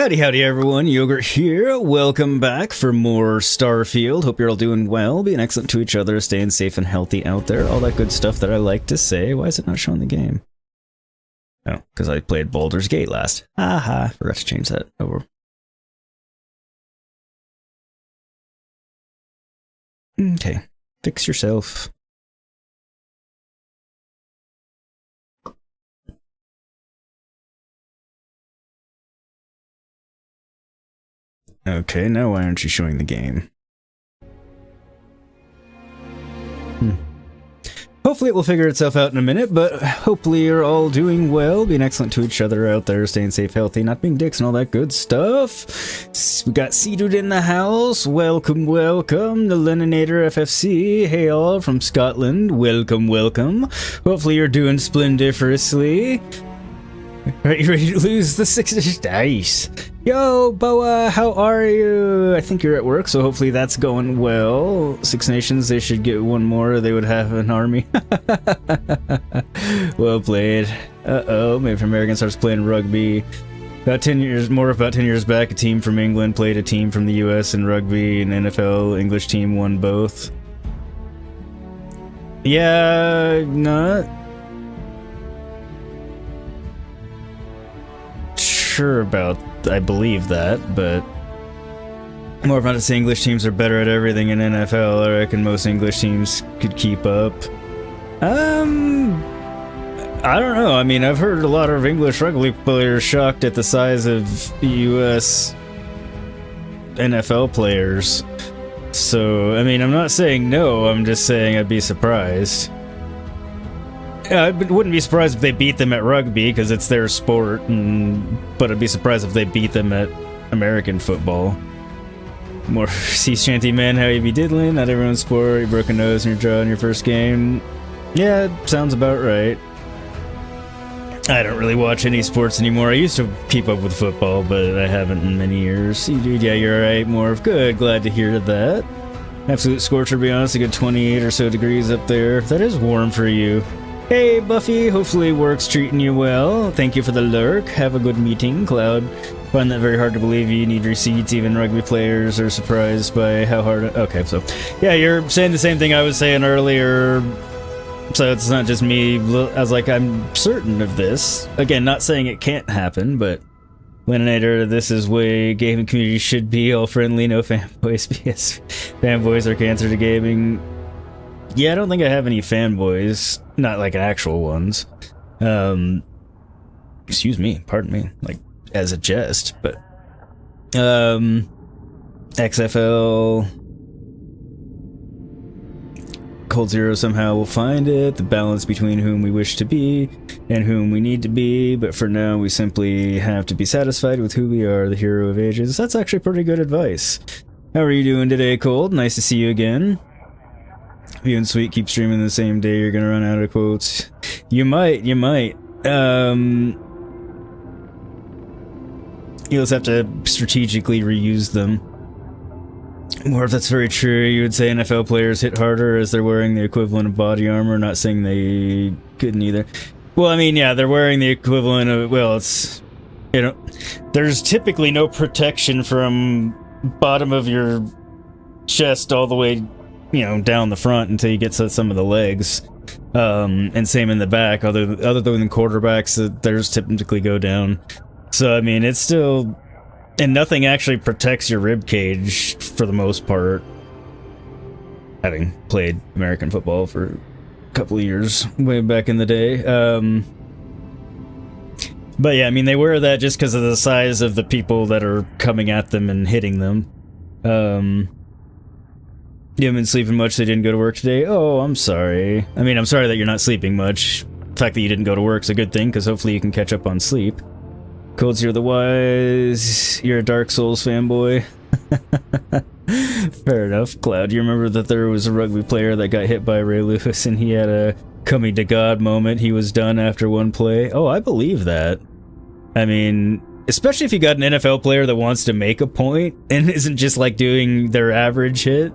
Howdy, howdy everyone, Yogurt here. Welcome back for more Starfield. Hope you're all doing well, being excellent to each other, staying safe and healthy out there. All that good stuff that I like to say. Why is it not showing the game? Oh, because I played Baldur's Gate last. Haha, forgot to change that over. Okay, fix yourself. Okay, now why aren't you showing the game? Hopefully it will figure itself out in a minute, but hopefully you're all doing well, being excellent to each other out there, staying safe, healthy, not being dicks and all that good stuff. We got Sea-Dude in the house. Welcome, welcome. The Leninator FFC. Hey all from Scotland. Welcome, welcome. Hopefully you're doing splendiferously. Are you ready to lose the 6 dice? Yo, Boa, how are you? I think you're at work, so hopefully that's going well. Six Nations, they should get one more, or they would have an army. Well played. Uh-oh, maybe if American starts playing rugby. About 10 years back, a team from England played a team from the US in rugby, an NFL English team won both. Yeah, not sure about, I believe that, but more about to say English teams are better at everything in NFL. I reckon most English teams could keep up. I don't know. I mean, I've heard a lot of English rugby players shocked at the size of US NFL players. So, I mean, I'm not saying no, I'm just saying I'd be surprised. Yeah, I wouldn't be surprised if they beat them at rugby, because it's their sport, but I'd be surprised if they beat them at American football. More sea shanty man, how you be diddling? Not everyone's sport, you broke a nose in your jaw in your first game. Yeah, sounds about right. I don't really watch any sports anymore. I used to keep up with football, but I haven't in many years. See, dude, yeah, you're alright, Morph. Good, glad to hear that. Absolute scorcher, to be honest, a good 28 or so degrees up there. That is warm for you. Hey Buffy, hopefully work's treating you well. Thank you for the lurk. Have a good meeting, Cloud. Find that very hard to believe you need receipts. Even rugby players are surprised by how hard okay, so yeah, you're saying the same thing I was saying earlier. So it's not just me. I was like, I'm certain of this. Again, not saying it can't happen, but Leninator, this is way gaming community should be. All friendly, no fanboys. Because fanboys are cancer to gaming. Yeah, I don't think I have any fanboys. Not like actual ones. Excuse me, pardon me. Like, as a jest, but... XFL... Cold Zero somehow will find it. The balance between whom we wish to be and whom we need to be. But for now, we simply have to be satisfied with who we are, the hero of ages. That's actually pretty good advice. How are you doing today, Cold? Nice to see you again. You and Sweet keep streaming the same day, you're gonna run out of quotes. You might. You'll just have to strategically reuse them. Or if that's very true, you would say NFL players hit harder as they're wearing the equivalent of body armor, not saying they couldn't either. Well, I mean, yeah, they're wearing the equivalent of, well, it's, you know, there's typically no protection from bottom of your chest all the way, you know, down the front until you get to some of the legs, and same in the back. Other than quarterbacks, theirs typically go down. So I mean, it's still, and nothing actually protects your rib cage for the most part. Having played American football for a couple of years way back in the day, but yeah, I mean, they wear that just because of the size of the people that are coming at them and hitting them. You haven't been sleeping much, they didn't go to work today? Oh, I'm sorry. I mean, I'm sorry that you're not sleeping much. The fact that you didn't go to work's a good thing, because hopefully you can catch up on sleep. Colds, you're the wise. You're a Dark Souls fanboy. Fair enough. Cloud, you remember that there was a rugby player that got hit by Ray Lewis and he had a coming to God moment. He was done after one play. Oh, I believe that. I mean, especially if you got an NFL player that wants to make a point and isn't just like doing their average hit.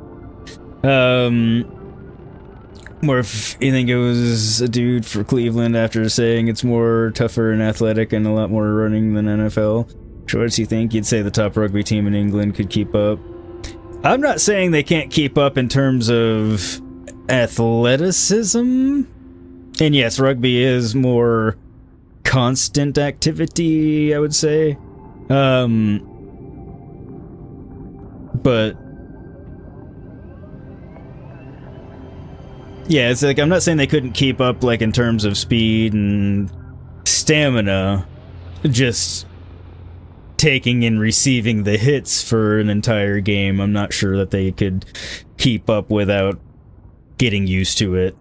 Or if you think it was a dude for Cleveland after saying it's more tougher and athletic and a lot more running than NFL. Schwartz, you think you'd say the top rugby team in England could keep up? I'm not saying they can't keep up in terms of athleticism. And yes, rugby is more constant activity, I would say. But yeah, it's like I'm not saying they couldn't keep up like in terms of speed and stamina, just taking and receiving the hits for an entire game. I'm not sure that they could keep up without getting used to it.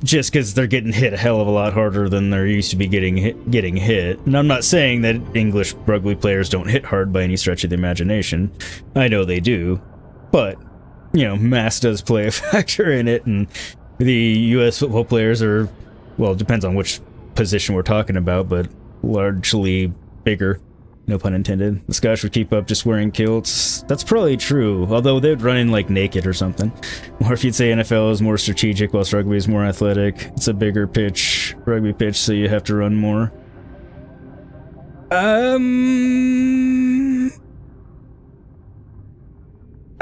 Just because they're getting hit a hell of a lot harder than they're used to be getting hit. And I'm not saying that English rugby players don't hit hard by any stretch of the imagination. I know they do. But, you know, mass does play a factor in it, and the US football players are, well, it depends on which position we're talking about, but largely bigger. No pun intended. The Scottish would keep up just wearing kilts. That's probably true, although they'd run in like naked or something. Or if you'd say NFL is more strategic whilst rugby is more athletic. It's a bigger pitch, rugby pitch, so you have to run more. I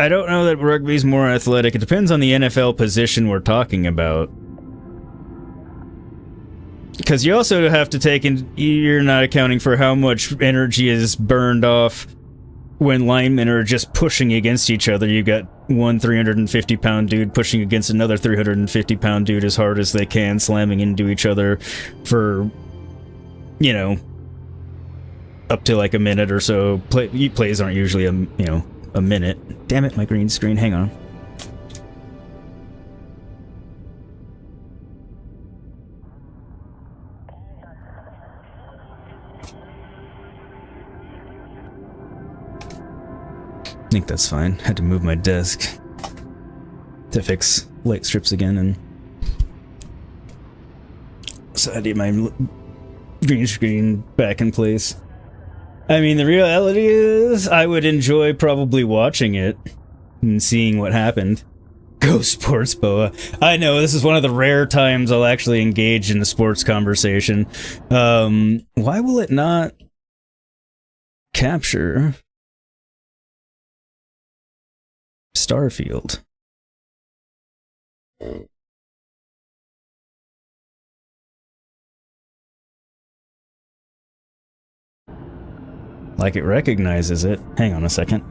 don't know that rugby's more athletic. It depends on the NFL position we're talking about. Because you also have to take in, you're not accounting for how much energy is burned off when linemen are just pushing against each other. You've got one 350-pound dude pushing against another 350-pound dude as hard as they can, slamming into each other for, you know, up to like a minute or so. Plays aren't usually a minute. Damn it, my green screen. Hang on. I think that's fine. Had to move my desk to fix light strips again, and so I had to get my green screen back in place. I mean, the reality is, I would enjoy probably watching it and seeing what happened. Go sports, Boa. I know, this is one of the rare times I'll actually engage in a sports conversation. Why will it not capture Starfield? Like it recognizes it. Hang on a second.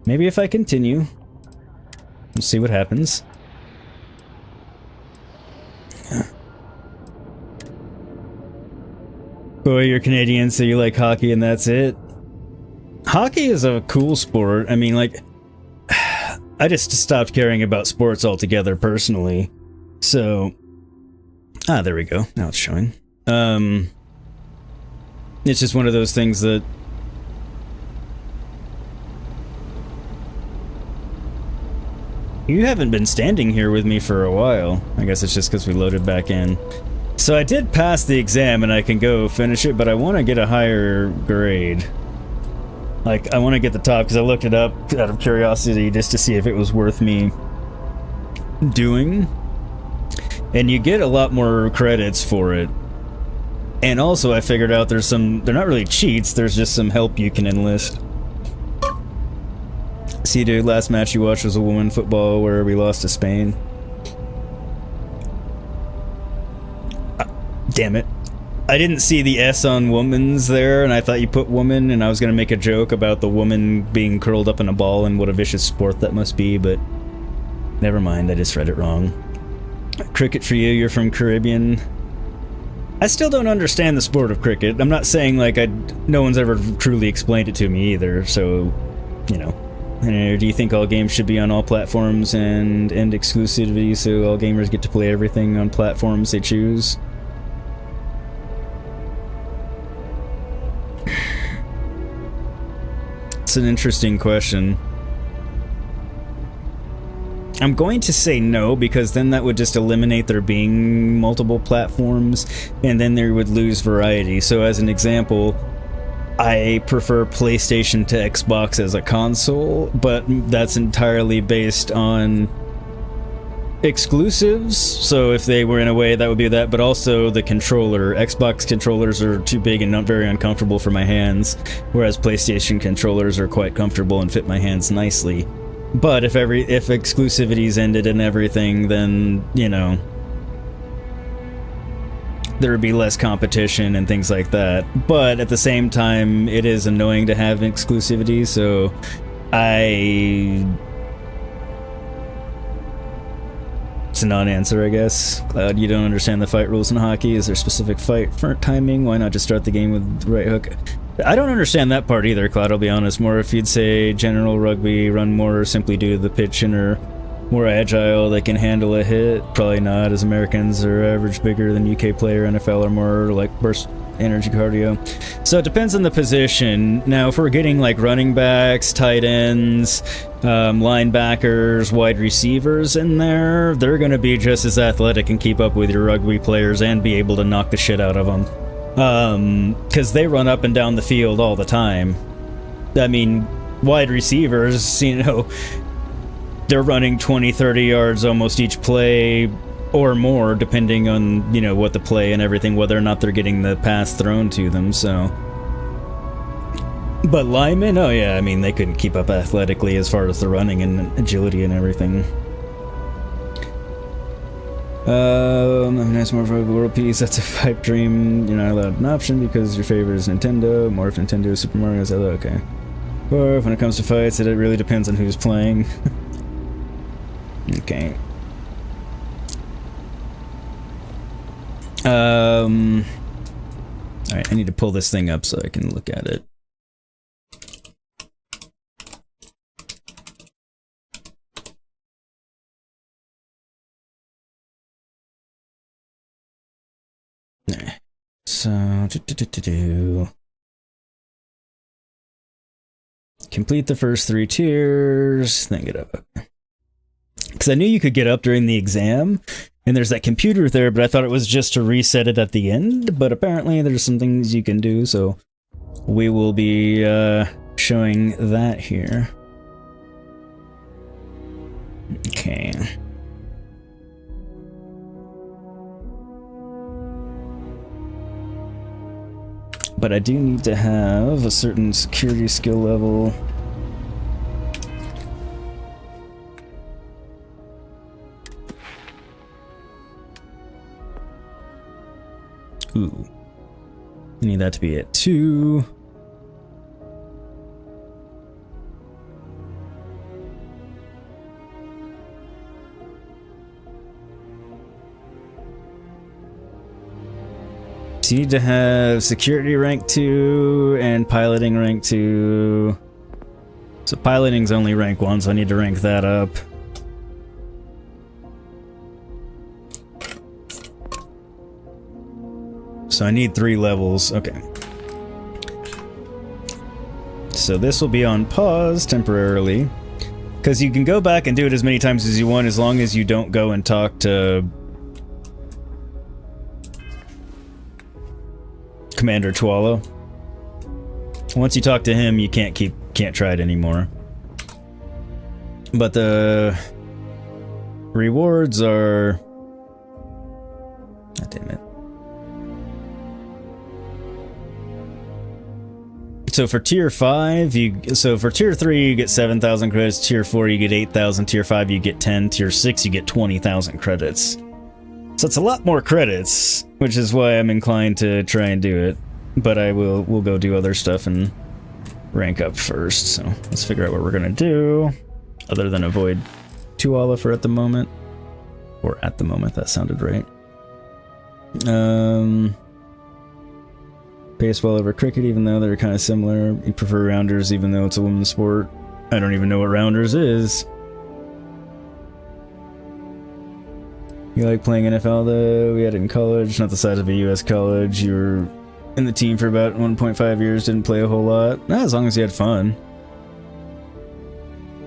Maybe if I continue, we'll see what happens. Boy, you're Canadian, so you like hockey and that's it. Hockey is a cool sport. I mean, like, I just stopped caring about sports altogether personally. So, there we go. Now it's showing. It's just one of those things that you haven't been standing here with me for a while. I guess it's just because we loaded back in. So I did pass the exam and I can go finish it, but I want to get a higher grade. Like, I want to get the top because I looked it up out of curiosity just to see if it was worth me doing. And you get a lot more credits for it. And also I figured out there's some, they're not really cheats, there's just some help you can enlist. See, dude, last match you watched was a women football where we lost to Spain. Damn it. I didn't see the S on woman's there, and I thought you put woman, and I was going to make a joke about the woman being curled up in a ball and what a vicious sport that must be, but never mind, I just read it wrong. Cricket for you, you're from Caribbean. I still don't understand the sport of cricket. I'm not saying, like, no one's ever truly explained it to me either, so, you know. Do you think all games should be on all platforms and end exclusivity so all gamers get to play everything on platforms they choose? It's an interesting question. I'm going to say no, because then that would just eliminate there being multiple platforms, and then there would lose variety. So as an example, I prefer PlayStation to Xbox as a console, but that's entirely based on exclusives. So if they were in a way, that would be that, but also the controller. Xbox controllers are too big and not very uncomfortable for my hands, whereas PlayStation controllers are quite comfortable and fit my hands nicely. But if exclusivities ended and everything, then, you know, there would be less competition and things like that. But at the same time, it is annoying to have exclusivity, so it's a non-answer, I guess. Cloud, you don't understand the fight rules in hockey. Is there specific fight for timing? Why not just start the game with the right hook? I don't understand that part either, Cloud, I'll be honest. More if you'd say general rugby, run more simply due to the pitch and are more agile, they can handle a hit. Probably not, as Americans are average bigger than UK player. NFL are more like burst energy cardio. So it depends on the position. Now, if we're getting like running backs, tight ends, linebackers, wide receivers in there, they're going to be just as athletic and keep up with your rugby players and be able to knock the shit out of them. Because they run up and down the field all the time. I mean, wide receivers, you know, they're running 20, 30 yards almost each play or more, depending on, you know, what the play and everything, whether or not they're getting the pass thrown to them, so. But linemen, oh yeah, I mean, they couldn't keep up athletically as far as the running and agility and everything. Nice more for world peace, that's a pipe dream. You're not allowed an option because your favorite is Nintendo. More if Nintendo, Super Mario, Zelda, okay. Or when it comes to fights, it really depends on who's playing. Okay. Alright, I need to pull this thing up so I can look at it. So, complete the first 3 tiers, then get up. Because I knew you could get up during the exam, and there's that computer there, but I thought it was just to reset it at the end, but apparently there's some things you can do, so we will be showing that here. Okay. But I do need to have a certain security skill level. Ooh. I need that to be at 2. So you need to have security rank 2 and piloting rank 2. So piloting's only rank 1, so I need to rank that up. So I need 3 levels. Okay. So this will be on pause temporarily, because you can go back and do it as many times as you want, as long as you don't go and talk to Commander Tuala. Once you talk to him, you can't try it anymore. But the rewards are... God damn it. So for tier 5, for tier 3 you get 7,000 credits, tier 4 you get 8,000, tier 5 you get 10, tier 6 you get 20,000 credits. So it's a lot more credits, which is why I'm inclined to try and do it. But we'll go do other stuff and rank up first. So let's figure out what we're gonna do, other than avoid Tuala for at the moment. Or at the moment, that sounded right. Baseball over cricket, even though they're kind of similar. You prefer rounders, even though it's a women's sport. I don't even know what rounders is. You like playing NFL though? We had it in college, not the size of a US college. You were in the team for about 1.5 years, didn't play a whole lot. As long as you had fun.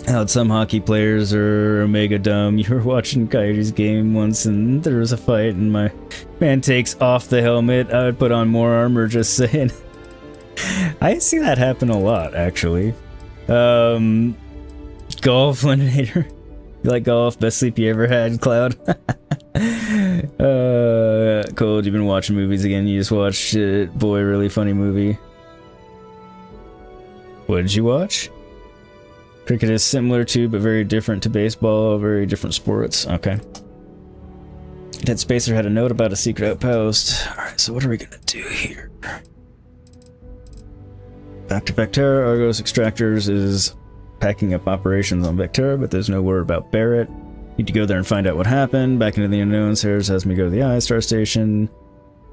How'd some hockey players are mega dumb. You were watching Coyotes game once and there was a fight and my man takes off the helmet. I would put on more armor, just saying. I see that happen a lot, actually. Golf, Linator. You like golf? Best sleep you ever had, Cloud? Cold, you've been watching movies again. You just watched it. Boy, really funny movie. What did you watch? Cricket is similar to, but very different to baseball. Very different sports. Okay. Dead Spacer had a note about a secret outpost. Alright, so what are we gonna do here? Back to Vectera. Argos Extractors is packing up operations on Vectera, but there's no word about Barrett. Need to go there and find out what happened. Back into the unknown. Sarah's has me go to the I Star Station.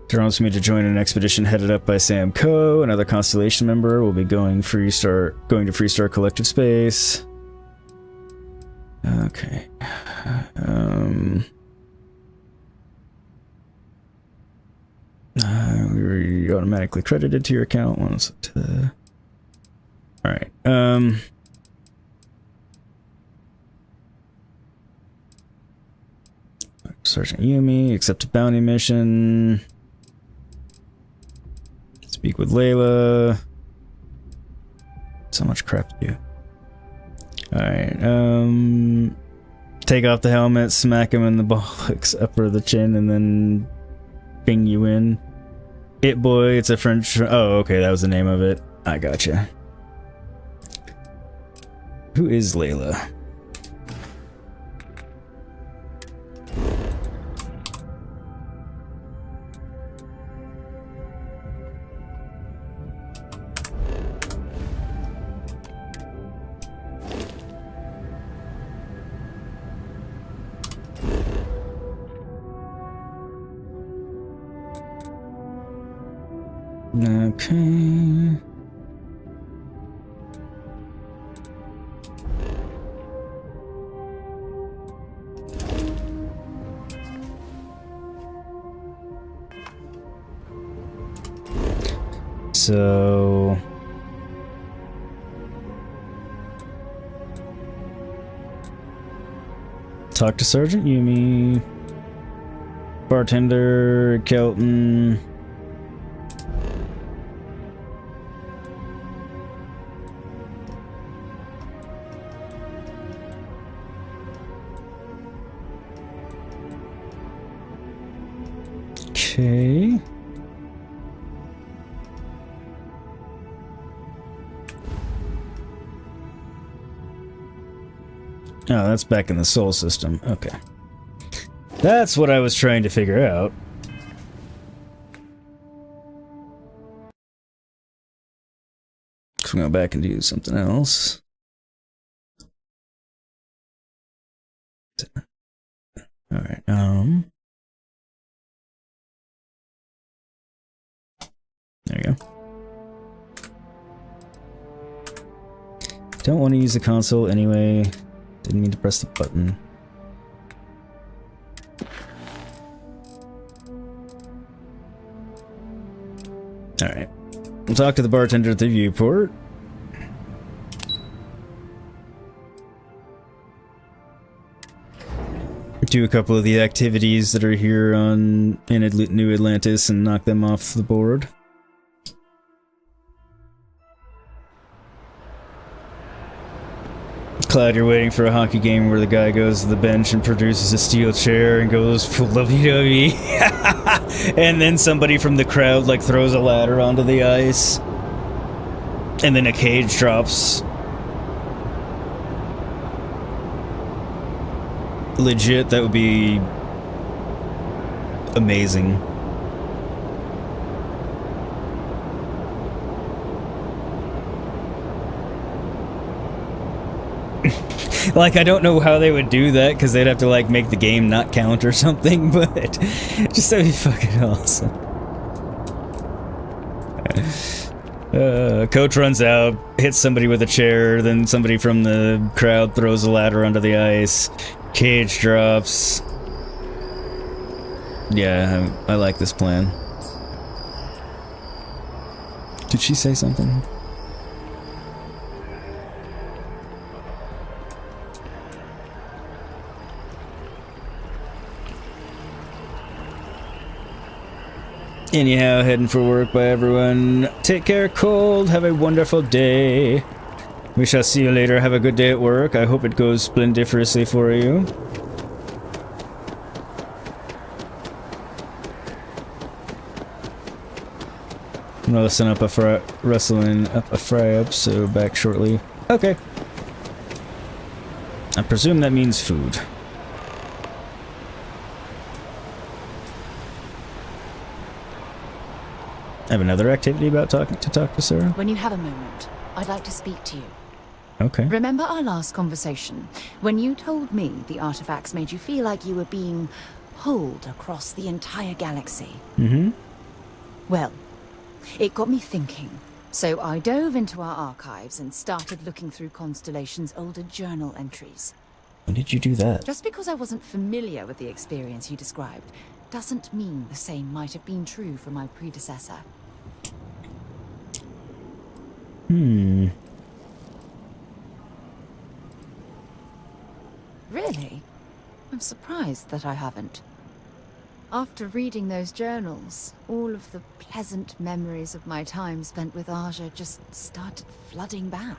There wants me to join an expedition headed up by Sam Coe, another Constellation member. We'll be going to Freestar Collective Space. Okay. We're automatically credited to your account once. All right. Sergeant Yumi, accept a bounty mission. Speak with Layla. So much crap to do. Alright, take off the helmet, smack him in the bollocks, upper the chin, and then bing you in. It Boy, it's a French... Oh, okay, that was the name of it. I gotcha. Who is Layla? Okay. So talk to Sergeant Yumi, bartender Kelton. Okay. Oh, that's back in the Sol system. Okay. That's what I was trying to figure out. So we'll go back and do something else. Alright, there you go. Don't want to use the console anyway. Didn't mean to press the button. Alright. We'll talk to the bartender at the viewport. Do a couple of the activities that are here in New Atlantis and knock them off the board. Cloud, you're waiting for a hockey game where the guy goes to the bench and produces a steel chair and goes full WWE. And then somebody from the crowd like throws a ladder onto the ice. And then a cage drops. Legit, that would be amazing. Like, I don't know how they would do that, because they'd have to, like, make the game not count or something, but just that'd be fucking awesome. Coach runs out, hits somebody with a chair, then somebody from the crowd throws a ladder onto the ice, cage drops. Yeah, I like this plan. Did she say something? Anyhow, heading for work. Bye, everyone. Take care, Cold. Have a wonderful day. We shall see you later. Have a good day at work. I hope it goes splendiferously for you. I'm gonna listen up rustling up a fry up, so back shortly. Okay. I presume that means food. I have another activity about talk to Sarah. When you have a moment, I'd like to speak to you. Okay. Remember our last conversation, when you told me the artifacts made you feel like you were being pulled across the entire galaxy? Mm-hmm. Well, it got me thinking. So I dove into our archives and started looking through Constellation's older journal entries. When did you do that? Just because I wasn't familiar with the experience you described, doesn't mean the same might have been true for my predecessor. Really? I'm surprised that I haven't. After reading those journals, all of the pleasant memories of my time spent with Aja just started flooding back.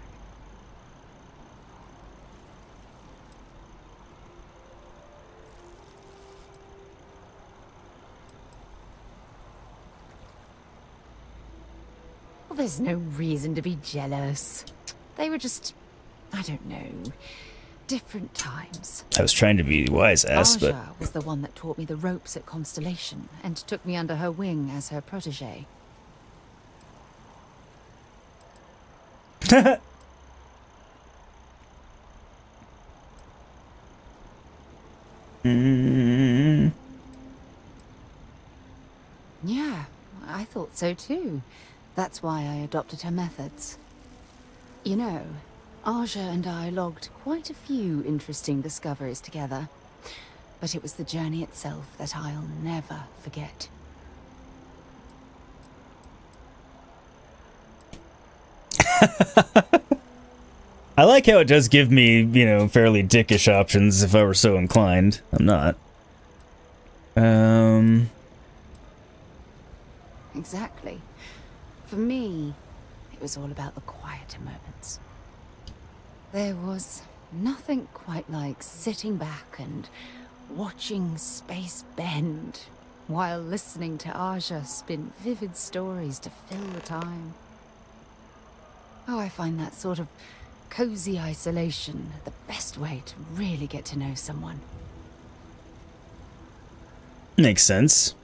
Well, there's no reason to be jealous. They were just, I don't know, different times. I was trying to be wise-ass, but... Aja was the one that taught me the ropes at Constellation and took me under her wing as her protege. Yeah, I thought so too. That's why I adopted her methods. You know, Aja and I logged quite a few interesting discoveries together. But it was the journey itself that I'll never forget. I like how it does give me, you know, fairly dickish options if I were so inclined. I'm not. Exactly. For me, it was all about the quieter moments. There was nothing quite like sitting back and watching space bend while listening to Aja spin vivid stories to fill the time. Oh, I find that sort of cozy isolation the best way to really get to know someone. Makes sense.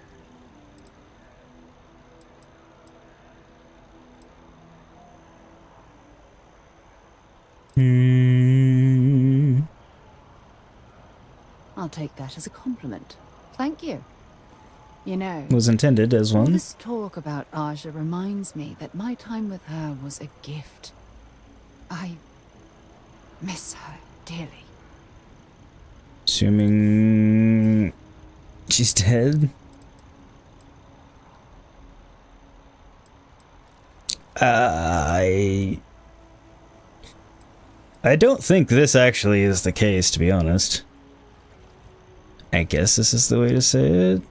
I'll take that as a compliment. Thank you. You know, Was intended as all one. this talk about Aja reminds me that my time with her was a gift. I miss her dearly. Assuming she's dead. I don't think this actually is the case, to be honest. I guess this is the way to say it.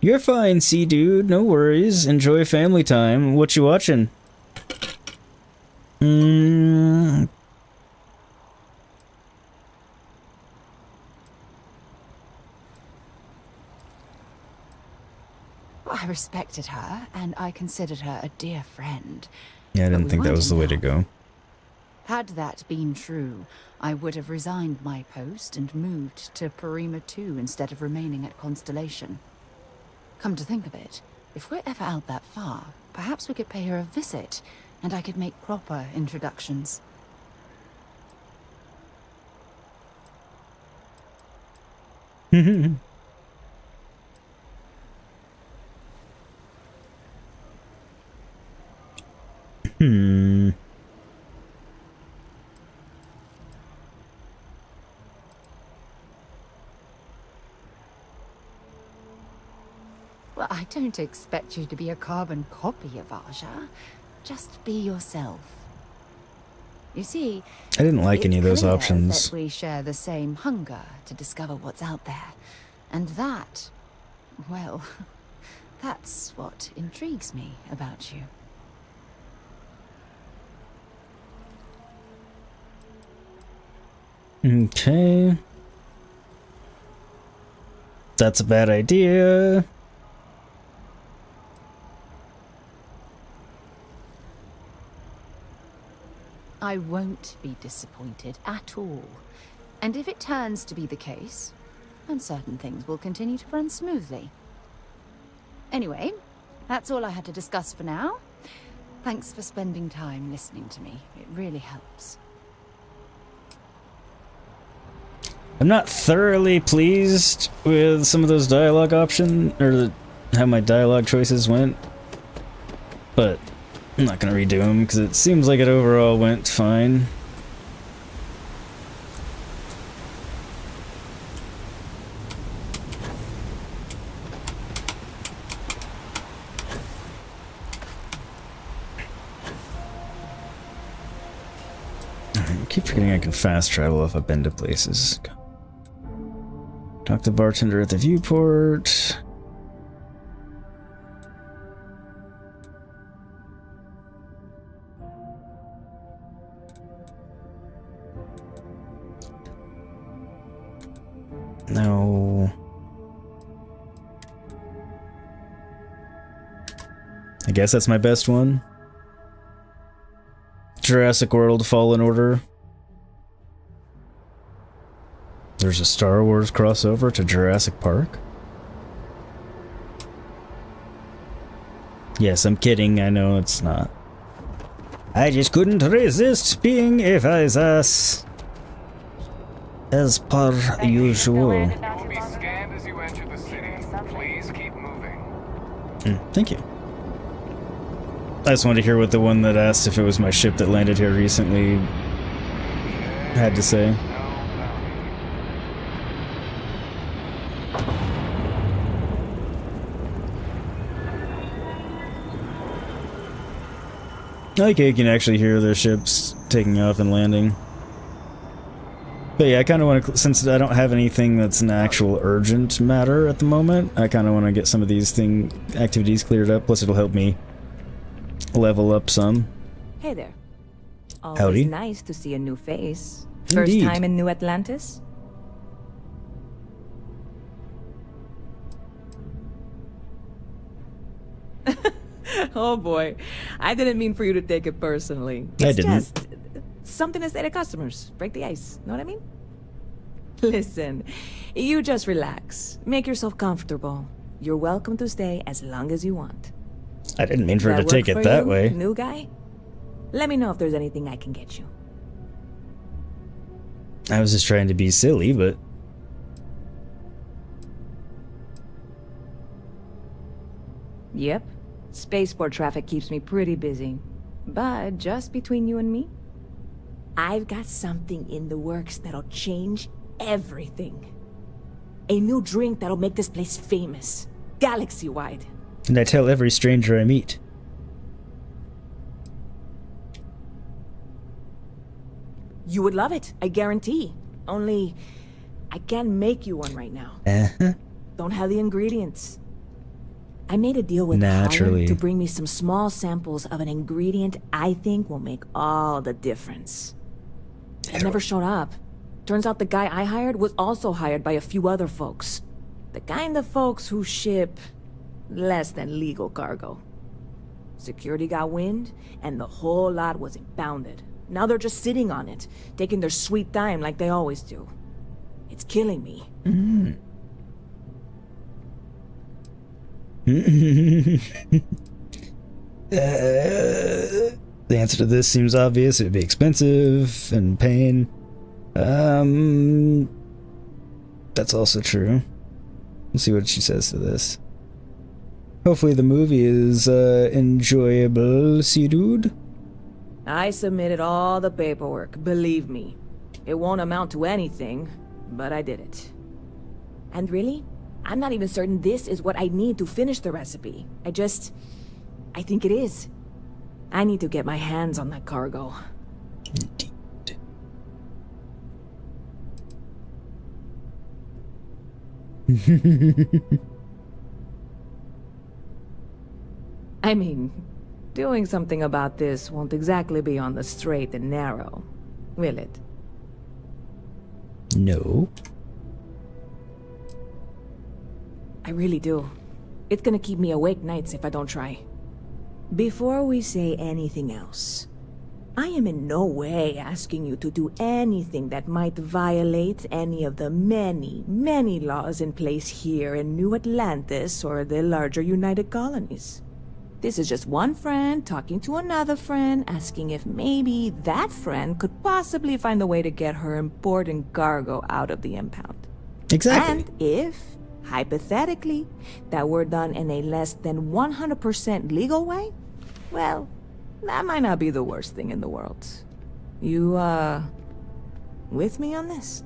You're fine, sea dude. No worries. Enjoy family time. What you watching? I respected her, and I considered her a dear friend. Yeah, I But didn't we think that weren't was the way to enough. go. Had that been true, I would have resigned my post and moved to Parima 2 instead of remaining at Constellation. Come to think of it, if we're ever out that far, perhaps we could pay her a visit, and I could make proper introductions. Well, I don't expect you to be a carbon copy of Aja. Just be yourself. You see, I didn't like any of those it's clear options. that we share the same hunger to discover what's out there. And that, well, that's what intrigues me about you. Okay. That's a bad idea. I won't be disappointed at all. And if it turns to be the case, then certain things will continue to run smoothly. Anyway, that's all I had to discuss for now. Thanks for spending time listening to me. It really helps. I'm not thoroughly pleased with some of those dialogue options, or how my dialogue choices went, but I'm not gonna redo them because it seems like it overall went fine. I keep forgetting I can fast travel if I've been to places. Talk to the bartender at the viewport. No. I guess that's my best one. Jurassic World Fallen Order. There's a Star Wars crossover to Jurassic Park. Yes, I'm kidding. I know it's not. I just couldn't resist being a ass. As per usual. You will be scanned as you enter the city. Please keep moving. Thank you. I just wanted to hear what the one that asked if it was my ship that landed here recently had to say. Okay, you can actually hear the ships taking off and landing. But yeah, I kind of want to, since I don't have anything that's an actual urgent matter at the moment, I kind of want to get some of these activities cleared up, plus it'll help me level up some. Hey there. Always Howdy. nice to see a new face. First Indeed. time in New Atlantis? Oh boy, I didn't mean for you to take it personally. I It's didn't. just something to say to customers. Break the ice, know what I mean? Listen, you just relax. Make yourself comfortable. You're welcome to stay as long as you want. I didn't mean for her to That take work it for that you, way. New guy? Let me know if there's anything I can get you. I was just trying to be silly, but... Yep. Spaceport traffic keeps me pretty busy. But just between you and me, I've got something in the works that'll change everything. A new drink that'll make this place famous, galaxy-wide. And I tell every stranger I meet. You would love it, I guarantee. Only, I can't make you one right now. Uh-huh. Don't have the ingredients. I made a deal with Naturally. Howard to bring me some small samples of an ingredient I think will make all the difference. It never showed up. Turns out the guy I hired was also hired by a few other folks. The kind of folks who ship less than legal cargo. Security got wind, and the whole lot was impounded. Now they're just sitting on it, taking their sweet time like they always do. It's killing me. The answer to this seems obvious. It would be expensive and pain. That's also true. Let's see what she says to this. Hopefully the movie is enjoyable, see dude? I submitted all the paperwork, believe me. It won't amount to anything, but I did it. And really, I'm not even certain this is what I need to finish the recipe. I think it is. I need to get my hands on that cargo. I mean, doing something about this won't exactly be on the straight and narrow, will it? No. I really do. It's gonna keep me awake nights if I don't try. Before we say anything else, I am in no way asking you to do anything that might violate any of the many, many laws in place here in New Atlantis or the larger United Colonies. This is just one friend talking to another friend, asking if maybe that friend could possibly find a way to get her important cargo out of the impound. Exactly. And if, hypothetically, that were done in a less than 100% legal way, well, that might not be the worst thing in the world. You, with me on this?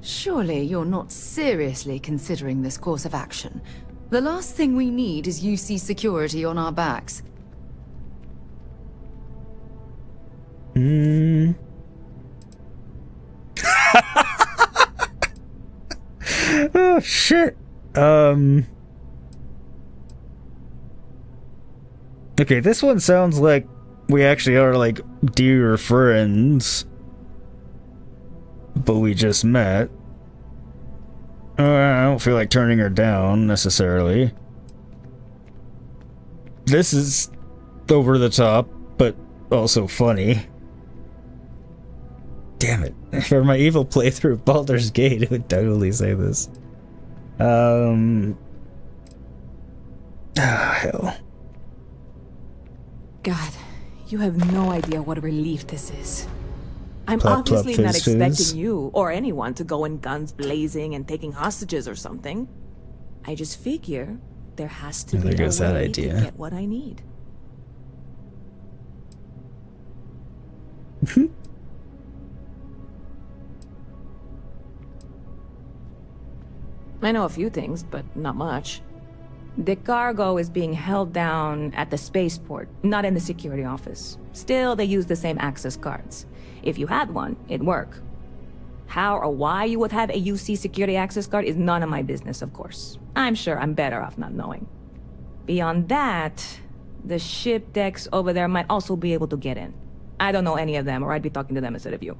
Surely you're not seriously considering this course of action. The last thing we need is UC security on our backs. Oh, shit. Okay, this one sounds like we actually are, like, dear friends. But we just met. I don't feel like turning her down, necessarily. This is over the top, but also funny. Damn it. For my evil playthrough of Baldur's Gate, it would totally say this. Hell. God, you have no idea what a relief this is. I'm Plop, plop, obviously not fizz, fizz. expecting you or anyone to go in guns blazing and taking hostages or something. I just figure there has to There be a goes that way idea. to get what I need. I know a few things, but not much. The cargo is being held down at the spaceport, not in the security office. Still, they use the same access cards. If you had one, it'd work. How or why you would have a UC security access card is none of my business, of course. I'm sure I'm better off not knowing. Beyond that, the ship decks over there might also be able to get in. I don't know any of them, or I'd be talking to them instead of you.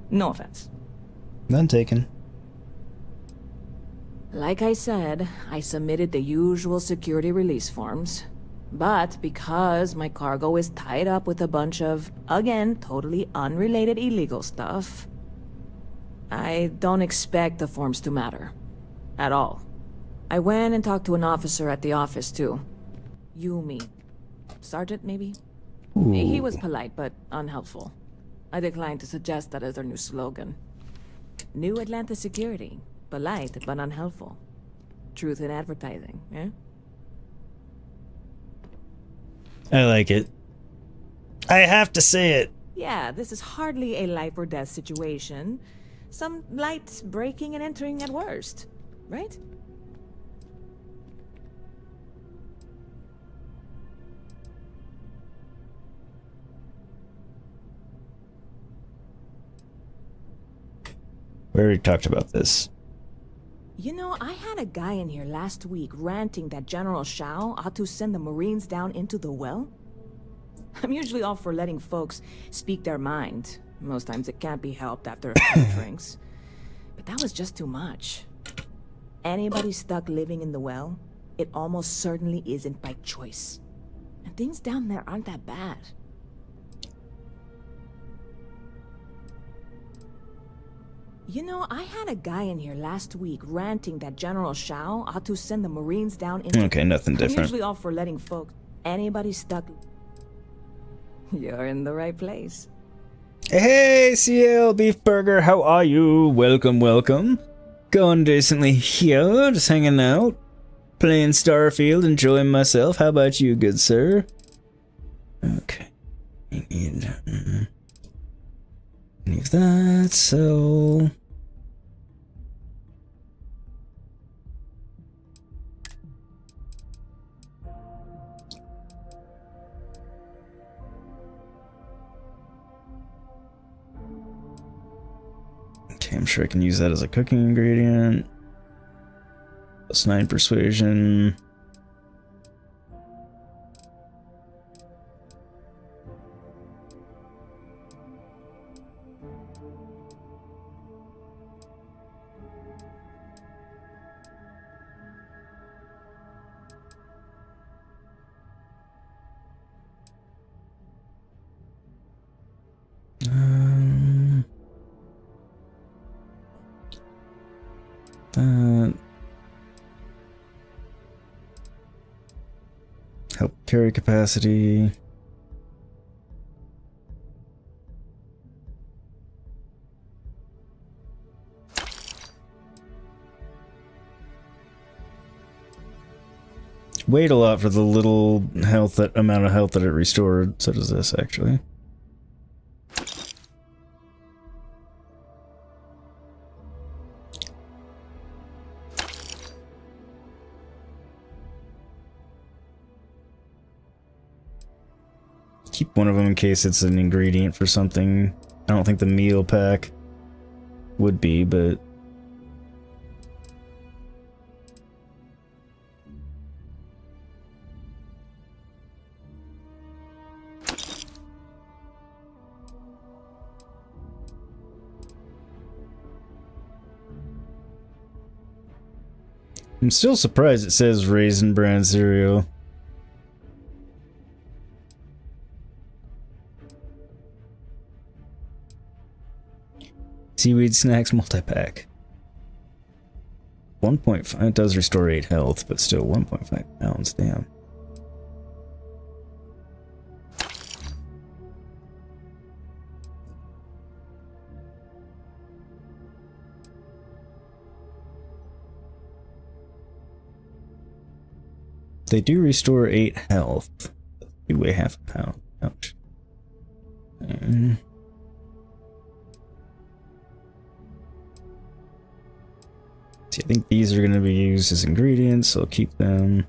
No offense. None taken. Like I said, I submitted the usual security release forms. But because my cargo is tied up with a bunch of, again, totally unrelated illegal stuff, I don't expect the forms to matter. At all. I went and talked to an officer at the office, too. Yumi. Sergeant, maybe? He was polite, but unhelpful. I declined to suggest that as their new slogan. New Atlantis security. Polite, but unhelpful. Truth in advertising, eh? I like it. I have to say it. Yeah, this is hardly a life or death situation. Some light breaking and entering at worst, right? We already talked about this. You know, I had a guy in here last week ranting that General Shao ought to send the Marines down into the well. I'm usually all for letting folks speak their mind. Most times it can't be helped after a few drinks. But that was just too much. Anybody stuck living in the well, it almost certainly isn't by choice. And things down there aren't that bad. You know, I had a guy in here last week ranting that General Shao ought to send the Marines down into... Okay, nothing I'm different. usually all for letting folks... Anybody stuck... You're in the right place. Hey, CL Beef Burger, how are you? Welcome, welcome. Going decently here, just hanging out. Playing Starfield, enjoying myself. How about you, good sir? Okay. Need that, so... Okay, I'm sure I can use that as a cooking ingredient. +9 persuasion. That help carry capacity. Wait a lot for the little health, that amount of health that it restored. So does this actually. Keep one of them in case it's an ingredient for something. I don't think the meal pack would be, but I'm still surprised it says Raisin Bran cereal. Seaweed snacks multi-pack. 1.5, it does restore 8 health, but still 1.5 pounds, damn. They do restore 8 health. You weigh half a pound. Ouch. See, I think these are going to be used as ingredients, so I'll keep them.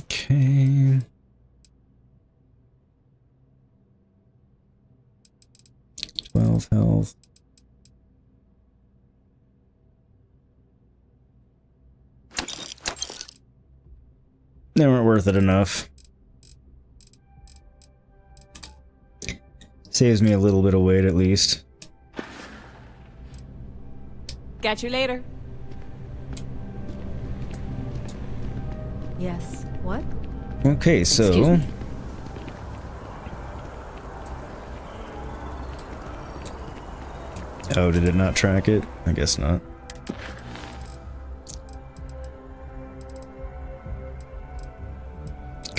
Okay. Twelve health. They weren't worth it enough. Saves me a little bit of weight at least. Catch you later. Yes. What? Okay, Excuse so me. oh, did it not track it? I guess not.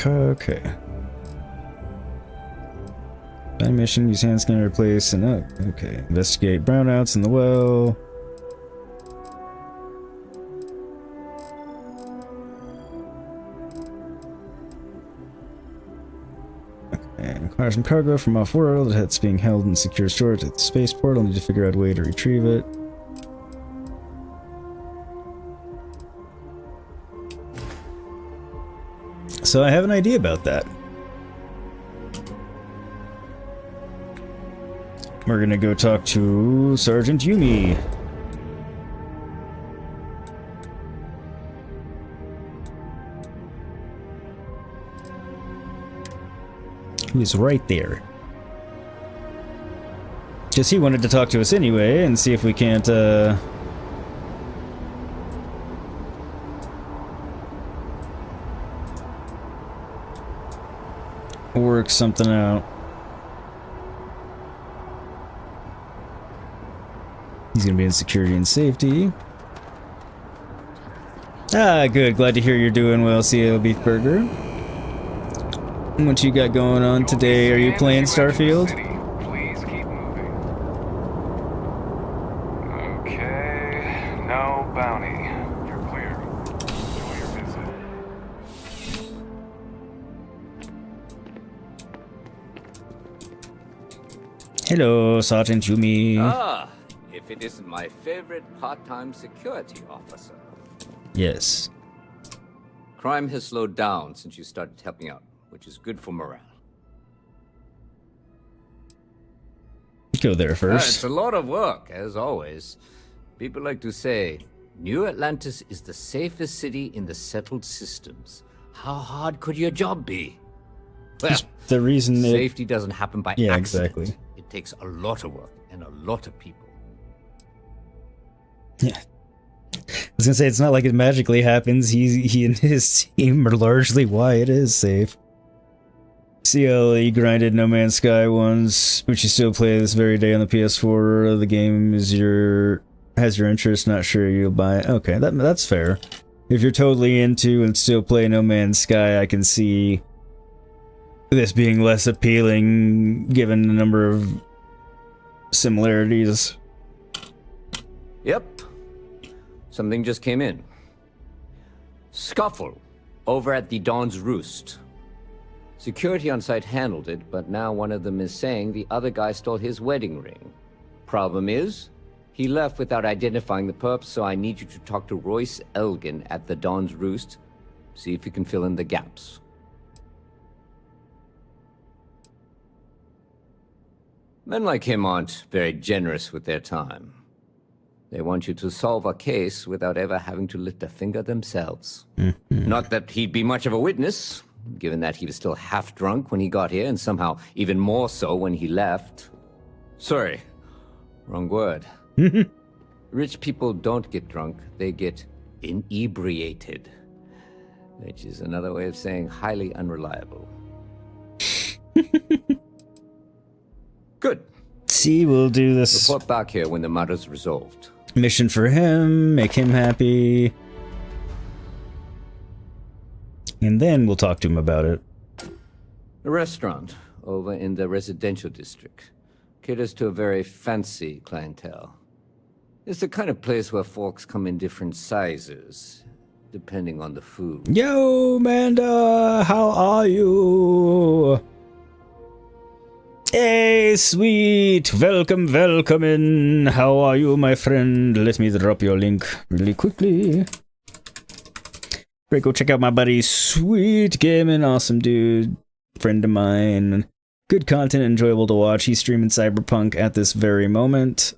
Okay. That mission, use hand scanner to replace and okay. Investigate brownouts in the well. Okay, acquire some cargo from off-world that's being held in secure storage at the spaceport. I'll need to figure out a way to retrieve it. So I have an idea about that. We're gonna go talk to Sergeant Yumi. Who is right there. Because he wanted to talk to us anyway and see if we can't, work something out. He's gonna be in security and safety. Ah, good. Glad to hear you're doing well, CL Beef Burger. What you got going on today? Are you playing Starfield? Please keep moving. Okay, no bounty. You're clear. Enjoy your visit. Hello, Sergeant Yumi. Ah, if it isn't my favorite part-time security officer. Yes. Crime has slowed down since you started helping out, which is good for morale. Go there It's first. a lot of work, as always. People like to say, New Atlantis is the safest city in the settled systems. How hard could your job be? Well, Just the reason it, safety doesn't happen by Yeah, accident. exactly. It takes a lot of work and a lot of people. yeah. I was gonna say it's not like it magically happens. He and his team are largely why it is safe. CLE grinded No Man's Sky once, which you still play this very day on the PS4. The game has your interest. Not sure you'll buy it. Okay, that's fair. If you're totally into and still play No Man's Sky, I can see this being less appealing given the number of similarities. Yep. Something just came in. Scuffle over at the Dawn's Roost. Security on site handled it, but now one of them is saying the other guy stole his wedding ring. Problem is, he left without identifying the perp, so I need you to talk to Royce Elgin at the Dawn's Roost. See if you can fill in the gaps. Men like him aren't very generous with their time. They want you to solve a case without ever having to lift a finger themselves. Not that he'd be much of a witness, given that he was still half drunk when he got here, and somehow even more so when he left. Sorry, wrong word. Rich people don't get drunk, they get inebriated. Which is another way of saying highly unreliable. Good. See, we'll do this Report back here when the matter's resolved. mission for him, make him happy. And then we'll talk to him about it. A restaurant over in the residential district caters to a very fancy clientele. It's the kind of place where folks come in different sizes, depending on the food. Yo, Amanda, how are you? Hey, sweet, welcome in. How are you, my friend? Let me drop your link really quickly. Great, go check out my buddy Sweet Gaming, awesome dude, friend of mine. Good content, enjoyable to watch. He's streaming Cyberpunk at this very moment.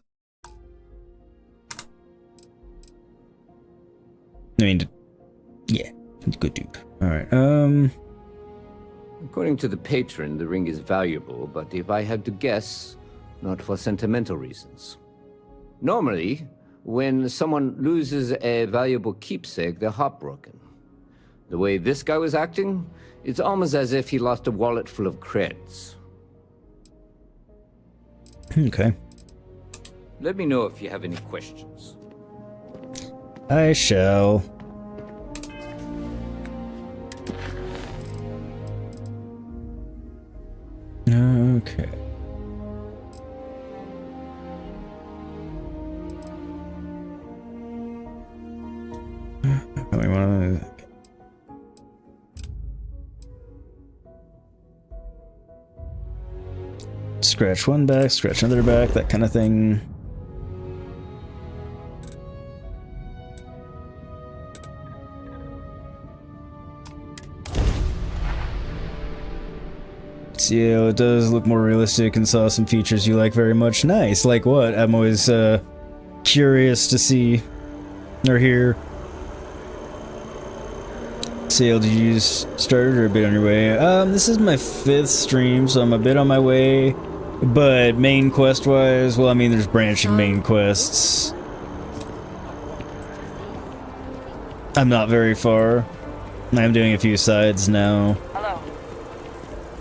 I mean, yeah, good dude. Alright, According to the patron, the ring is valuable, but if I had to guess, not for sentimental reasons. Normally, when someone loses a valuable keepsake, they're heartbroken. The way this guy was acting, it's almost as if he lost a wallet full of creds. okay. Let me know if you have any questions. I shall. Okay. We want to... Scratch one back, scratch another back, that kind of thing. Yeah, it does look more realistic and saw some features you like very much. Nice. Like what? I'm always curious to see or hear. Sale, did you just start or a bit on your way? This is my 5th stream, so I'm a bit on my way. But main quest wise, well, I mean, there's branching main quests. I'm not very far. I'm doing a few sides now.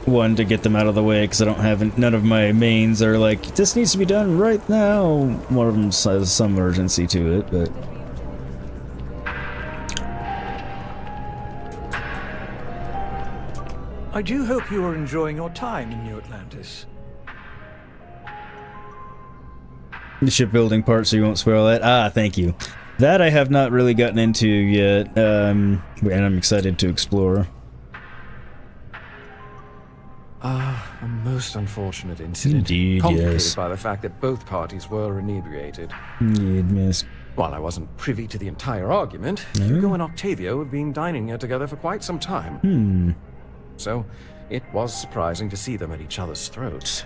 One, to get them out of the way, because I don't have none of my mains are like, this needs to be done right now. One of them has some urgency to it, but I do hope you are enjoying your time in New Atlantis. the shipbuilding part, so you won't spoil that. Ah, thank you. That I have not really gotten into yet, and I'm excited to explore. A most unfortunate incident. Indeed, complicated yes. by the fact that both parties were inebriated. Indeed, miss. While I wasn't privy to the entire argument, Hugo and Octavio have been dining here together for quite some time. So, it was surprising to see them at each other's throats.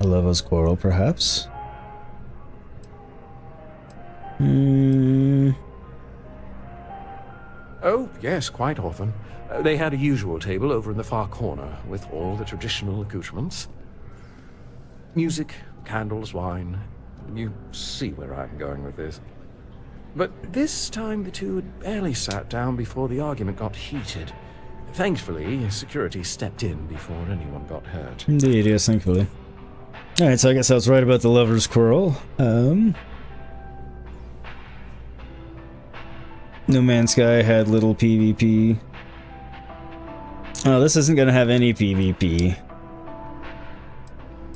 A lover's quarrel, perhaps? Oh, yes, quite often. They had a usual table over in the far corner, with all the traditional accoutrements. Music, candles, wine. You see where I'm going with this. But this time the two had barely sat down before the argument got heated. Thankfully, security stepped in before anyone got hurt. Indeed, yes, thankfully. Alright, so I guess I was right about the lover's quarrel. No Man's Sky had little PvP. Oh, this isn't gonna have any PvP.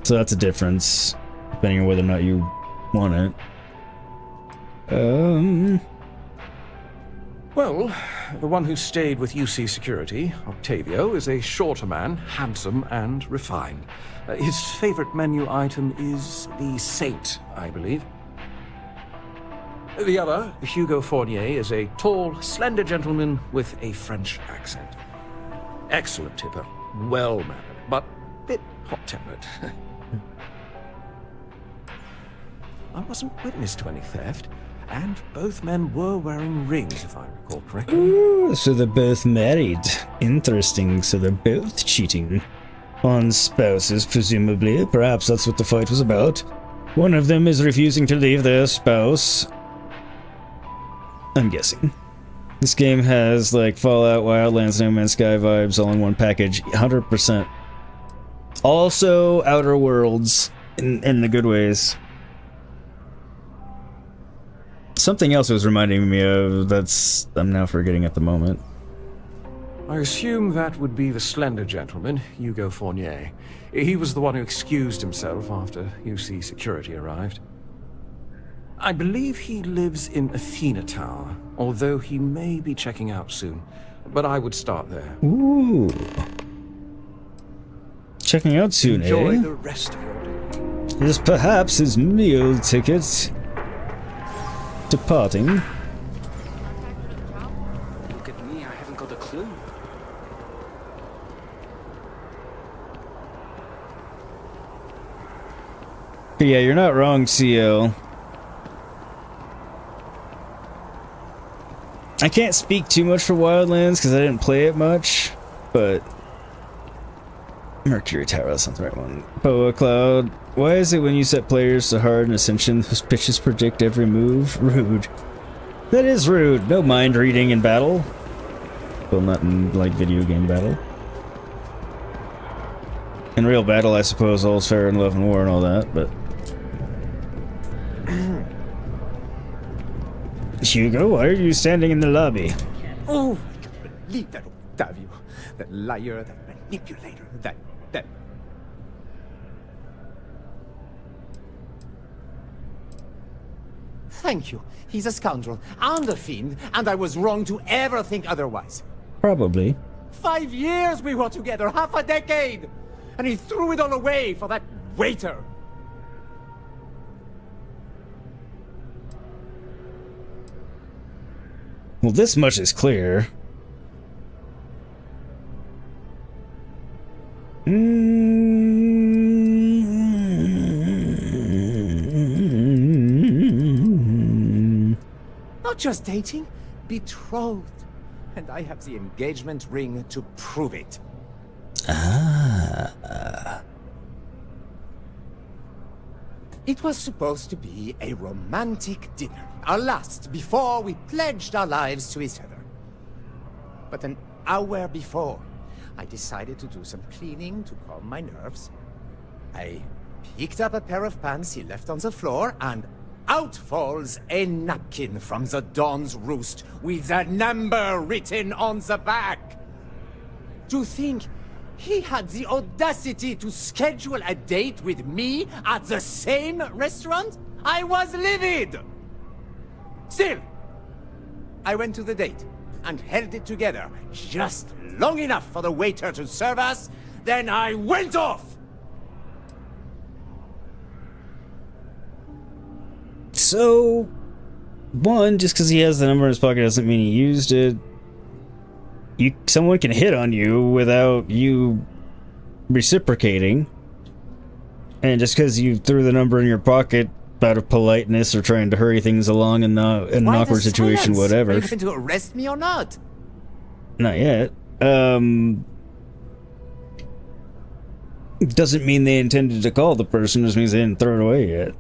So that's a difference, depending on whether or not you want it. Well, the one who stayed with UC Security, Octavio, is a shorter man, handsome and refined. His favorite menu item is the Saint, I believe. The other, Hugo Fournier, is a tall, slender gentleman with a French accent. Excellent tipper, well-mannered, but a bit hot-tempered. I wasn't witness to any theft, and both men were wearing rings, if I recall correctly. Ooh, so they're both married. Interesting, so they're both cheating on spouses, presumably. Perhaps that's what the fight was about. One of them is refusing to leave their spouse. I'm guessing. This game has, like, Fallout, Wildlands, No Man's Sky vibes all in one package. 100%. Also, Outer Worlds, in the good ways. Something else was reminding me of that's I'm now forgetting at the moment. I assume that would be the slender gentleman, Hugo Fournier. He was the one who excused himself after UC Security arrived. I believe he lives in Athena Tower, although he may be checking out soon. But I would start there. Ooh. Checking out soon, Enjoy eh? the rest of your day. This perhaps his meal ticket. Departing. Look at me, I haven't got a clue. But yeah, you're not wrong, CL. I can't speak too much for Wildlands because I didn't play it much, but Mercury Tower, that's not the right one. Boa Cloud, why is it when you set players to hard in Ascension, those bitches predict every move? Rude. That is rude. No mind reading in battle. Well, not in, like, video game battle. In real battle, I suppose, all's fair in love and war and all that, but... Hugo, why are you standing in the lobby? Oh, I can't believe that Octavio. That liar, that manipulator, that... Thank you. He's a scoundrel and a fiend, and I was wrong to ever think otherwise. Probably. 5 years we were together, half a decade! And he threw it all away for that waiter. Well, this much is clear. Not just dating, betrothed. And I have the engagement ring to prove it. It was supposed to be a romantic dinner, our last before we pledged our lives to each other. But an hour before, I decided to do some cleaning to calm my nerves. I picked up a pair of pants he left on the floor, and out falls a napkin from the Dawn's Roost with a number written on the back. To think he had the audacity to schedule a date with me at the same restaurant? I was livid! Still, I went to the date and held it together just long enough for the waiter to serve us, then I went off! So, one, just because he has the number in his pocket doesn't mean he used it. Someone can hit on you without you reciprocating. And just because you threw the number in your pocket out of politeness or trying to hurry things along in an Why awkward the situation, silence? whatever. Are you going to arrest me or not? Not yet. Doesn't mean they intended to call the person, just means they didn't throw it away yet.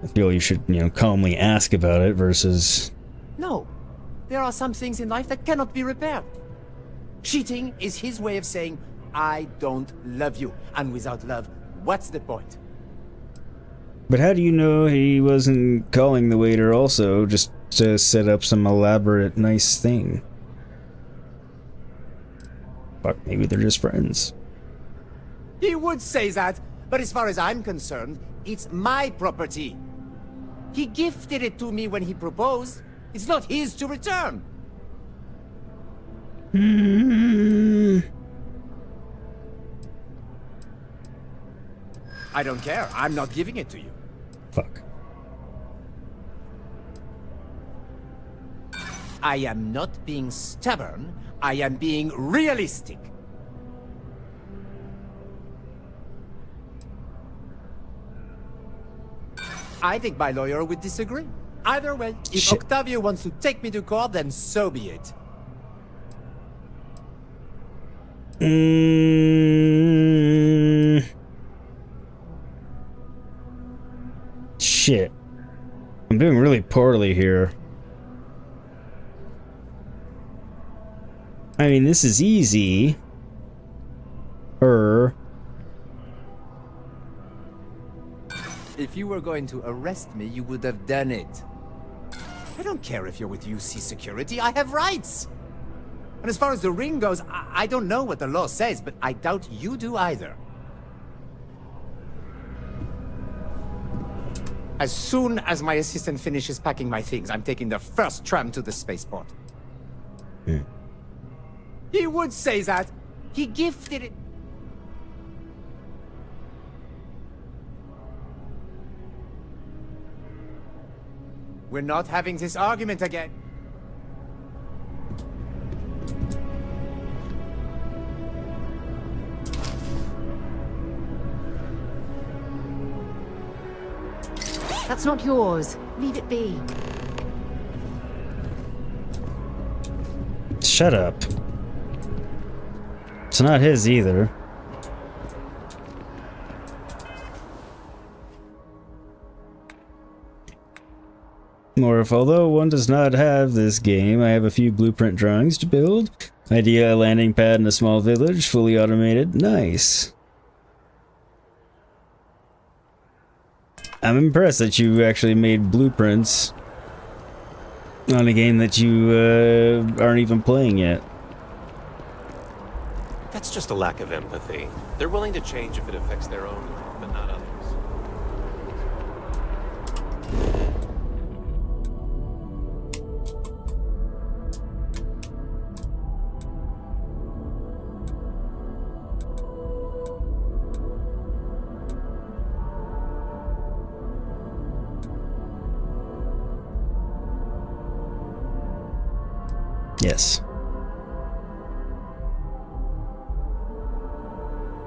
I feel you should, calmly ask about it versus... No. There are some things in life that cannot be repaired. Cheating is his way of saying, I don't love you. And without love, what's the point? But how do you know he wasn't calling the waiter also just to set up some elaborate, nice thing? Fuck, maybe they're just friends. He would say that, but as far as I'm concerned, it's my property. He gifted it to me when he proposed. It's not his to return. I don't care. I'm not giving it to you. Fuck. I am not being stubborn. I am being realistic. I think my lawyer would disagree. Either way, if Shit. Octavio wants to take me to court, then so be it. Shit. I'm doing really poorly here. I mean, this is easy. If you were going to arrest me, you would have done it. I don't care if you're with UC Security, I have rights! And as far as the ring goes, I don't know what the law says, but I doubt you do either. As soon as my assistant finishes packing my things, I'm taking the first tram to the spaceport. He would say that. He gifted it. We're not having this argument again. That's not yours. Leave it be. Shut up. It's not his either. Or if although one does not have this game, I have a few blueprint drawings to build. Idea, a landing pad in a small village, fully automated. Nice. I'm impressed that you actually made blueprints on a game that you aren't even playing yet. That's just a lack of empathy. They're willing to change if it affects their own life, but not others. Yes.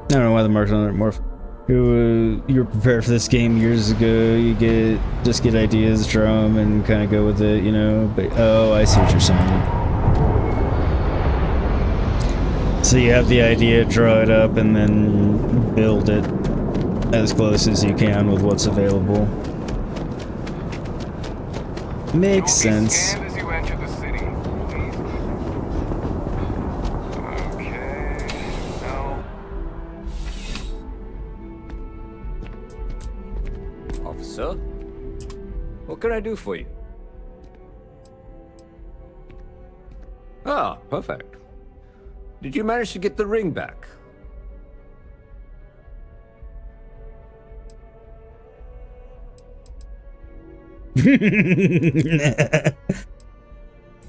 I don't know why the mark's on it. Morph. You were prepared for this game years ago. You just get ideas, draw them, and kind of go with it, you know. But oh, I see what you're saying. So you have the idea, draw it up, and then build it as close as you can with what's available. Makes sense. Scanned as you enter the city. Okay. No. Officer, what can I do for you? Ah, perfect. Did you manage to get the ring back?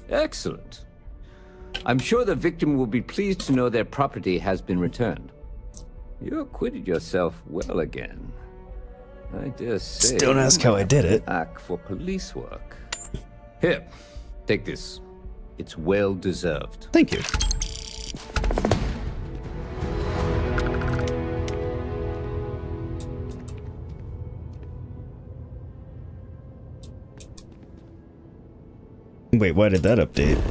Excellent. I'm sure the victim will be pleased to know their property has been returned. You acquitted yourself well again. I dare say. Don't ask how I did it. Act for police work. Here, take this. It's well deserved. Thank you. Wait, why did that update?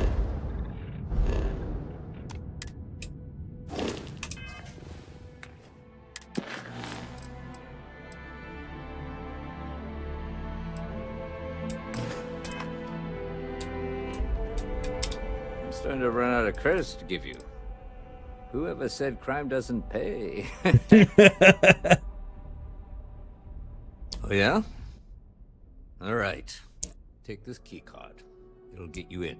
I'm starting to run out of credits to give you. Whoever said crime doesn't pay? Oh, yeah? All right. Take this key card. It'll get you in.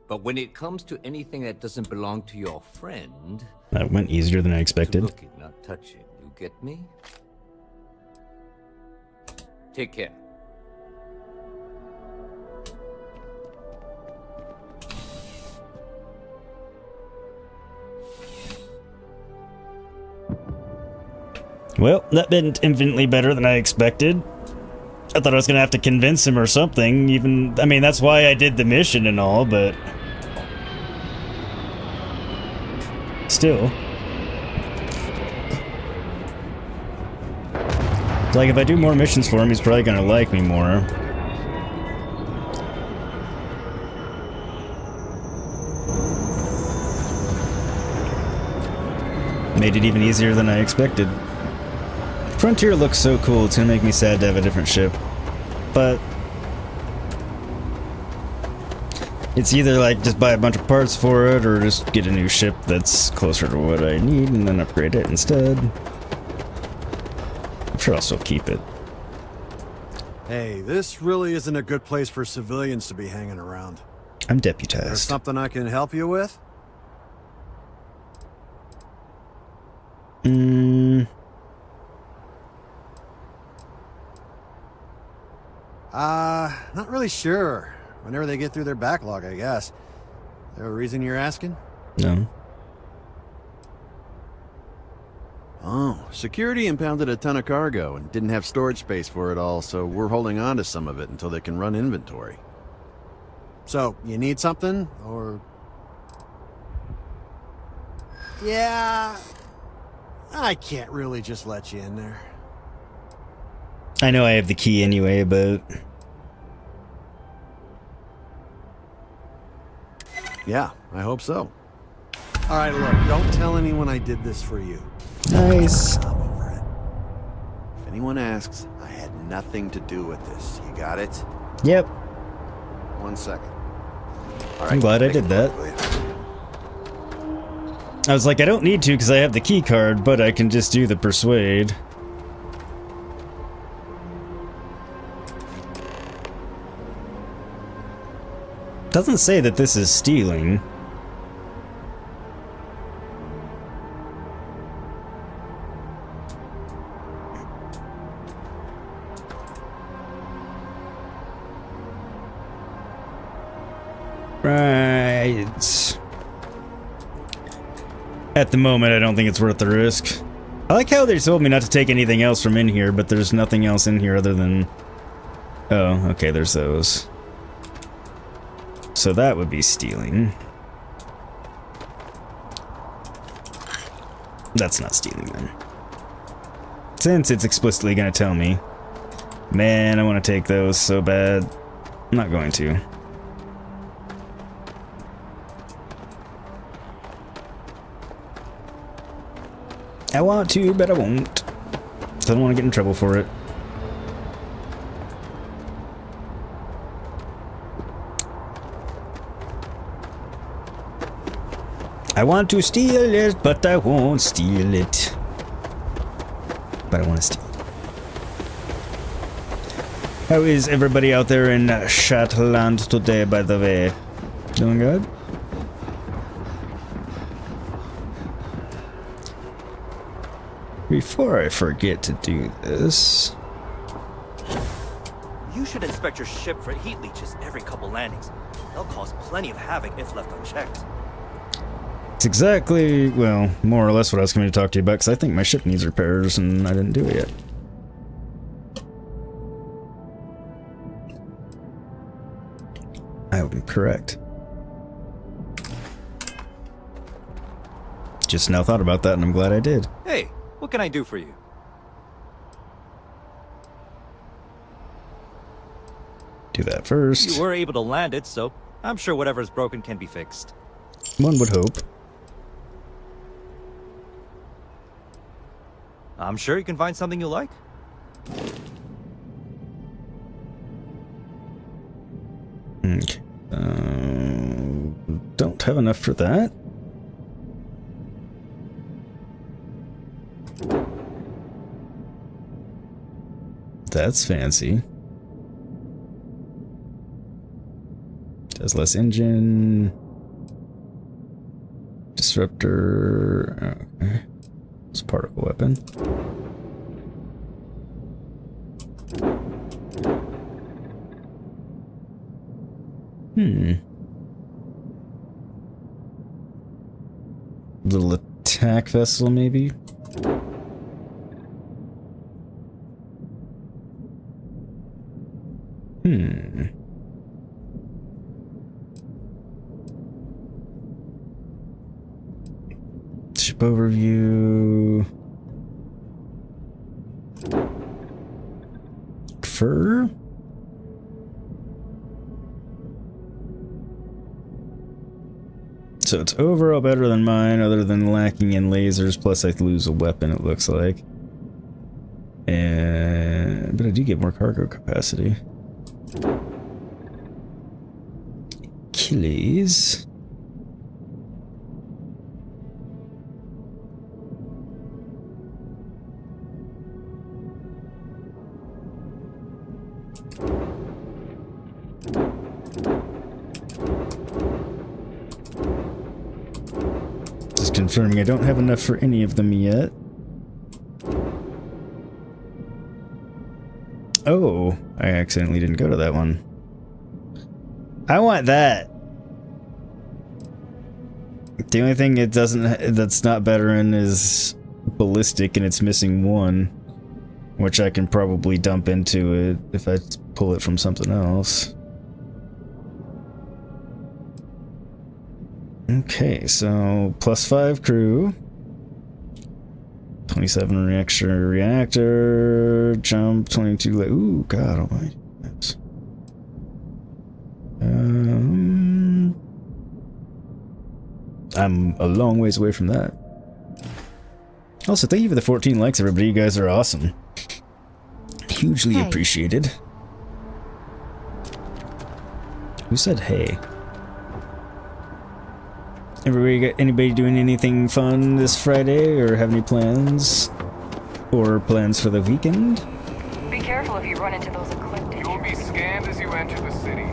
But when it comes to anything that doesn't belong to your friend... That went easier than I expected. Look it, not touch it. You get me? Take care. Well, that been infinitely better than I expected. I thought I was gonna have to convince him or something, even... I mean, that's why I did the mission and all, but... Still. It's like, if I do more missions for him, he's probably gonna like me more. Made it even easier than I expected. Frontier looks so cool, it's gonna make me sad to have a different ship. But... it's either like just buy a bunch of parts for it, or just get a new ship that's closer to what I need and then upgrade it instead. I'm sure I'll still keep it. Hey, this really isn't a good place for civilians to be hanging around. I'm There's deputized. something I can help you with? Not really sure. Whenever they get through their backlog, I guess. Is there a reason you're asking? No. Oh, security impounded a ton of cargo and didn't have storage space for it all, so we're holding on to some of it until they can run inventory. So, you need something, or... Yeah... I can't really just let you in there. I know I have the key anyway, but... Yeah, I hope so. Alright, look, don't tell anyone I did this for you. Nice. I'm over it. If anyone asks, I had nothing to do with this. You got it? Yep. 1 second. I'm glad I did that. I was like, I don't need to because I have the key card, but I can just do the persuade. Doesn't say that this is stealing. Right. At the moment, I don't think it's worth the risk. I like how they told me not to take anything else from in here, but there's nothing else in here other than... Oh, okay, there's those. So that would be stealing. That's not stealing then. Since it's explicitly gonna tell me. Man, I want to take those so bad. I'm not going to. I want to, but I won't. I don't want to get in trouble for it. I want to steal it, but I won't steal it. But I want to steal it. How is everybody out there in Shatland today, by the way? Doing good? Before I forget to do this... You should inspect your ship for heat leeches every couple landings. They'll cause plenty of havoc if left unchecked. It's exactly, well, more or less what I was coming to talk to you about, because I think my ship needs repairs, and I didn't do it yet. I'm correct. Just now thought about that and I'm glad I did. Hey, what can I do for you? Do that first. You were able to land it, so I'm sure whatever's broken can be fixed. One would hope. I'm sure you can find something you like. Okay. Don't have enough for that. That's fancy. Does less engine. Disruptor. Okay. It's a particle weapon. Little attack vessel, maybe? Ship overview. Fur? So it's overall better than mine, other than lacking in lasers, plus I lose a weapon, it looks like. And but I do get more cargo capacity. Achilles. Just confirming I don't have enough for any of them yet. Oh, I accidentally didn't go to that one. I want that. The only thing it doesn't that's not better in is ballistic, and it's missing one, which I can probably dump into it if I pull it from something else. Okay, so +5 crew, 27 extra reactor, jump 22. Ooh, God almighty. That's, I'm a long ways away from that. Also, thank you for the 14 likes, everybody. You guys are awesome. Hugely appreciated. Who said hey? Anybody doing anything fun this Friday, or have any plans? Or plans for the weekend? Be careful if you run into those ecliptic. You will be scanned as you enter the city.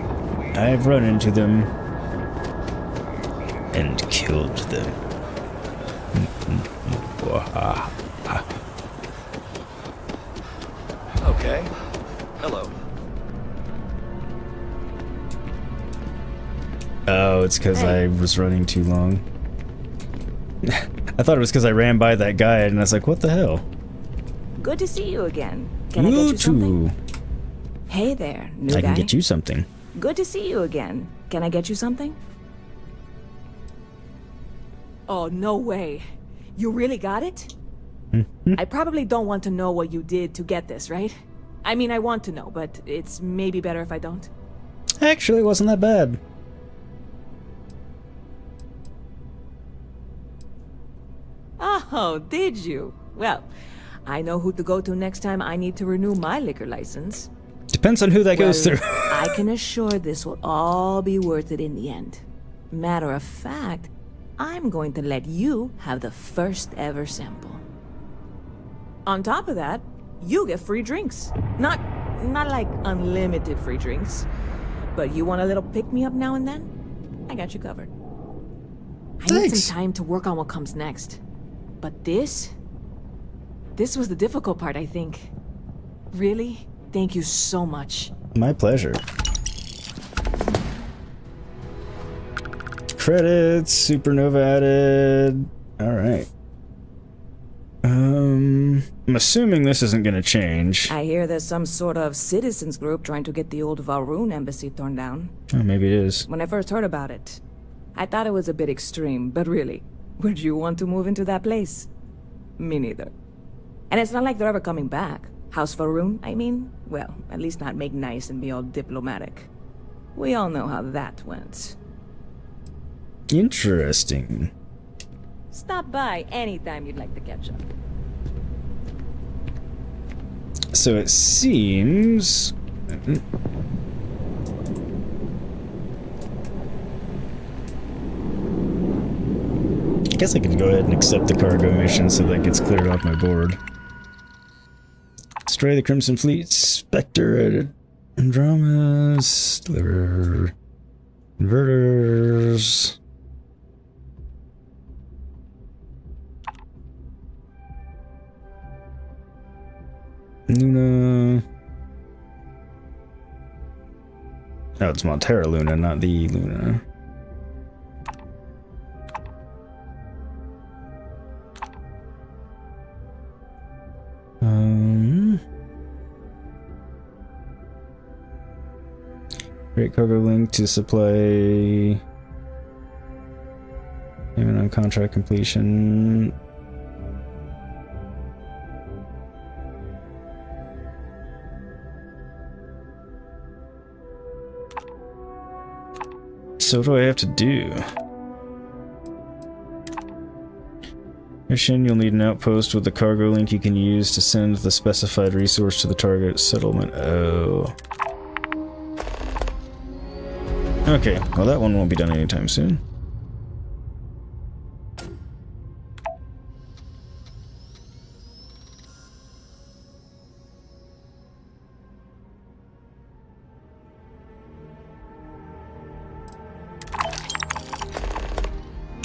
I've run into them. And killed them. Okay. Hello. Oh, it's because I was running too long. I thought it was because I ran by that guy, and I was like, what the hell? Good to see you again. Can I get you something? Hey there, new guy. I can get you something. Good to see you again. Can I get you something? Oh, no way. You really got it? I probably don't want to know what you did to get this, right? I mean, I want to know, but it's maybe better if I don't. Actually, it wasn't that bad. Oh, did you? Well, I know who to go to next time I need to renew my liquor license. Depends on who that goes through. I can assure this will all be worth it in the end. Matter of fact, I'm going to let you have the first ever sample. On top of that, you get free drinks. Not like unlimited free drinks, but you want a little pick-me-up now and then? I got you covered. I need some time to work on what comes next. But this was the difficult part, I think. Really? Thank you so much. My pleasure. Credits, supernova added. All right. I'm assuming this isn't gonna change. I hear there's some sort of citizens group trying to get the old Varun embassy torn down. Oh, maybe it is. When I first heard about it, I thought it was a bit extreme, but really, would you want to move into that place? Me neither. And it's not like they're ever coming back. House Varun, I mean? Well, at least not make nice and be all diplomatic. We all know how that went. Interesting. Stop by anytime you'd like to catch up. So it seems... I guess I could go ahead and accept the cargo mission so that gets cleared off my board. Destroy the Crimson Fleet, Spectre at Andromedas, deliver converters. Luna. No, it's Montera Luna, not the Luna. Great cargo link to supply. Payment on contract completion. So what do I have to do? Mission, you'll need an outpost with a cargo link you can use to send the specified resource to the target settlement. Oh. Okay, well that one won't be done anytime soon.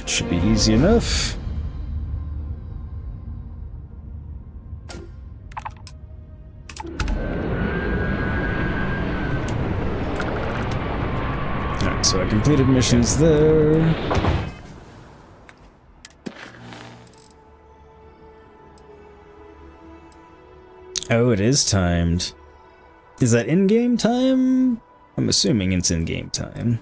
Should be easy enough. Alright, so I completed missions there. Oh, it is timed. Is that in-game time? I'm assuming it's in-game time.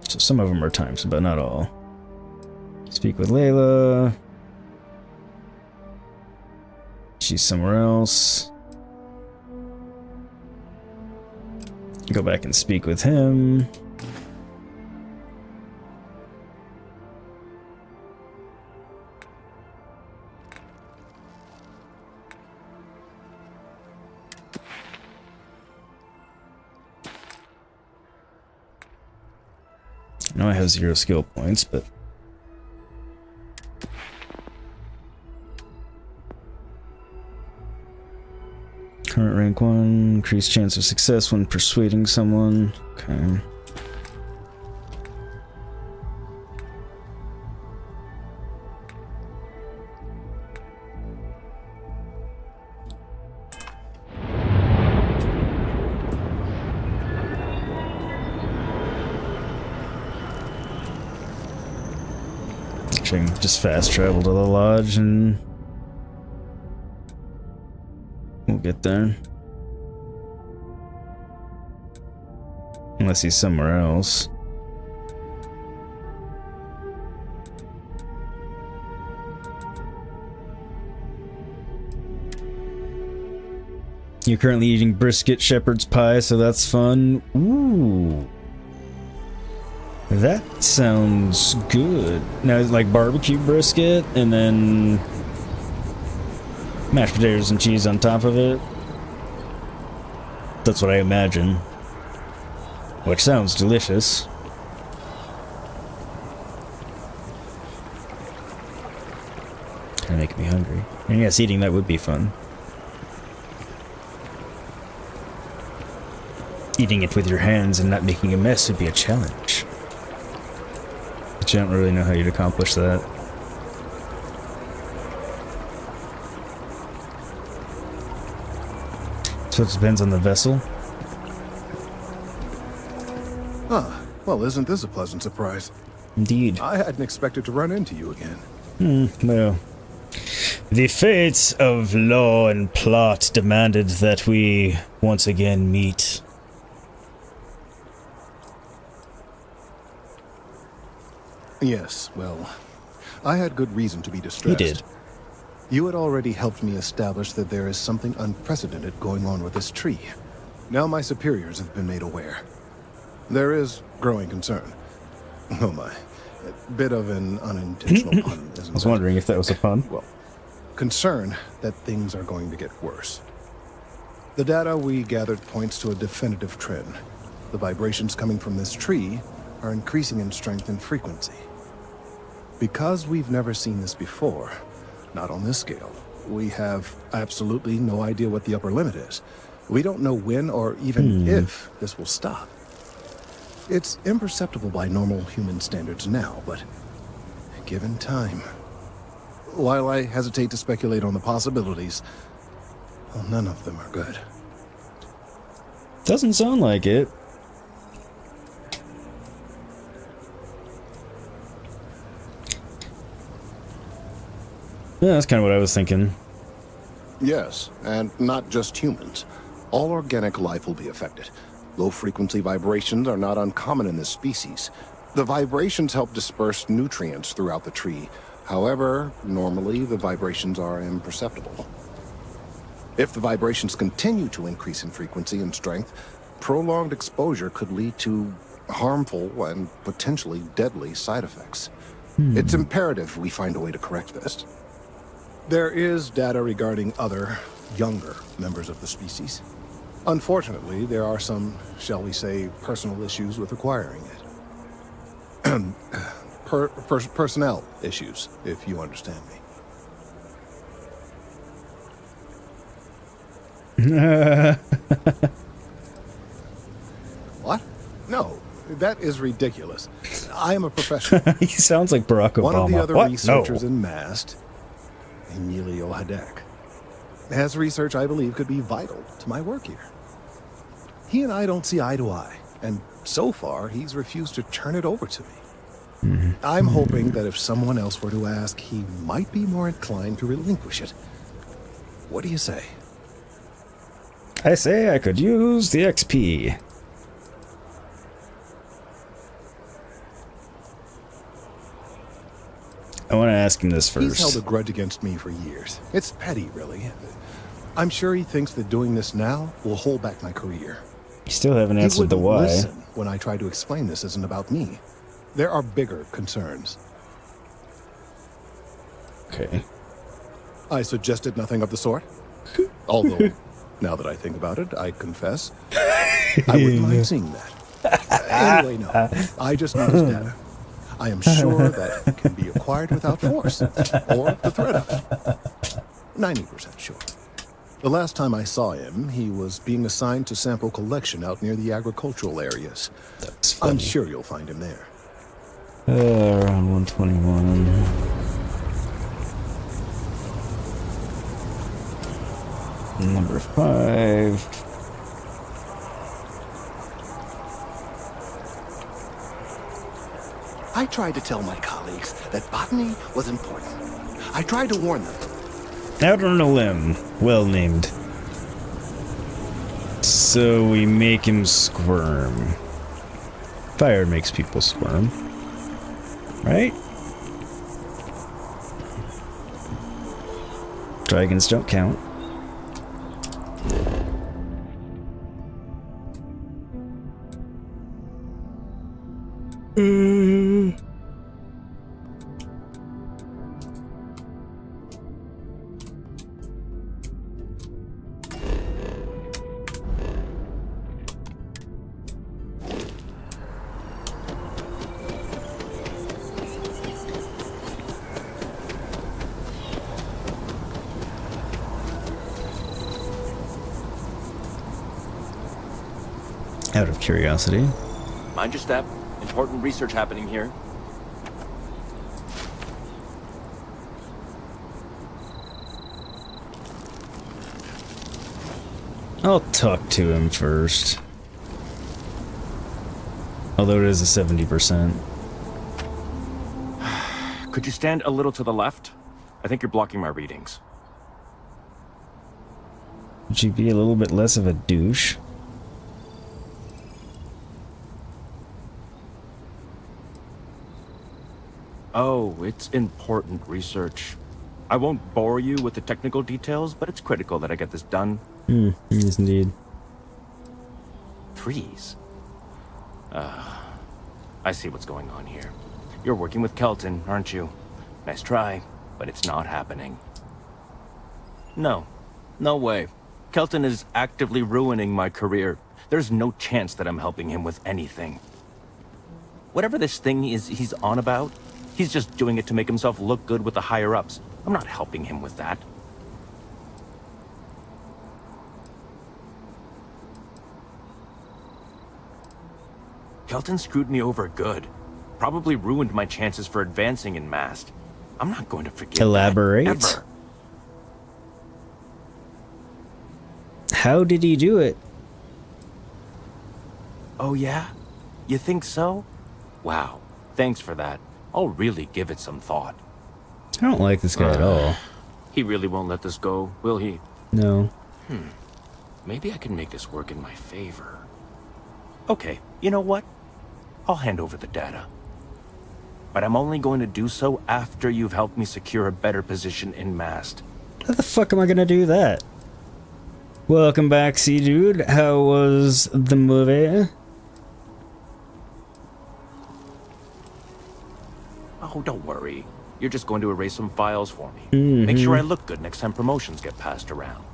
So some of them are timed, but not all. Speak with Layla. She's somewhere else. Go back and speak with him. I know I have 0 skill points, but current rank 1, increased chance of success when persuading someone. Okay. Actually, I can just fast travel to the lodge and we'll get there. Unless he's somewhere else. You're currently eating brisket shepherd's pie, so that's fun. Ooh. That sounds good. Now, it's like barbecue brisket and then mashed potatoes and cheese on top of it. That's what I imagine. Which sounds delicious. Kinda making me hungry. And yes, eating that would be fun. Eating it with your hands and not making a mess would be a challenge. But you don't really know how you'd accomplish that. So it depends on the vessel. Huh. Well, isn't this a pleasant surprise? Indeed. I hadn't expected to run into you again. Well, the fates of law and plot demanded that we once again meet. Yes, well, I had good reason to be distressed. You did. You had already helped me establish that there is something unprecedented going on with this tree. Now my superiors have been made aware. There is growing concern. Oh my. A bit of an unintentional pun, isn't it? I was wondering if that was a pun. Well, concern that things are going to get worse. The data we gathered points to a definitive trend. The vibrations coming from this tree are increasing in strength and frequency. Because we've never seen this before, not on this scale, we have absolutely no idea what the upper limit is. We don't know when or even if this will stop. It's imperceptible by normal human standards now, but given time. While I hesitate to speculate on the possibilities, well, none of them are good. Doesn't sound like it. Yeah, that's kind of what I was thinking. Yes, and not just humans. All organic life will be affected. Low-frequency vibrations are not uncommon in this species. The vibrations help disperse nutrients throughout the tree. However, normally the vibrations are imperceptible. If the vibrations continue to increase in frequency and strength, prolonged exposure could lead to harmful and potentially deadly side effects. It's imperative we find a way to correct this. There is data regarding other, younger members of the species. Unfortunately, there are some, shall we say, personal issues with acquiring it. Personnel issues, if you understand me. What? No, that is ridiculous. I am a professional. He sounds like Barack Obama. One of the other What? researchers No. in MAST, Emilio Hadek, has research I believe could be vital to my work here. He and I don't see eye to eye, and so far he's refused to turn it over to me. I'm hoping that if someone else were to ask, he might be more inclined to relinquish it. What do you say? I say I could use the XP. I want to ask him this first. He's held a grudge against me for years. It's petty, really. I'm sure he thinks that doing this now will hold back my career. You still haven't answered the He why. wouldn't listen when I try to explain this isn't about me. There are bigger concerns. Okay. I suggested nothing of the sort. Although, now that I think about it, I confess, I wouldn't mind seeing that. Anyway, no. I just need his data. I am sure that it can be acquired without force, or the threat of it. 90% sure. The last time I saw him, he was being assigned to sample collection out near the agricultural areas. That's funny. I'm sure you'll find him there. Around 121. Number 5. I tried to tell my colleagues that botany was important. I tried to warn them. Out on a limb. Well named. So we make him squirm. Fire makes people squirm. Right? Dragons don't count. Out of curiosity. Mind your step. Important research happening here. I'll talk to him first. Although it is a 70%. Could you stand a little to the left? I think you're blocking my readings. Would you be a little bit less of a douche? Oh, it's important research. I won't bore you with the technical details, but it's critical that I get this done. Yes, indeed. Trees? I see what's going on here. You're working with Kelton, aren't you? Nice try, but it's not happening. No. No way. Kelton is actively ruining my career. There's no chance that I'm helping him with anything. Whatever this thing is he's on about, he's just doing it to make himself look good with the higher-ups. I'm not helping him with that. Kelton screwed me over good. Probably ruined my chances for advancing in Mast. I'm not going to forget Elaborate. that, ever. How did he do it? Oh yeah? You think so? Wow. Thanks for that. I'll really give it some thought. I don't like this guy at all. He really won't let this go, will he? No. Maybe I can make this work in my favor. Okay, you know what? I'll hand over the data. But I'm only going to do so after you've helped me secure a better position in Mast. How the fuck am I gonna do that? Welcome back, C-Dude. How was the movie? Oh, don't worry. You're just going to erase some files for me. Make sure I look good next time promotions get passed around.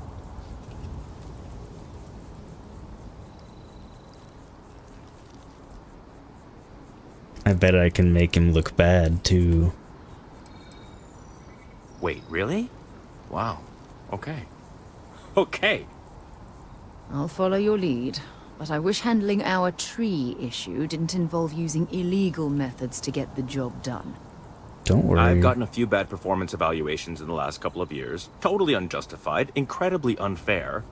I bet I can make him look bad, too. Wait, really? Wow. Okay. Okay. I'll follow your lead, but I wish handling our tree issue didn't involve using illegal methods to get the job done. Don't worry. I've gotten a few bad performance evaluations in the last couple of years. Totally unjustified, incredibly unfair.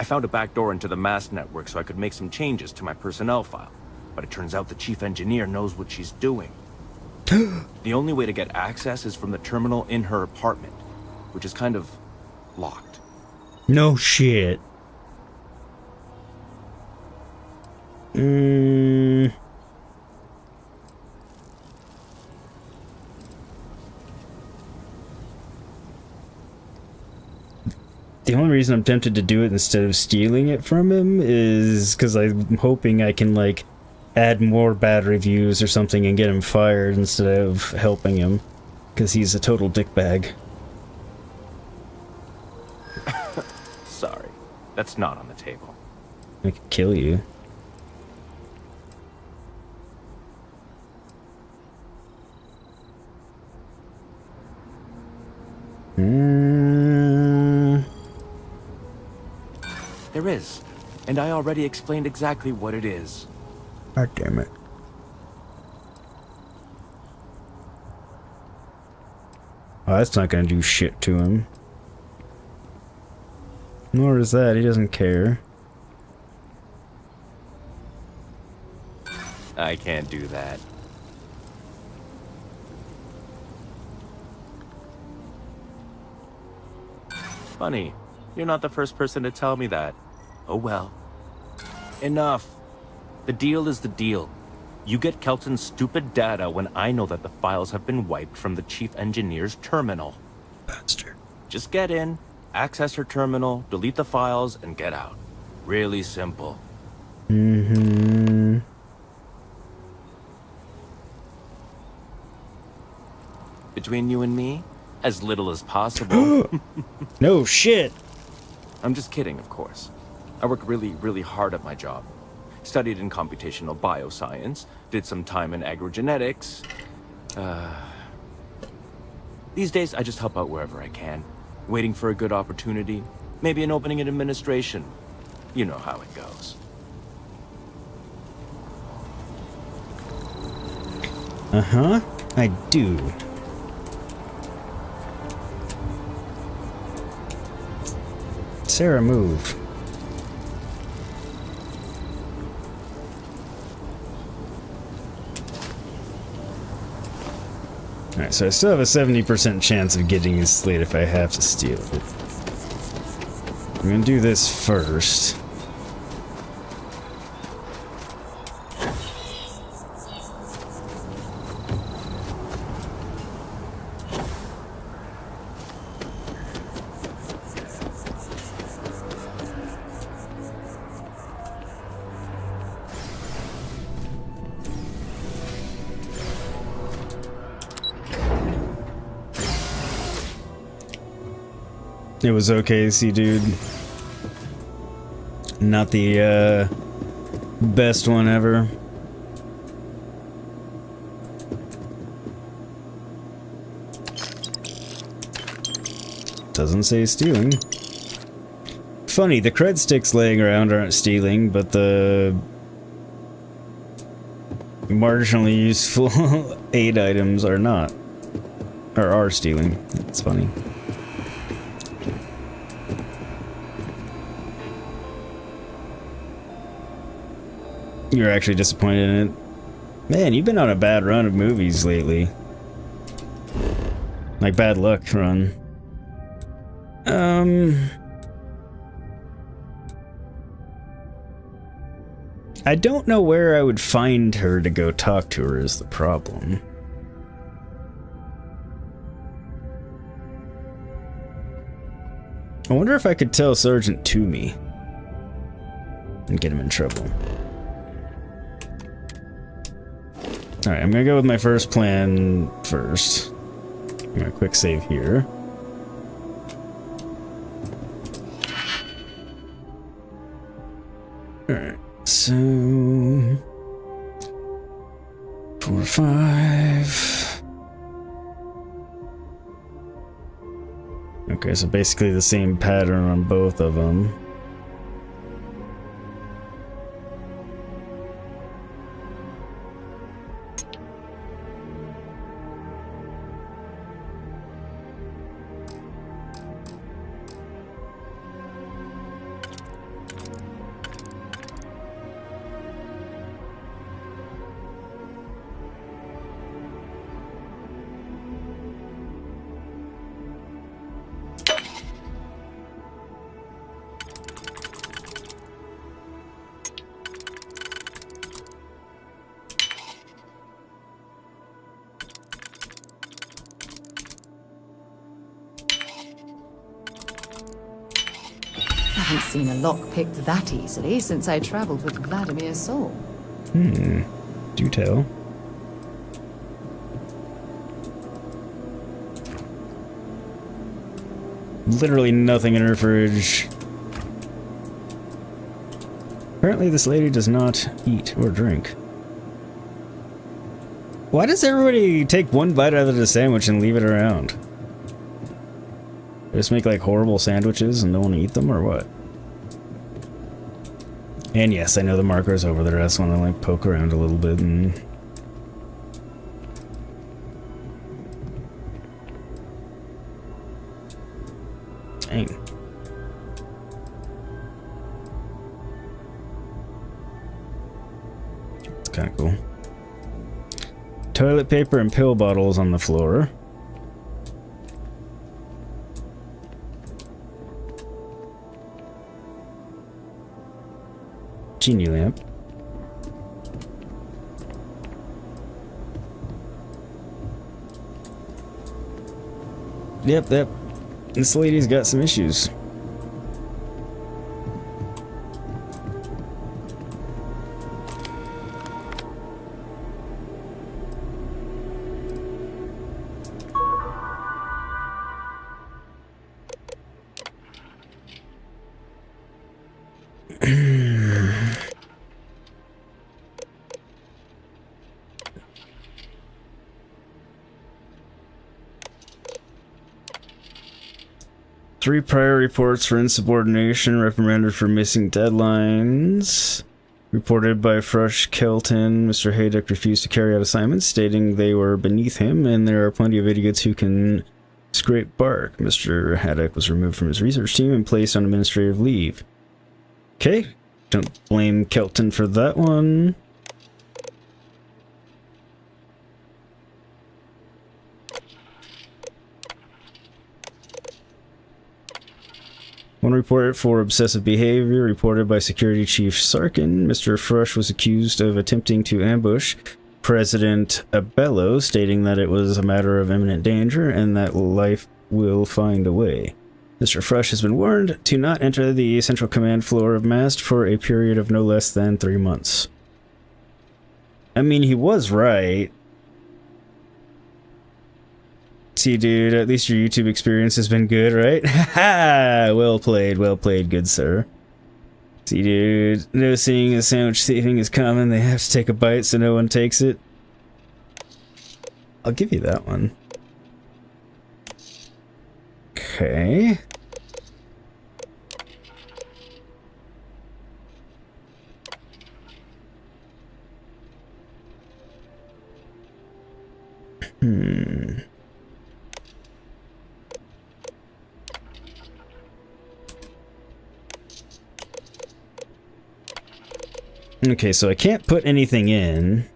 I found a backdoor into the Mast network so I could make some changes to my personnel file. But it turns out the chief engineer knows what she's doing. The only way to get access is from the terminal in her apartment, which is kind of locked. No shit. The only reason I'm tempted to do it instead of stealing it from him is because I'm hoping I can, like, add more bad reviews or something and get him fired instead of helping him. Because he's a total dickbag. Sorry, that's not on the table. I could kill you. There is, and I already explained exactly what it is. God damn it. Oh, that's not gonna do shit to him. Nor is that, he doesn't care. I can't do that. Funny, you're not the first person to tell me that. Oh well. Enough. The deal is the deal. You get Kelton's stupid data when I know that the files have been wiped from the chief engineer's terminal. Bastard. Just get in, access her terminal, delete the files, and get out. Really simple. Between you and me, as little as possible. No shit. I'm just kidding, of course. I work really, really hard at my job. Studied in computational bioscience, did some time in agrogenetics. These days, I just help out wherever I can. Waiting for a good opportunity. Maybe an opening in administration. You know how it goes. Uh-huh, I do. Sarah, move. Alright, so I still have a 70% chance of getting his slate if I have to steal it. I'm gonna do this first. It was okay, see, dude. Not the best one ever. Doesn't say stealing. Funny, the cred sticks laying around aren't stealing, but the marginally useful aid items are not. Or are stealing. It's funny. You're actually disappointed in it? Man, you've been on a bad run of movies lately. Like, bad luck run. I don't know where I would find her to go talk to her is the problem. I wonder if I could tell Sergeant Toomey and get him in trouble. Alright, I'm gonna go with my first plan first. I'm gonna quick save here. Alright, so 4, 5. Okay, so basically the same pattern on both of them. I haven't seen a lock picked that easily since I traveled with Vladimir's soul. Do tell. Literally nothing in her fridge. Apparently this lady does not eat or drink. Why does everybody take one bite out of the sandwich and leave it around? They just make like horrible sandwiches and don't want to eat them, or what? And yes, I know the marker's over there. I just want to like poke around a little bit and... Dang. It's kind of cool. Toilet paper and pill bottles on the floor. Genie lamp. Yep, this lady's got some issues. Three prior reports for insubordination, reprimanded for missing deadlines. Reported by Frush Kelton, Mr. Haydock refused to carry out assignments, stating they were beneath him, and there are plenty of idiots who can scrape bark. Mr. Haddock was removed from his research team and placed on administrative leave. Okay, don't blame Kelton for that one. One report for obsessive behavior reported by Security Chief Sarkin. Mr. Frush was accused of attempting to ambush President Abello, stating that it was a matter of imminent danger and that life will find a way. Mr. Frush has been warned to not enter the central command floor of MAST for a period of no less than 3 months. I mean, he was right. See, dude, at least your YouTube experience has been good, right? Haha! Well played, good sir. See, dude, noticing a sandwich thieving is common. They have to take a bite so no one takes it. I'll give you that one. Okay. Okay, so I can't put anything in.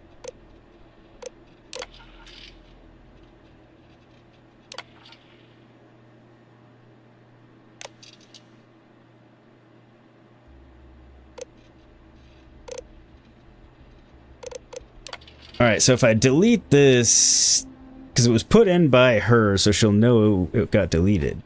Alright, so if I delete this, because it was put in by her, so she'll know it got deleted.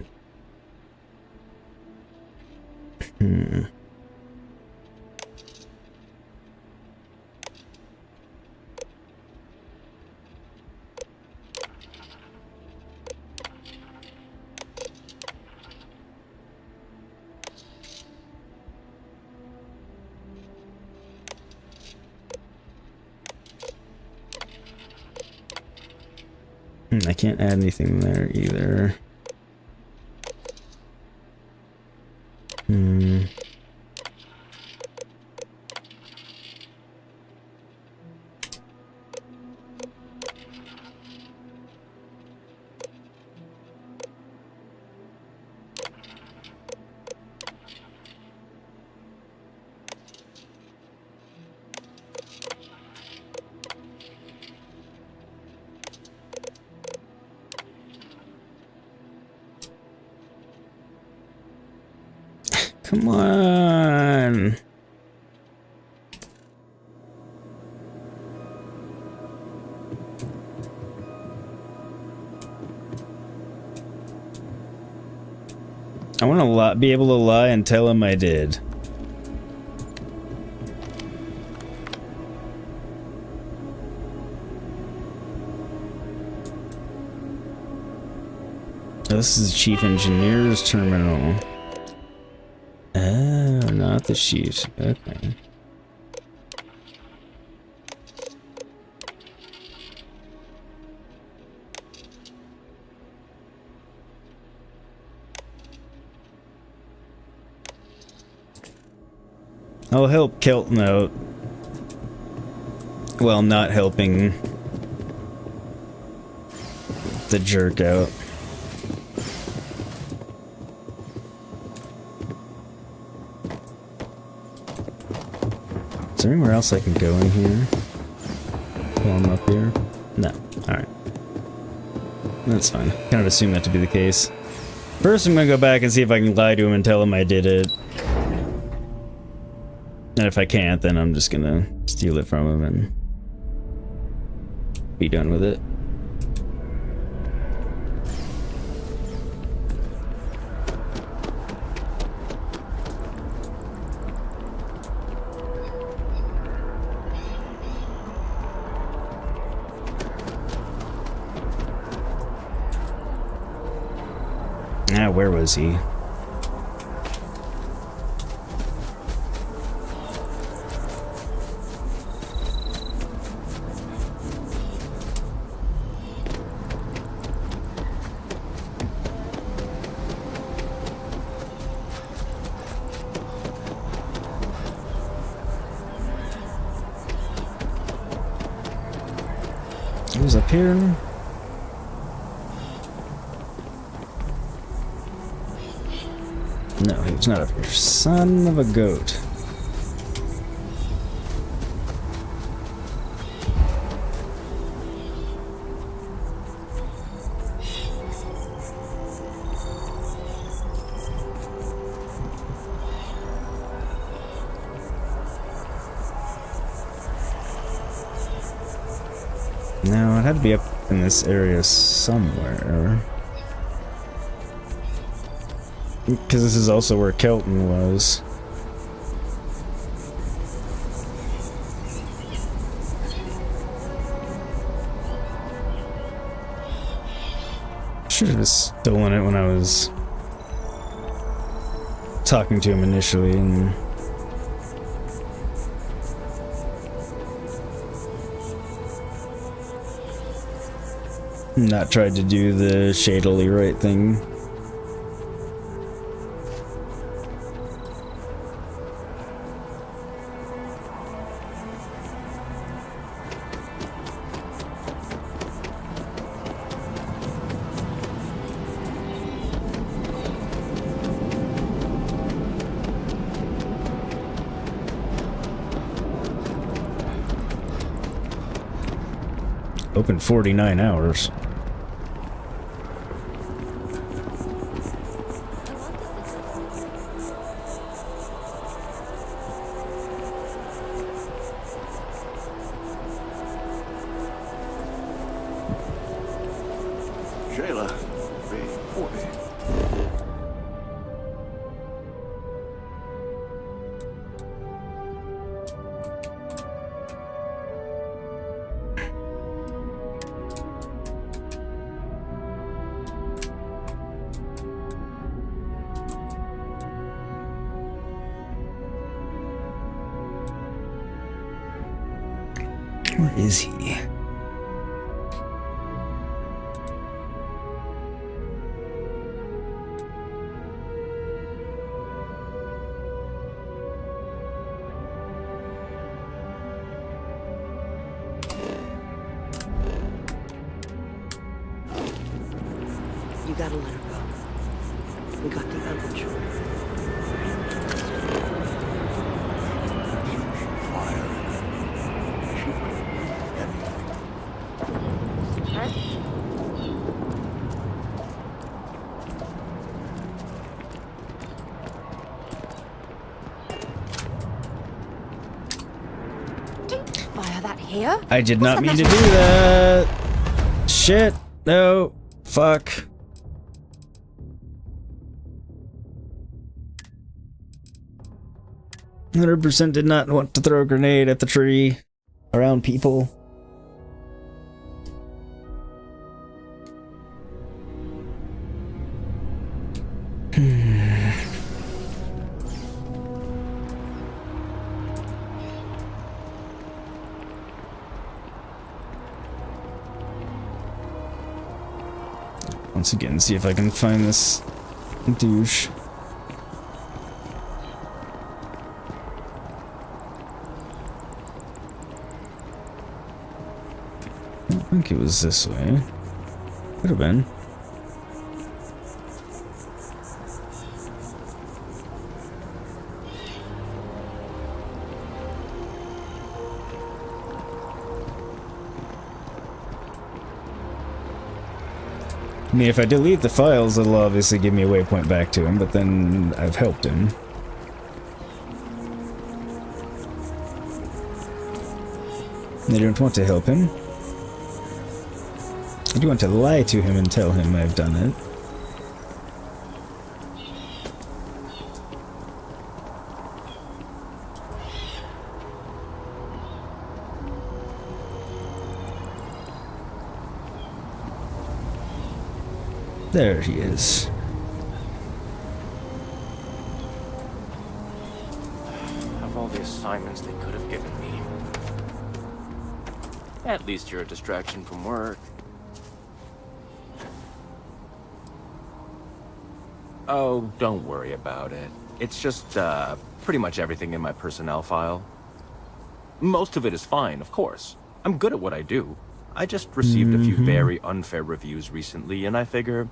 I can't add anything there either. Come on. I want to be able to lie and tell him I did. This is Chief Engineer's terminal. Oh, not the Chief's. Okay. I'll help Kelton out. Well, not helping the jerk out. Is there anywhere else I can go in here while I'm up here? No. Alright. That's fine. Kind of assume that to be the case. First, I'm gonna go back and see if I can lie to him and tell him I did it. And if I can't, then I'm just gonna steal it from him and be done with it. Ah, where was he? He was up here. No, he was not up here. Son of a goat. had to be up in this area somewhere. Because this is also where Kelton was. Should have stolen it when I was talking to him initially and not tried to do the shadily right thing. Open 49 hours. Shayla, B40. Where is he? You gotta let her go. We got the temperature. Don't fire that here. I did not mean What's to the do matter? that. Shit. No. Fuck. %, did not want to throw a grenade at the tree around people. Once again, see if I can find this douche. I think it was this way. Could have been. I mean, if I delete the files, it'll obviously give me a waypoint back to him, but then I've helped him. I don't want to help him. I do want to lie to him and tell him I've done it. There he is. Of all the assignments they could have given me. At least you're a distraction from work. Oh, don't worry about it. It's just, pretty much everything in my personnel file. Most of it is fine, of course. I'm good at what I do. I just received a few very unfair reviews recently, and I figure,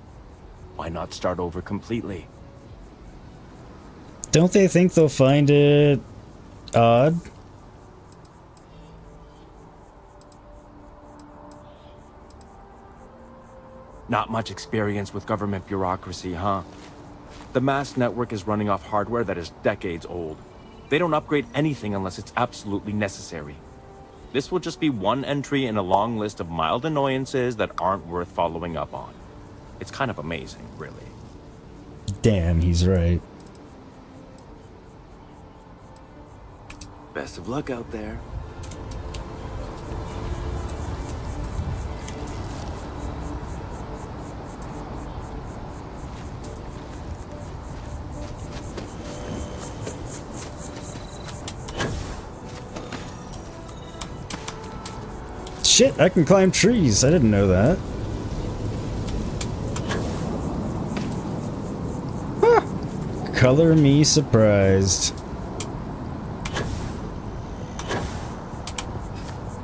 why not start over completely? Don't they think they'll find it odd? Not much experience with government bureaucracy, huh? The mass network is running off hardware that is decades old. They don't upgrade anything unless it's absolutely necessary. This will just be one entry in a long list of mild annoyances that aren't worth following up on. It's kind of amazing, really. Damn, he's right. Best of luck out there. Shit, I can climb trees. I didn't know that. Huh. Color me surprised.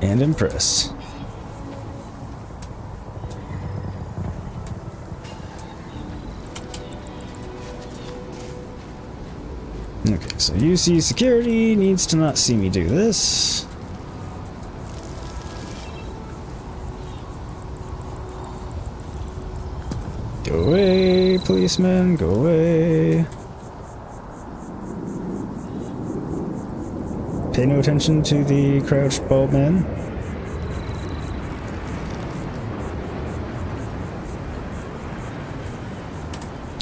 And impressed. Okay, so UC security needs to not see me do this. Go away, policeman, go away. Pay no attention to the crouched bald man.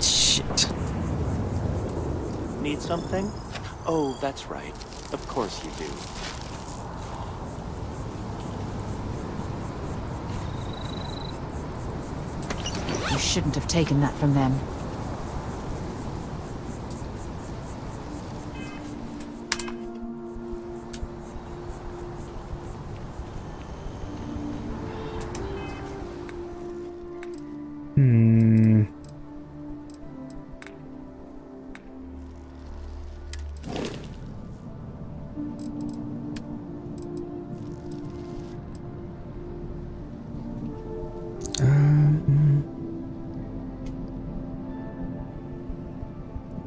Shit. Need something? Oh, that's right. Of course you do. You shouldn't have taken that from them.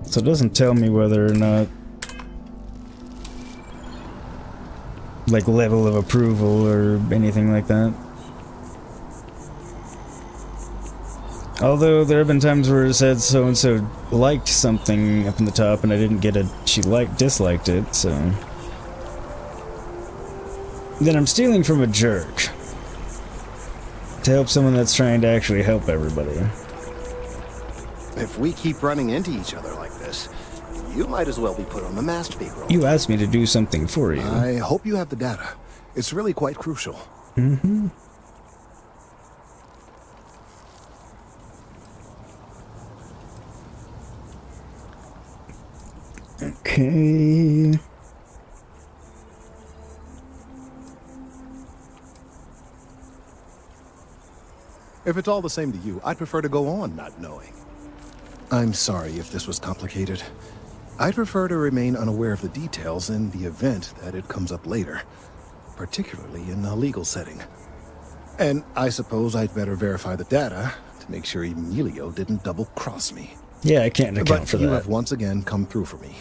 So it doesn't tell me whether or not, like, level of approval or anything like that. Although there have been times where it said so-and-so liked something up in the top and I didn't get a she disliked it, so. Then I'm stealing from a jerk to help someone that's trying to actually help everybody. If we keep running into each other like this, you might as well be put on the masked payroll. You asked me to do something for you. I hope you have the data. It's really quite crucial. Mm-hmm. Okay. If it's all the same to you, I'd prefer to go on not knowing. I'm sorry if this was complicated. I'd prefer to remain unaware of the details in the event that it comes up later, particularly in a legal setting. And I suppose I'd better verify the data to make sure Emilio didn't double-cross me. Yeah, I can't account for But you that. have once again come through for me.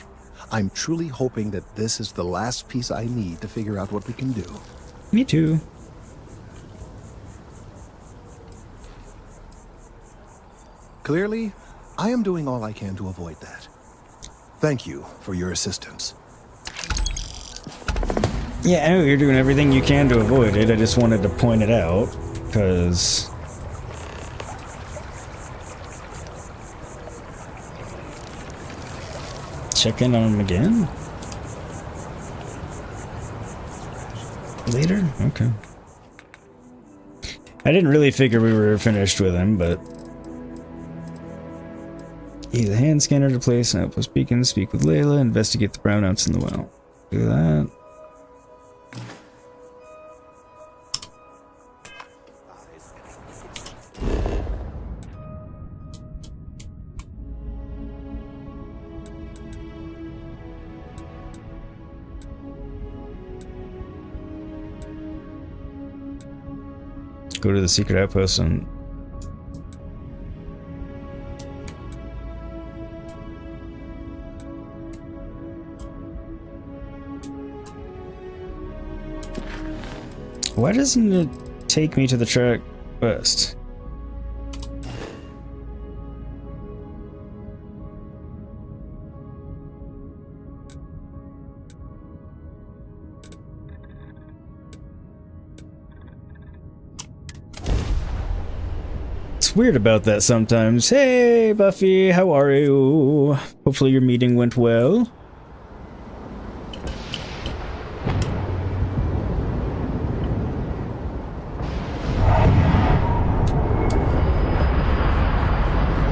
I'm truly hoping that this is the last piece I need to figure out what we can do. Me too. Clearly, I am doing all I can to avoid that. Thank you for your assistance. Yeah, I know you're doing everything you can to avoid it. I just wanted to point it out, because... Check in on him again? Later? Okay. I didn't really figure we were finished with him, but... Use a hand scanner to place an outpost beacon, speak with Layla, investigate the brownouts in the well. Do that. Go to the secret outpost and... Why doesn't it take me to the track west? It's weird about that sometimes. Hey, Buffy, how are you? Hopefully your meeting went well.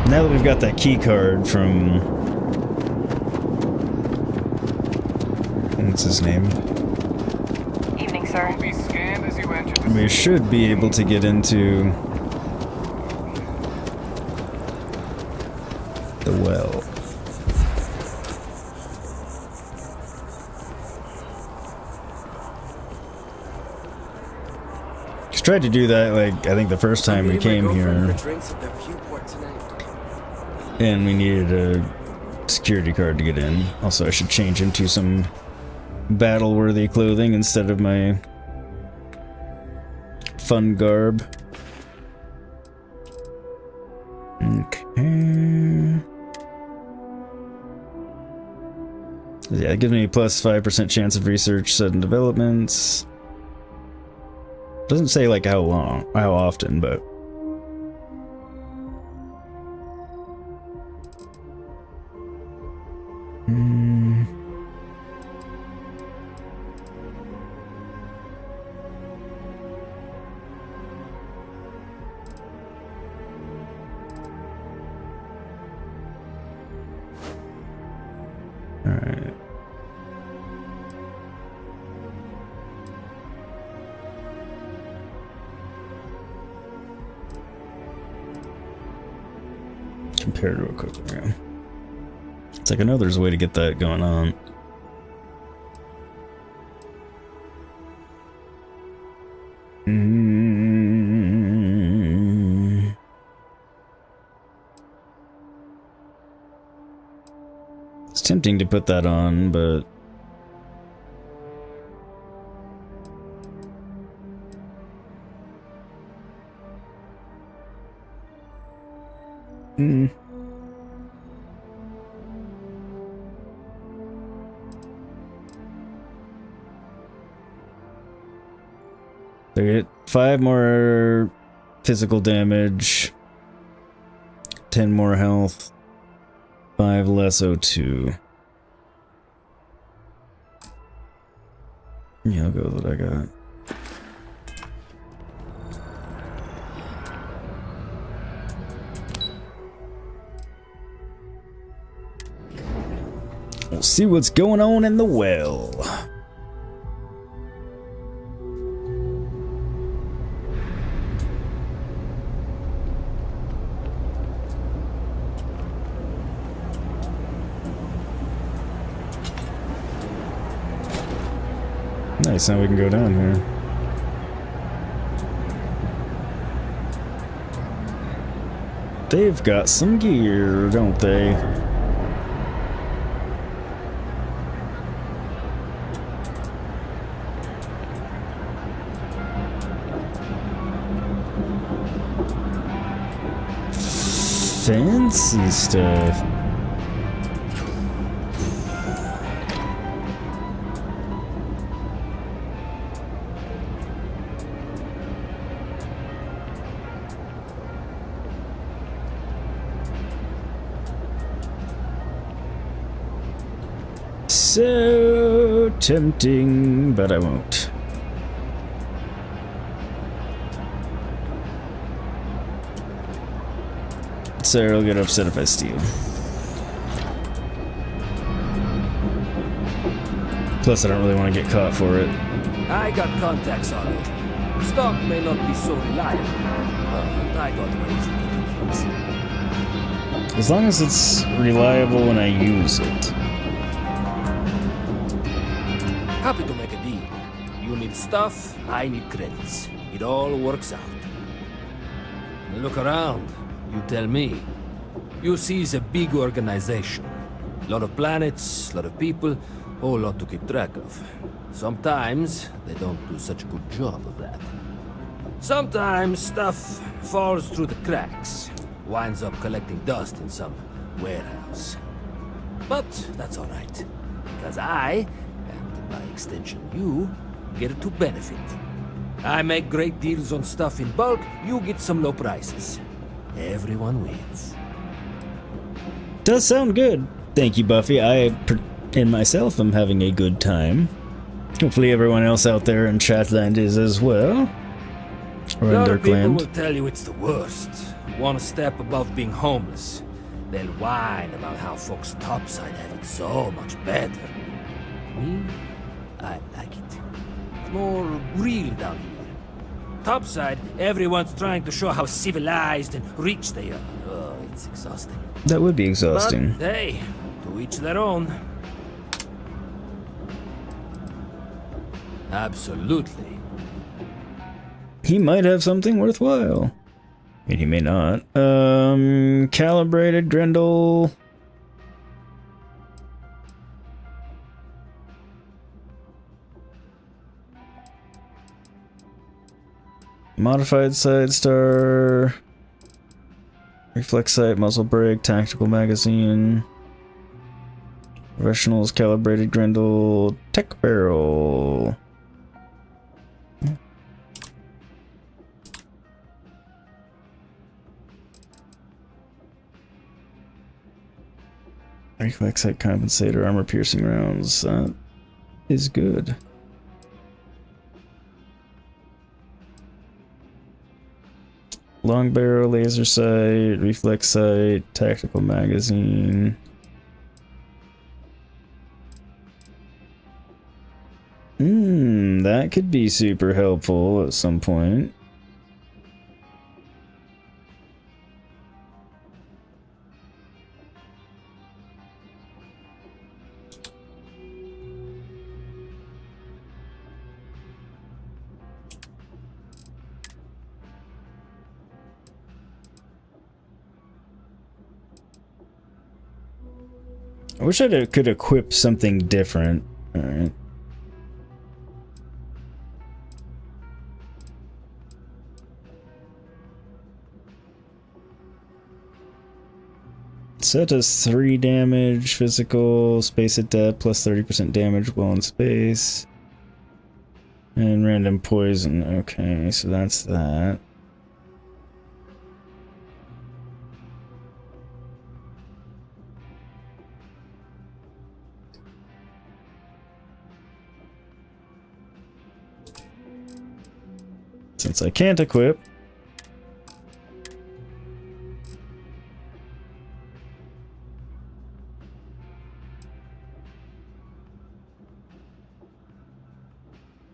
Now that we've got that key card from... what's his name? Evening, sir. Be scanned as you enter the We should be able to get into... the well. Just tried to do that, like, I think the first time we came here. And we needed a security card to get in. Also, I should change into some battle-worthy clothing instead of my fun garb. Okay. Yeah, it gives me a plus 5% chance of research, sudden developments. Doesn't say like how long, how often, but... Alright. Compare real quick. Yeah. It's like I know there's a way to get that going on. It's tempting to put that on, but they get 5 more physical damage, 10 more health, 5 less O2. Yeah, I'll go with what I got. We'll see what's going on in the well. Nice, now we can go down here. They've got some gear, don't they? Fancy stuff. So tempting, but I won't. Sarah will get upset if I steal. Plus, I don't really want to get caught for it. I got contacts on it. Stock may not be so reliable, but I got ways of getting things. As long as it's reliable when I use it. Happy to make a deal. You need stuff, I need credits. It all works out. Look around. You tell me. You see it's a big organization. A lot of planets, a lot of people, whole lot to keep track of. Sometimes they don't do such a good job of that. Sometimes stuff falls through the cracks, winds up collecting dust in some warehouse. But that's alright, because I, and by extension you, get to benefit. I make great deals on stuff in bulk, you get some low prices. everyone wins. Does sound good. Thank you, Buffy. I and myself am having a good time. Hopefully everyone else out there in Chatland is as well. Or in Other people Dirkland. will tell you it's the worst. One step above being homeless. They'll whine about how folks topside have it so much better. Me, I like it. It's more real down here. Topside, everyone's trying to show how civilized and rich they are. Oh, it's exhausting. That would be exhausting. But hey, to each their own. Absolutely. He might have something worthwhile. I mean, he may not. Calibrated Grendel. Modified side star. Reflex sight, muzzle brake, tactical magazine. Professionals, calibrated Grendel, tech barrel. Reflex sight compensator, armor piercing rounds. That is good. Long barrel, laser sight, reflex sight, tactical magazine. That could be super helpful at some point. I wish I could equip something different. Alright. Set does 3 damage, physical, space at depth, plus 30% damage while in space. And random poison. Okay, so that's that. Since I can't equip,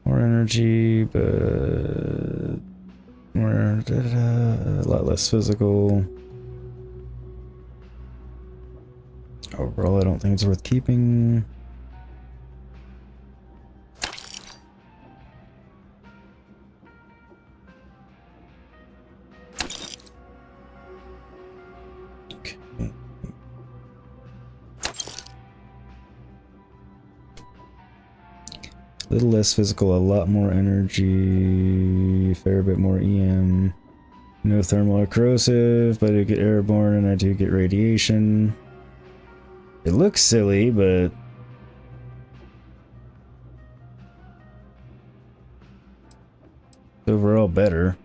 more energy, but more a lot less physical. Overall, I don't think it's worth keeping. Little less physical, a lot more energy, fair bit more EM. No thermal or corrosive, but I do get airborne and I do get radiation. It looks silly, but overall better.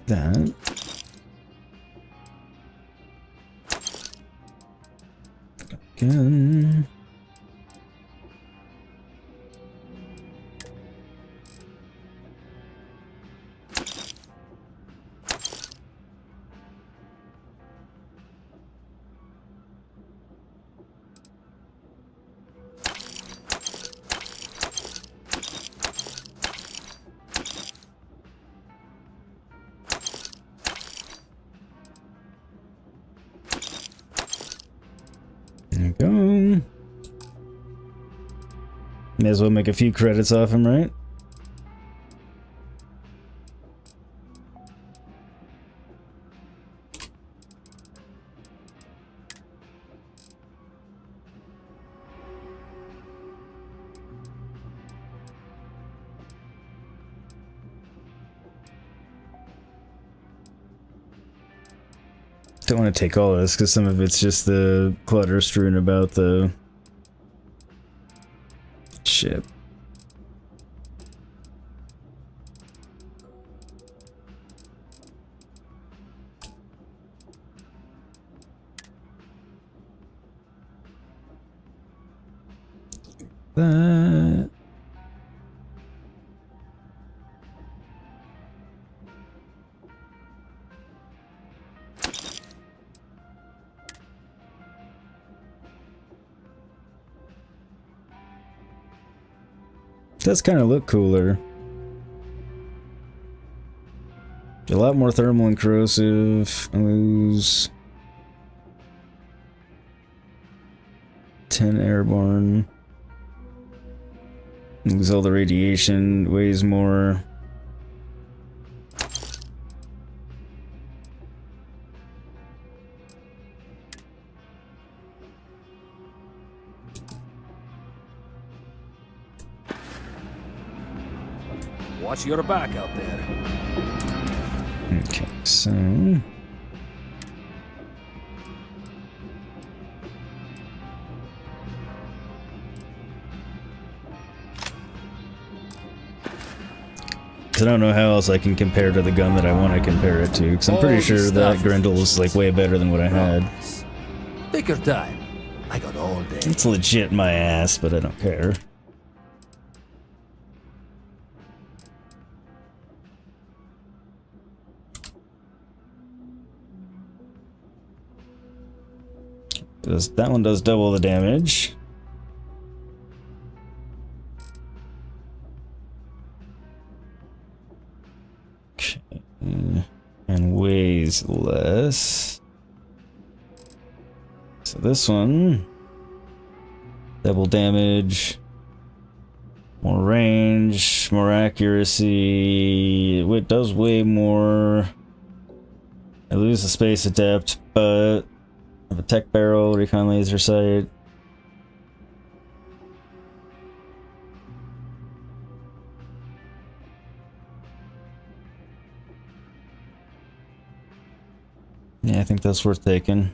That. Again. There you go. May as well make a few credits off him, right? Don't want to take all of this because some of it's just the clutter strewn about the ship. That. Does kind of look cooler. A lot more thermal and corrosive. I lose 10 airborne. Lose all the radiation. Weighs more. Watch your back out there. Okay, so I don't know how else I can compare to the gun that I want to compare it to, because I'm pretty sure that Grendel is like way better than what I had. Take your time. I got all day. It's legit my ass, but I don't care. That one does double the damage. Okay. And weighs less. So this one, double damage, more range, more accuracy. It does way more. I lose the space adept, but I have a tech barrel, recon laser sight. Yeah, I think that's worth taking.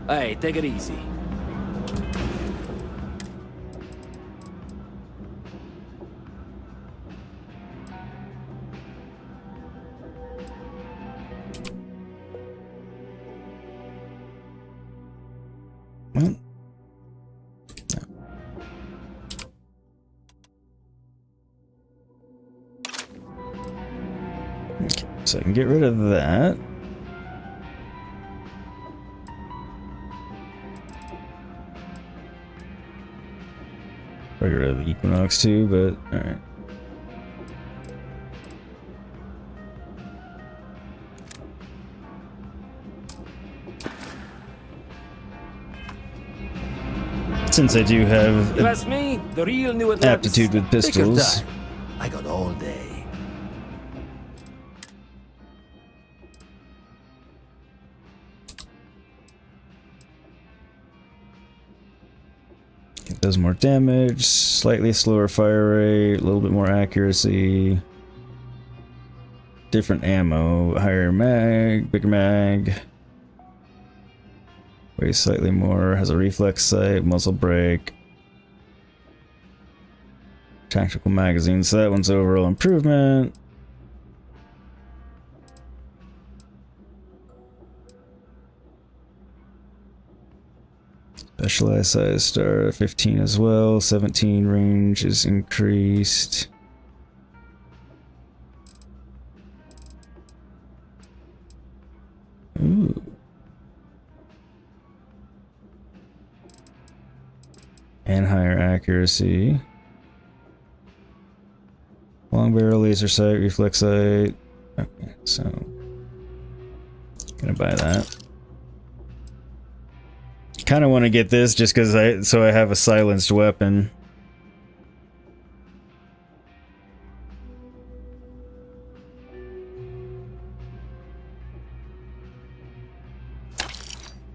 Hey, take it easy. Well, okay, so I can get rid of that. Get rid of the Equinox too, but alright. Since I do have Trust me, the real new Atlantis. aptitude with pistols. I got all day. It does more damage, slightly slower fire rate, a little bit more accuracy, different ammo, higher mag, bigger mag, weighs slightly more, has a reflex sight, muzzle brake, tactical magazine, so that one's overall improvement. Specialized size star 15 as well, 17 range is increased. Ooh. And higher accuracy. Long barrel laser sight, reflex sight. Okay, so gonna buy that. Kind of want to get this just because I have a silenced weapon.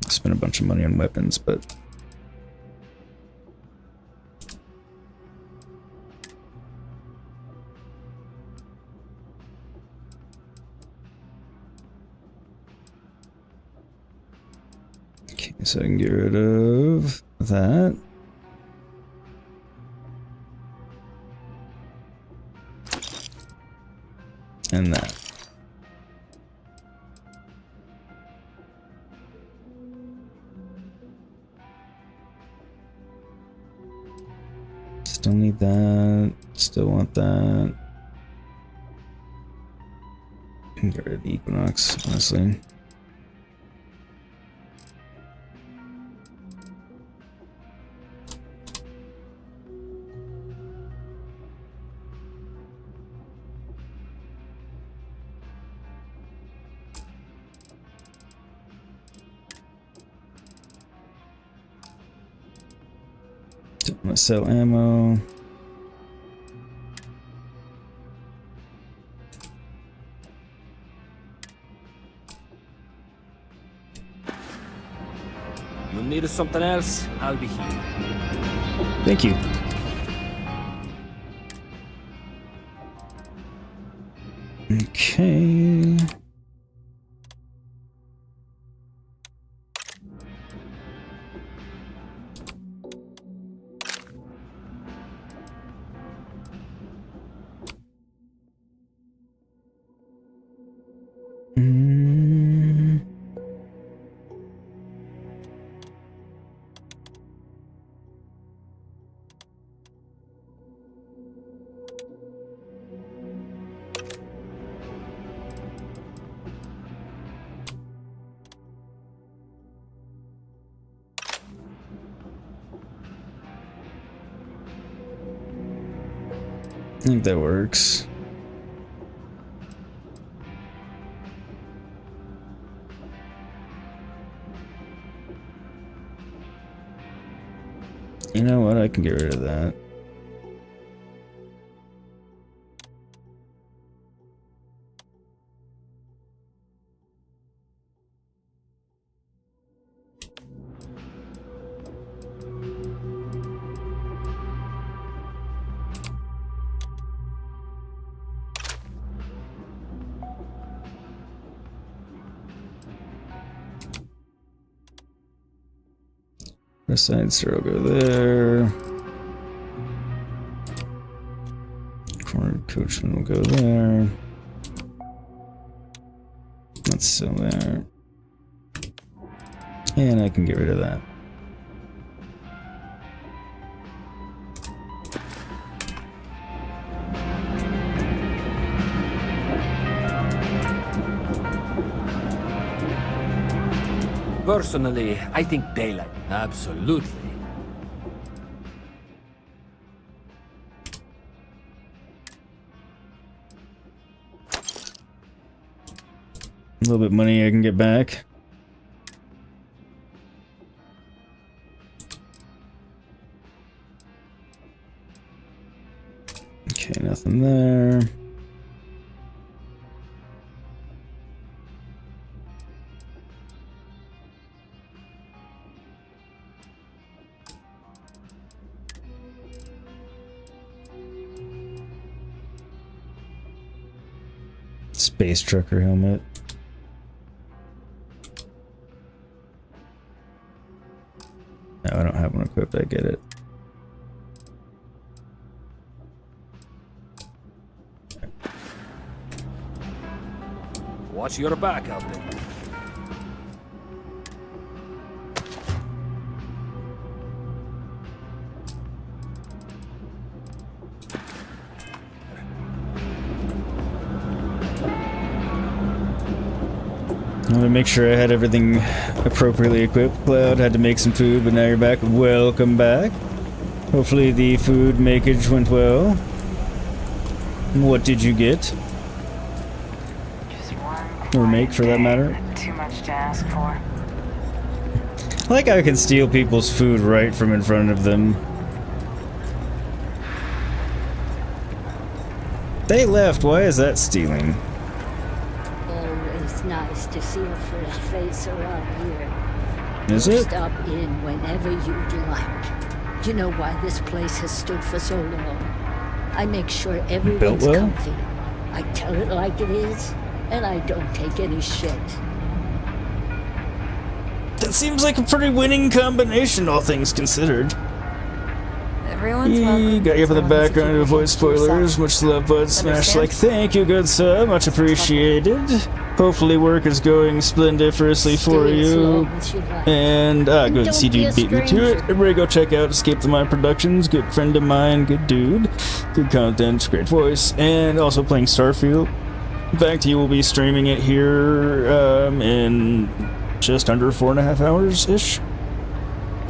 Spend a bunch of money on weapons, but So I can get rid of that. And that. Still need that. Still want that. Can get rid of the Equinox, honestly. Don't want to sell ammo. You need something else? I'll be here. Thank you. Okay. I think that works. You know what? I can get rid of that. Side star will go there. Corner coachman will go there. That's still there. And I can get rid of that. Personally, I think daylight. Absolutely. A little bit of money I can get back. Okay, nothing there. Space trucker helmet. No, I don't have one equipped. I get it. Watch your back out there. I want to make sure I had everything appropriately equipped. Cloud had to make some food, but now you're back. Welcome back. Hopefully the food makeage went well. What did you get? Just one Or make, for that matter. Too much to ask for. I like how I can steal people's food right from in front of them. They left. Why is that stealing? Always nice to see a fresh face around here. Is it? Stop in whenever you'd like. Do you know why this place has stood for so long? I make sure everyone's well? comfy. I tell it like it is, and I don't take any shit. That seems like a pretty winning combination, all things considered. Everyone's welcome. Got you up in the background to avoid spoilers. Much love, bud. Smash like, thank you, good sir. Much appreciated. Hopefully work is going splendiferously for you. And, good to see dude beat me to it. Everybody go check out Escape the Mind Productions. Good friend of mine, good dude. Good content, great voice. And also playing Starfield. In fact, he will be streaming it here in just under 4.5 hours-ish.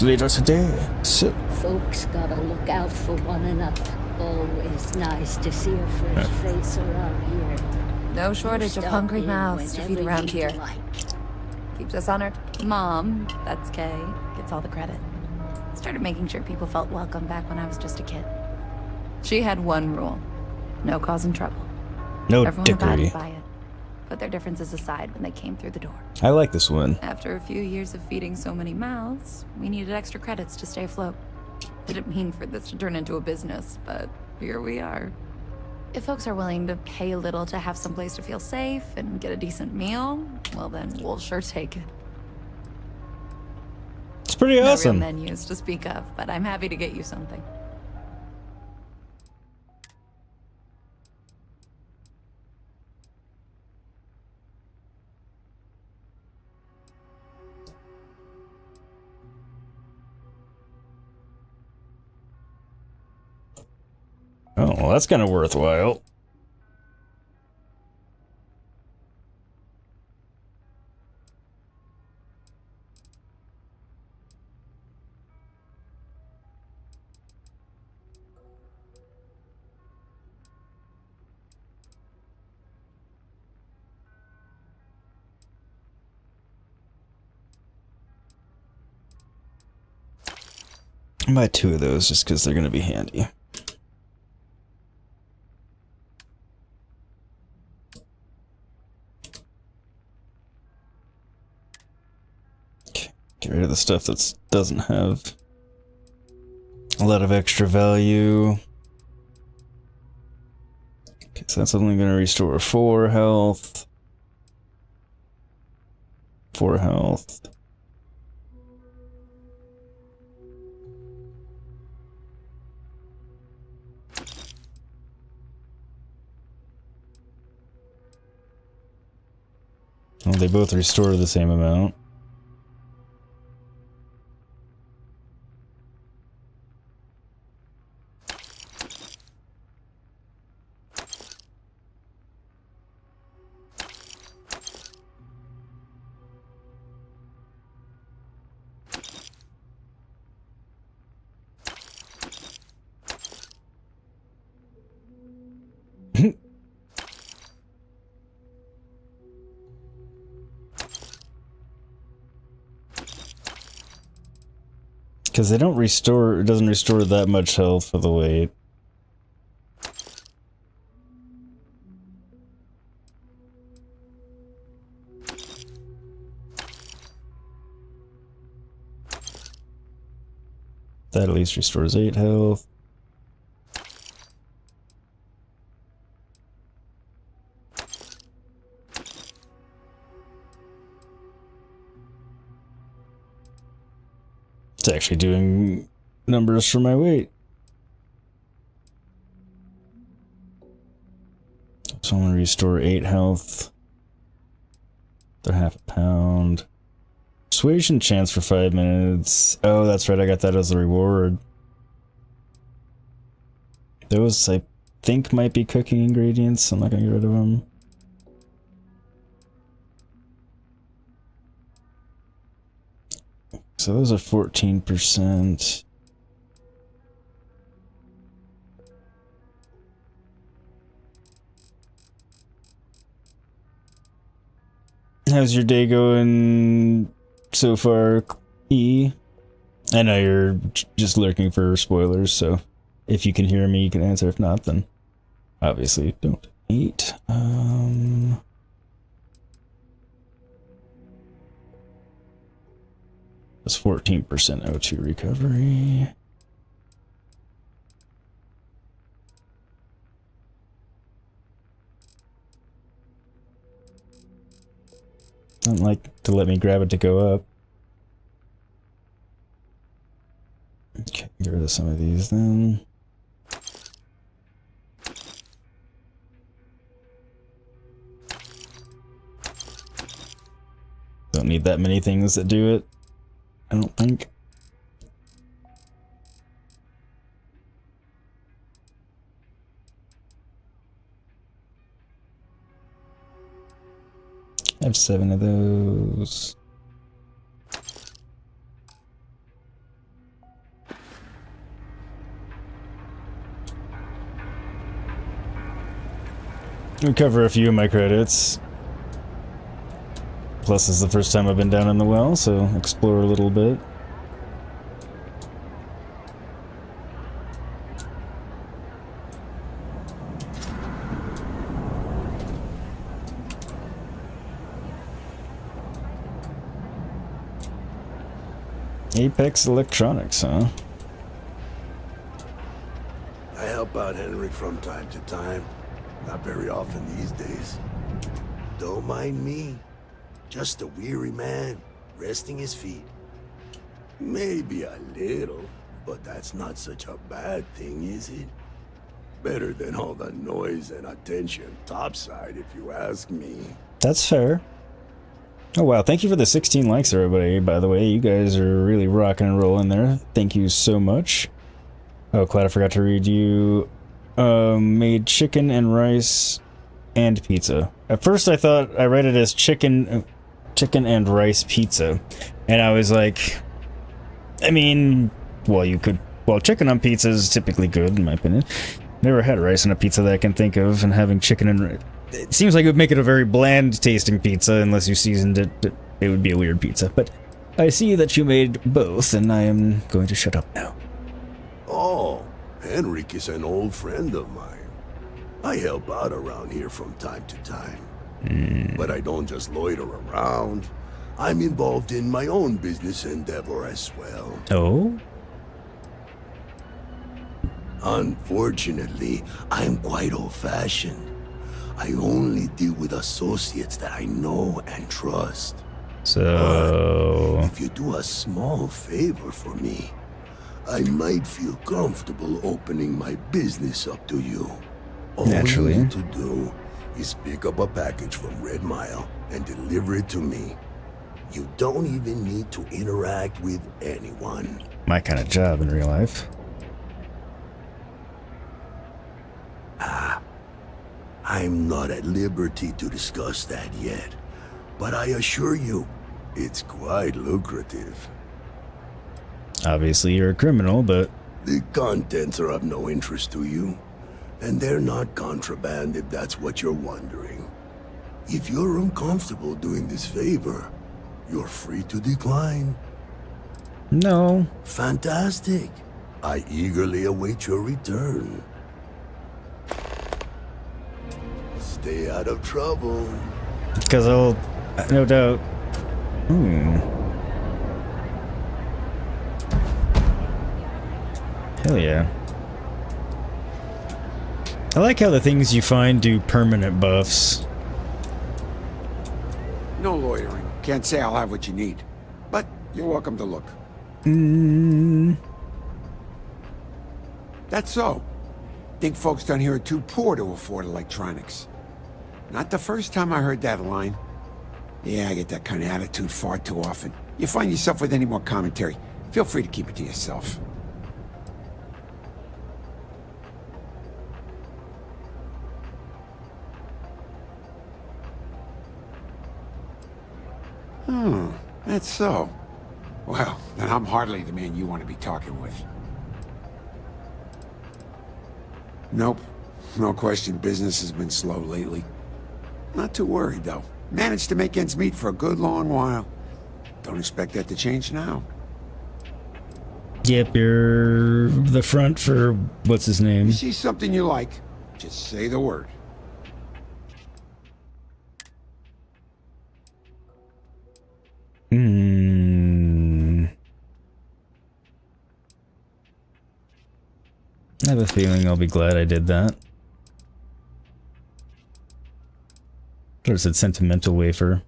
Later today. So. Folks gotta look out for one another. Always nice to see a fresh face around here. No shortage of hungry mouths to feed around here. Keeps us honored. Mom, that's Kay, gets all the credit. Started making sure people felt welcome back when I was just a kid. She had one rule: no causing trouble. No Everyone dickery. abided by it. Put their differences aside when they came through the door. I like this one. After a few years of feeding so many mouths, we needed extra credits to stay afloat. Didn't mean for this to turn into a business, but here we are. If folks are willing to pay a little to have someplace to feel safe and get a decent meal, well then, we'll sure take it. It's pretty awesome. No real menus to speak of, but I'm happy to get you something. Oh, well, that's kind of worthwhile. I buy 2 of those just because they're going to be handy. Get rid of the stuff that doesn't have a lot of extra value. Okay, so that's only going to restore 4 health. 4 health. Well, they both restore the same amount. Because they don't restore, it doesn't restore that much health for the weight. That at least restores 8 health. It's actually doing numbers for my weight. So I'm going to restore 8 health. They're half a pound. Persuasion chance for 5 minutes. Oh, that's right, I got that as a reward. Those, I think, might be cooking ingredients. I'm not going to get rid of them. So those are 14%. How's your day going so far, E? I know you're just lurking for spoilers, so if you can hear me, you can answer. If not, then obviously don't eat. That's 14% O2 recovery. Don't like to let me grab it to go up. Get rid of some of these then. Don't need that many things that do it, I don't think. I have 7 of those. Recover a few of my credits. Plus, this is the first time I've been down in the well, so explore a little bit. Apex Electronics, huh? I help out Henrik from time to time. Not very often these days. Don't mind me. Just a weary man, resting his feet. Maybe a little, but that's not such a bad thing, is it? Better than all the noise and attention topside, if you ask me. That's fair. Oh wow, thank you for the 16 likes, everybody. By the way, you guys are really rocking and rolling there. Thank you so much. Oh, Clyde, I forgot to read you. Made chicken and rice and pizza. At first I thought I read it as chicken and rice pizza. And I was like, I mean, well, chicken on pizza is typically good, in my opinion. Never had rice on a pizza that I can think of, and having chicken and it seems like it would make it a very bland tasting pizza unless you seasoned it. It would be a weird pizza. But I see that you made both, and I am going to shut up now. Oh, Henrik is an old friend of mine. I help out around here from time to time. But I don't just loiter around. I'm involved in my own business endeavor as well. Oh? Unfortunately, I'm quite old-fashioned. I only deal with associates that I know and trust. So... But if you do a small favor for me, I might feel comfortable opening my business up to you. Naturally. All you need to do is pick up a package from Red Mile and deliver it to me. You don't even need to interact with anyone. My kind of job in real life. I'm not at liberty to discuss that yet, but I assure you, it's quite lucrative. Obviously you're a criminal, but... The contents are of no interest to you, and they're not contraband if that's what you're wondering. If you're uncomfortable doing this favor, you're free to decline. No. Fantastic. I eagerly await your return. Stay out of trouble. Because I'll... no doubt... Hell yeah. I like how the things you find do permanent buffs. No loitering. Can't say I'll have what you need. But you're welcome to look. That's so. Think folks down here are too poor to afford electronics. Not the first time I heard that line. Yeah, I get that kind of attitude far too often. You find yourself with any more commentary, feel free to keep it to yourself. That's so. Well, then I'm hardly the man you want to be talking with. Nope. No question, business has been slow lately. Not too worried, though. Managed to make ends meet for a good long while. Don't expect that to change now. Yep, you're the front for what's his name. You see something you like, just say the word. I have a feeling I'll be glad I did that. What is it? Sentimental wafer.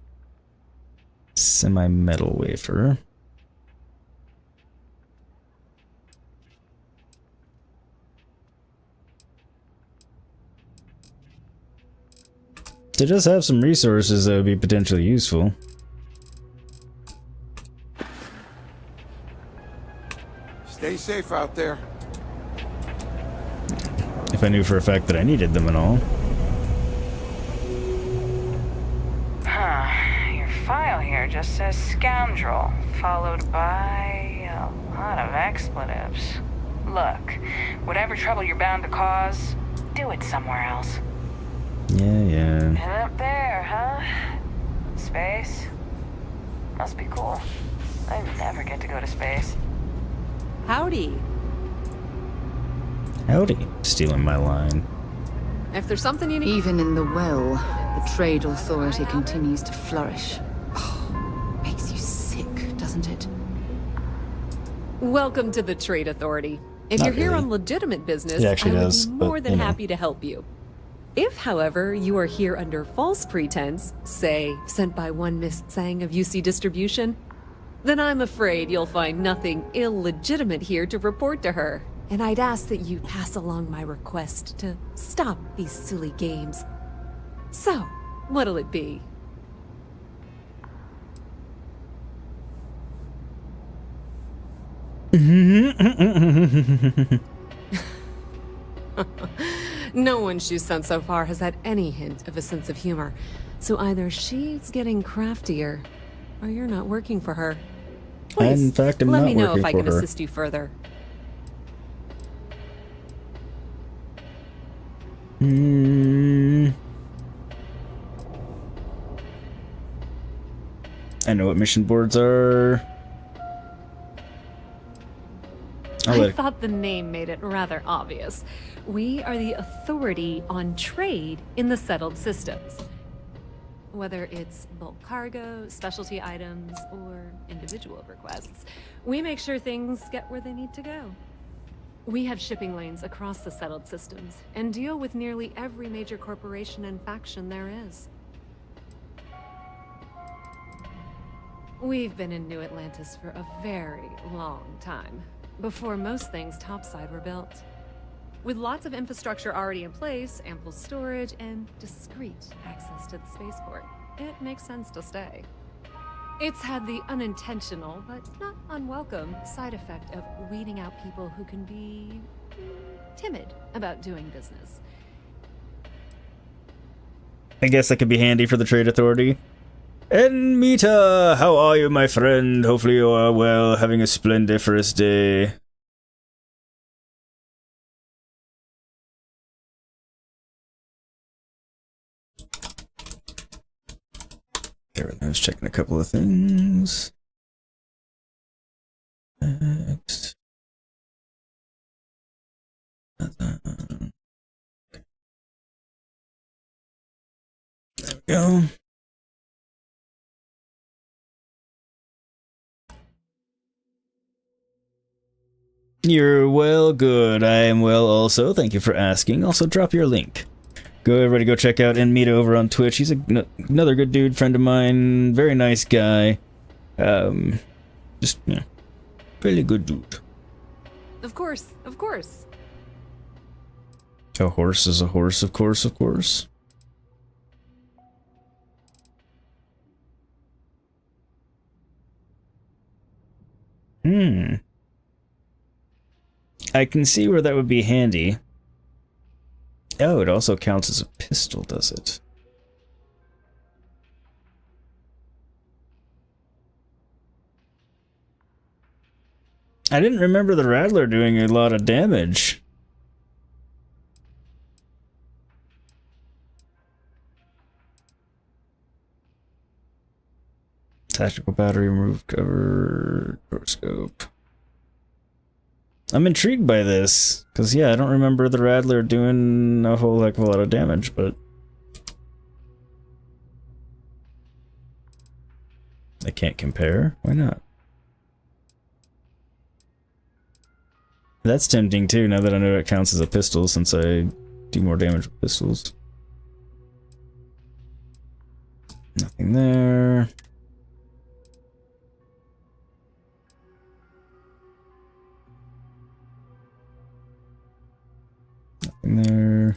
Semi-metal wafer. It does have some resources that would be potentially useful. Stay safe out there. If I knew for a fact that I needed them and all. Huh. Your file here just says scoundrel, followed by a lot of expletives. Look, whatever trouble you're bound to cause, do it somewhere else. Yeah. And up there, huh? Space? Must be cool. I never get to go to space. Howdy. Howdy. Stealing my line. If there's something you need... Even in the well, the trade authority continues to flourish. Oh, makes you sick, doesn't it? Welcome to the Trade Authority. If Not you're here really. on legitimate business, It actually I would does, be but, more than you know. happy to help you. If, however, you are here under false pretense, say, sent by one Miss Tsang of UC Distribution, then I'm afraid you'll find nothing illegitimate here to report to her. And I'd ask that you pass along my request to stop these silly games. So, what'll it be? No one she's sent so far has had any hint of a sense of humor. So either she's getting craftier, or you're not working for her. Please, In fact, I'm let not me know working if I for can her. assist you further. I know what mission boards are. I thought the name made it rather obvious. We are the authority on trade in the settled systems. Whether it's bulk cargo, specialty items, or individual requests, we make sure things get where they need to go. We have shipping lanes across the settled systems and deal with nearly every major corporation and faction there is. We've been in New Atlantis for a very long time, before most things topside were built. With lots of infrastructure already in place, ample storage, and discreet access to the spaceport, it makes sense to stay. It's had the unintentional, but not unwelcome, side effect of weeding out people who can be timid about doing business. I guess that could be handy for the Trade Authority. And Mita, how are you, my friend? Hopefully you are well, having a splendiferous day. There, I was checking a couple of things. Next. There we go. You're well, good. I am well also. Thank you for asking. Also, drop your link. Go, everybody, go check out Enmita over on Twitch. He's another good dude, friend of mine. Very nice guy. Just, yeah, really good dude. Of course, of course. A horse is a horse, of course, of course. I can see where that would be handy. Oh, it also counts as a pistol, does it? I didn't remember the Rattler doing a lot of damage. Tactical battery, remove cover, door scope. I'm intrigued by this, because yeah, I don't remember the Rattler doing a whole heck of a lot of damage, but... I can't compare? Why not? That's tempting too, now that I know it counts as a pistol, since I do more damage with pistols. Nothing there. Nothing there.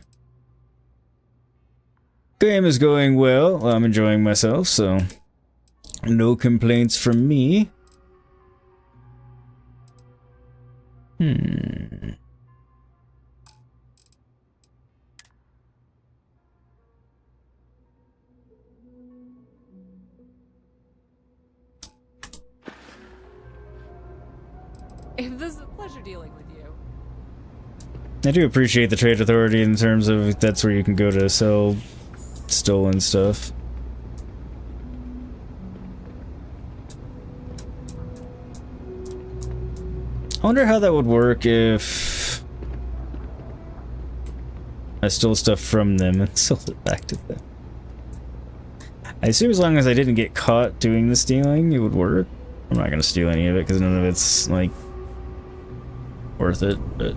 Game is going well. I'm enjoying myself, so no complaints from me. If this is a pleasure dealing with you. I do appreciate the trade authority in terms of that's where you can go to sell stolen stuff. I wonder how that would work if I stole stuff from them and sold it back to them. I assume as long as I didn't get caught doing the stealing, it would work. I'm not gonna steal any of it because none of it's like worth it, but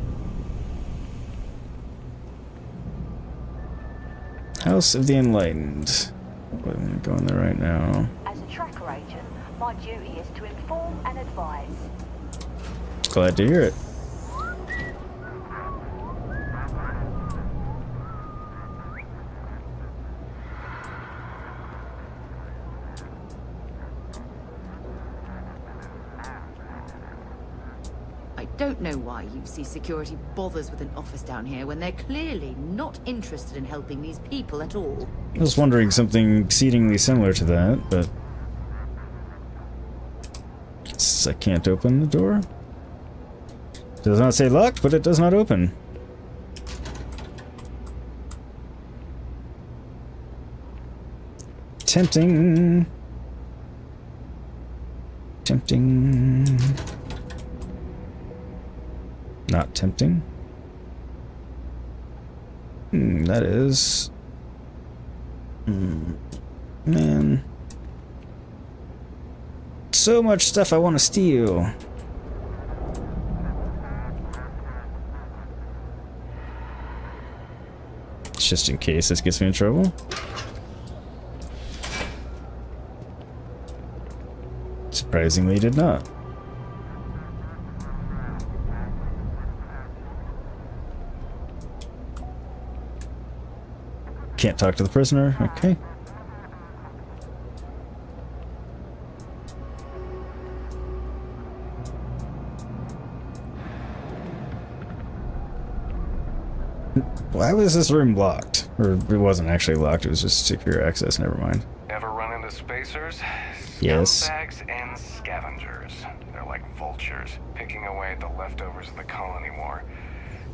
House of the Enlightened. I'm gonna go in there right now. As a tracker agent, my duty is to inform and advise. Glad to hear it. I don't know why UC Security bothers with an office down here when they're clearly not interested in helping these people at all. I was wondering something exceedingly similar to that, but I can't open the door. It does not say locked, but it does not open. Tempting. Tempting. Not tempting. That is... man. So much stuff I want to steal. Just in case this gets me in trouble. Surprisingly, did not. Can't talk to the prisoner. Okay. Why was this room locked? Or it wasn't actually locked, it was just secure access, never mind. Ever run into spacers? Yes. Scumbags and scavengers. They're like vultures, picking away at the leftovers of the colony war.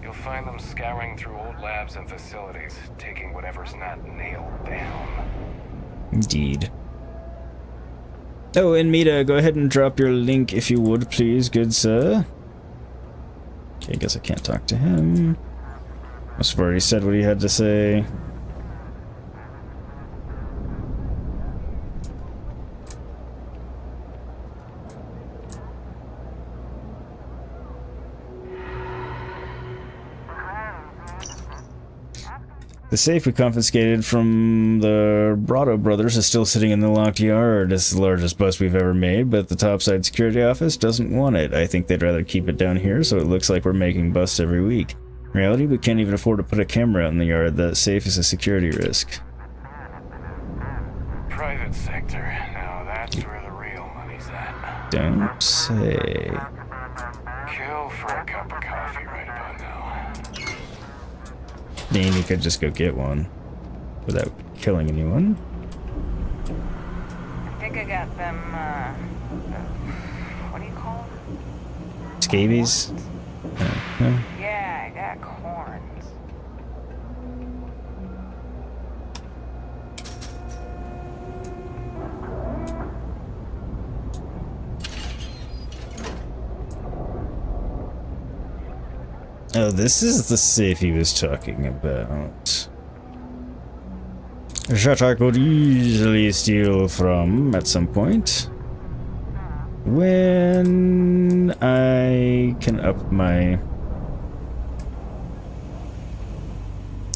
You'll find them scouring through old labs and facilities, taking whatever's not nailed down. Indeed. Oh, and Mita, go ahead and drop your link if you would, please, good sir. Okay, I guess I can't talk to him. Must have already said what he had to say. The safe we confiscated from the Brado brothers is still sitting in the locked yard. It's the largest bust we've ever made, but the topside security office doesn't want it. I think they'd rather keep it down here so it looks like we're making busts every week. In reality, we can't even afford to put a camera out in the yard. That safe is a security risk. Private sector. Now that's where the real money's at. Don't say. Kill for a cup of coffee right about now. Then you could just go get one without killing anyone. I think I got them, what do you call them? Scabies? No. Yeah, I got corns. Oh, this is the safe he was talking about. That I could easily steal from at some point. When I can up my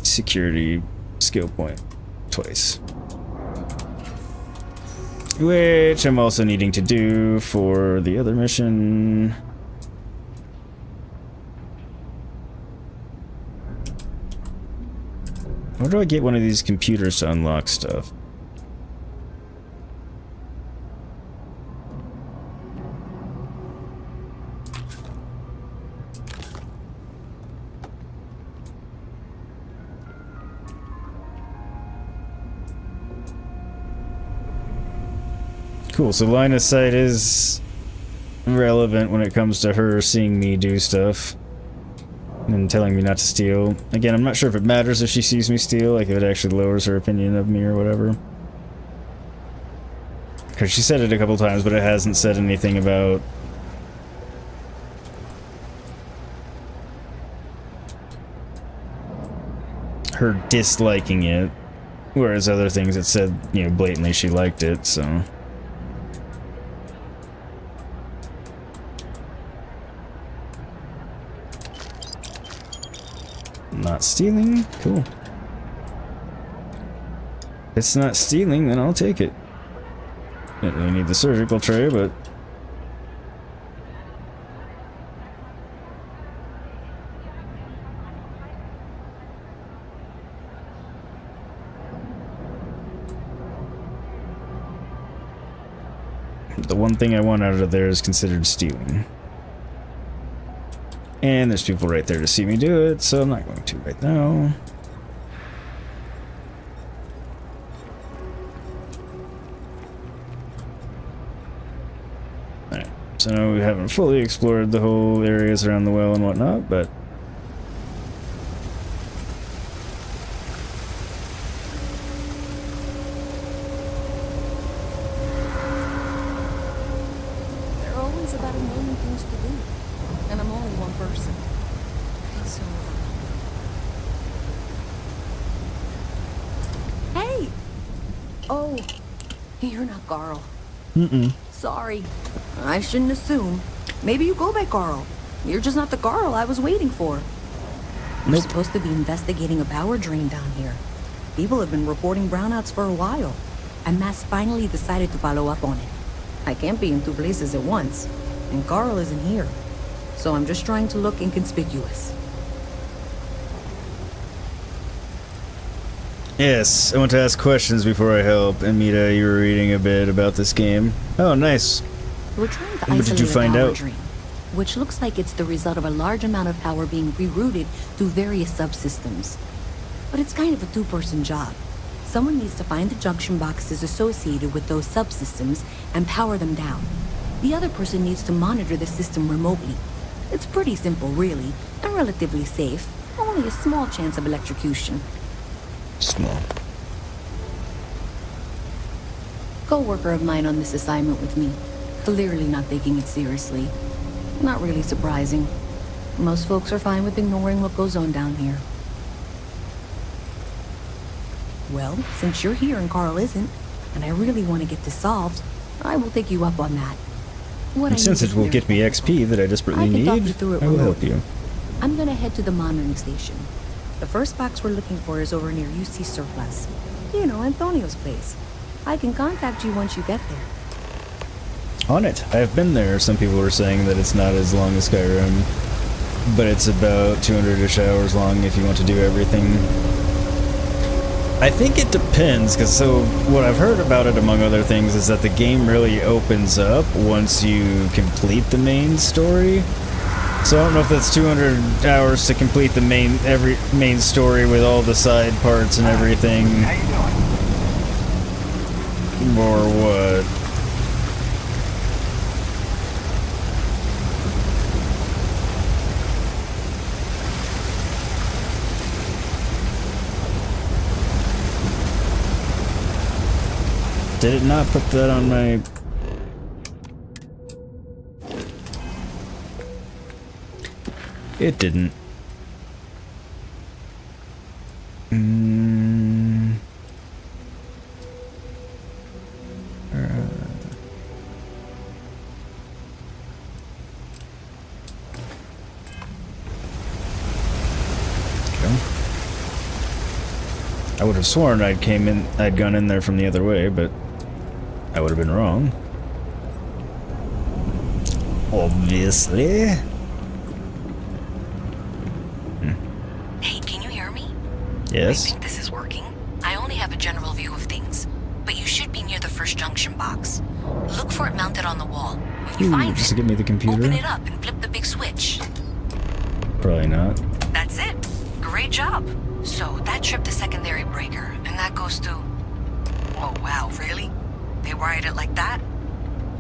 security skill point twice. Which I'm also needing to do for the other mission. How do I get one of these computers to unlock stuff? Cool, so line of sight is relevant when it comes to her seeing me do stuff and telling me not to steal. Again, I'm not sure if it matters if she sees me steal, like if it actually lowers her opinion of me or whatever. Because she said it a couple times, but it hasn't said anything about her disliking it, whereas other things it said, you know, blatantly she liked it, so... Not stealing? Cool. If it's not stealing, then I'll take it. Don't really need the surgical tray, but... the one thing I want out of there is considered stealing. And there's people right there to see me do it, so I'm not going to right now. Alright, so now we haven't fully explored the whole areas around the well and whatnot, but... There are always about a million things to do. And I'm only one person. It's so overwhelming. Hey! Oh, you're not Carl. Sorry. I shouldn't assume. Maybe you go by Carl. You're just not the Carl I was waiting for. We're supposed to be investigating a power drain down here. People have been reporting brownouts for a while, and Mass finally decided to follow up on it. I can't be in two places at once, and Carl isn't here. So I'm just trying to look inconspicuous. Yes, I want to ask questions before I help. Amita, you were reading a bit about this game. Oh, nice. We're trying to What did you isolate a find power out? drain, which looks like it's the result of a large amount of power being rerouted through various subsystems. But it's kind of a two-person job. Someone needs to find the junction boxes associated with those subsystems and power them down. The other person needs to monitor the system remotely. It's pretty simple, really, and relatively safe. Only a small chance of electrocution. Small. Co-worker of mine on this assignment with me. Clearly not taking it seriously. Not really surprising. Most folks are fine with ignoring what goes on down here. Well, since you're here and Carl isn't, and I really want to get this solved, I will take you up on that. What And since it will get me XP that I desperately need, I will help you. I'm gonna head to the monitoring station. The first box we're looking for is over near UC Surplus. You know, Antonio's place. I can contact you once you get there. On it. I've been there. Some people were saying that it's not as long as Skyrim, but it's about 200-ish hours long if you want to do everything. I think it depends, because so what I've heard about it, among other things, is that the game really opens up once you complete the main story. So I don't know if that's 200 hours to complete the main story with all the side parts and everything. How you doing? Or what? Did it not put that on my... It didn't. I would have sworn I'd gone in there from the other way, but I would have been wrong. Obviously. Hey, can you hear me? Yes? I think this is working. I only have a general view of things, but you should be near the first junction box. Look for it mounted on the wall. When you find just it, give me the computer. open it up and flip the big switch. Probably not. That's it. Great job. So that tripped the secondary breaker, and that goes to... Oh wow, really? They wired it like that?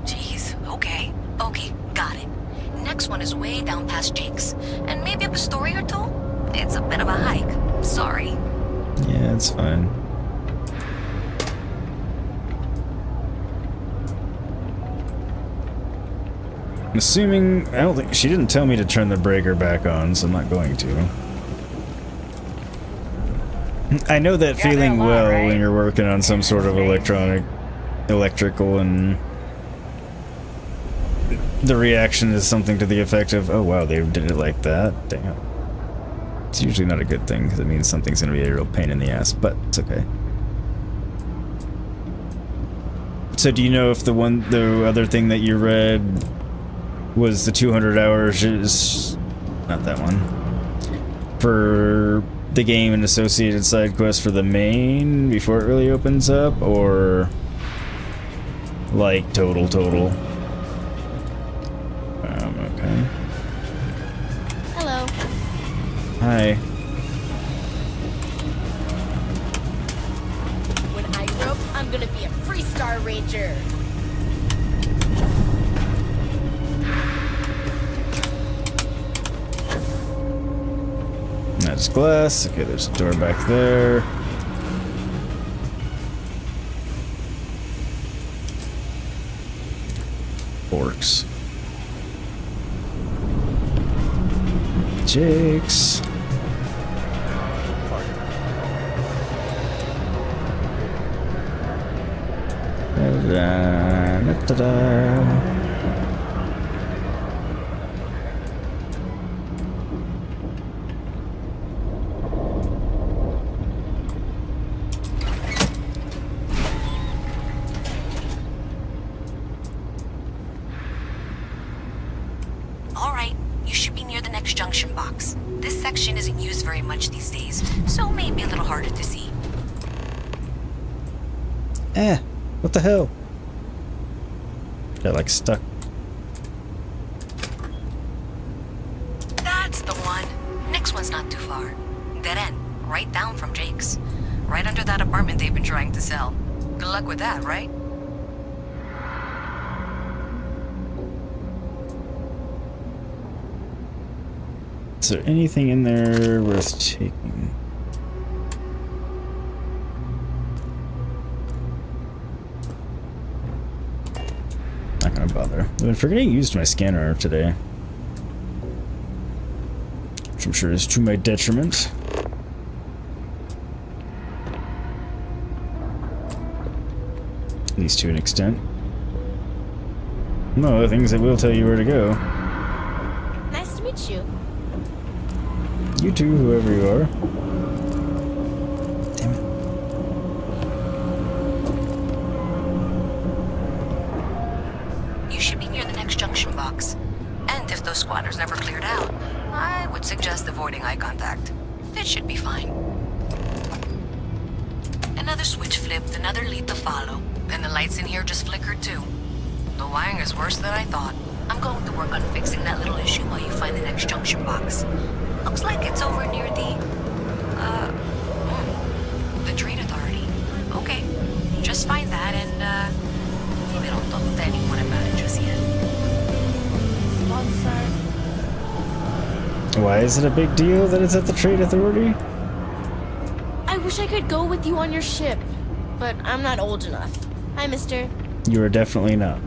Jeez, okay. Okay, got it. Next one is way down past Jake's, and maybe up a story or two? It's a bit of a hike. Sorry. Yeah, it's fine. I'm assuming... I don't think... She didn't tell me to turn the breaker back on, so I'm not going to. I know that feeling well when you're working on some sort of electrical, and the reaction is something to the effect of, oh wow, they did it like that? Damn. It's usually not a good thing, because it means something's going to be a real pain in the ass, but it's okay. So do you know if the other thing that you read was the 200 hours is... Not that one. For the game and associated side quests for the main before it really opens up, or like total? Okay. Hello. Hi. When I grow up, I'm gonna be a Freestar Ranger. That's glass. Okay, there's a door back there. Orcs. Jakes. Da-da-da-da-da. What the hell? They're like stuck. That's the one. Next one's not too far. Dead end. Right down from Jake's. Right under that apartment they've been trying to sell. Good luck with that, right? Is there anything in there worth taking? Not gonna bother. I've been forgetting to use my scanner today, which I'm sure is to my detriment. At least to an extent. No, other things that will tell you where to go. Nice to meet you. You too, whoever you are. Damn it. You should be near the next junction box. And if those squatters never cleared out, I would suggest avoiding eye contact. It should be fine. Another switch flipped, another lead to follow, and the lights in here just flickered too. The wiring is worse than I thought. I'm going to work on fixing that little issue while you find the next junction box. Looks like it's over near the Trade Authority. Okay, just find that and, maybe don't talk to anyone about it just yet. Sponsor. Why is it a big deal that it's at the Trade Authority? I wish I could go with you on your ship, but I'm not old enough. Hi, mister. You are definitely not.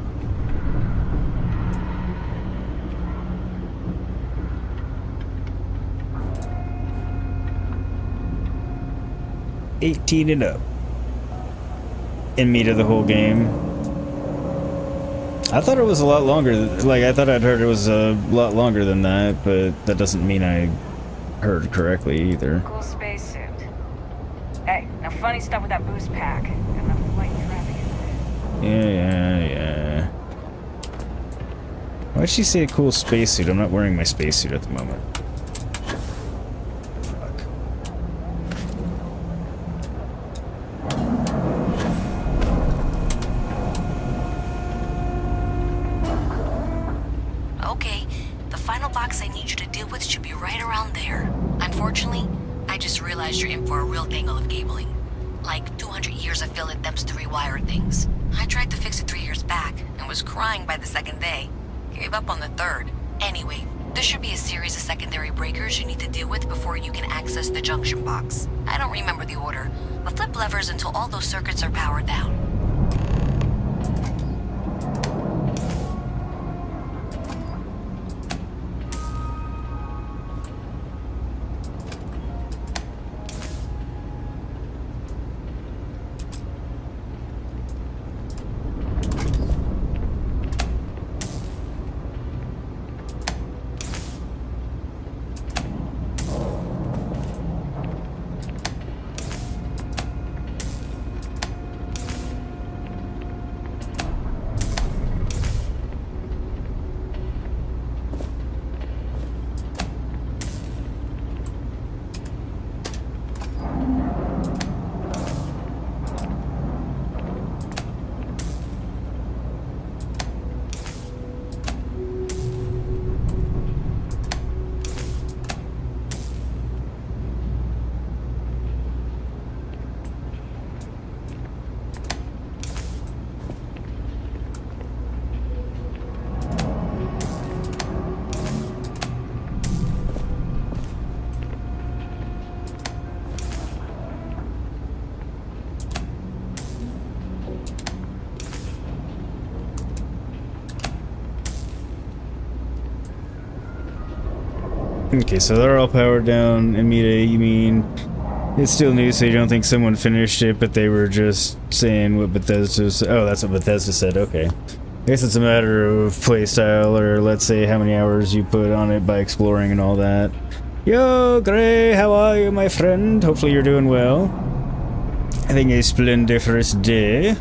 $18 and up. In meat of the whole game. I thought it was a lot longer. Like, I thought I'd heard it was a lot longer than that, but that doesn't mean I heard correctly either. Cool spacesuit. Hey, now funny stuff with that boost pack and the flight traffic. Yeah. Why'd she say a cool spacesuit? I'm not wearing my spacesuit at the moment. Fuck. with should be right around there. Unfortunately, I just realized you're in for a real tangle of cabling. Like 200 years of fill attempts to rewire things. I tried to fix it 3 years back and was crying by the second day. Gave up on the third. Anyway, there should be a series of secondary breakers you need to deal with before you can access the junction box. I don't remember the order, but flip levers until all those circuits are powered down. Okay, so they're all powered down. Amita, you mean it's still new, so you don't think someone finished it, but they were just saying what Bethesda said? Oh, that's what Bethesda said, okay. I guess it's a matter of playstyle, or let's say how many hours you put on it by exploring and all that. Yo, Gray, how are you, my friend? Hopefully you're doing well. Having a splendiferous day.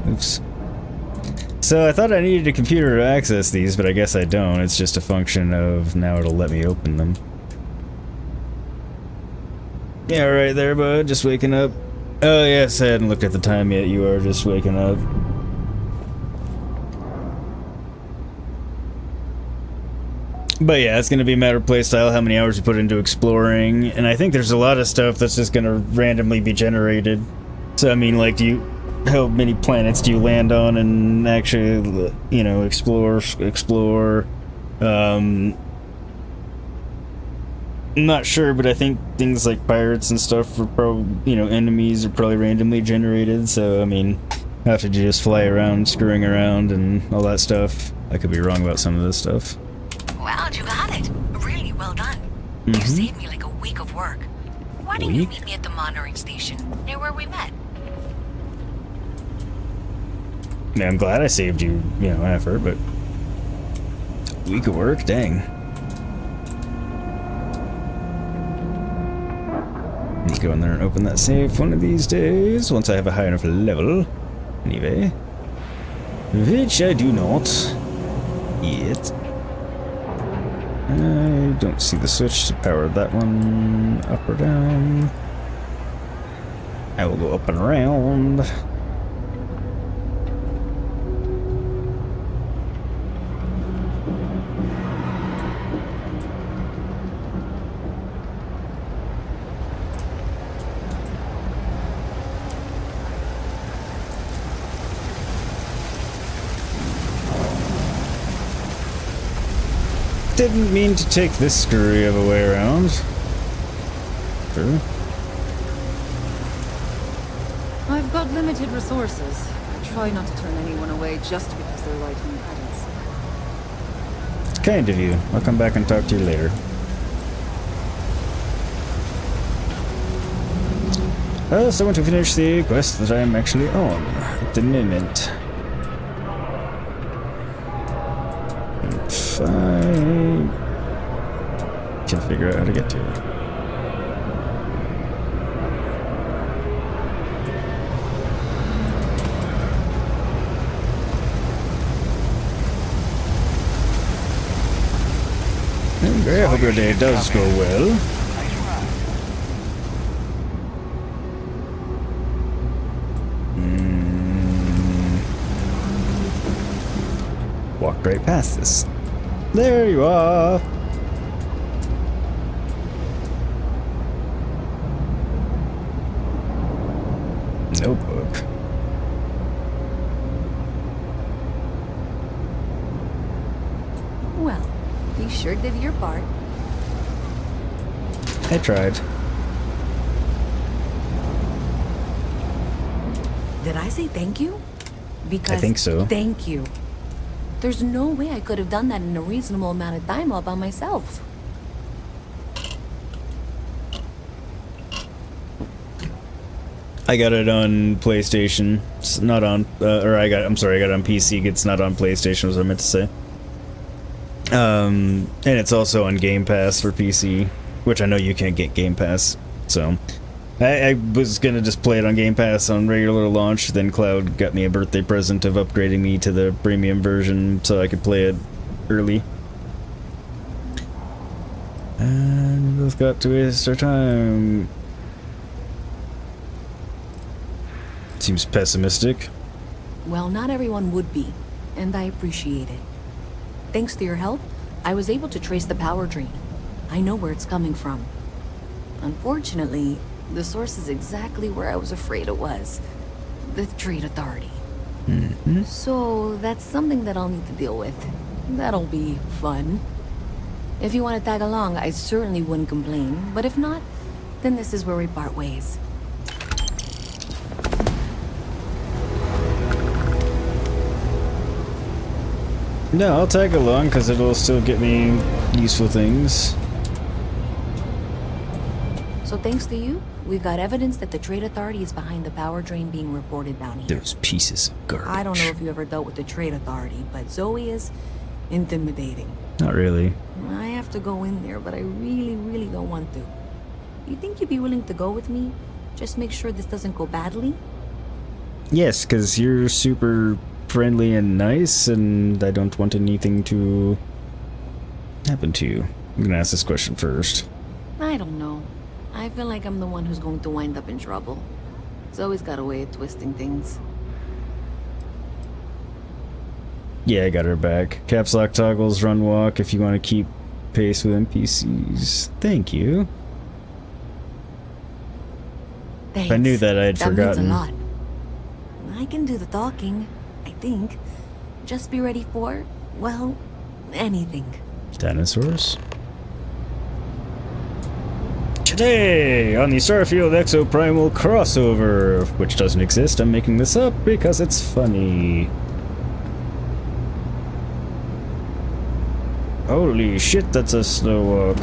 Oops. So I thought I needed a computer to access these, but I guess I don't. It's just a function of now it'll let me open them. Yeah, right there, bud. Just waking up. Oh, yes, I hadn't looked at the time yet. You are just waking up. But yeah, it's going to be a matter of playstyle, how many hours you put into exploring, and I think there's a lot of stuff that's just going to randomly be generated. So, I mean, like, how many planets do you land on and actually, you know, explore? I'm not sure, but I think things like pirates and stuff are probably, you know, enemies are probably randomly generated, so, I mean, after you just fly around, screwing around and all that stuff. I could be wrong about some of this stuff. Wow, you got it. Really well done. You saved me like a week of work. Why didn't you meet me at the monitoring station, near where we met? Yeah, I'm glad I saved you, you know, effort, but a week of work, dang. Let me go in there and open that safe one of these days, once I have a high enough level. Anyway. Which I do not yet. I don't see the switch to power that one up or down. I will go up and around. Didn't mean to take this screwy of a way around. Sure. I've got limited resources. I try not to turn anyone away just because they're lighting credits. It's kind of you. I'll come back and talk to you later. So I want to finish the quest that I'm actually on at the moment. I can figure out how to get to it. Okay, I hope your day does go well. Walked right past this. There you are! Notebook. Well, you sure did your part. I tried. Did I say thank you? Because I think so. Thank you. There's no way I could have done that in a reasonable amount of time all by myself. I got it on PlayStation. It's not on, I'm sorry, I got it on PC. It's not on PlayStation, was what I meant to say. And it's also on Game Pass for PC, which I know you can't get Game Pass, so I was gonna just play it on Game Pass on regular launch, then Cloud got me a birthday present of upgrading me to the premium version so I could play it early. And we both got to waste our time. Seems pessimistic. Well, not everyone would be, and I appreciate it. Thanks to your help, I was able to trace the power drain. I know where it's coming from. Unfortunately, the source is exactly where I was afraid it was. The Trade Authority. Mm-hmm. So, that's something that I'll need to deal with. That'll be fun. If you want to tag along, I certainly wouldn't complain, but if not, then this is where we part ways. No, I'll tag along because it'll still get me useful things. So thanks to you, we've got evidence that the Trade Authority is behind the power drain being reported down here. Those pieces of garbage. I don't know if you ever dealt with the Trade Authority, but Zoe is intimidating. Not really. I have to go in there, but I really, really don't want to. You think you'd be willing to go with me? Just make sure this doesn't go badly? Yes, because you're super friendly and nice, and I don't want anything to happen to you. I'm gonna ask this question first. I don't know. I feel like I'm the one who's going to wind up in trouble. Zoe's got a way of twisting things. Yeah, I got her back. Caps lock toggles, run walk if you want to keep pace with NPCs. Thank you. Thanks. If I knew that, I had forgotten. That means a lot. I can do the talking, I think. Just be ready for, well, anything. Dinosaurs? Today, on the Starfield Exoprimal crossover, which doesn't exist, I'm making this up because it's funny. Holy shit, that's a slow walk.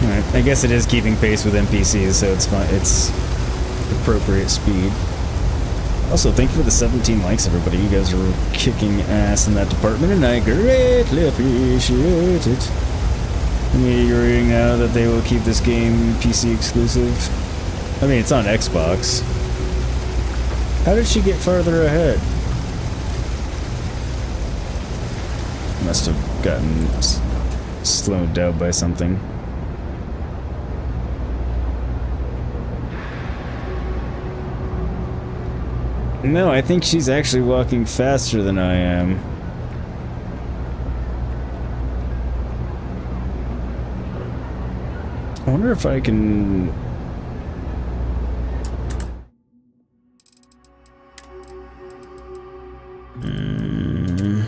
Alright, I guess it is keeping pace with NPCs, so it's fine. It's appropriate speed. Also, thank you for the 17 likes, everybody. You guys are kicking ass in that department, and I greatly appreciate it. I mean, you're reading now that they will keep this game PC exclusive. I mean, it's on Xbox. How did she get farther ahead? Must have gotten slowed down by something. No, I think she's actually walking faster than I am. I wonder if I can... No.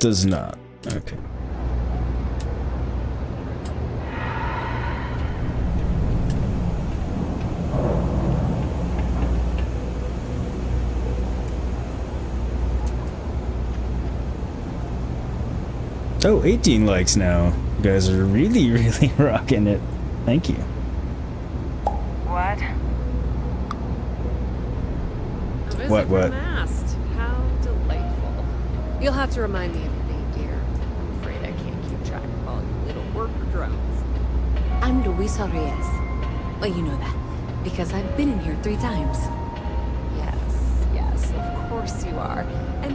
does not. Okay. Oh, 18 likes now. You guys are really, really rocking it. Thank you. What? A visit What? from Mast. How delightful. You'll have to remind me of your name, dear. I'm afraid I can't keep track of all your little worker drones. I'm Luisa Reyes. Well, you know that, because I've been in here 3 times. Yes, of course you are. And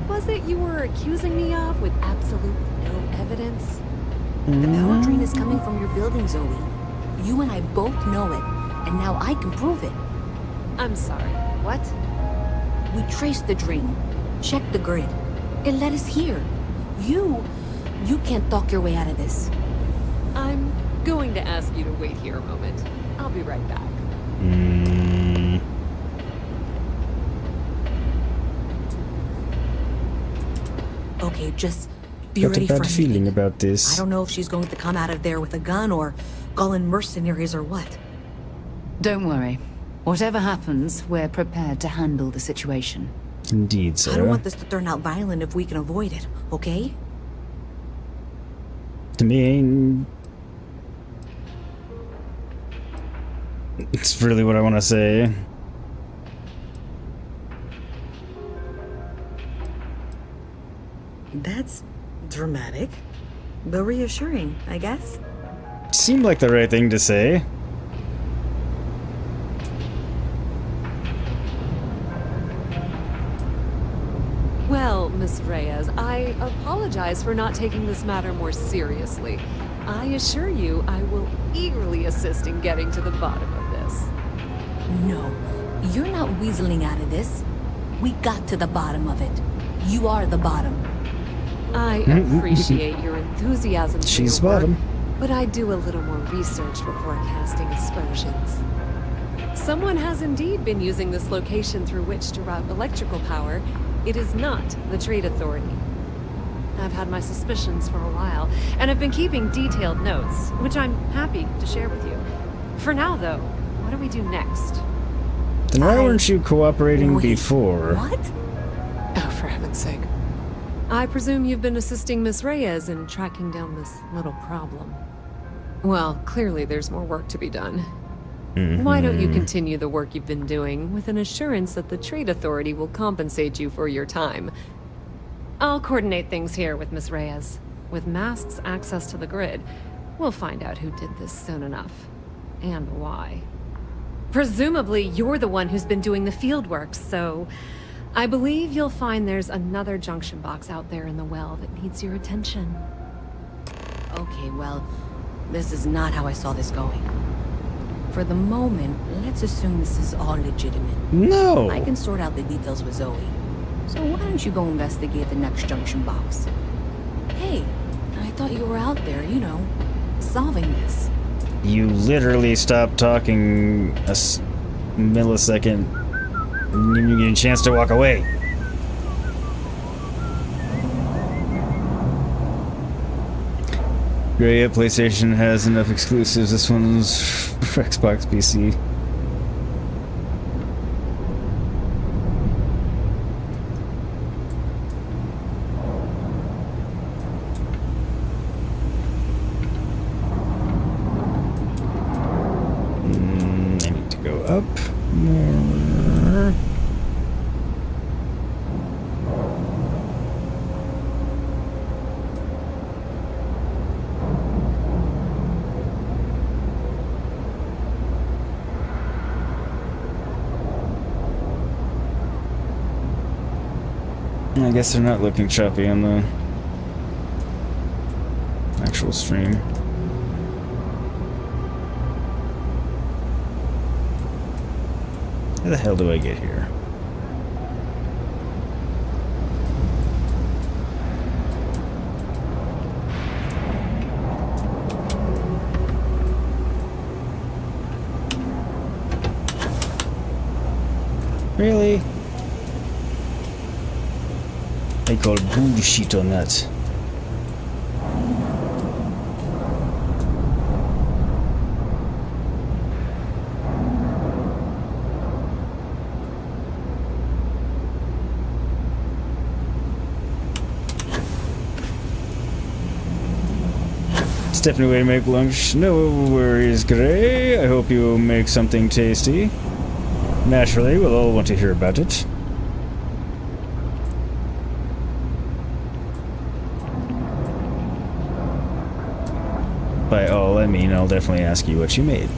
what was it you were accusing me of with absolutely no evidence? The power drain is coming from your building, Zoe. You and I both know it, and now I can prove it. I'm sorry, what? We traced the drain, checked the grid. It led us here. You can't talk your way out of this. I'm going to ask you to wait here a moment. I'll be right back. Okay, just be Got ready a for bad anything. feeling about this. I don't know if she's going to come out of there with a gun or call in mercenaries or what. Don't worry. Whatever happens, we're prepared to handle the situation. Indeed, I Sarah. don't want this to turn out violent if we can avoid it, okay? To me, it's really what I want to say. That's dramatic, but reassuring, I guess. Seemed like the right thing to say. Well, Miss Reyes, I apologize for not taking this matter more seriously. I assure you I will eagerly assist in getting to the bottom of this. No, you're not weaseling out of this. We got to the bottom of it. You are the bottom. I appreciate your enthusiasm for She's your work, bottom. but I do a little more research before casting aspersions. Someone has indeed been using this location through which to route electrical power. It is not the Trade Authority. I've had my suspicions for a while, and have been keeping detailed notes, which I'm happy to share with you. For now, though, what do we do next? Then why weren't you cooperating Wait, before? what? Oh, for heaven's sake. I presume you've been assisting Miss Reyes in tracking down this little problem. Well, clearly there's more work to be done. Why don't you continue the work you've been doing with an assurance that the Trade Authority will compensate you for your time? I'll coordinate things here with Miss Reyes. With Mast's access to the grid, we'll find out who did this soon enough. And why. Presumably, you're the one who's been doing the field work, so I believe you'll find there's another junction box out there in the well that needs your attention. Okay, well, this is not how I saw this going. For the moment, let's assume this is all legitimate. No! I can sort out the details with Zoe. So why don't you go investigate the next junction box? Hey, I thought you were out there, you know, solving this. You literally stopped talking a millisecond. And you get a chance to walk away. Great, yeah, PlayStation has enough exclusives. This one's for Xbox PC. I need to go up more. I guess they're not looking choppy on the actual stream. How the hell do I get here? Really? Like, call bullshit on that. Definitely way to make lunch. No worries, Gray. I hope you make something tasty. Naturally, we'll all want to hear about it. By all, I mean I'll definitely ask you what you made.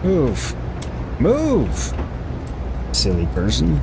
Move. Move! Silly person.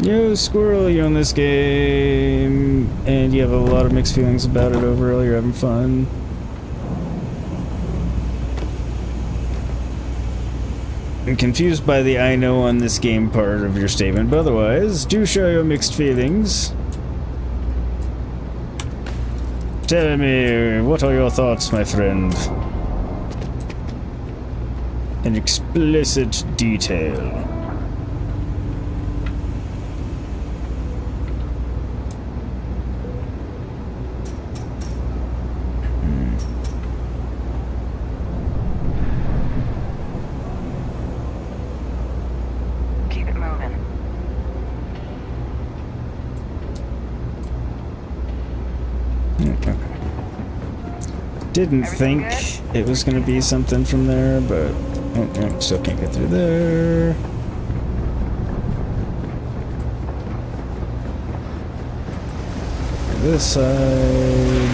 Yo, Squirrel, you own this game, and you have a lot of mixed feelings about it overall. You're having fun. I'm confused by the I know on this game part of your statement, but otherwise, do show your mixed feelings. Tell me, what are your thoughts, my friend? In explicit detail. Didn't think it was going to be something from there, but still can't get through there. This side.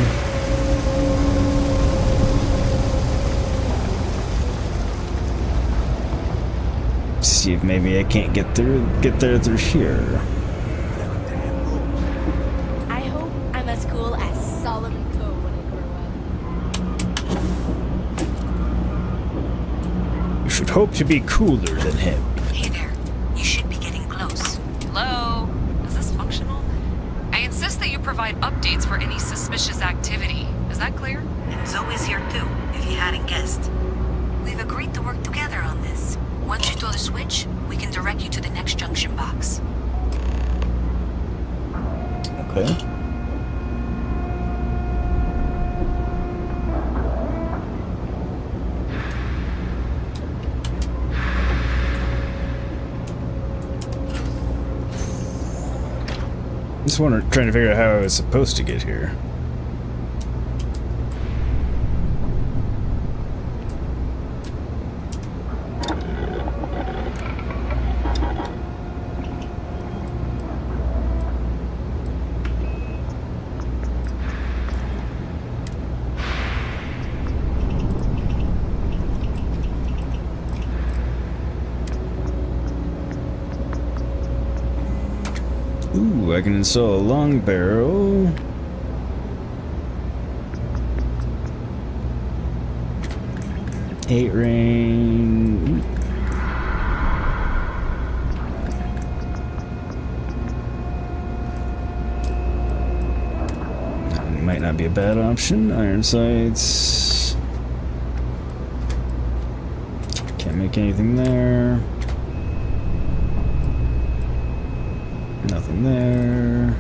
See if maybe I can't get there through here. I hope I'm as cool as Solomon Coe when I grow up. You should hope to be cooler than him. Hey there. You should be getting close. Hello? Is this functional? I insist that you provide updates for any suspicious activity. Is that clear? And Zoe's here too, if you hadn't guessed. We've agreed to work together on this. Once you throw the switch, we can direct you to the next junction box. Okay. Just trying to figure out how I was supposed to get here. Ooh, I can install a long barrel. Eight rain. might not be a bad option. Iron sights. Can't make anything there. Nothing there.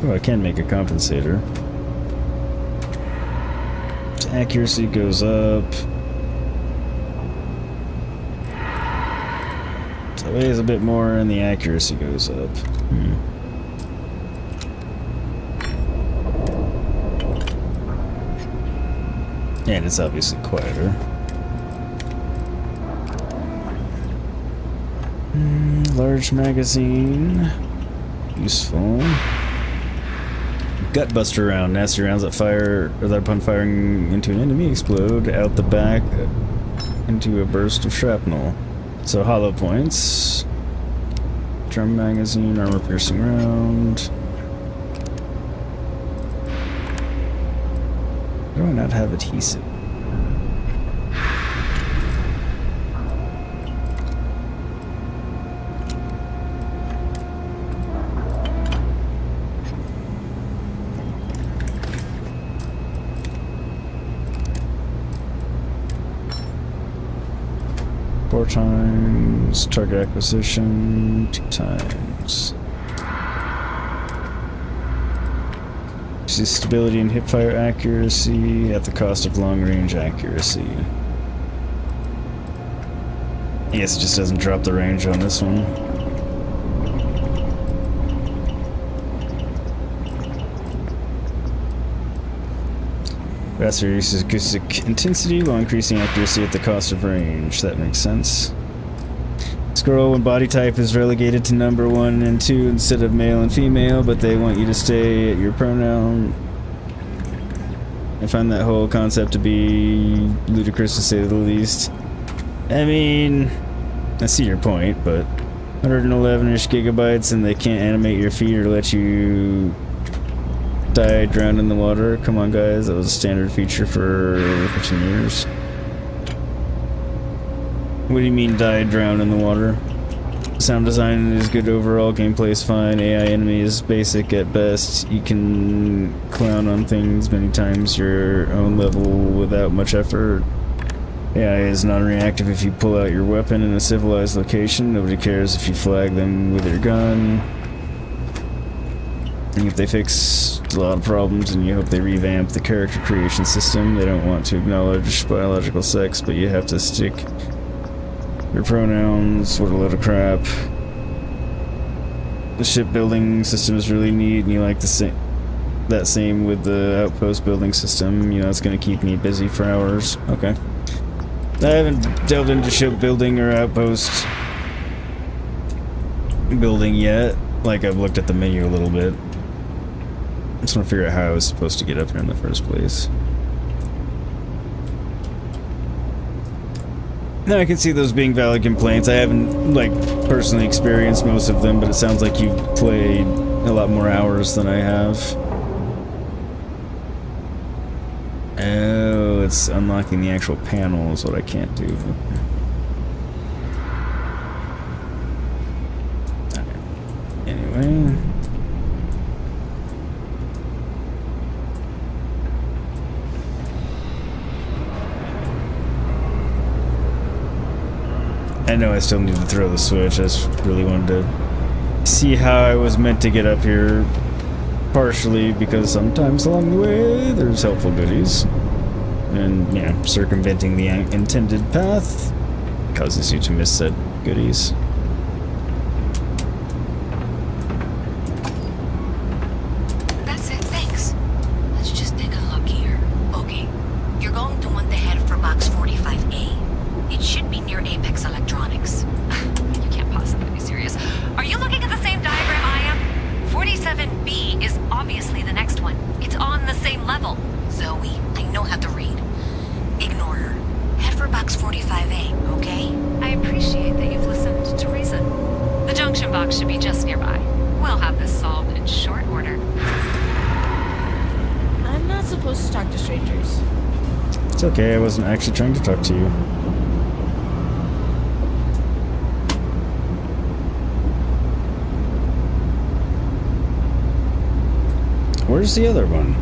Oh, I can make a compensator. So accuracy goes up. So it weighs a bit more and the accuracy goes up. And it's obviously quieter. Large magazine. Useful. Gutbuster round. Nasty rounds that fire, or that upon firing into an enemy explode out the back into a burst of shrapnel. So hollow points. Drum magazine, armor piercing round. Do I not have adhesive? Four times target acquisition, 2 times. See stability and hipfire accuracy at the cost of long range accuracy. I guess it just doesn't drop the range on this one. Faster uses acoustic intensity while increasing accuracy at the cost of range. That makes sense. Scroll when body type is relegated to number 1 and 2 instead of male and female, but they want you to stay at your pronoun. I find that whole concept to be ludicrous to say the least. I mean, I see your point, but 111-ish gigabytes and they can't animate your feet or let you die, drown in the water. Come on, guys, that was a standard feature for over 15 years. What do you mean, die, drown in the water? Sound design is good overall, gameplay is fine, AI enemy is basic at best. You can clown on things many times your own level without much effort. AI is non-reactive if you pull out your weapon in a civilized location. Nobody cares if you flag them with your gun. And if they fix a lot of problems and you hope they revamp the character creation system, they don't want to acknowledge biological sex, but you have to stick your pronouns. What a load of crap. The shipbuilding system is really neat, and you like that same with the outpost building system. You know, it's going to keep me busy for hours. Okay. I haven't delved into shipbuilding or outpost building yet. Like, I've looked at the menu a little bit. I just want to figure out how I was supposed to get up here in the first place. Now I can see those being valid complaints. I haven't, like, personally experienced most of them, but it sounds like you've played a lot more hours than I have. Oh, it's unlocking the actual panel is what I can't do. Okay. Anyway. I know I still need to throw the switch. I just really wanted to see how I was meant to get up here. Partially because sometimes along the way there's helpful goodies. And, you know, circumventing the intended path causes you to miss said goodies. That's it, thanks. Let's just take a look here. Okay, you're going to want to head for box 45A. It should be near Apex Electronics. You can't possibly be serious. Are you looking at the same diagram I am? 47B is obviously the next one. It's on the same level. Zoe, I know how to read. Ignore her. Head for box 45A, okay? I appreciate that you've listened to reason. The junction box should be just nearby. We'll have this solved in short order. I'm not supposed to talk to strangers. It's okay, I wasn't actually trying to talk to you. Where's the other one?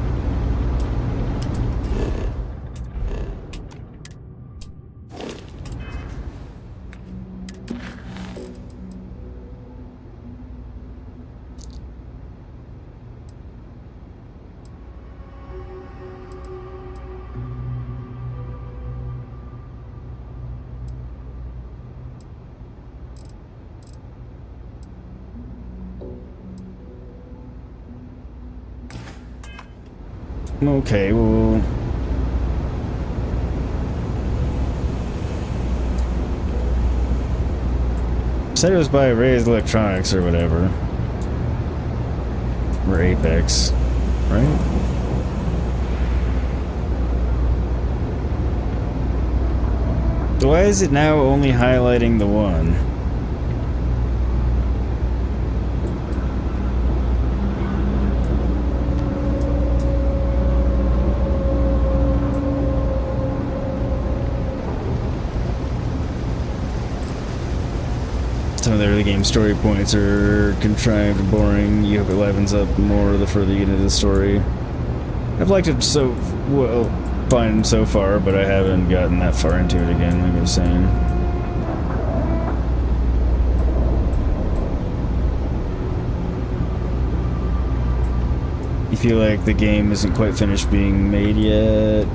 Okay, well... Said it was by Raised Electronics or whatever. Or Apex, right? Why is it now only highlighting the one? Some of the early game story points are contrived and boring. You hope it livens up more the further you get into the story. I've liked it so well, fine so far, but I haven't gotten that far into it again, like I was saying. You feel like the game isn't quite finished being made yet.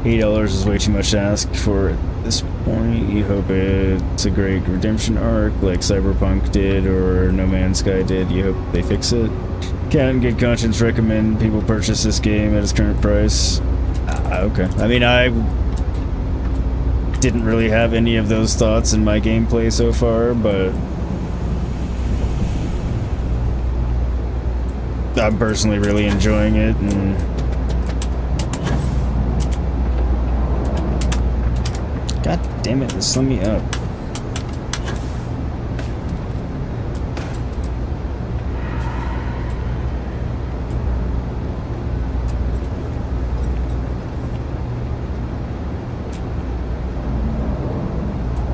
$8 is way too much to ask for at this point. You hope it's a great redemption arc like Cyberpunk did or No Man's Sky did. You hope they fix it. Can't in good conscience recommend people purchase this game at its current price. Okay. I mean, I didn't really have any of those thoughts in my gameplay so far, but I'm personally really enjoying it, and God damn it, this let me up.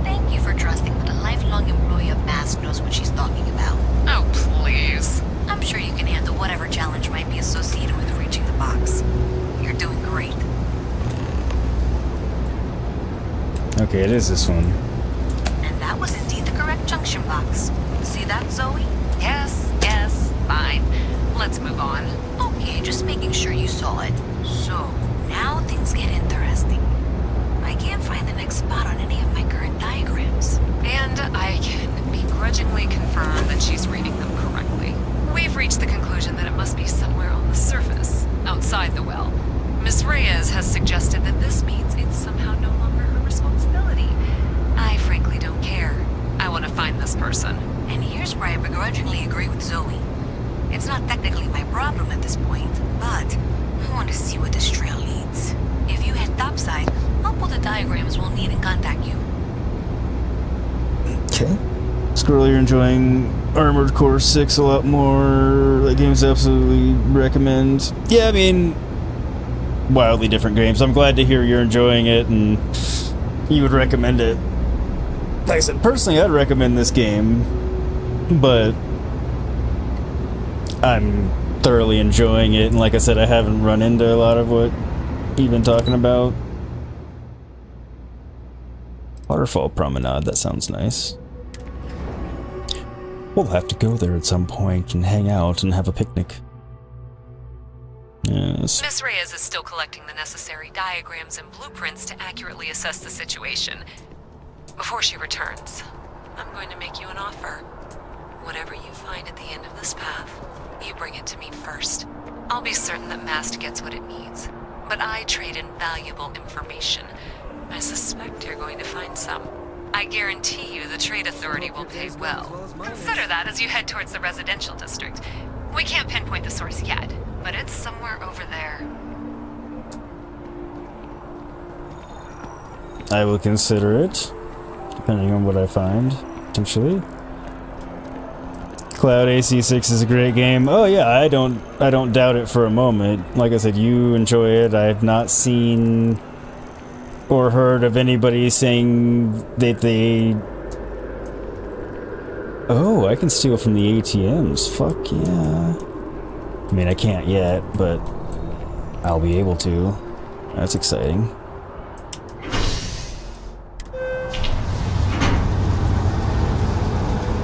Thank you for trusting that a lifelong employee of MASK knows what she's talking about. Oh, please. I'm sure you can handle whatever challenge might be associated with reaching the box. You're doing great. Okay, it is this one. And that was indeed the correct junction box. See that, Zoe? Yes, fine. Let's move on. Okay, just making sure you saw it. So, now things get interesting. I can't find the next spot on any of my current diagrams. And I can begrudgingly confirm that she's reading them correctly. We've reached the conclusion that it must be somewhere on the surface, outside the well. Miss Reyes has suggested that this means it's somehow no longer her responsibility. I frankly don't care. I want to find this person. And here's where I begrudgingly agree with Zoe. It's not technically my problem at this point, but I want to see where this trail leads. If you head topside, I'll pull the diagrams we'll need and contact you. Okay. Squirrel, you're enjoying Armored Core 6 a lot more. That game's absolutely recommend. Yeah, I mean, wildly different games. I'm glad to hear you're enjoying it and you would recommend it. Like I said, personally, I'd recommend this game, but I'm thoroughly enjoying it. And like I said, I haven't run into a lot of what you've been talking about. Waterfall Promenade, that sounds nice. We'll have to go there at some point and hang out and have a picnic. Yes. Miss Reyes is still collecting the necessary diagrams and blueprints to accurately assess the situation. Before she returns, I'm going to make you an offer. Whatever you find at the end of this path, you bring it to me first. I'll be certain that Mast gets what it needs, but I trade in valuable information. I suspect you're going to find some. I guarantee you the Trade Authority will pay well. Consider that as you head towards the residential district. We can't pinpoint the source yet, but it's somewhere over there. I will consider it, depending on what I find, potentially. Cloud AC6 is a great game. Oh yeah, I don't doubt it for a moment. Like I said, you enjoy it. I have not seen or heard of anybody saying that they... Oh, I can steal from the ATMs. Fuck yeah. I mean, I can't yet, but I'll be able to. That's exciting.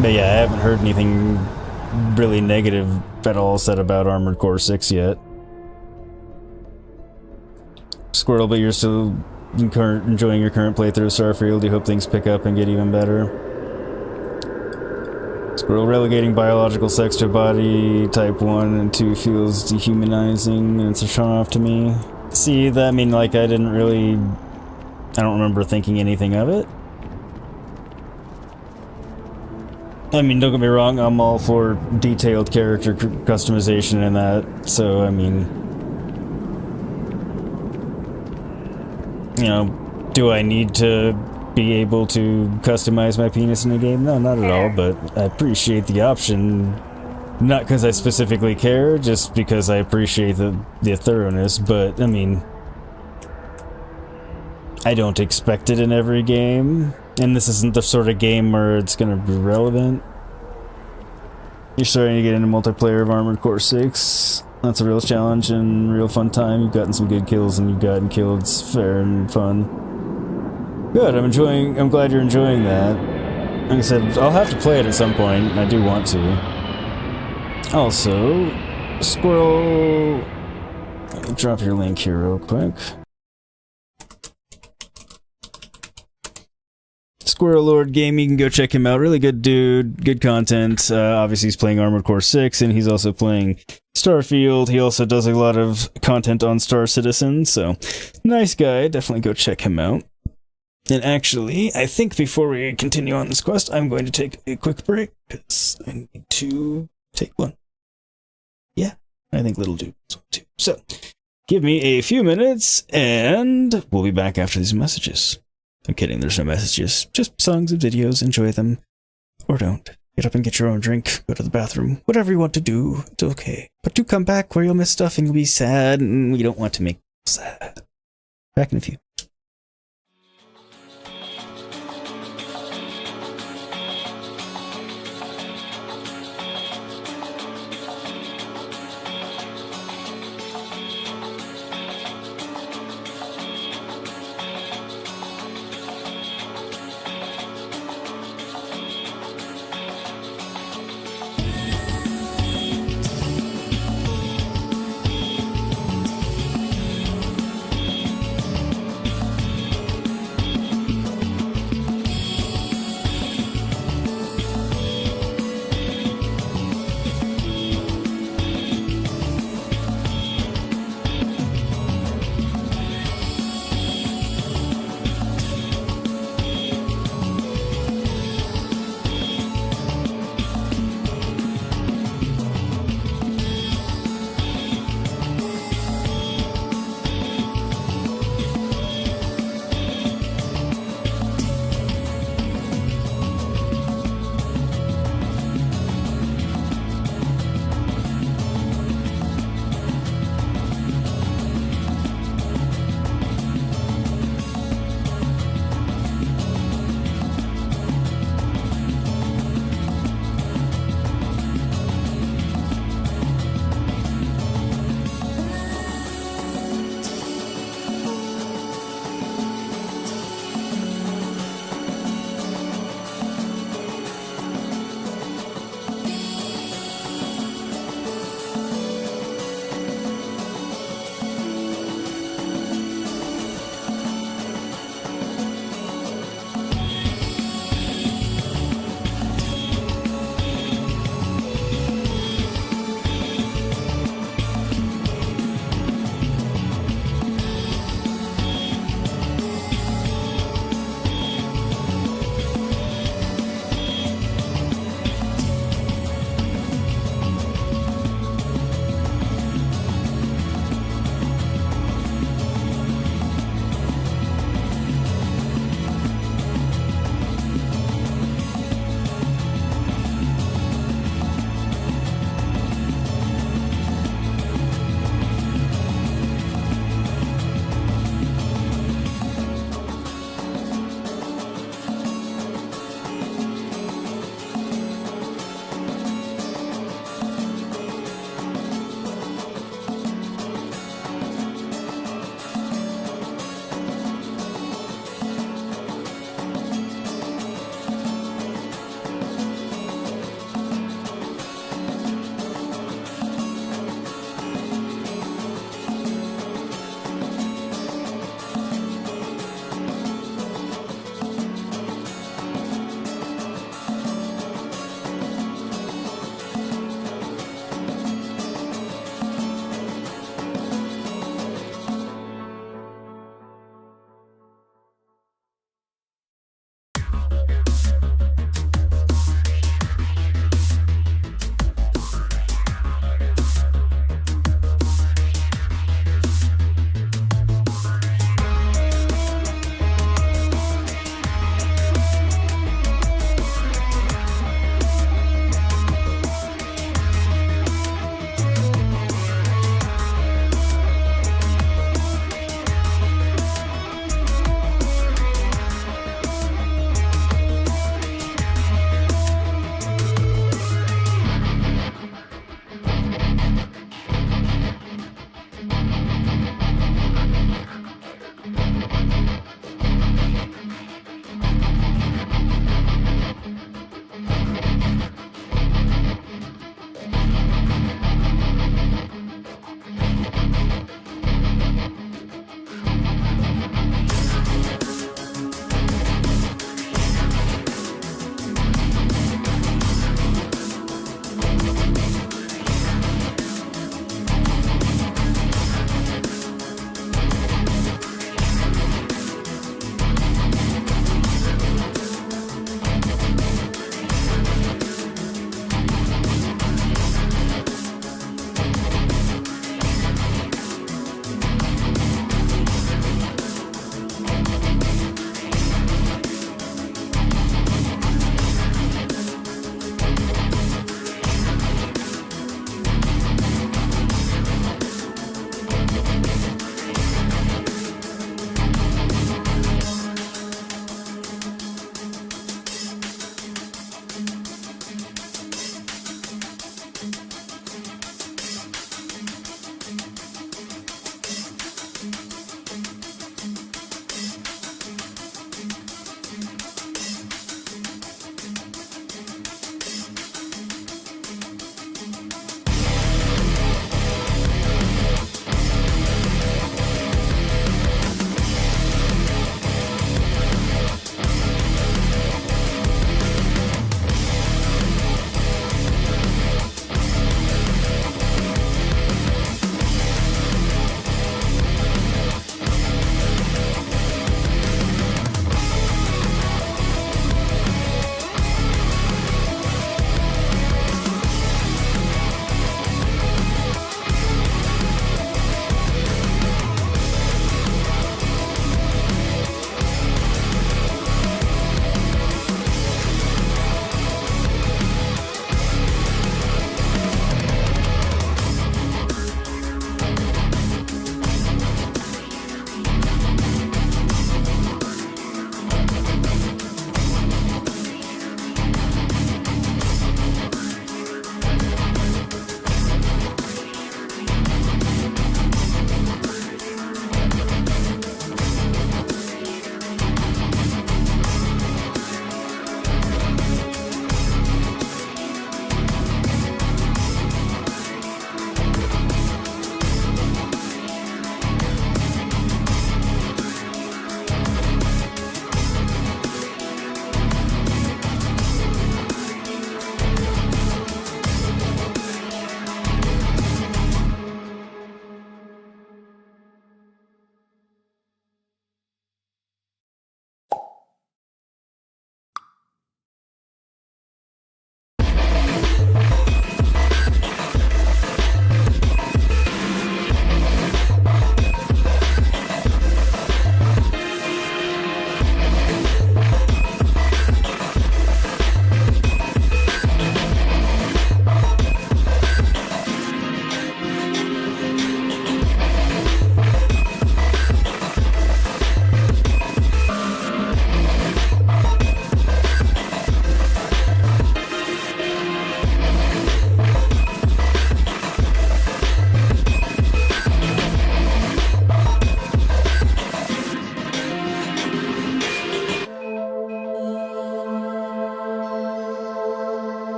But yeah, I haven't heard anything really negative at all said about Armored Core 6 yet. Squirtle, but you're still enjoying your current playthrough of Starfield. You hope things pick up and get even better. Squirtle, We're relegating biological sex to body type 1 and 2 feels dehumanizing, and it's a turn off to me. See, that, I mean, like, I don't remember thinking anything of it. I mean, don't get me wrong, I'm all for detailed character customization and that, so, I mean... You know, do I need to be able to customize my penis in a game? No, not at all, but I appreciate the option. Not because I specifically care, just because I appreciate the thoroughness, but, I mean... I don't expect it in every game, and this isn't the sort of game where it's gonna be relevant. You're starting to get into multiplayer of Armored Core 6. That's a real challenge and real fun time. You've gotten some good kills and you've gotten killed. It's fair and fun. Good, I'm glad you're enjoying that. Like I said, I'll have to play it at some point, and I do want to. Also, Squirrel... I'll drop your link here real quick. Squirrel Lord Gaming, you can go check him out. Really good dude, good content. Obviously, he's playing Armored Core 6, and he's also playing Starfield. He also does a lot of content on Star Citizen, so nice guy. Definitely go check him out. And actually, I think before we continue on this quest, I'm going to take a quick break, because I need to take one. Yeah, I think little dude wants one too. So, give me a few minutes, and we'll be back after these messages. I'm kidding, there's no messages. Just songs and videos, enjoy them. Or don't. Get up and get your own drink, go to the bathroom, whatever you want to do, it's okay. But do come back where you'll miss stuff and you'll be sad, and we don't want to make you sad. Back in a few.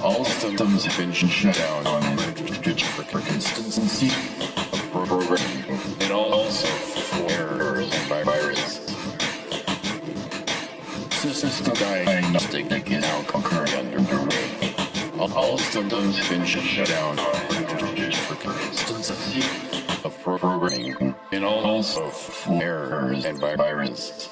All systems have been shut down on consistency of programming and also for errors and viruses. System diagnostic is now concurrently underway. All systems have been shut down for consistency of programming and also for errors and viruses.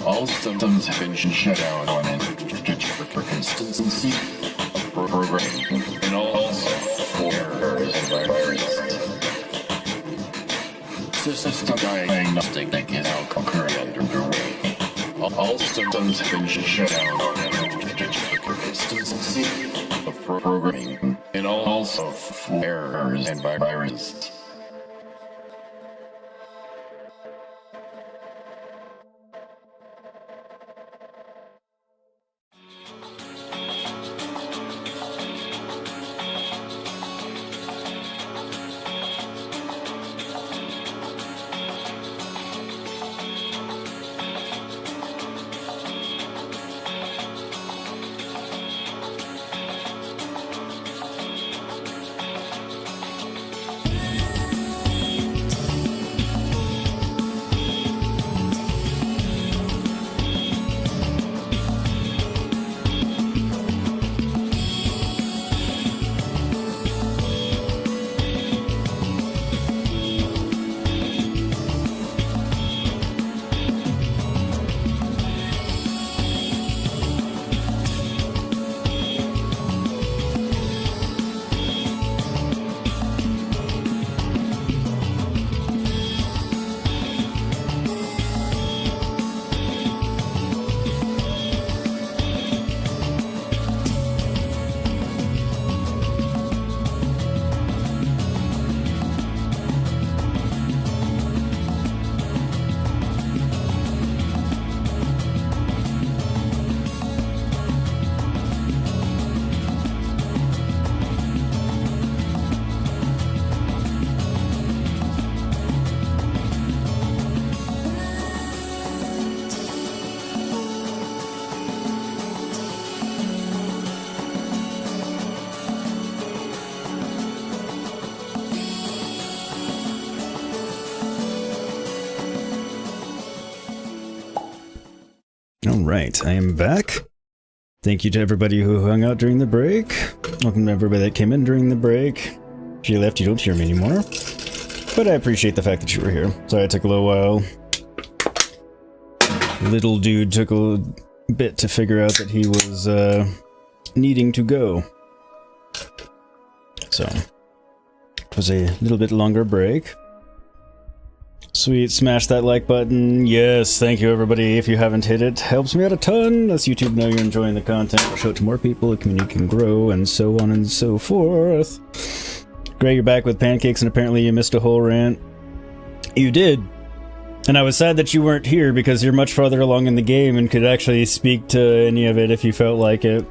All systems have been shut down on for consistency of programming and also for errors and viruses. System diagnostic is now concurrently underway. All systems have been shut down for consistency of programming and also for errors and viruses. Alright, I am back. Thank you to everybody who hung out during the break. Welcome to everybody that came in during the break. If you left, you don't hear me anymore. But I appreciate the fact that you were here. Sorry it took a little while. Little dude took a bit to figure out that he was needing to go. So, It was a little bit longer break. Sweet, smash that like button. Yes, thank you everybody. If you haven't hit it, helps me out a ton. Lets YouTube know you're enjoying the content. I'll show it to more people, the community can grow, and so on and so forth. Gray, you're back with pancakes, and apparently you missed a whole rant. You did. And I was sad that you weren't here because you're much farther along in the game and could actually speak to any of it if you felt like it.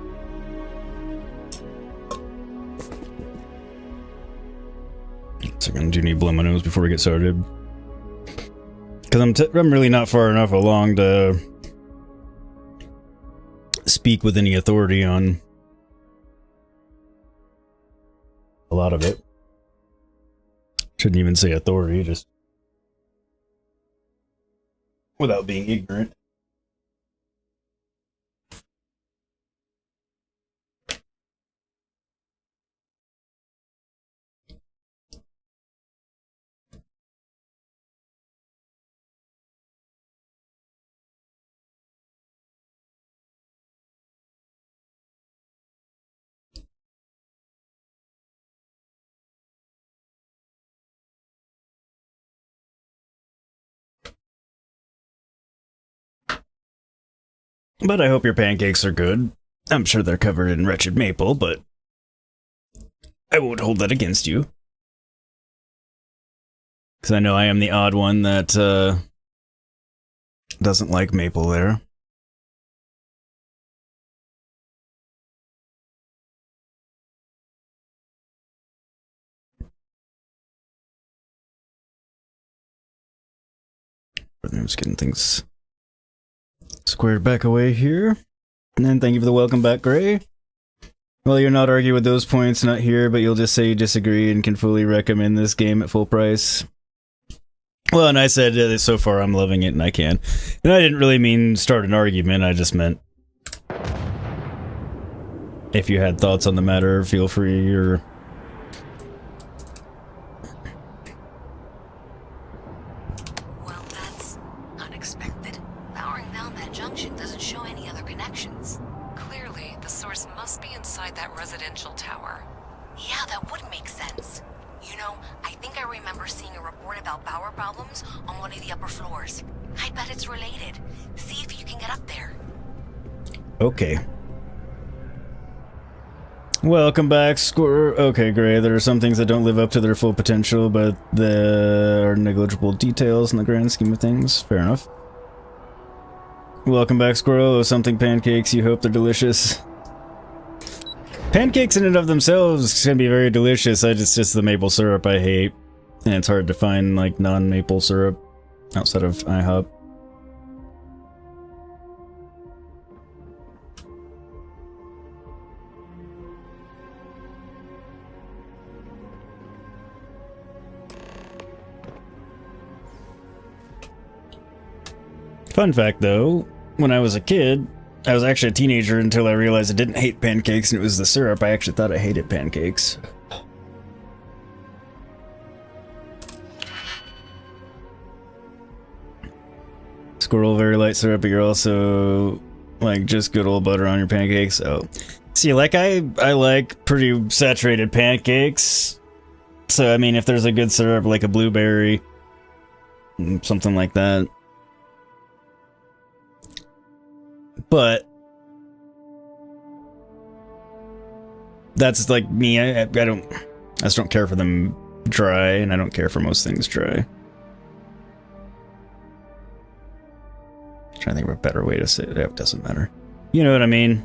So I do need to blow my nose before we get started. Because I'm really not far enough along to speak with any authority on a lot of it. Shouldn't even say authority, just without being ignorant. But I hope your pancakes are good. I'm sure they're covered in wretched maple, but I won't hold that against you. Because I know I am the odd one that doesn't like maple there. I'm just getting things squared back away here. And then thank you for the welcome back, Gray. Well, you're not arguing with those points, not here, but you'll just say you disagree and can fully recommend this game at full price. Well, and I said so far I'm loving it and I can. And I didn't really mean start an argument, I just meant if you had thoughts on the matter, feel free, or Well, that's unexpected. Powering down that junction doesn't show any other connections. Clearly, the source must be inside that residential tower. Yeah, that would make sense. You know, I think I remember seeing a report about power problems on one of the upper floors. I bet it's related. See if you can get up there. okay. Welcome back, Score. Okay, Gray. There are some things that don't live up to their full potential, but there are negligible details in the grand scheme of things. Fair enough. Welcome back, Squirrel. Oh, something pancakes. You hope they're delicious. Pancakes in and of themselves can be very delicious. It's just the maple syrup I hate. And it's hard to find, like, non-maple syrup outside of IHOP. Fun fact, though, when I was a kid, I was actually a teenager until I realized I didn't hate pancakes and it was the syrup. I actually thought I hated pancakes. Squirrel, very light syrup, but you're also like just good old butter on your pancakes. Oh, see, like I like pretty saturated pancakes. So I mean, if there's a good syrup like a blueberry, something like that. But that's like me. I just don't care for them dry, and I don't care for most things dry. I'm trying to think of a better way to say it. It doesn't matter. You know what I mean?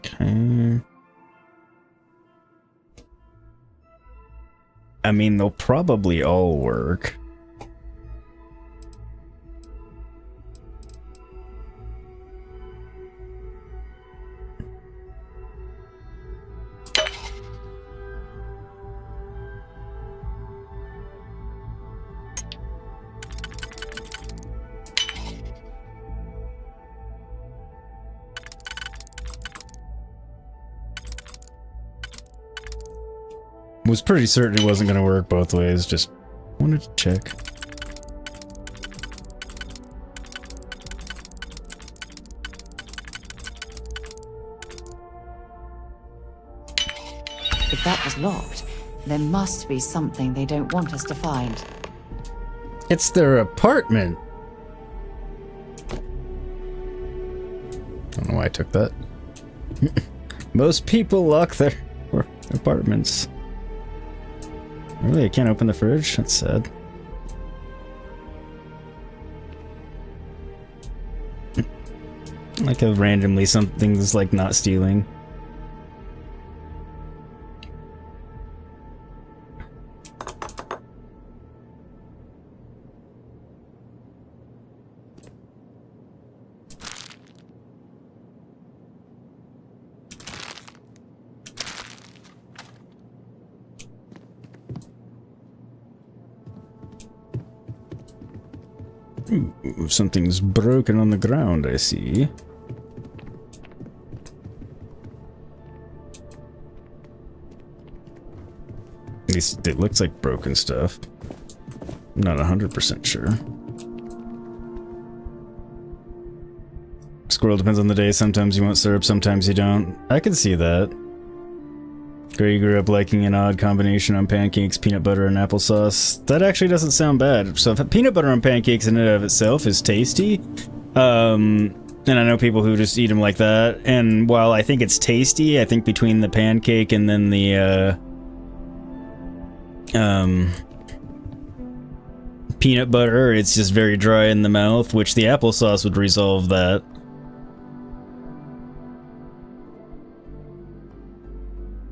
Okay. I mean, they'll probably all work. Was pretty certain it wasn't going to work both ways, just Wanted to check. If that was locked, there must be something they don't want us to find. It's their apartment. Don't know why I took that. Most people lock their apartments. Really, I can't open the fridge? That's sad. Like how randomly something's like not stealing. Ooh, something's broken on the ground, I see. At least it looks like broken stuff. I'm not 100% sure. Squirrel depends on the day. Sometimes you want syrup, sometimes you don't. I can see that. Gray grew up liking an odd combination on pancakes, peanut butter, and applesauce. That actually doesn't sound bad. So if peanut butter on pancakes in and of itself is tasty, and I know people who just eat them like that, and while I think it's tasty, I think between the pancake and then the, peanut butter, it's just very dry in the mouth, which the applesauce would resolve that.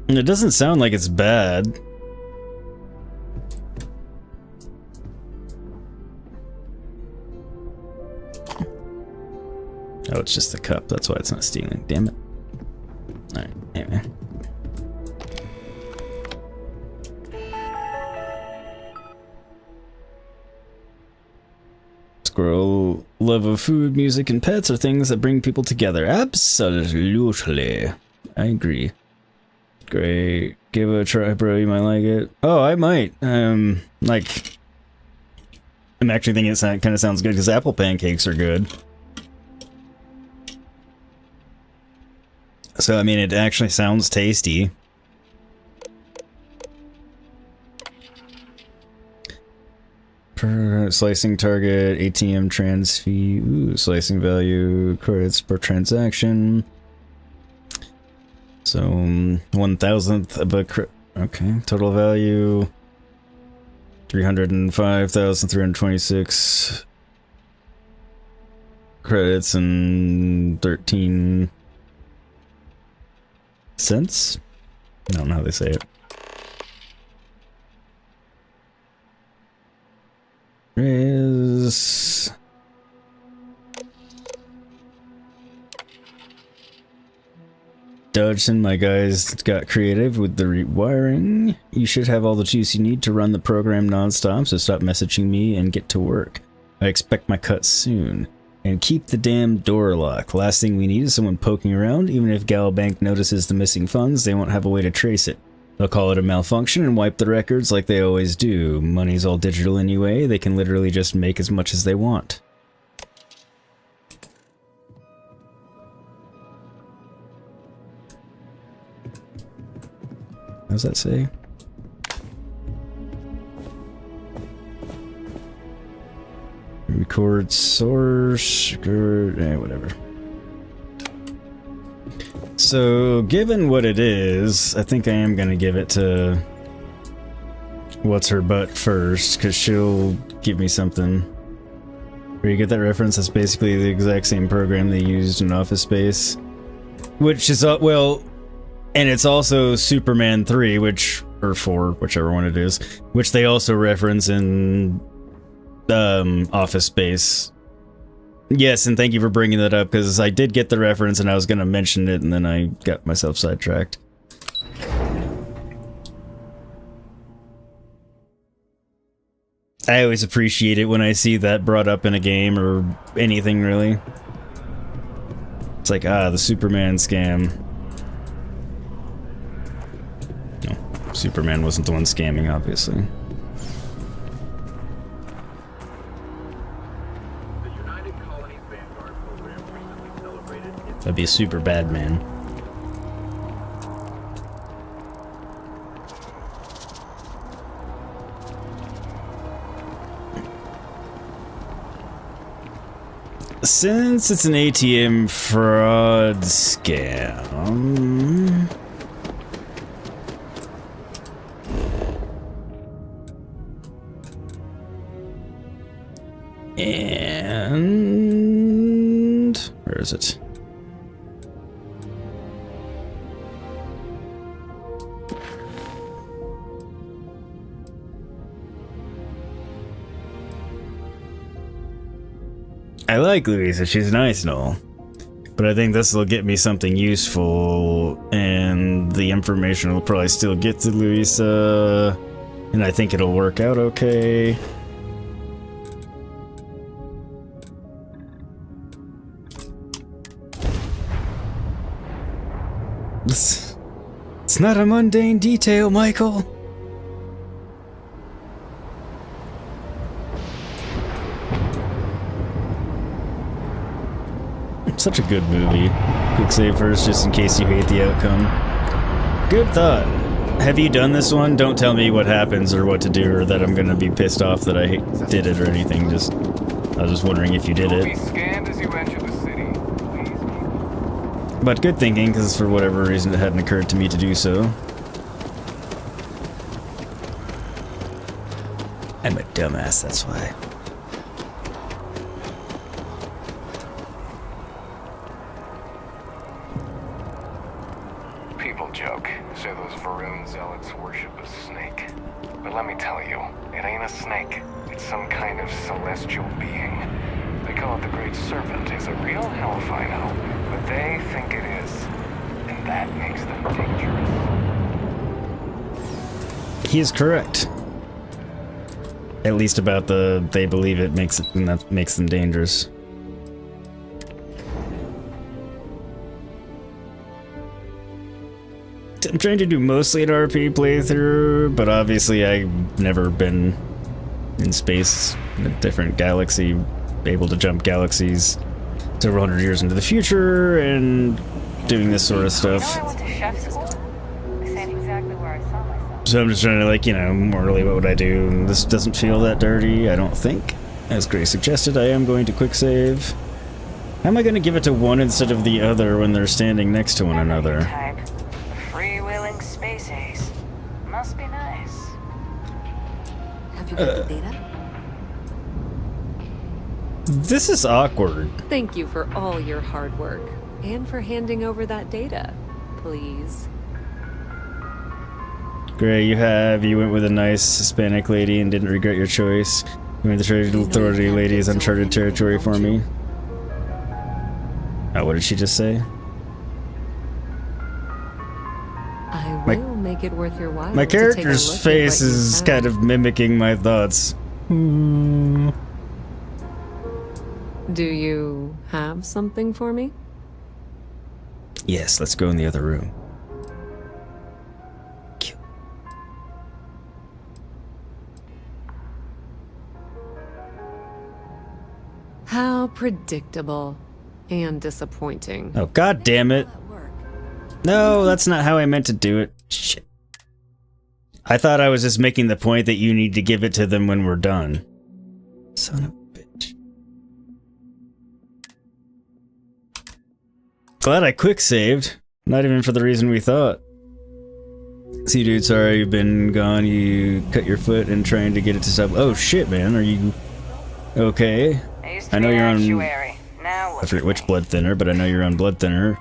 And it doesn't sound like it's bad. Oh, it's just the cup. That's why it's not stealing. Damn it. Alright, anyway. Squirrel, love of food, music, and pets are things that bring people together. Absolutely. I agree. Great. Give it a try, bro. You might like it. Oh, I might. Like, I'm actually thinking it kind of sounds good because apple pancakes are good. So, I mean, it actually sounds tasty. Per slicing target, ATM trans fee. Ooh, slicing value, credits per transaction. So, 1,000th of a okay, total value 305,326 credits and 13 cents. I don't know how they say it. Is Dodgson, my guys got creative with the rewiring. You should have all the juice you need to run the program non-stop, so stop messaging me and get to work. I expect my cut soon. And keep the damn door locked. Last thing we need is someone poking around. Even if Galbank notices the missing funds, they won't have a way to trace it. They'll call it a malfunction and wipe the records like they always do. Money's all digital anyway. They can literally just make as much as they want. What does that say? Record source, whatever. So, given what it is, I think I am gonna give it to what's her butt first, because she'll give me something. Where you get that reference, that's basically the exact same program they used in Office Space. Which is, well, and it's also Superman 3, or 4, whichever one it is, which they also reference in Office Space. Yes, and thank you for bringing that up, because I did get the reference and I was going to mention it, and then I got myself sidetracked. I always appreciate it when I see that brought up in a game, or anything, really. It's like, the Superman scam. No, Superman wasn't the one scamming, obviously. That'd be a super bad man. Since it's an ATM fraud scam... And... where is it? I like Louisa, she's nice and all. But I think this will get me something useful, and the information will probably still get to Louisa, and I think it'll work out okay. It's not a mundane detail, Michael. Such a good movie. Quick save first, just in case you hate the outcome. Good thought. Have you done this one? Don't tell me what happens or what to do, or that I'm gonna be pissed off that I did it or anything. I was just wondering if you did it. Be scanned as you enter the city. But good thinking, because for whatever reason it hadn't occurred to me to do so. I'm a dumbass, that's why. People joke, say those Varun zealots worship a snake. But let me tell you, it ain't a snake. It's some kind of celestial being. They call it the Great Serpent. It's a real hellfire, I know, but they think it is. And that makes them dangerous. He is correct. At least about they believe it makes it, and that makes them dangerous. I'm trying to do mostly an RP playthrough, but obviously I've never been in space in a different galaxy, able to jump galaxies several hundred years into the future and doing this sort of stuff. So I'm just trying to, like, you know, morally what would I do? And this doesn't feel that dirty, I don't think. As Grace suggested, I am going to quick save. How am I going to give it to one instead of the other when they're standing next to one another? Freewheeling space ace. Must be nice. Have you got the data? This is awkward. Thank you for all your hard work, and for handing over that data, please. Gray, you went with a nice Hispanic lady and didn't regret your choice. You made the Trade Authority lady's uncharted territory for me. Oh, what did she just say? I will make it worth your while. My to take a character's look at face what you is found. kind of mimicking my thoughts. Do you have something for me? Yes, let's go in the other room. How predictable and disappointing. Oh, god damn it. No, that's not how I meant to do it. Shit. I thought I was just making the point that you need to give it to them when we're done. Son of a bitch. Glad I quick saved. Not even for the reason we thought. See, dude, sorry you've been gone. You cut your foot and trying to get it to sub. Oh shit, man. Are you okay? I know you're on. I forget which blood thinner, but I know you're on blood thinner.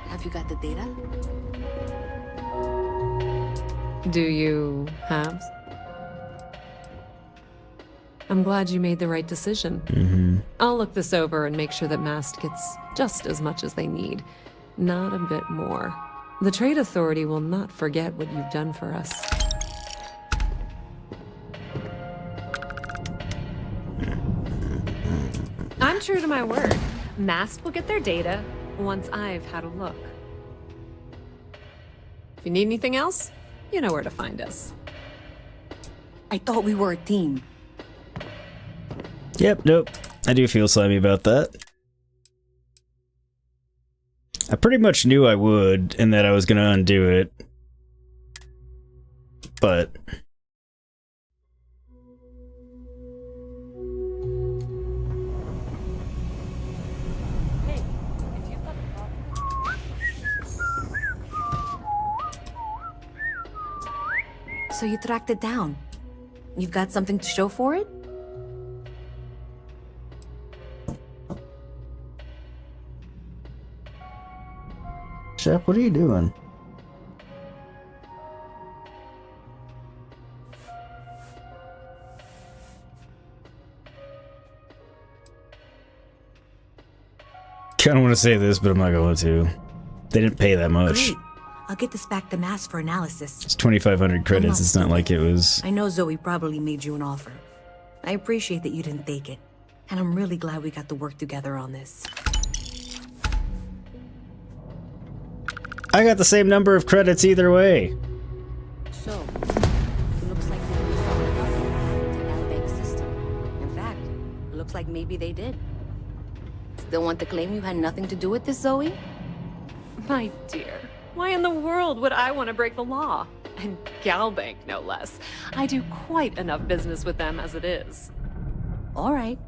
Have you got the data? Do you have? I'm glad you made the right decision. I'll look this over and make sure that Mast gets just as much as they need, not a bit more. The Trade Authority will not forget what you've done for us. I'm true to my word. Mast will get their data once I've had a look. If you need anything else, you know where to find us. I thought we were a team. Yep, nope. I do feel slimy about that. I pretty much knew I would, and that I was gonna undo it. But... So you tracked it down. You've got something to show for it? Shep, what are you doing? I don't want to say this, but I'm not going to. They didn't pay that much. Great. I'll get this back to Mass for analysis. It's 2,500 credits. It's not like it was... I know Zoe probably made you an offer. I appreciate that you didn't take it. And I'm really glad we got to work together on this. I got the same number of credits either way. So, it looks like they resolved the problem to that bank system. In fact, it looks like maybe they did. Still want to claim you had nothing to do with this, Zoe? My dear, why in the world would I want to break the law? And Galbank, no less. I do quite enough business with them as it is. All right.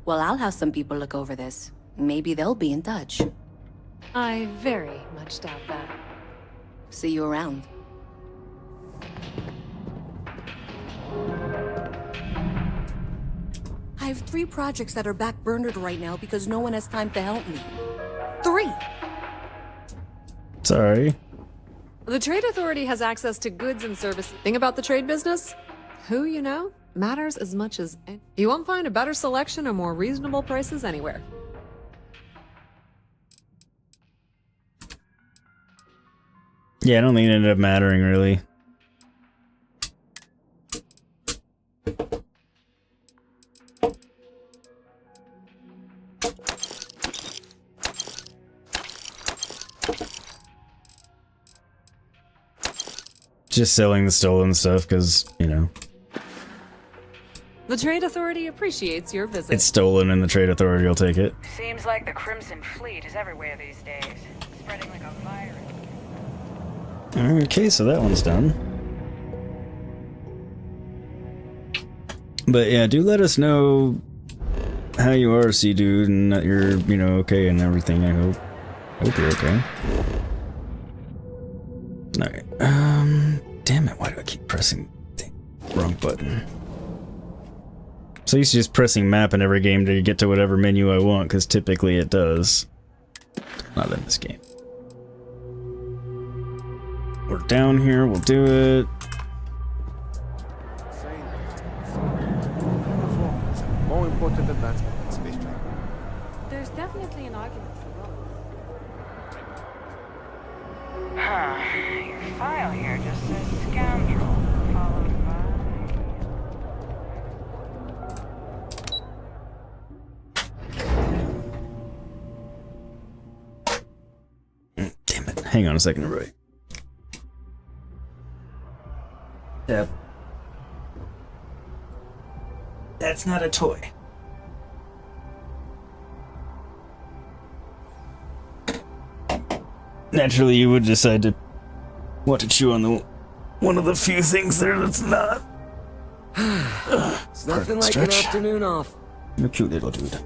Well, I'll have some people look over this. Maybe they'll be in touch. I very much doubt that. See you around. I have 3 projects that are backburnered right now because no one has time to help me. 3! Sorry. The Trade Authority has access to goods and services. Thing about the trade business? Who you know matters as much as... You won't find a better selection or more reasonable prices anywhere. Yeah, I don't think it ended up mattering, really. Just selling the stolen stuff, because, you know. The Trade Authority appreciates your visit. It's stolen and the Trade Authority will take it. Seems like the Crimson Fleet is everywhere these days, spreading like a virus. Okay, so that one's done. But yeah, do let us know how you are, Sea Dude, and that you're, you know, okay and everything, I hope. I hope you're okay. Alright, damn it, why do I keep pressing the wrong button? So I used to just pressing map in every game to get to whatever menu I want, because typically it does. Not in this game. We're down here, we'll do it. More important advancement in space travel. There's definitely an argument for both. Huh. Your file here just says scoundrel, followed by... Damn it, hang on a second, everybody. Yep. That's not a toy. Naturally, you would decide to want to chew on the one of the few things there that's not. It's nothing like an afternoon off. You're a cute little dude.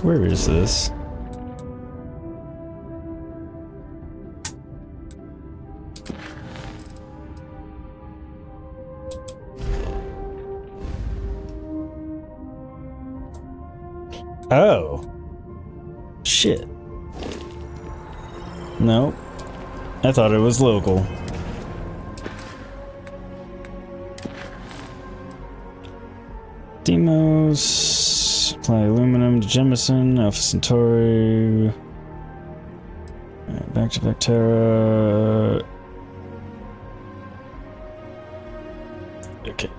Where is this? Oh. Shit. No. I thought it was local. Demos. Supply aluminum to Jemison, Alpha Centauri. Back to Vectera. Okay.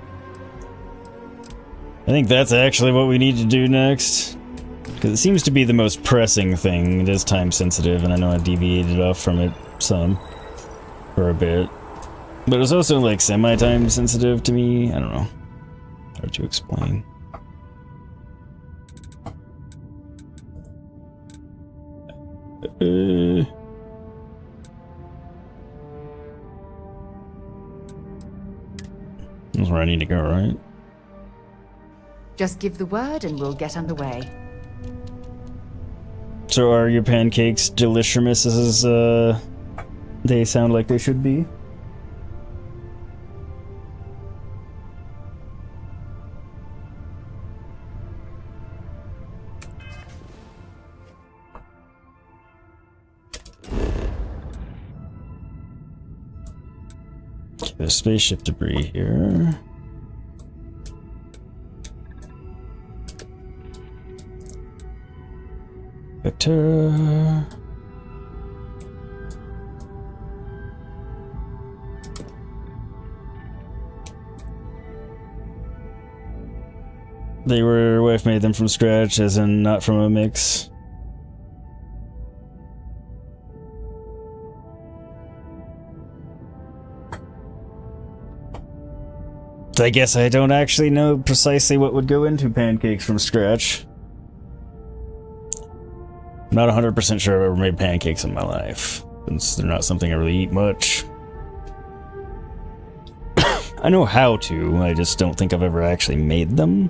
I think that's actually what we need to do next. Because it seems to be the most pressing thing. It is time sensitive, and I know I deviated off from it some. For a bit. But it was also like semi-time sensitive to me. I don't know. Hard to explain. That's where I need to go, right? Just give the word and we'll get underway. So are your pancakes delicious as they sound like they should be? Okay, there's spaceship debris here. Vector. They were, wife made them from scratch, as in not from a mix. I guess I don't actually know precisely what would go into pancakes from scratch. I'm not 100% sure I've ever made pancakes in my life, since they're not something I really eat much. I know how to, I just don't think I've ever actually made them.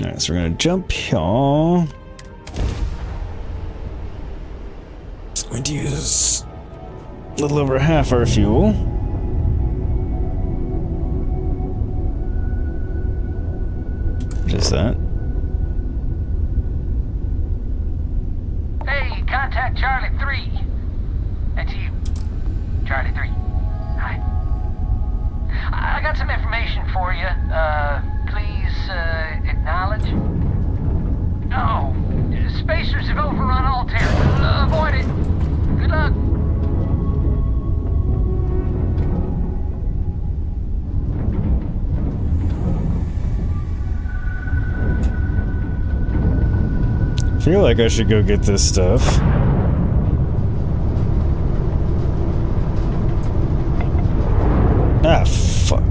Alright, so we're gonna jump here. It's going to use a little over half our fuel. What is that? Hey, contact Charlie 3. That's you. Charlie 3. Hi. I got some information for you. Please, acknowledge. Oh, spacers have overrun Altair. Avoid it. Good luck. I feel like I should go get this stuff. Ah, fuck.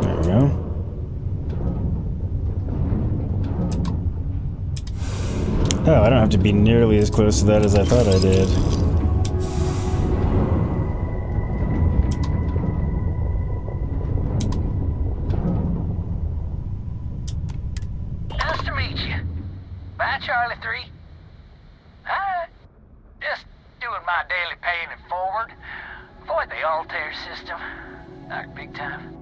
There we go. Oh, I don't have to be nearly as close to that as I thought I did. Nice to meet you. Bye, Charlie 3. Hi. Just doing my daily paying it forward. Avoid the Altair system. Not big time.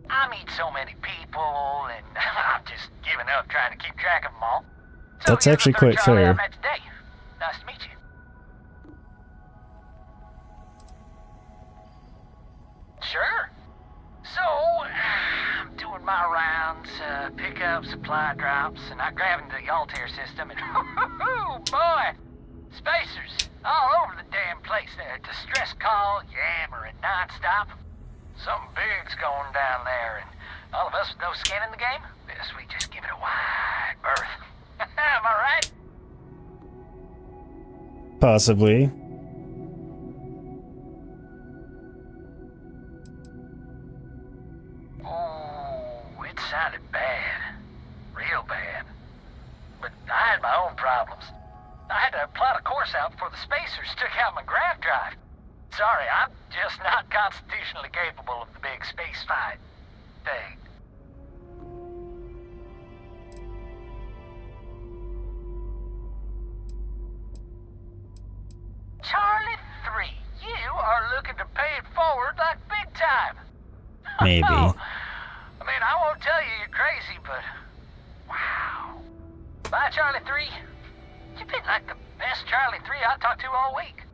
I meet so many people, and I'm just giving up trying to keep track of them all. So That's actually you're the third quite Charlie fair. I met today. Nice to meet you. Sure. So, I'm doing my rounds, pick up supply drops, and I'm grabbing the Altair system, and oh boy, spacers all over the damn place. There, distress call, yammering nonstop. Something big's going down there, and all of us with no skin in the game, best we just give it a wide berth. Am I right? Possibly. Oh, it sounded bad. Real bad. But I had my own problems. I had to plot a course out before the spacers took out my grav drive. Sorry, I'm just not constitutionally capable of the big space fight thing. Charlie 3, you are looking to pay it forward like big time. Maybe. I mean, I won't tell you you're crazy, but wow. Bye, Charlie 3. You've been like the best Charlie 3 I talked to all week.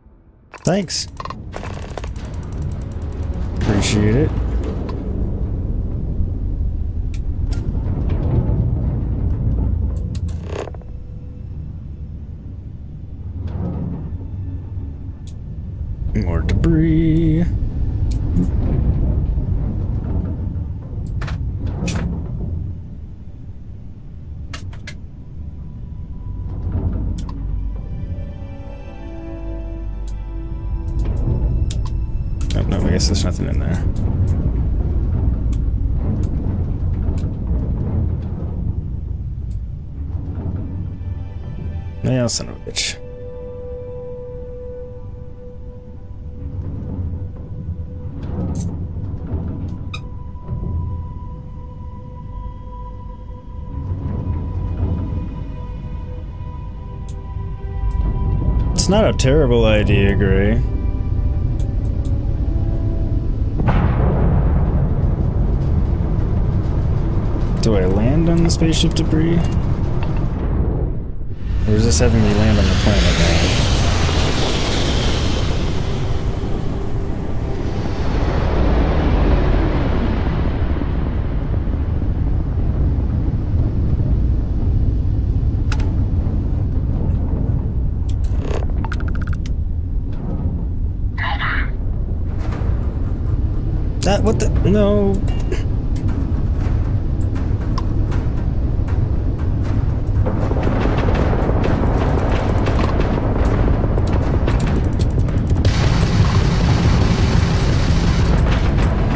Thanks. Appreciate it. More debris. Oh, no, I guess there's nothing in there. Yeah, son of a bitch. It's not a terrible idea, Gray. Do I land on the spaceship debris? Or is this having me land on the planet now? What the? No.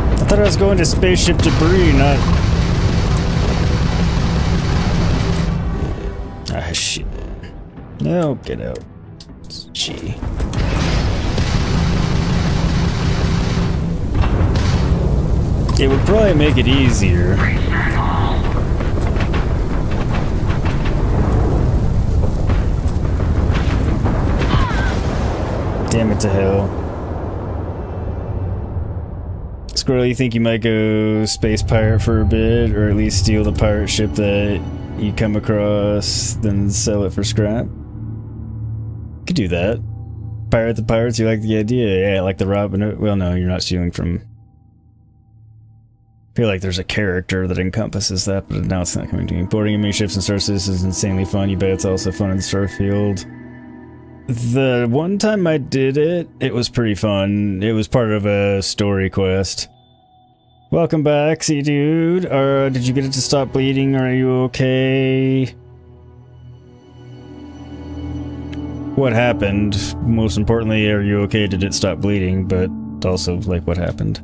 I thought I was going to spaceship debris, not... Ah, shit. No, get out. Gee. It would probably make it easier. Damn it to hell. Squirrel, you think you might go space pirate for a bit, or at least steal the pirate ship that you come across, then sell it for scrap? Could do that. Pirate the pirates, you like the idea? Yeah, like the Robin Hood. Well, no, you're not stealing from... I feel like there's a character that encompasses that, but now it's not coming to me. Boarding enemy ships and Star Citizen is insanely fun. You bet it's also fun in Starfield. The one time I did it, it was pretty fun. It was part of a story quest. Welcome back, see dude. Did you get it to stop bleeding? Are you okay? What happened? Most importantly, are you okay? Did it stop bleeding? But also, like, what happened?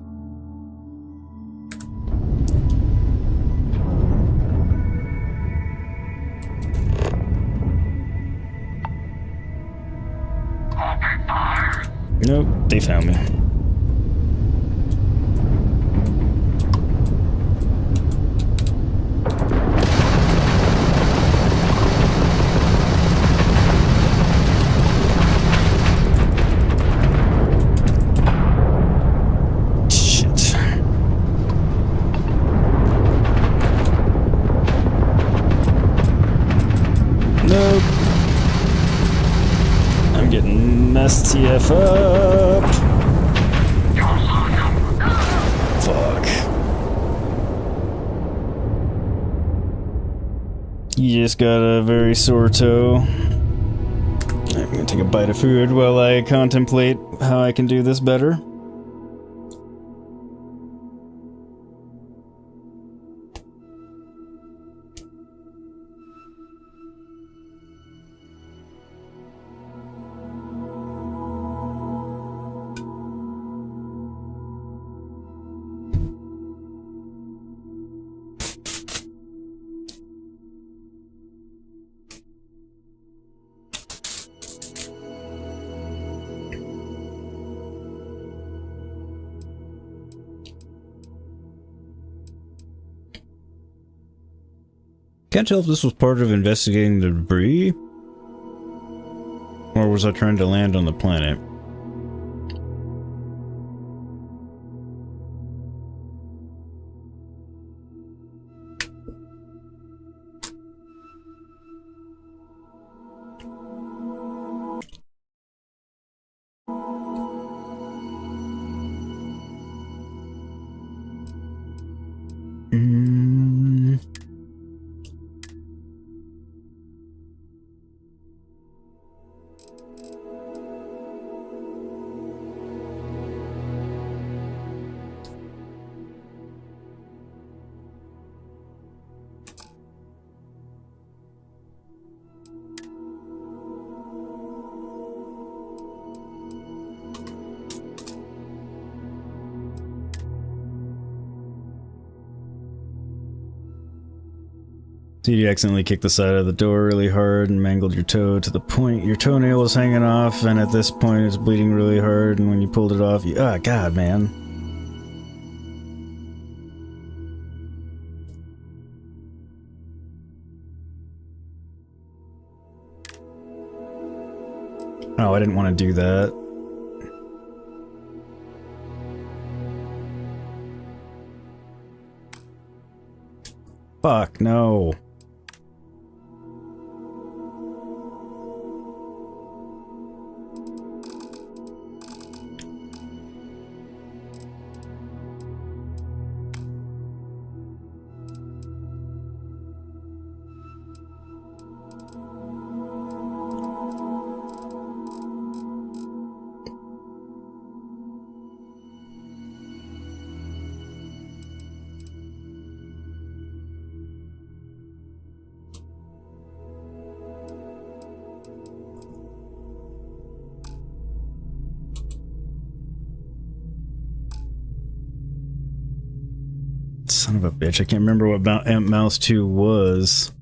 Nope, they found me. Shit. Nope. I'm getting messed TF up. Fuck. You just got a very sore toe. I'm gonna take a bite of food while I contemplate how I can do this better. Can't tell if this was part of investigating the debris, or was I trying to land on the planet? So you accidentally kicked the side of the door really hard and mangled your toe to the point your toenail was hanging off, and at this point it's bleeding really hard, and when you pulled it off, you... Ah, God, man. Oh, I didn't want to do that. Fuck, no. Son of a bitch, I can't remember what Amp Mouse 2 was.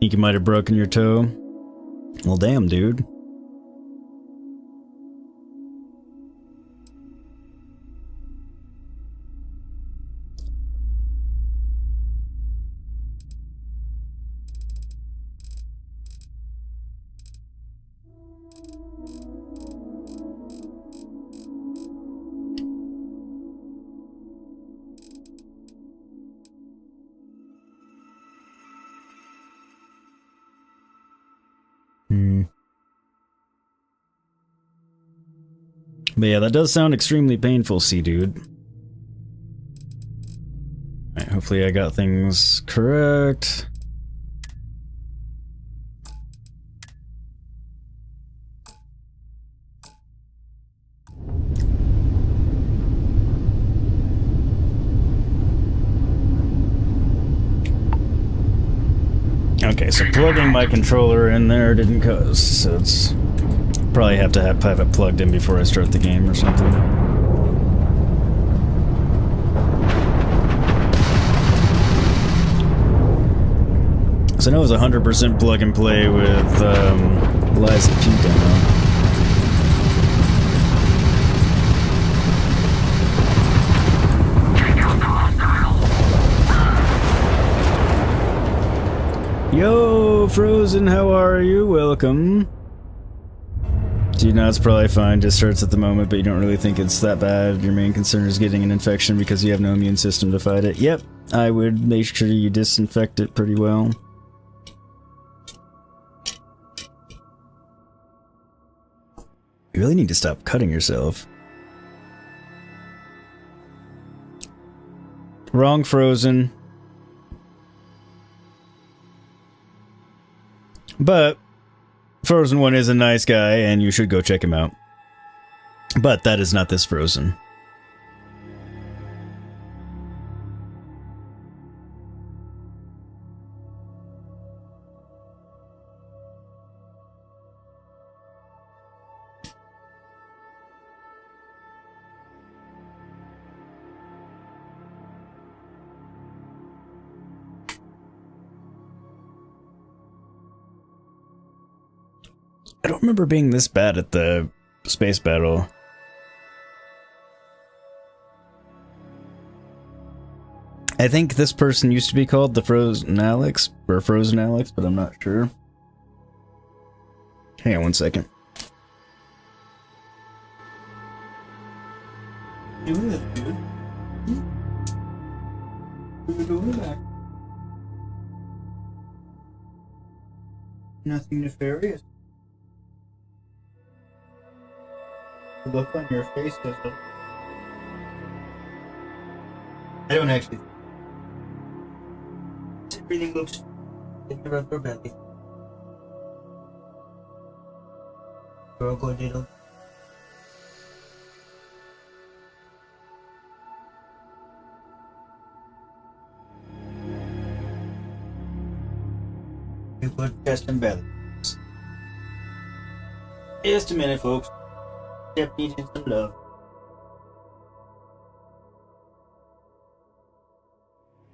Think you might have broken your toe? Well, damn, dude. But yeah, that does sound extremely painful, dude. Alright, hopefully I got things correct. Okay, so plugging my controller in there didn't cause, so it's... Probably have to have it plugged in before I start the game or something. So I know it was 100% plug and play with Liza P demo. Yo, Frozen, how are you? Welcome. You know, it's probably fine, just hurts at the moment, but you don't really think it's that bad. Your main concern is getting an infection because you have no immune system to fight it. Yep, I would make sure you disinfect it pretty well. You really need to stop cutting yourself. Wrong, Frozen. But Frozen 1 is a nice guy, and you should go check him out. But that is not this Frozen. I don't remember being this bad at the space battle. I think this person used to be called the Frozen Alex, or Frozen Alex, but I'm not sure. Hang on one second. Doing it, dude. We're doing that. Nothing nefarious. The look on your face doesn't. I don't actually. Everything looks in your upper belly. Girl, go little. We put chest and belly. Just a minute, folks. Step needs some love.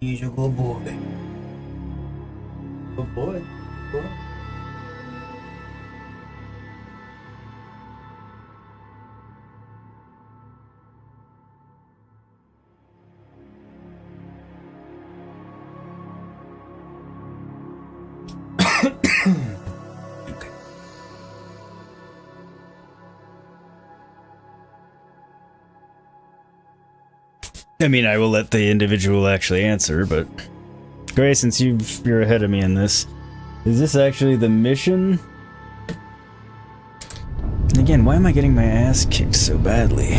He's a good boy. Good boy. Good. I mean, I will let the individual actually answer, but Gray, since you're ahead of me in this, is this actually the mission? And again, why am I getting my ass kicked so badly?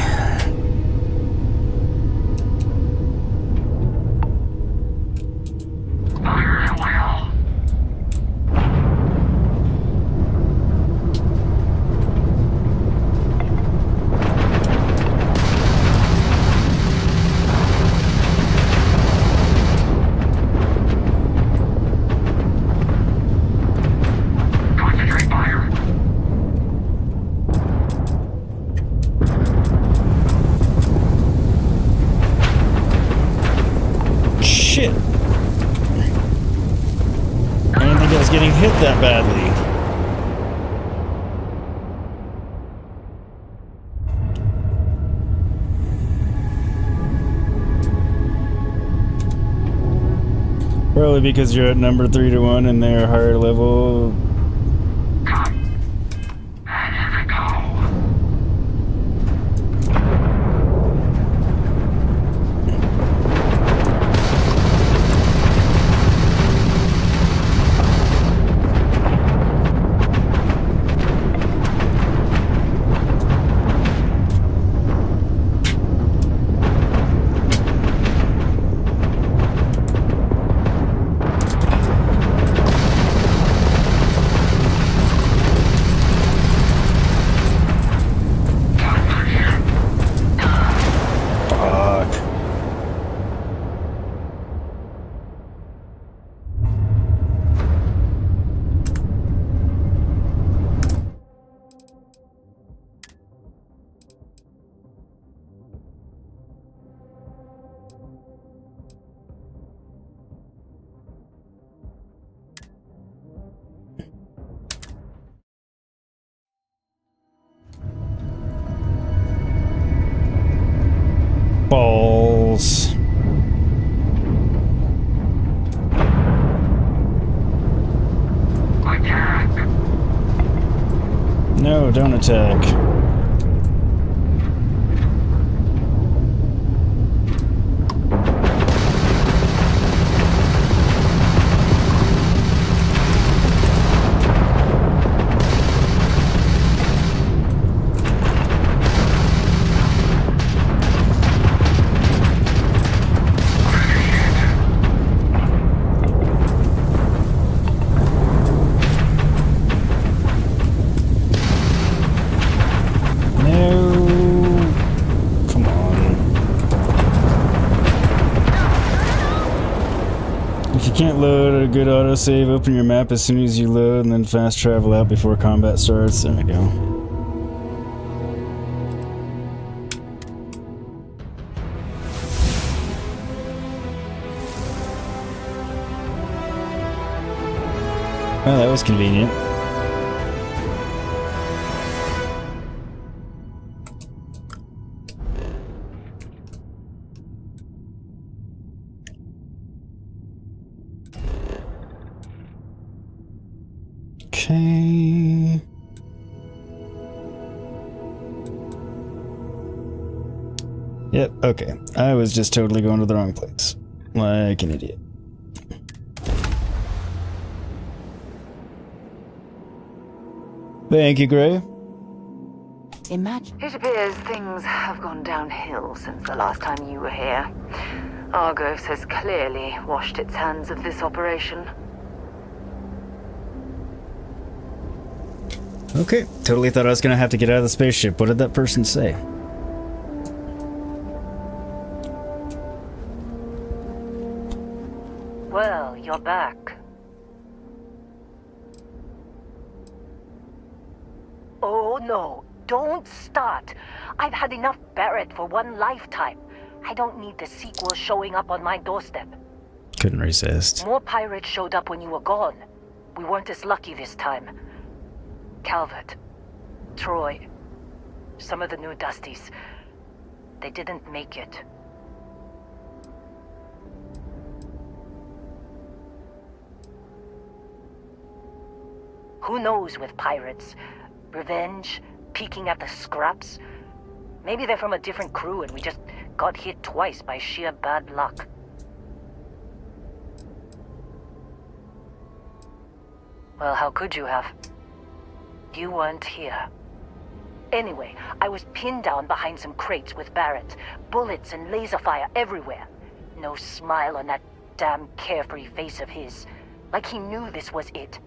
Hit that badly. Probably because you're at number 3 to 1 and they're higher level. Balls. Attack. No, don't attack. Can't load a good autosave, open your map as soon as you load and then fast travel out before combat starts. There we go. Well, that was convenient. Okay. Yep, okay. I was just totally going to the wrong place. Like an idiot. Thank you, Gray. Imagine. It appears things have gone downhill since the last time you were here. Argos has clearly washed its hands of this operation. Okay, totally thought I was gonna have to get out of the spaceship. What did that person say? Well, you're back. Oh no, don't start. I've had enough Barrett for one lifetime. I don't need the sequel showing up on my doorstep. Couldn't resist. More pirates showed up when you were gone. We weren't as lucky this time. Calvert, Troy, some of the new Dusties. They didn't make it. Who knows with pirates? Revenge, peeking at the scraps. Maybe they're from a different crew and we just got hit twice by sheer bad luck. Well, how could you have? You weren't here. Anyway, I was pinned down behind some crates with Barrett. Bullets and laser fire everywhere. No smile on that damn carefree face of his. Like he knew this was it.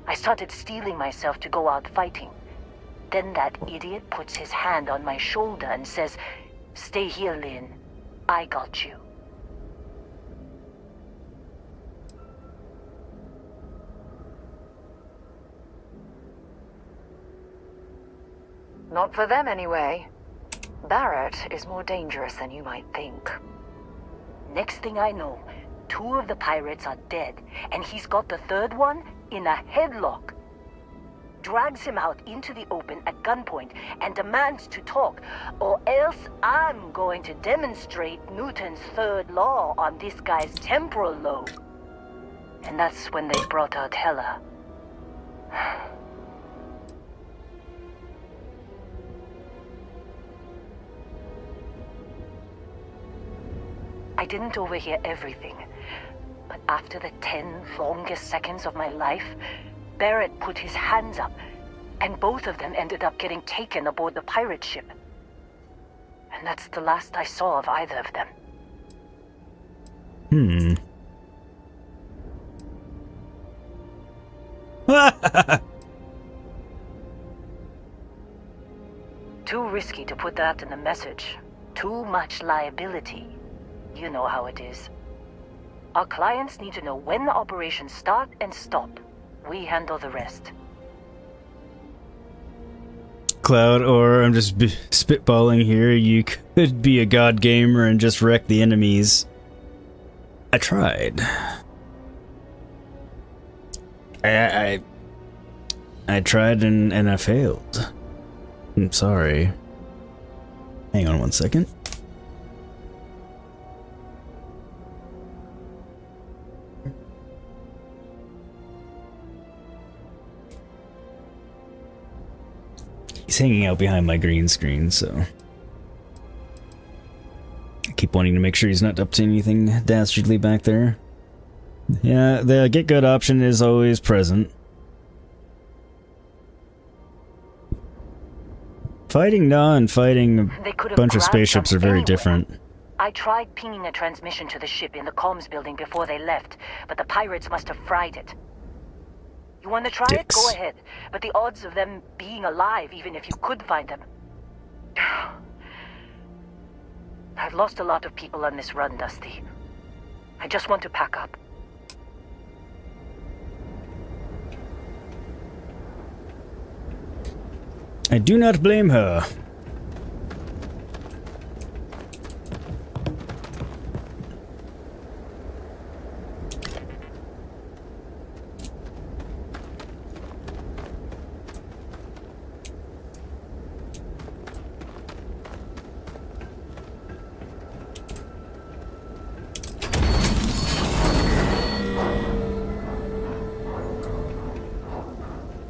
I started steeling myself to go out fighting. Then that idiot puts his hand on my shoulder and says, "Stay here, Lynn. I got you." Not for them, anyway. Barrett is more dangerous than you might think. Next thing I know, 2 of the pirates are dead, and he's got the 3rd one in a headlock. Drags him out into the open at gunpoint and demands to talk, or else I'm going to demonstrate Newton's 3rd law on this guy's temporal lobe. And that's when they brought out Hela. I didn't overhear everything, but after the 10 longest seconds of my life, Barrett put his hands up, and both of them ended up getting taken aboard the pirate ship. And that's the last I saw of either of them. Too risky to put that in the message. Too much liability. You know how it is. Our clients need to know when the operations start and stop. We handle the rest. Cloud, or I'm just spitballing here, you could be a god gamer and just wreck the enemies. I tried. I tried and I failed. I'm sorry. Hang on one second. He's hanging out behind my green screen, so I keep wanting to make sure he's not up to anything dastardly back there. Yeah, the get good option is always present. Fighting Nah and fighting a bunch of spaceships are very different. I tried pinging a transmission to the ship in the comms building before they left, but the pirates must have fried it. You want to try it? Go ahead. But the odds of them being alive, even if you could find them... I've lost a lot of people on this run, Dusty. I just want to pack up. I do not blame her.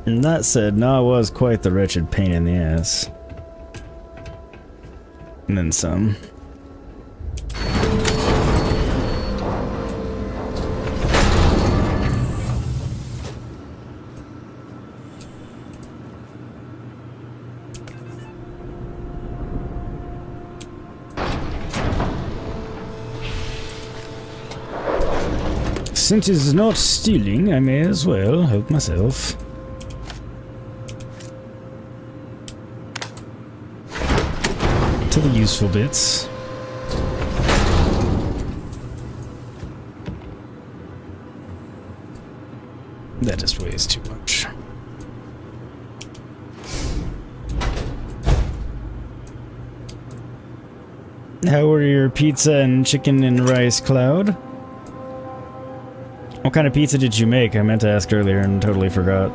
And that said, Nah was quite the wretched pain in the ass. And then some. Since it's not stealing, I may as well help myself. To the useful bits. That just weighs too much. How were your pizza and chicken and rice, Cloud? What kind of pizza did you make? I meant to ask earlier and totally forgot.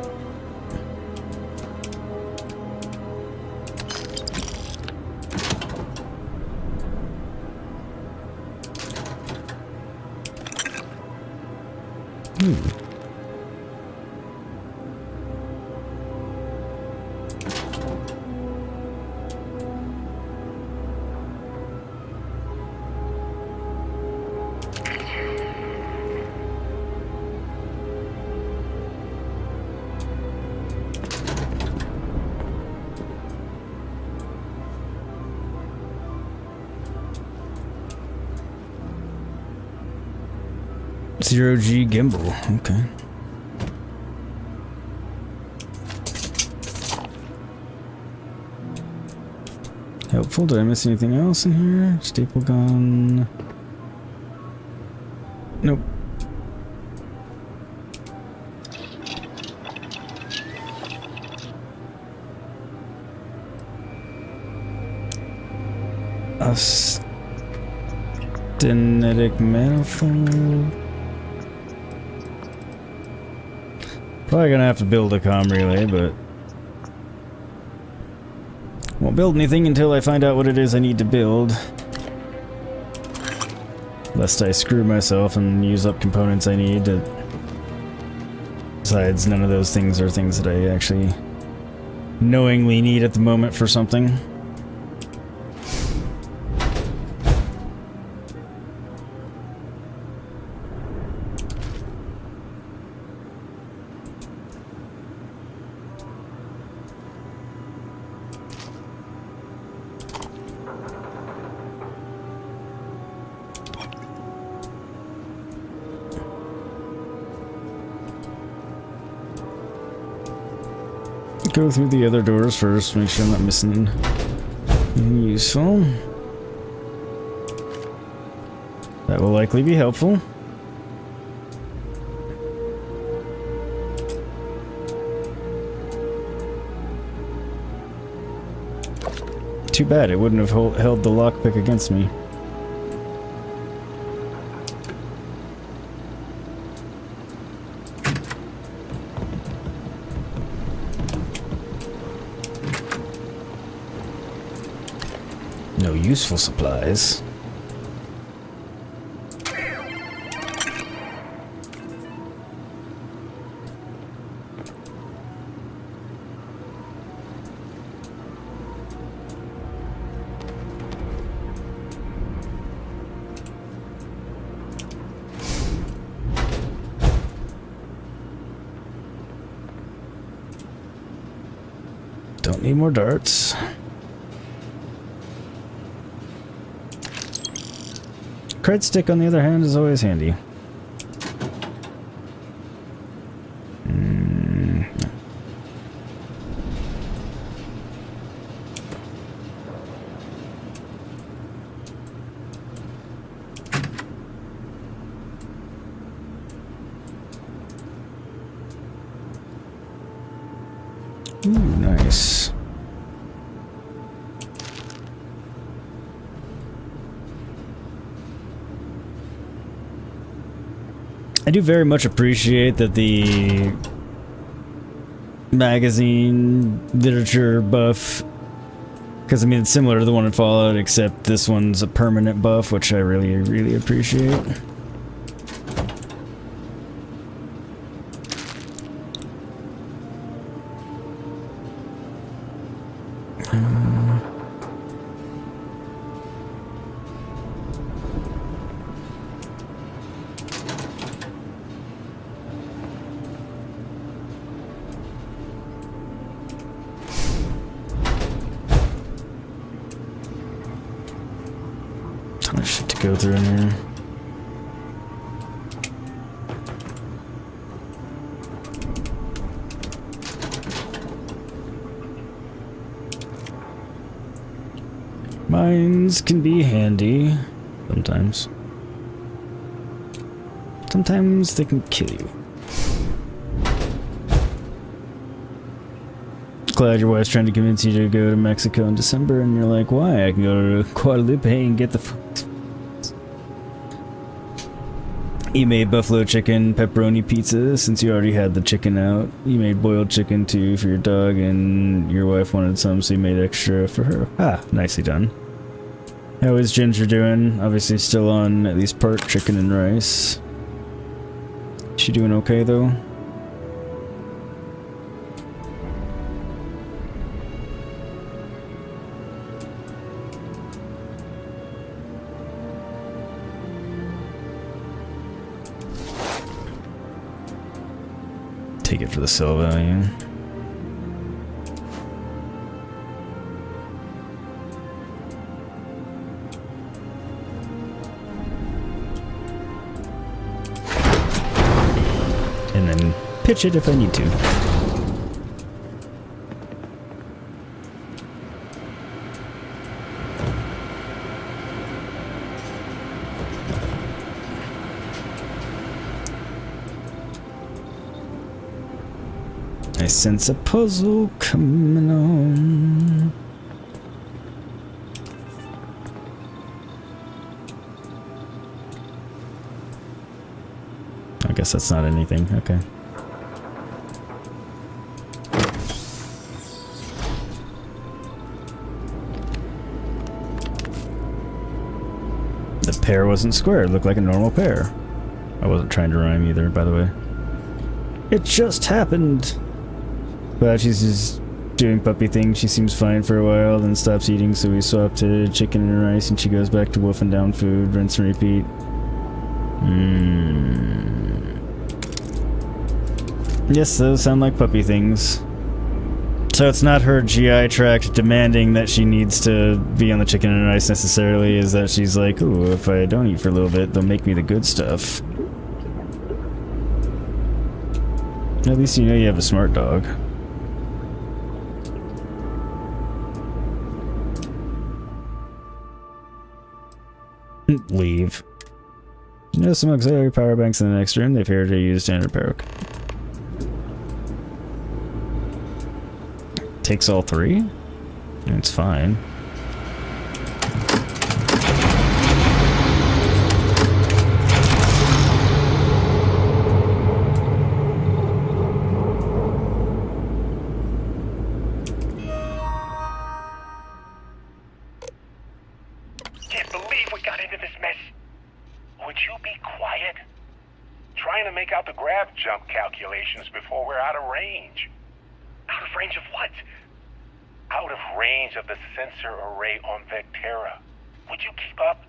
Zero G gimbal, okay. Helpful, did I miss anything else in here? Staple gun. Nope. Austenitic manifold. Probably gonna have to build a comm relay, but won't build anything until I find out what it is I need to build. Lest I screw myself and use up components I need. Besides, none of those things are things that I actually knowingly need at the moment for something. Go through the other doors first, make sure I'm not missing anything useful. That will likely be helpful. Too bad it wouldn't have held the lockpick against me. No useful supplies. Don't need more darts. Cred stick, on the other hand, is always handy. Ooh, nice. I do very much appreciate that the magazine literature buff, because I mean it's similar to the one in Fallout, except this one's a permanent buff, which I really appreciate. Ton of shit to go through in here. Mines can be handy sometimes. Sometimes they can kill you. Cloud, your wife's trying to convince you to go to Mexico in December, and you're like, why? I can go to Guadalupe and get the You made buffalo chicken pepperoni pizza since you already had the chicken out. You made boiled chicken too for your dog, and your wife wanted some, so you made extra for her. Ah, nicely done. How is Ginger doing? Obviously still on at least part chicken and rice. She doing okay though? Take it for the sell value. And then pitch it if I need to. I sense a puzzle coming on. I guess that's not anything. Okay. The pear wasn't square. It looked like a normal pear. I wasn't trying to rhyme either, by the way. It just happened. But she's just doing puppy things. She seems fine for a while, then stops eating, so we swap to chicken and rice, and she goes back to wolfing down food, rinse and repeat. Yes, those sound like puppy things. So it's not her GI tract demanding that she needs to be on the chicken and rice necessarily, is that she's like, ooh, if I don't eat for a little bit, they'll make me the good stuff. At least you know you have a smart dog. Leave. You know, some auxiliary power banks in the next room. They've here to use standard power. Takes all three? It's fine. Jump calculations before we're out of range. Out of range of what? Out of range of the sensor array on Vectera. Would you keep up?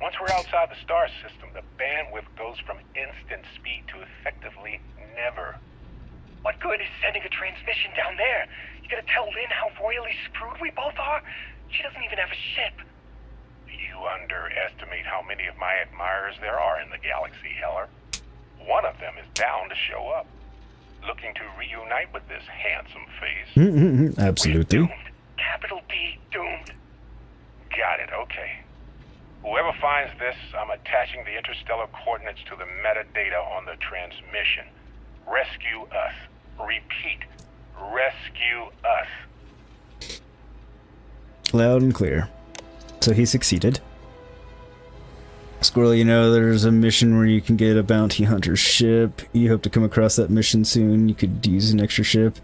Once we're outside the star system, the bandwidth goes from instant speed to effectively never. What good is sending a transmission down there? You gonna tell Lynn how royally screwed we both are? She doesn't even have a ship. You underestimate how many of my admirers there are in the galaxy, Heller. One of them is bound to show up, looking to reunite with this handsome face. Absolutely. Doomed. Capital D, doomed. Got it, okay. Whoever finds this, I'm attaching the interstellar coordinates to the metadata on the transmission. Rescue us. Repeat, rescue us. Loud and clear. So he succeeded. Squirrel, you know there's a mission where you can get a bounty hunter ship. You hope to come across that mission soon. You could use an extra ship.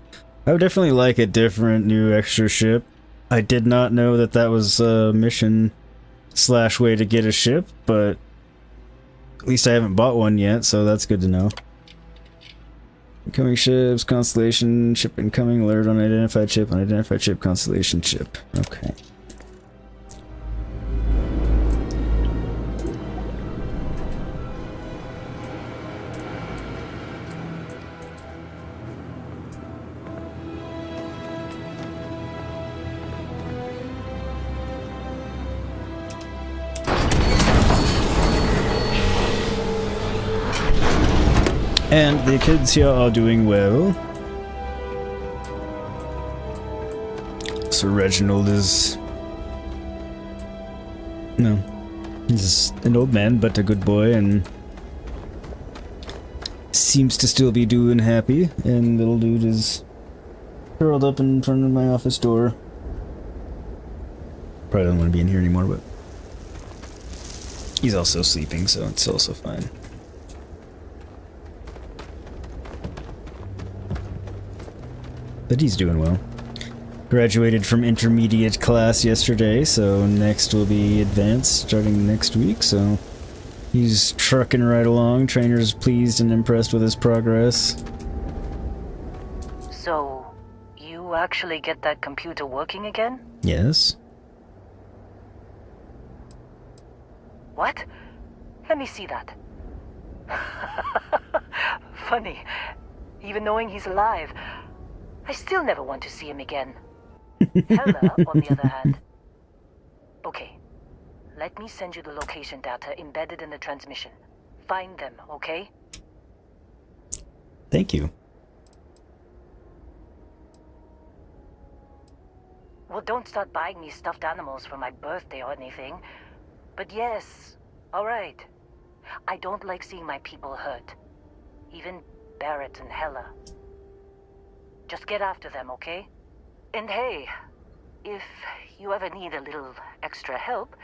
I would definitely like a different new extra ship. I did not know that that was a mission / way to get a ship, but at least I haven't bought one yet, so that's good to know. Incoming ships, Constellation, ship incoming, alert on unidentified ship, Constellation ship. Okay. And the kids here are doing well. Sir Reginald is... No. He's an old man, but a good boy, and... seems to still be doing happy, and little dude is curled up in front of my office door. Probably don't want to be in here anymore, but he's also sleeping, so it's also fine. But he's doing well. Graduated from intermediate class yesterday, so next will be advanced starting next week, so he's trucking right along. Trainer's pleased and impressed with his progress. So, you actually get that computer working again? Yes. What? Let me see that. Funny. Even knowing he's alive, I still never want to see him again. Hella, on the other hand. Okay. Let me send you the location data embedded in the transmission. Find them, okay? Thank you. Well, don't start buying me stuffed animals for my birthday or anything. But yes, alright. I don't like seeing my people hurt. Even Barrett and Hella. Just get after them, okay? And hey, if you ever need a little extra help,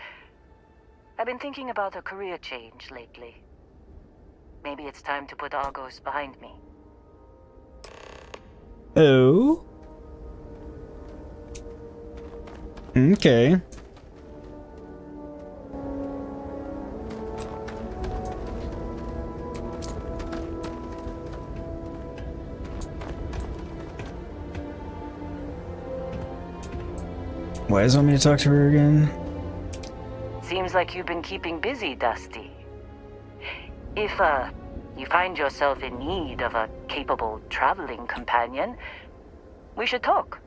I've been thinking about a career change lately. Maybe it's time to put Argos behind me. Oh? Okay. Why does he want me to talk to her again? Seems like you've been keeping busy, Dusty. If, you find yourself in need of a capable traveling companion, we should talk.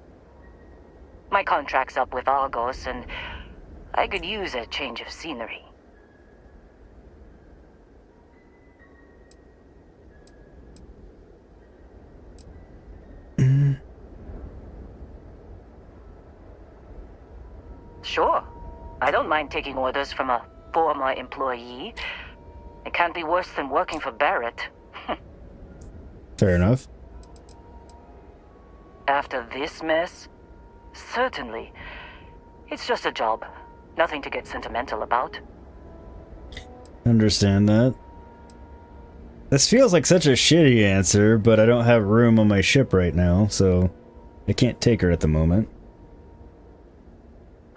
My contract's up with Argos, and I could use a change of scenery. Sure. I don't mind taking orders from a former employee. It can't be worse than working for Barrett. Fair enough. After this mess? Certainly. It's just a job. Nothing to get sentimental about. Understand that. This feels like such a shitty answer, but I don't have room on my ship right now, so I can't take her at the moment.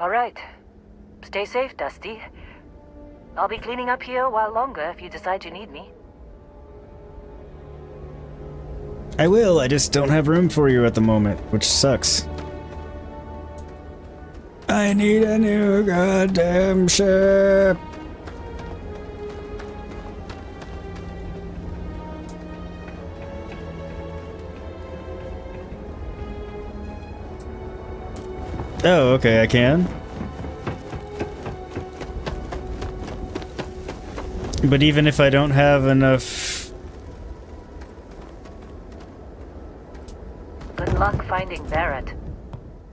Alright. Stay safe, Dusty. I'll be cleaning up here a while longer if you decide you need me. I will, I just don't have room for you at the moment, which sucks. I need a new goddamn ship! Oh, okay, I can. But even if I don't have enough... Good luck finding Barrett.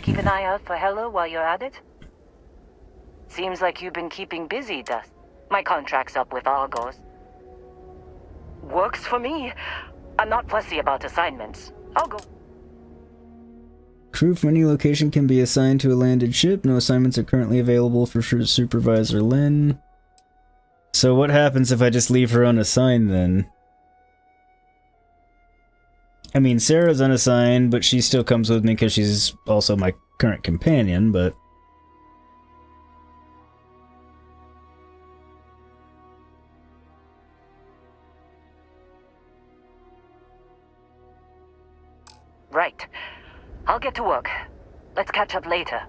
Keep an eye out for Hella while you're at it. Seems like you've been keeping busy, Dust. My contract's up with Argos. Works for me. I'm not fussy about assignments. I'll go. Crew from any location can be assigned to a landed ship. No assignments are currently available for Supervisor Lin. So what happens if I just leave her unassigned then? I mean, Sarah's unassigned, but she still comes with me because she's also my current companion, but... Right. I'll get to work. Let's catch up later.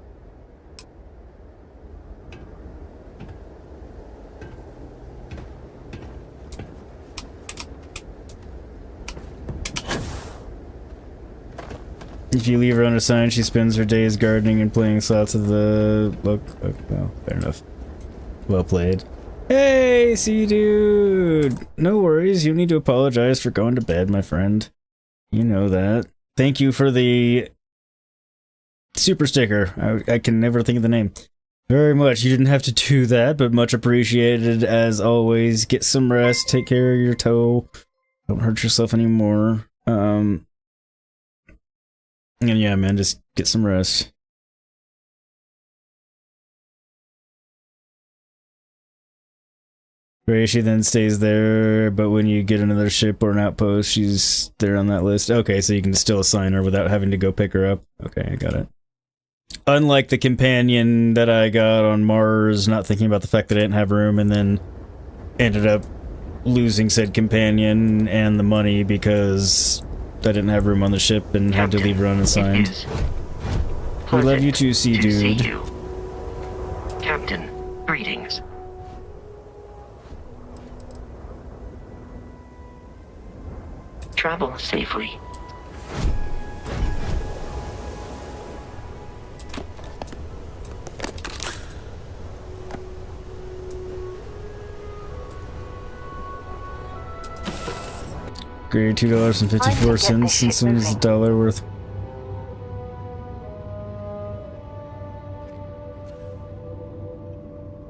If you leave her unassigned, she spends her days gardening and playing slots of the... Well, fair enough. Well played. Hey, see dude! No worries, you need to apologize for going to bed, my friend. You know that. Thank you for the... super sticker. I can never think of the name. Very much. You didn't have to do that, but much appreciated as always. Get some rest, take care of your toe. Don't hurt yourself anymore. And yeah, man, just get some rest. Gray, she then stays there, but when you get another ship or an outpost, she's there on that list. Okay, so you can still assign her without having to go pick her up. Okay, I got it. Unlike the companion that I got on Mars, not thinking about the fact that I didn't have room, and then ended up losing said companion and the money because I didn't have room on the ship and had to leave her unassigned. We love you too, Sea Dude. Captain, greetings. Travel safely. Great, $2.54. Since when is $1 worth?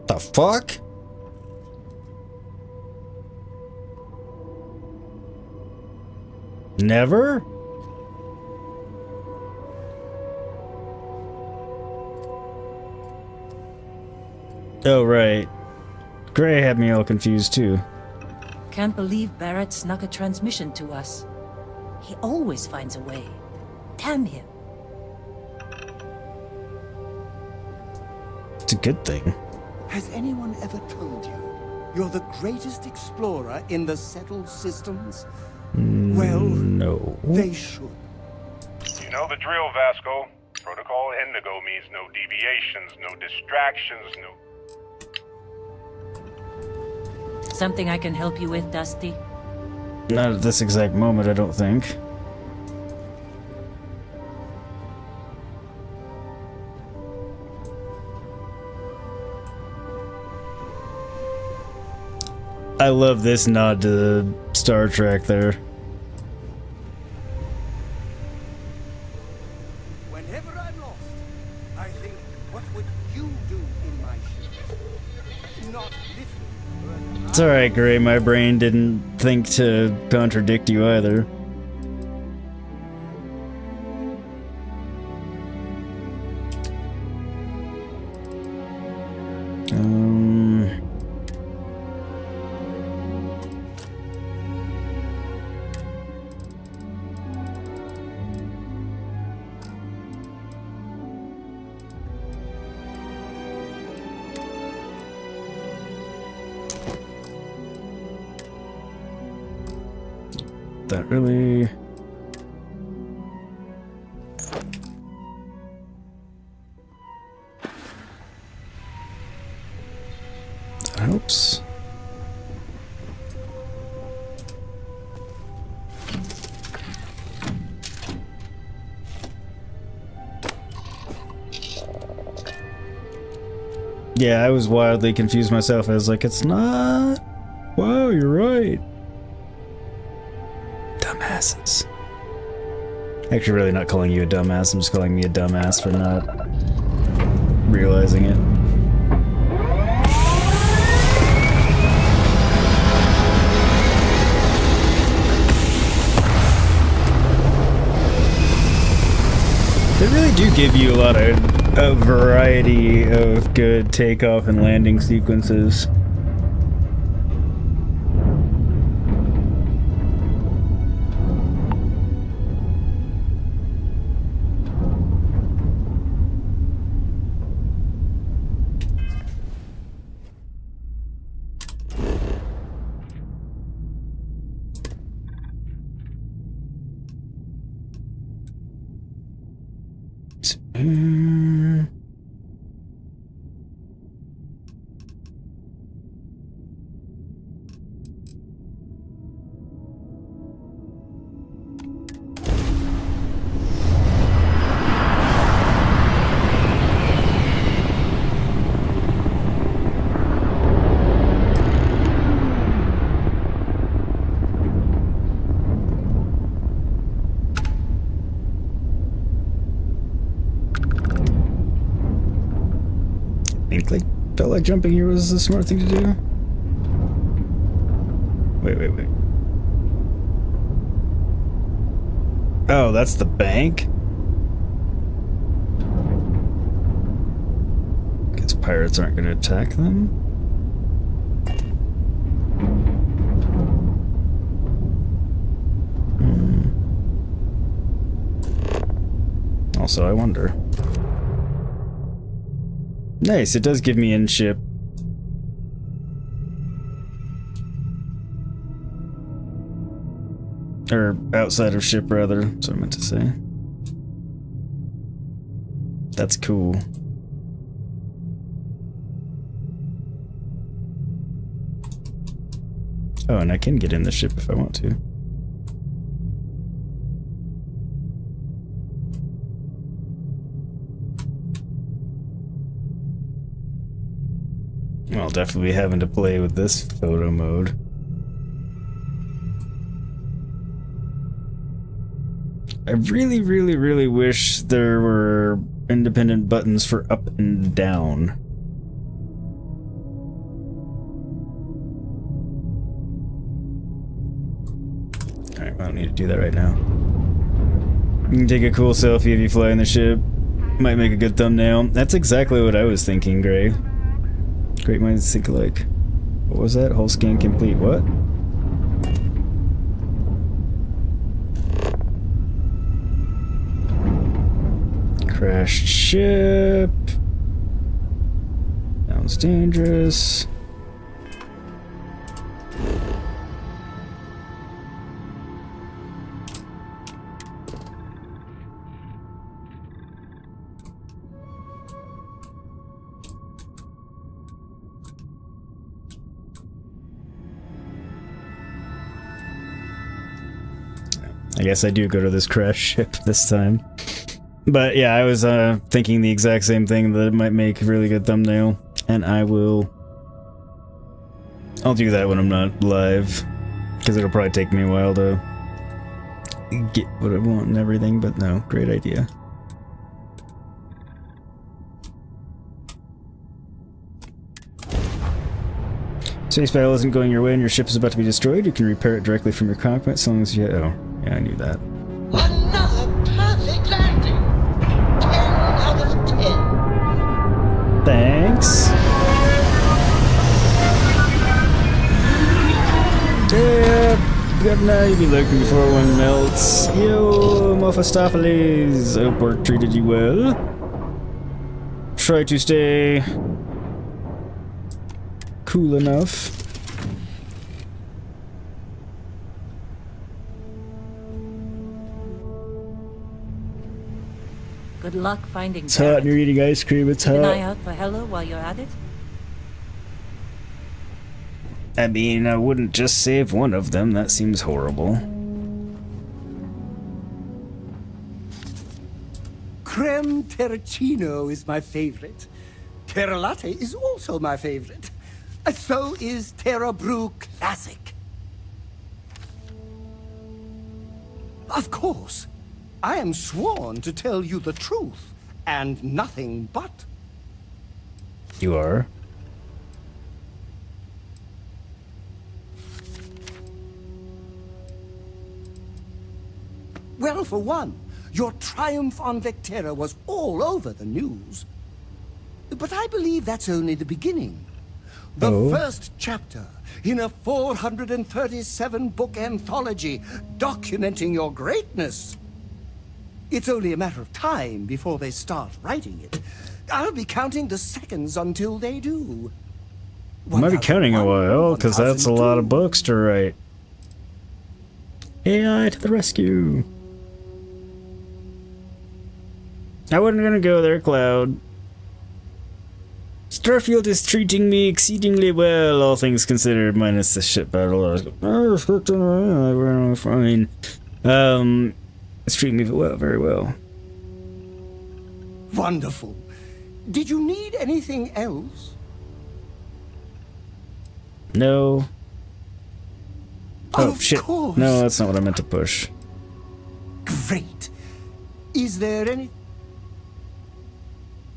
The fuck? Never? Oh, right. Gray had me all confused, too. Can't believe Barrett snuck a transmission to us. He always finds a way. Damn him. It's a good thing. Has anyone ever told you you're the greatest explorer in the settled systems? Well, no. They should. You know the drill, Vasco. Protocol Indigo means no deviations, no distractions, no... Something I can help you with, Dusty? Not at this exact moment, I don't think. I love this nod to Star Trek there. Whenever I'm lost, I think, what would you do in my ship? Not literally. It's alright, Gray, my brain didn't think to contradict you either. That really... That helps. Yeah, I was wildly confused myself. I was like, it's not... Wow, you're right. Dumbasses. Actually, really not calling you a dumbass. I'm just calling me a dumbass for not realizing it. They really do give you a lot of a variety of good takeoff and landing sequences. Felt like jumping here was the smart thing to do. Wait. Oh, that's the bank? pirates aren't going to attack them. Also, I wonder. Nice, it does give me in-ship. Or outside of ship, rather. That's what I meant to say. That's cool. Oh, and I can get in the ship if I want to. I'll definitely be having to play with this photo mode. I really, really, really wish there were independent buttons for up and down. Alright, I don't need to do that right now. You can take a cool selfie if you fly in the ship. Might make a good thumbnail. That's exactly what I was thinking, Gray. Great minds think alike. What was that? Whole scan complete. What? Crashed ship. Sounds dangerous. I guess I do go to this crash ship this time. But yeah, I was thinking the exact same thing, that it might make a really good thumbnail. And I'll do that when I'm not live. Because it'll probably take me a while to get what I want and everything, but no, great idea. Space battle isn't going your way and your ship is about to be destroyed. You can repair it directly from your cockpit as long as you... Oh, yeah, I knew that. Another perfect landing! 10 out of 10. Thanks. Yeah, good night. You'll be looking before one melts. Yo, Mephistopheles. Hope work treated you well. Try to stay cool enough. Good luck finding It's hot and you're eating ice cream. It's Keep hot. an eye out for Hella while you're at it. I mean, I wouldn't just save one of them. That seems horrible. Creme Terracino is my favorite. Terra Latte is also my favorite. So is Terra Brew Classic. Of course, I am sworn to tell you the truth and nothing but. You are? Well, for one, your triumph on Vectera was all over the news. But I believe that's only the beginning. The first chapter in a 437-book anthology documenting your greatness. It's only a matter of time before they start writing it. I'll be counting the seconds until they do. I might be counting a while, because that's a lot of books to write. AI to the rescue. I wasn't gonna go there, Cloud. Starfield is treating me exceedingly well, all things considered, minus the ship battle. I was going, fine. It's treating me well, very well. Wonderful. Did you need anything else? No. Oh, Of shit. course. No, that's not what I meant to push. Great. Is there any...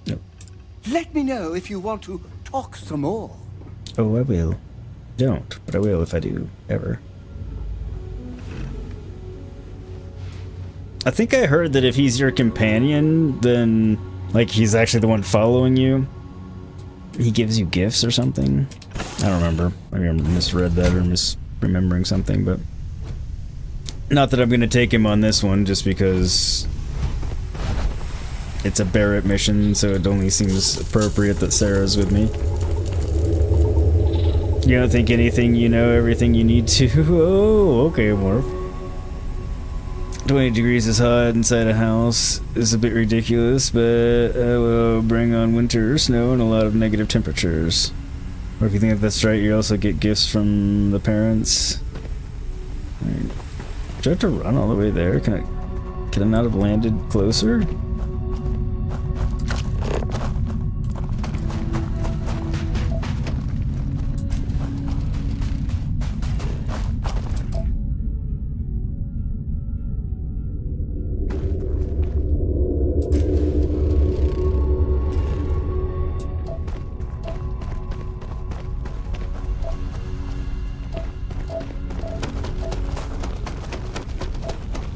No. Let me know if you want to talk some more. Oh, I will. Don't, but I will if I do, ever. I think I heard that if he's your companion, then, like, he's actually the one following you. He gives you gifts or something? I don't remember. Maybe I misread that or misremembering something, but... Not that I'm gonna take him on this one, just because... It's a Barrett mission, so it only seems appropriate that Sarah's with me. You don't think anything you know, everything you need to? Oh, okay, Morph. 20 degrees is hot inside a house is a bit ridiculous, but will bring on winter, snow, and a lot of negative temperatures. Or if you think that's right, you also get gifts from the parents. Right. Do I have to run all the way there? Can I not have landed closer?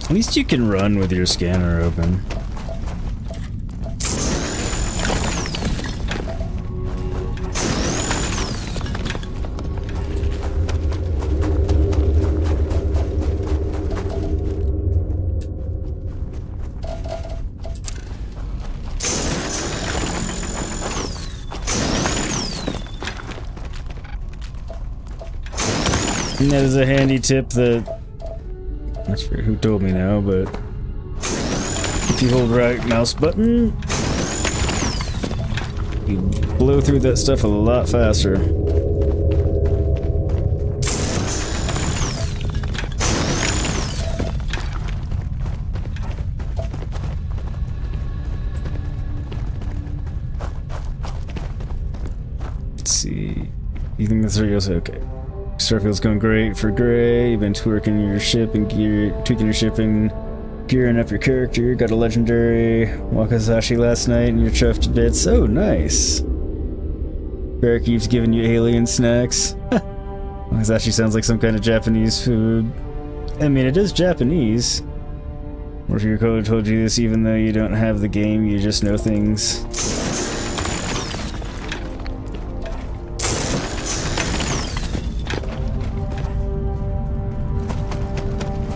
At least you can run with your scanner open. And that is a handy tip that... I forget who told me now, but if you hold right mouse button, you blow through that stuff a lot faster. Let's see. You think that's what you'll say? Okay. Starfield's going great for Gray. You've been tweaking your ship and tweaking your ship and gearing up your character. Got a legendary Wakizashi last night and you're chuffed to bits. Oh, nice. Bear keeps giving you alien snacks. Wakizashi sounds like some kind of Japanese food. I mean, it is Japanese. Or if your code told you this, even though you don't have the game, you just know things.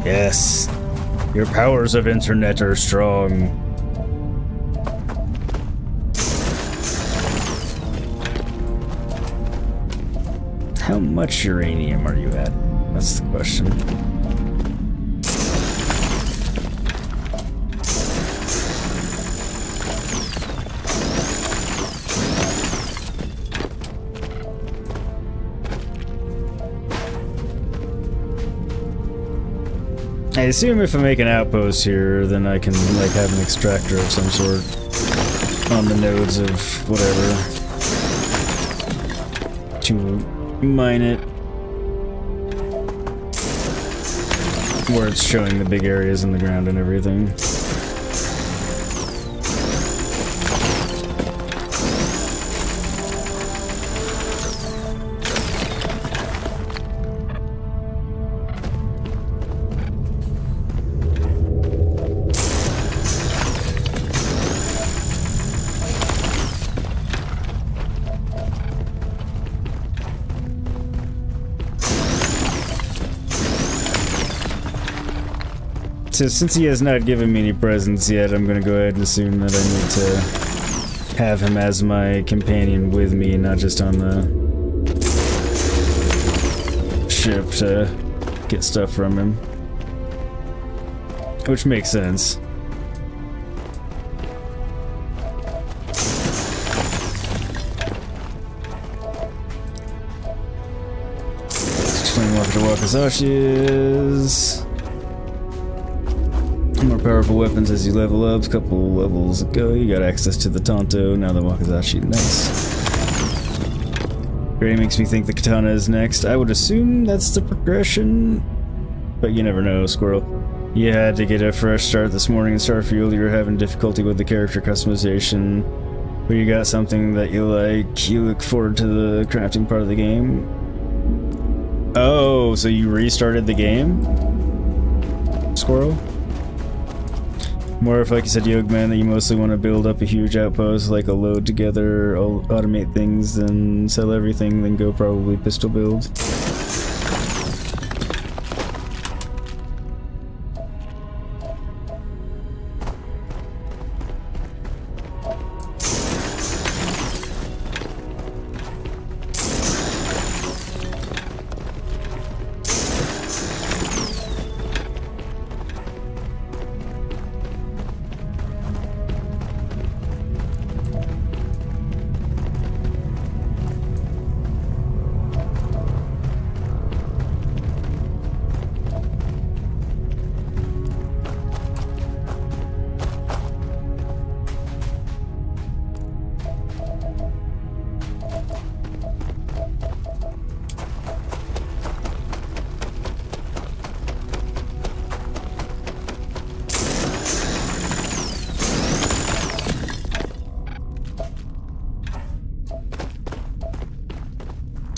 Yes, your powers of internet are strong. How much uranium are you at? That's the question. I assume if I make an outpost here, then I can like have an extractor of some sort on the nodes of whatever to mine it, where it's showing the big areas in the ground and everything. So since he has not given me any presents yet, I'm gonna go ahead and assume that I need to have him as my companion with me, not just on the ship to get stuff from him. Which makes sense. Explain what the Wakizashi is. More powerful weapons as you level up. A couple levels ago, you got access to the Tonto, now the Wakizashi. Nice. Gray makes me think the katana is next. I would assume that's the progression, but you never know, Squirrel. You had to get a fresh start this morning in Starfield. You were having difficulty with the character customization, but you got something that you like. You look forward to the crafting part of the game. Oh, so you restarted the game? Squirrel? More if, like you said, Yogman, that you mostly want to build up a huge outpost, like a load together, automate things, then sell everything, then go probably pistol build.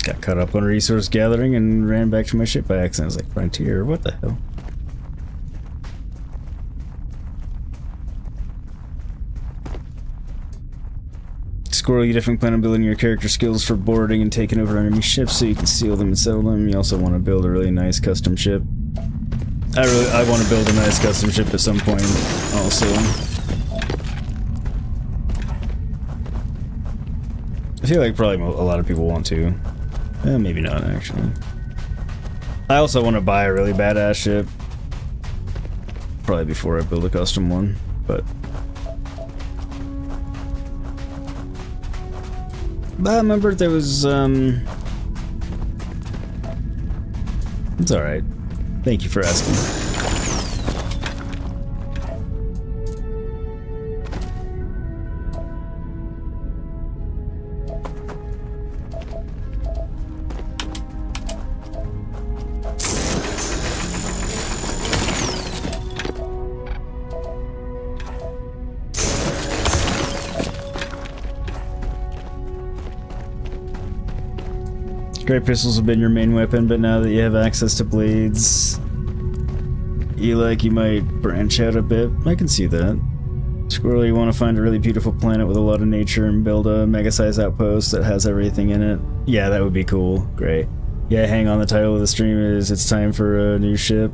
Got caught up on resource gathering and ran back to my ship by accident. I was like, Frontier, what the hell? Squirrel, you definitely plan on building your character skills for boarding and taking over enemy ships so you can steal them and sell them. You also want to build a really nice custom ship. I want to build a nice custom ship at some point also. I feel like probably a lot of people want to. Maybe not, actually. I also want to buy a really badass ship. Probably before I build a custom one, but... I remember there was, It's alright. Thank you for asking. Great pistols have been your main weapon, but now that you have access to blades, you might branch out a bit. I can see that. Squirrel, you want to find a really beautiful planet with a lot of nature and build a mega-sized outpost that has everything in it. Yeah, that would be cool. Great. Yeah, hang on, the title of the stream is It's Time for a New Ship.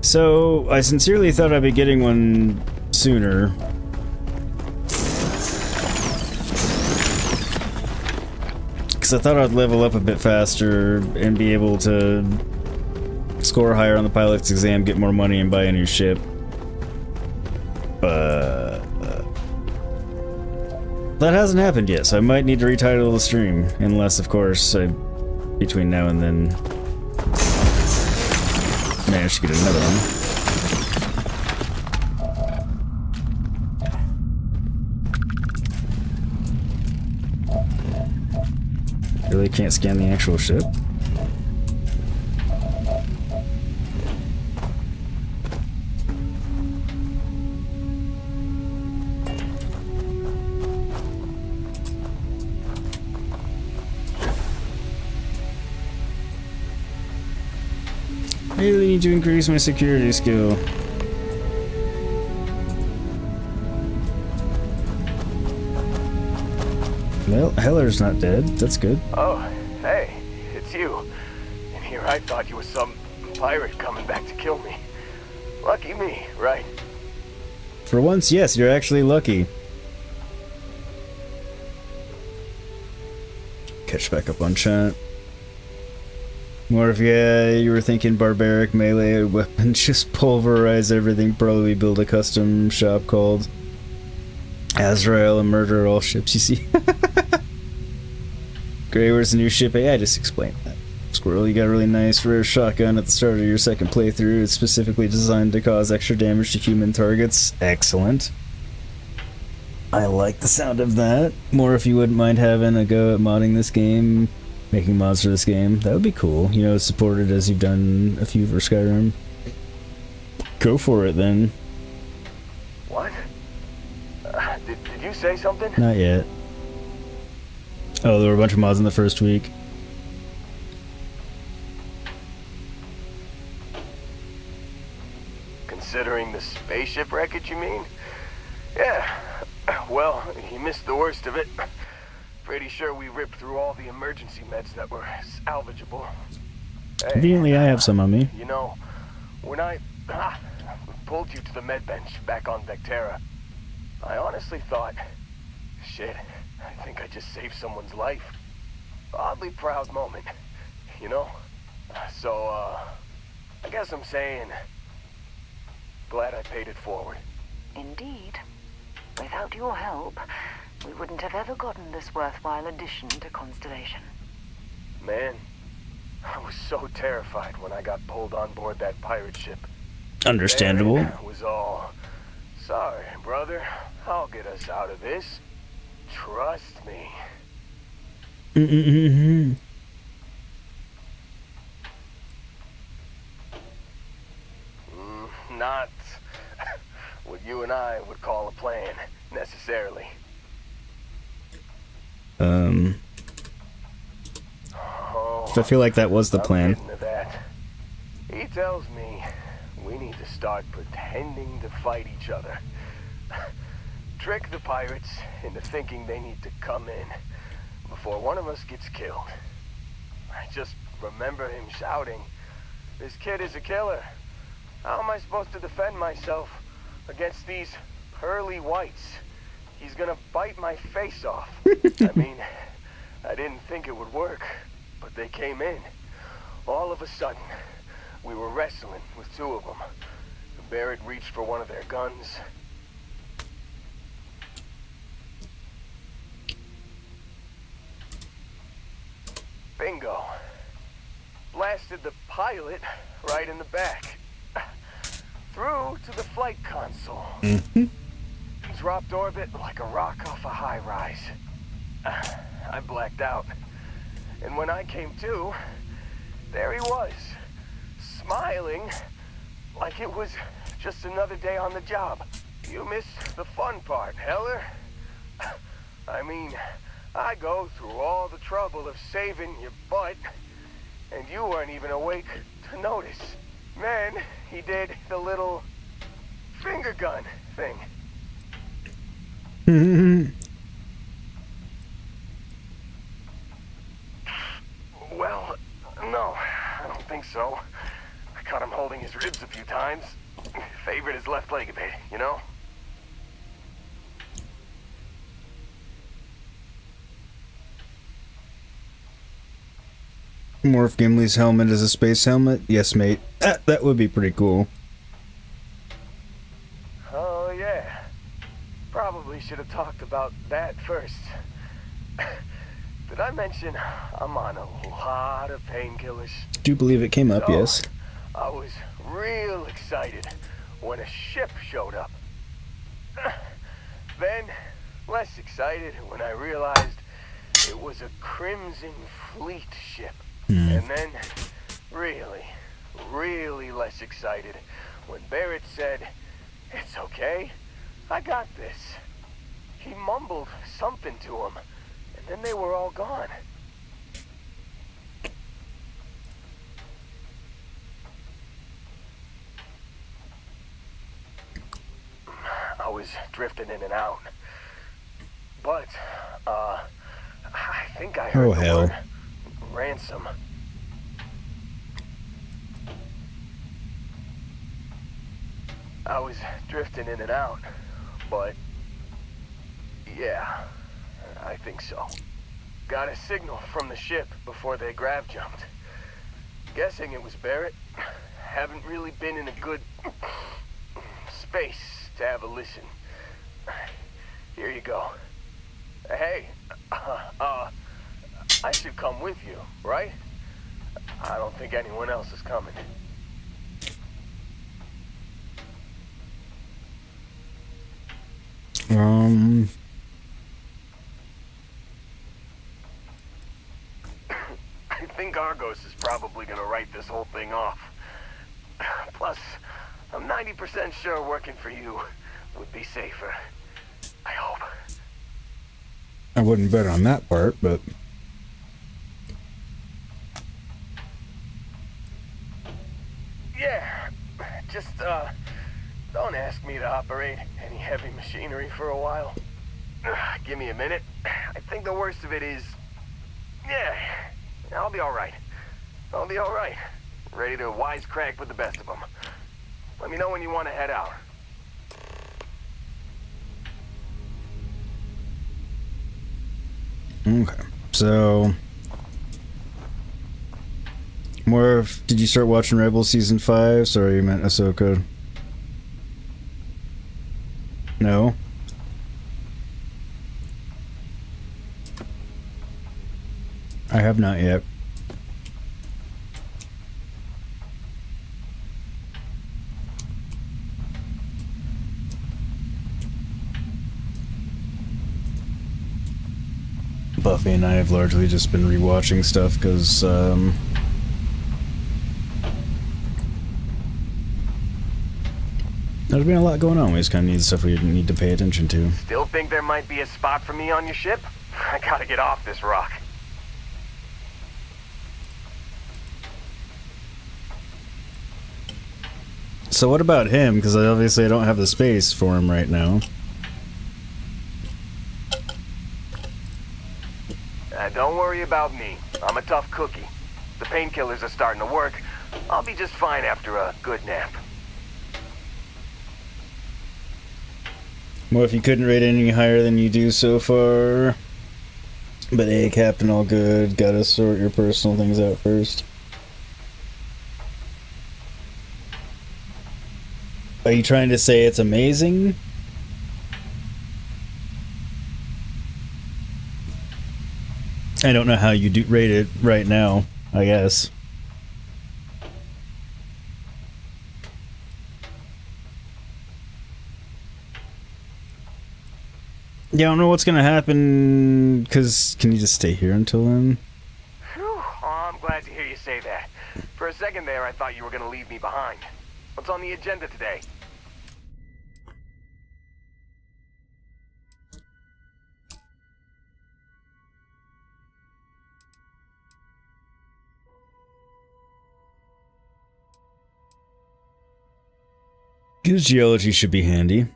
So, I sincerely thought I'd be getting one sooner. I thought I'd level up a bit faster and be able to score higher on the pilot's exam, get more money, and buy a new ship. But that hasn't happened yet, so I might need to retitle the stream. Unless, of course, between now and then manage to get another one. Really can't scan the actual ship? I really need to increase my security skill. Well, Heller's not dead. That's good. Oh, hey, it's you. And here I thought you was some pirate coming back to kill me. Lucky me, right? For once, yes, you're actually lucky. Catch back up on chat. Or if you were thinking barbaric melee weapons, just pulverize everything, probably build a custom shop called Azrael and murder all ships you see. Gray, where's the new ship? Hey, I just explained that. Squirrel, you got a really nice rare shotgun at the start of your second playthrough. It's specifically designed to cause extra damage to human targets. Excellent. I like the sound of that. More if you wouldn't mind having a go at modding this game, making mods for this game. That would be cool. You know, supported as you've done a few for Skyrim. Go for it then. What? Did you say something? Not yet. Oh, there were a bunch of mods in the first week. Considering the spaceship wreckage, you mean? Yeah. Well, you missed the worst of it. Pretty sure we ripped through all the emergency meds that were salvageable. Hey, Conveniently, I have some on me. you know, when I pulled you to the med bench back on Vectera, I honestly thought, shit, I think I just saved someone's life. Oddly proud moment, you know? So, I guess I'm saying, glad I paid it forward. Indeed. Without your help, we wouldn't have ever gotten this worthwhile addition to Constellation. Man, I was so terrified when I got pulled on board that pirate ship. Understandable. It was all, sorry, brother, I'll get us out of this. Trust me. Not what you and I would call a plan, necessarily. I feel like that was the plan. Getting to that. He tells me we need to start pretending to fight each other. Trick the pirates into thinking they need to come in before one of us gets killed. I just remember him shouting, "This kid is a killer. How am I supposed to defend myself against these pearly whites? He's gonna bite my face off." I mean, I didn't think it would work, but they came in. All of a sudden, we were wrestling with two of them. Barrett reached for one of their guns. Bingo. Blasted the pilot right in the back. Through to the flight console. Dropped orbit like a rock off a high rise. I blacked out. And when I came to, there he was, smiling like it was just another day on the job. You missed the fun part, Heller. I mean, I go through all the trouble of saving your butt, and you weren't even awake to notice. Then he did the little finger gun thing. Well, no, I don't think so. I caught him holding his ribs a few times. Favored his left leg a bit, you know? Morph Gimli's helmet as a space helmet? Yes, mate. That would be pretty cool. Oh, yeah. Probably should have talked about that first. Did I mention I'm on a lot of painkillers? Do believe it came up, yes. I was real excited when a ship showed up. Then, less excited when I realized it was a Crimson Fleet ship. And then, really less excited when Barrett said, "It's okay, I got this." He mumbled something to him, and then they were all gone. I was drifting in and out. But, I think I heard the word ransom. I was drifting in and out, but yeah, I think so. Got a signal from the ship before they grav jumped. Guessing it was Barrett. Haven't really been in a good space to have a listen. Here you go. Hey, I should come with you, right? I don't think anyone else is coming. I think Argos is probably gonna write this whole thing off. Plus, I'm 90% sure working for you would be safer. I hope. I wouldn't bet on that part, but... Yeah, just, Don't ask me to operate any heavy machinery for a while. Give me a minute. I think the worst of it is... Yeah, I'll be alright. I'll be alright. Ready to wisecrack with the best of them. Let me know when you want to head out. Okay, so... Did you start watching Rebels Season 5? Sorry, you meant Ahsoka. No? I have not yet. Buffy and I have largely just been rewatching stuff because, there's been a lot going on. We just kind of need stuff we need to pay attention to. Still think there might be a spot for me on your ship? I gotta get off this rock. So what about him? Because obviously I don't have the space for him right now. Don't worry about me. I'm a tough cookie. The painkillers are starting to work. I'll be just fine after a good nap. Well, if you couldn't rate any higher than you do so far. But hey, Captain, all good. Gotta sort your personal things out first. Are you trying to say it's amazing? I don't know how you do rate it right now, I guess. Yeah, I don't know what's gonna happen, because can you just stay here until then? Whew. Oh, I'm glad to hear you say that. For a second there, I thought you were gonna leave me behind. What's on the agenda today? Good geology should be handy.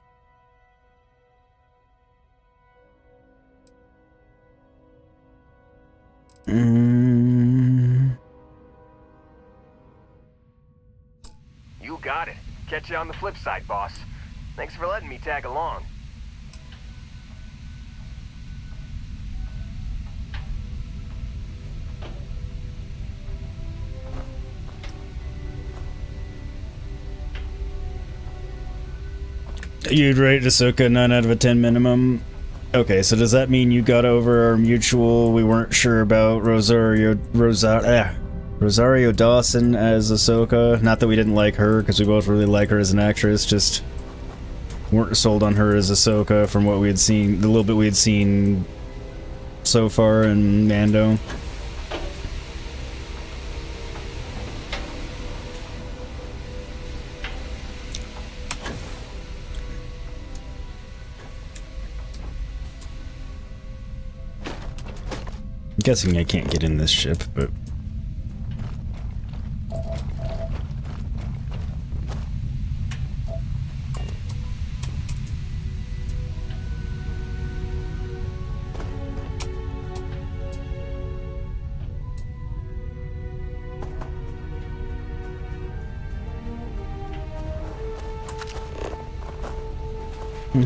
You got it. Catch you on the flip side, boss. Thanks for letting me tag along. You'd rate Ahsoka 9 out of a 10 minimum. Okay, so does that mean you got over our mutual we weren't sure about Rosario Dawson as Ahsoka? Not that we didn't like her, because we both really like her as an actress, just weren't sold on her as Ahsoka from what we had seen, the little bit we had seen so far in Mando. I'm guessing I can't get in this ship, but...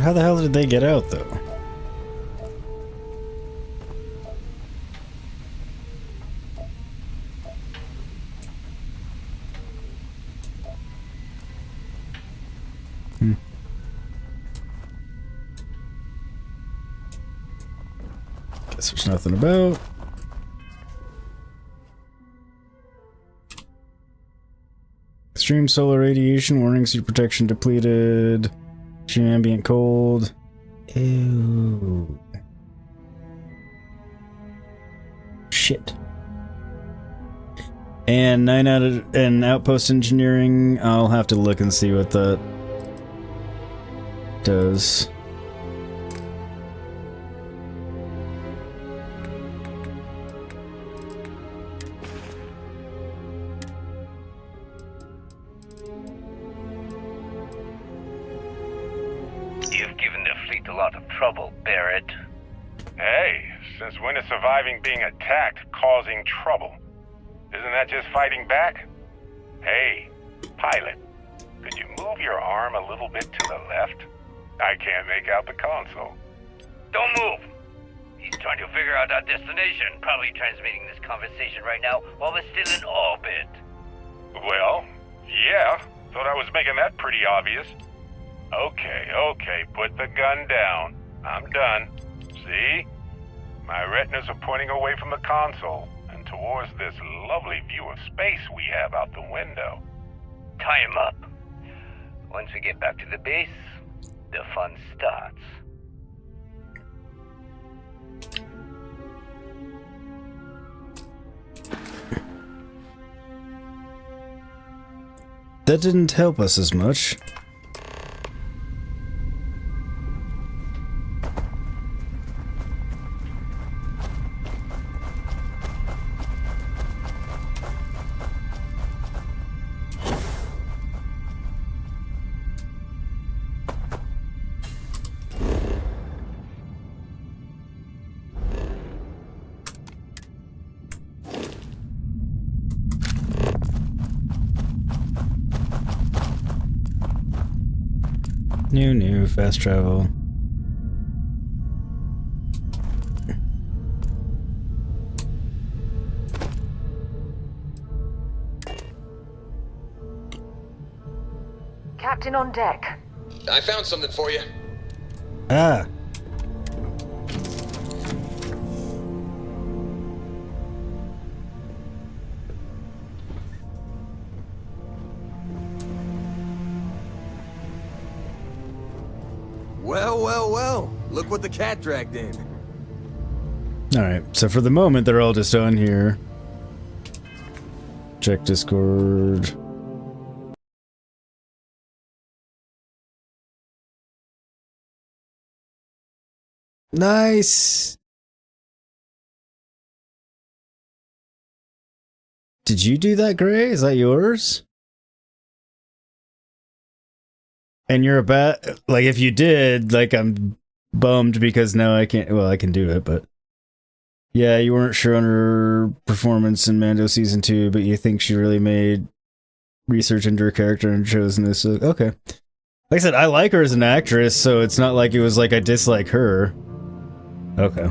How the hell did they get out, though? Guess there's nothing about. Extreme solar radiation, warning, suit protection depleted. Extreme ambient cold. Ew. Shit. And 9 out of and outpost engineering. I'll have to look and see what that does. a lot of trouble, Barrett. Hey, since when is surviving being attacked causing trouble? Isn't that just fighting back? Hey, pilot, could you move your arm a little bit to the left? I can't make out the console. Don't move! He's trying to figure out our destination, probably transmitting this conversation right now while we're still in orbit. Well, yeah, thought I was making that pretty obvious. Okay, put the gun down. I'm done. See? My retinas are pointing away from the console and towards this lovely view of space we have out the window. Tie him up. Once we get back to the base, the fun starts. That didn't help us as much. New, fast travel. Captain on deck. I found something for you. Ah. Well. Look what the cat dragged in. Alright, so for the moment they're all just on here. Check Discord. Nice! Did you do that, Gray? Is that yours? And you're like, if you did, like, I'm bummed because now I can't, well, I can do it, but yeah, you weren't sure on her performance in Mando Season 2, but you think she really made research into her character and chosen this. So, okay. Like I said, I like her as an actress, so it's not like it was like I dislike her. Okay.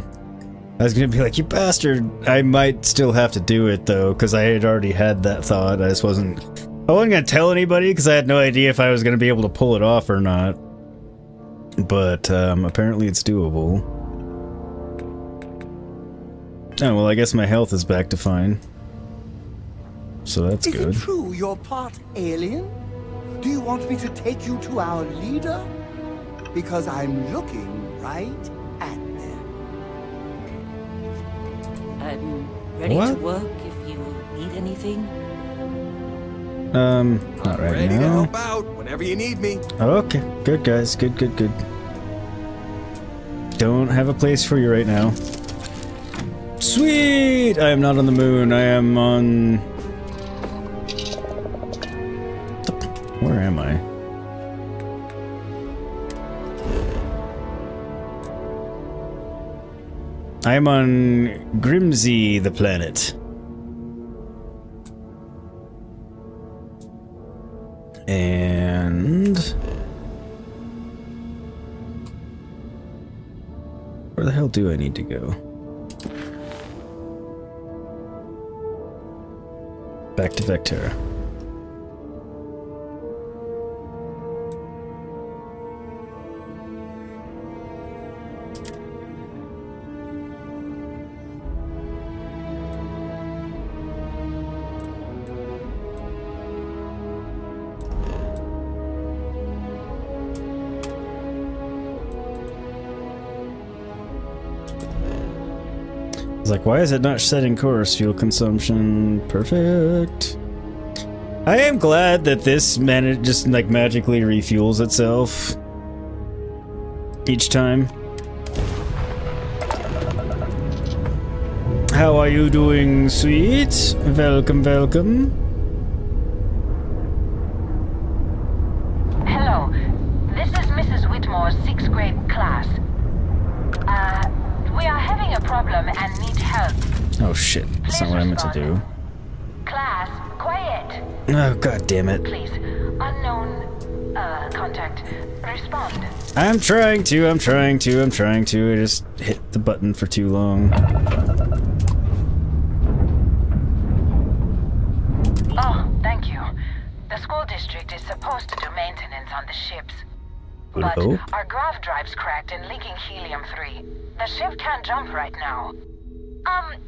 I was gonna be like, you bastard! I might still have to do it, though, because I had already had that thought. I wasn't gonna tell anybody, because I had no idea if I was gonna be able to pull it off or not. But, apparently it's doable. Oh, well, I guess my health is back to fine. So that's good. Is it true you're part alien? Do you want me to take you to our leader? Because I'm looking right at them. I'm ready to work if you need anything. Not right Ready now. to help out whenever you need me. Okay, good guys, good. Don't have a place for you right now. Sweet! I am not on the moon, I am on... Where am I? I am on Grimsey, the planet. And... where the hell do I need to go? Back to Vectera. Like, why is it not setting course? Fuel consumption. Perfect. I am glad that this just like magically refuels itself each time. How are you doing, sweet? Welcome. Hello. This is Mrs. Whitmore's 6th grade class Class. We are having a problem and need help. Oh shit, that's not what I meant to do. Class, quiet. Oh, god damn it. Please, unknown contact, respond. I'm trying to. I just hit the button for too long. Oh, thank you. The school district is supposed to do maintenance on the ships. But our grav drive's cracked and leaking helium-3. The ship can't jump right now.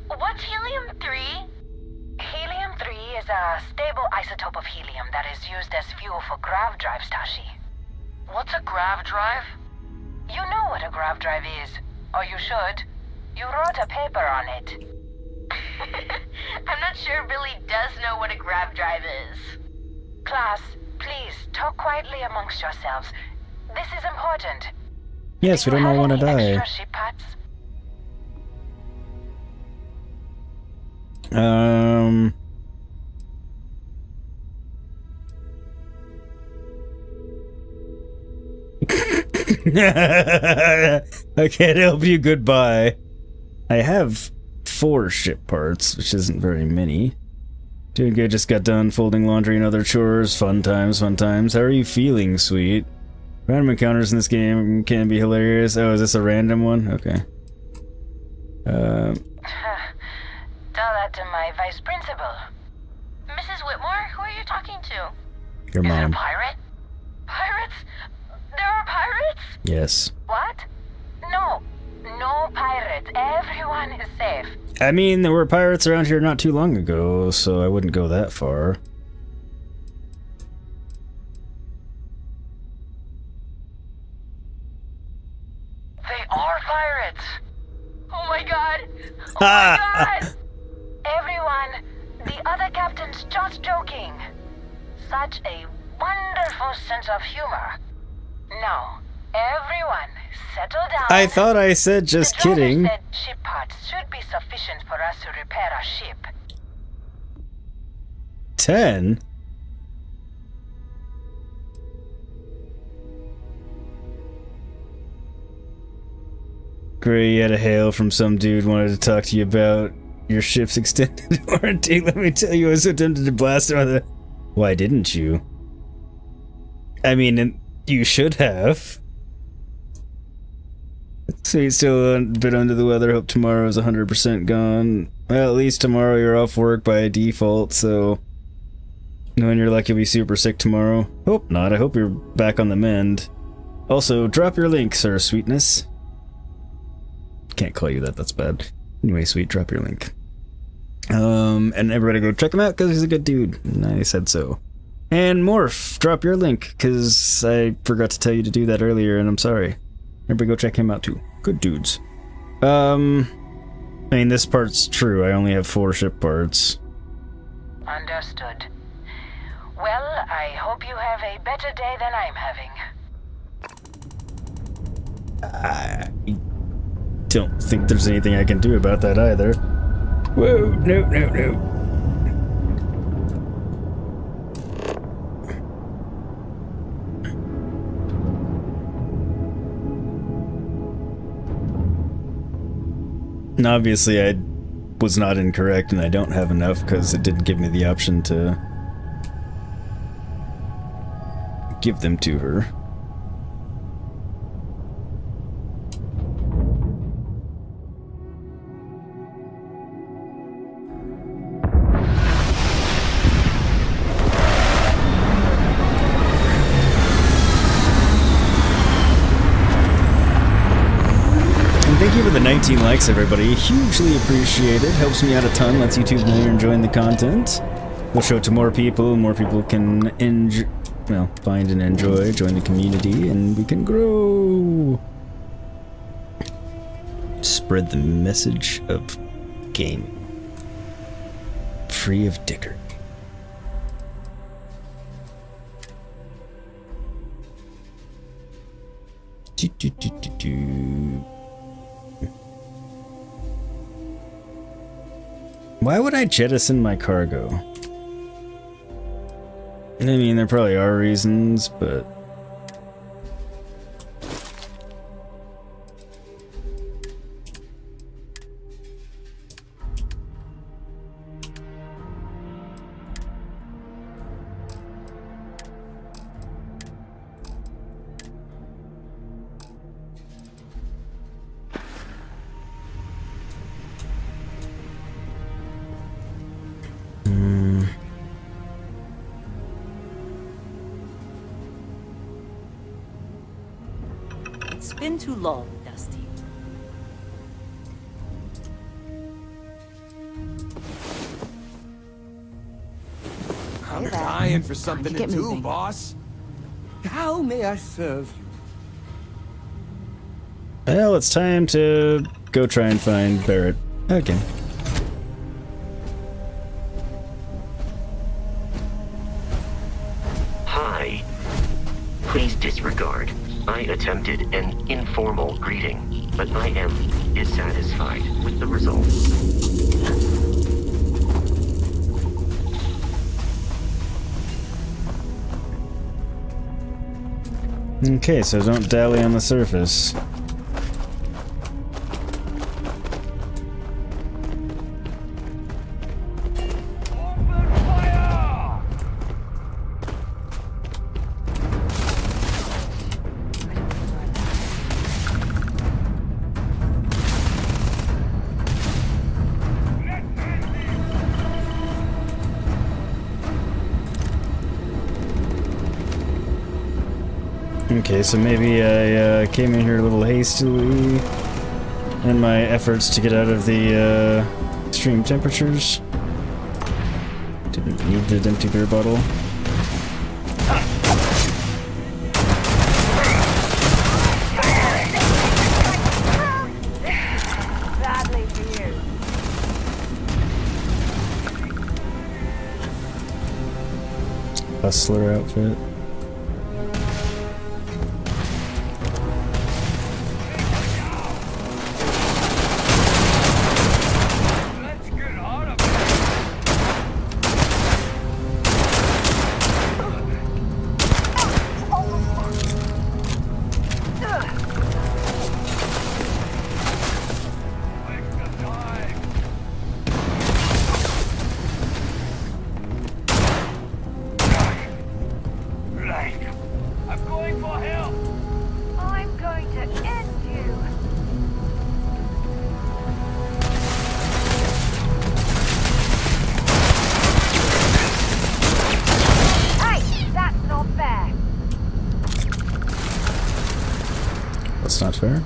What's helium-3? Helium-3 is a stable isotope of helium that is used as fuel for grav drives, Tashi. What's a grav drive? You know what a grav drive is, or you should. You wrote a paper on it. I'm not sure Billy does know what a grav drive is. Class, please, talk quietly amongst yourselves. This is important. Yes, we don't all want to die. Extra ship parts? I can't help you, goodbye. I have 4 ship parts, which isn't very many. Doing good, just got done folding laundry and other chores. Fun times, fun times. How are you feeling, sweet? Random encounters in this game can be hilarious. Oh, is this a random one? Okay. Tell that to my vice principal. Mrs. Whitmore, who are you talking to? Your mom. Is it a pirate? Pirates? There are pirates? Yes. What? No. No pirates. Everyone is safe. I mean, there were pirates around here not too long ago, so I wouldn't go that far. They are pirates. Oh my god. Oh my god. Everyone, the other captain's just joking. Such a wonderful sense of humor. Now, everyone, settle down. I thought I said just kidding. The driver said ship parts should be sufficient for us to repair our ship. 10? Gray, you had a hail from some dude wanted to talk to you about your ship's extended warranty. Let me tell you, I was so tempted to blast him on the... Why didn't you? I mean, you should have. Sweet, still a bit under the weather. Hope tomorrow is 100% gone. Well, at least tomorrow you're off work by default, so... Knowing your luck, you'll be super sick tomorrow. Hope not. I hope you're back on the mend. Also, drop your link, sir, sweetness. Can't call you that, that's bad. Anyway, sweet, drop your link. And everybody go check him out, because he's a good dude. And I said so. And Morph, drop your link, because I forgot to tell you to do that earlier, and I'm sorry. Everybody go check him out, too. Good dudes. I mean, this part's true. I only have 4 ship parts. Understood. Well, I hope you have a better day than I'm having. I don't think there's anything I can do about that either. Whoa, no, no, no. And obviously I was not incorrect and I don't have enough because it didn't give me the option to give them to her. Thank you for the 19 likes, everybody. Hugely appreciated. Helps me out a ton. Lets YouTube know you're enjoying the content. We'll show it to more people. More people can find and enjoy, join the community, and we can grow. Spread the message of gaming. Free of dicker. Why would I jettison my cargo? I mean, there probably are reasons, but... It's been too long, Dusty. I'm dying for something to do, boss. How may I serve you? Well, it's time to go try and find Barrett again. Hi. Please disregard. I attempted an informal greeting, but I am dissatisfied with the results. Okay, so don't dally on the surface. Okay, so maybe I came in here a little hastily in my efforts to get out of the extreme temperatures. Didn't need the empty beer bottle. Sadly for you. Hustler outfit. That's not fair.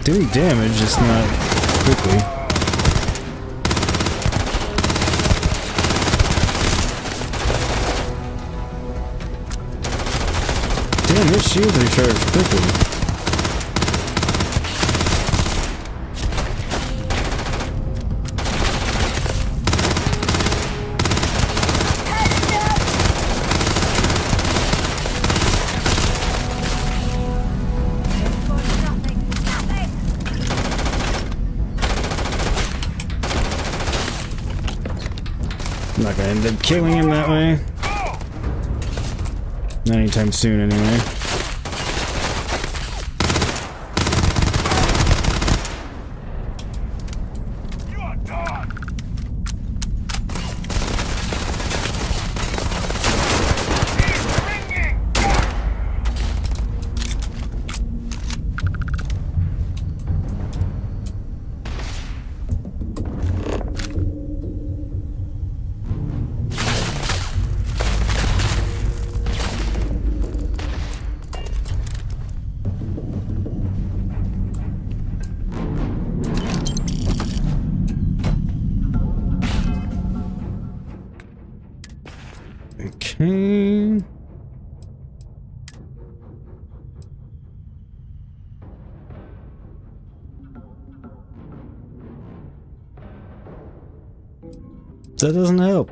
Doing damage, just not quickly. Damn, this shield recharged quickly. I'm not gonna end up killing him that way. Not anytime soon, anyway. That doesn't help.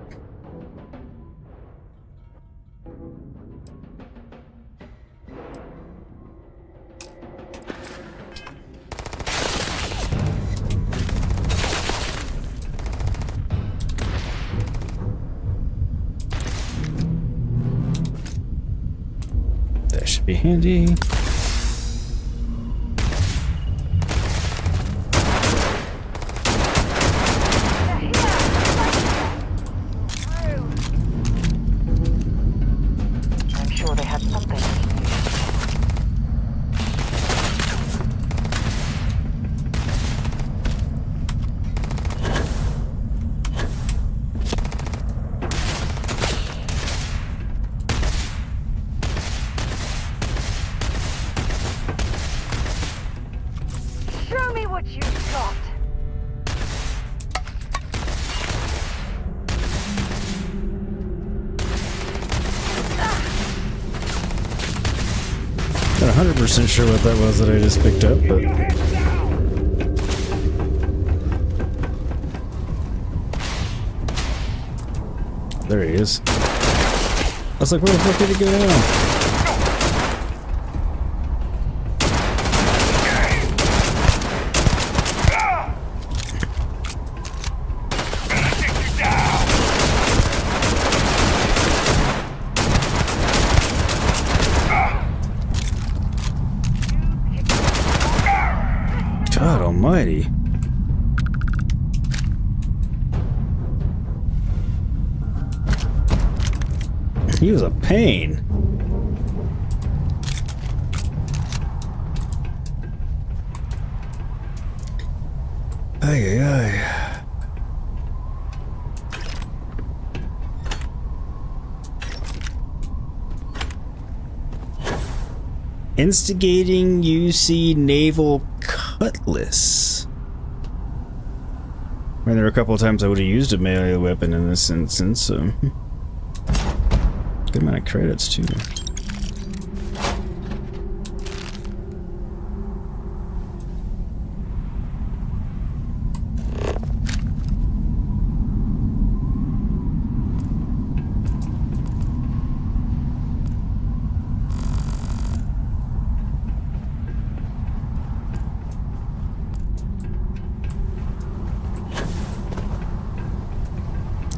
That should be handy. I'm sure they had something. Show me what you've got. Not 100% sure what that was that I just picked up, but there he is. I was like, where the fuck did he go now? God almighty. He was a pain. Ay, ay, ay. Instigating UC naval cutlass. I mean, there were a couple of times I would have used a melee weapon in this instance, so good amount of credits too.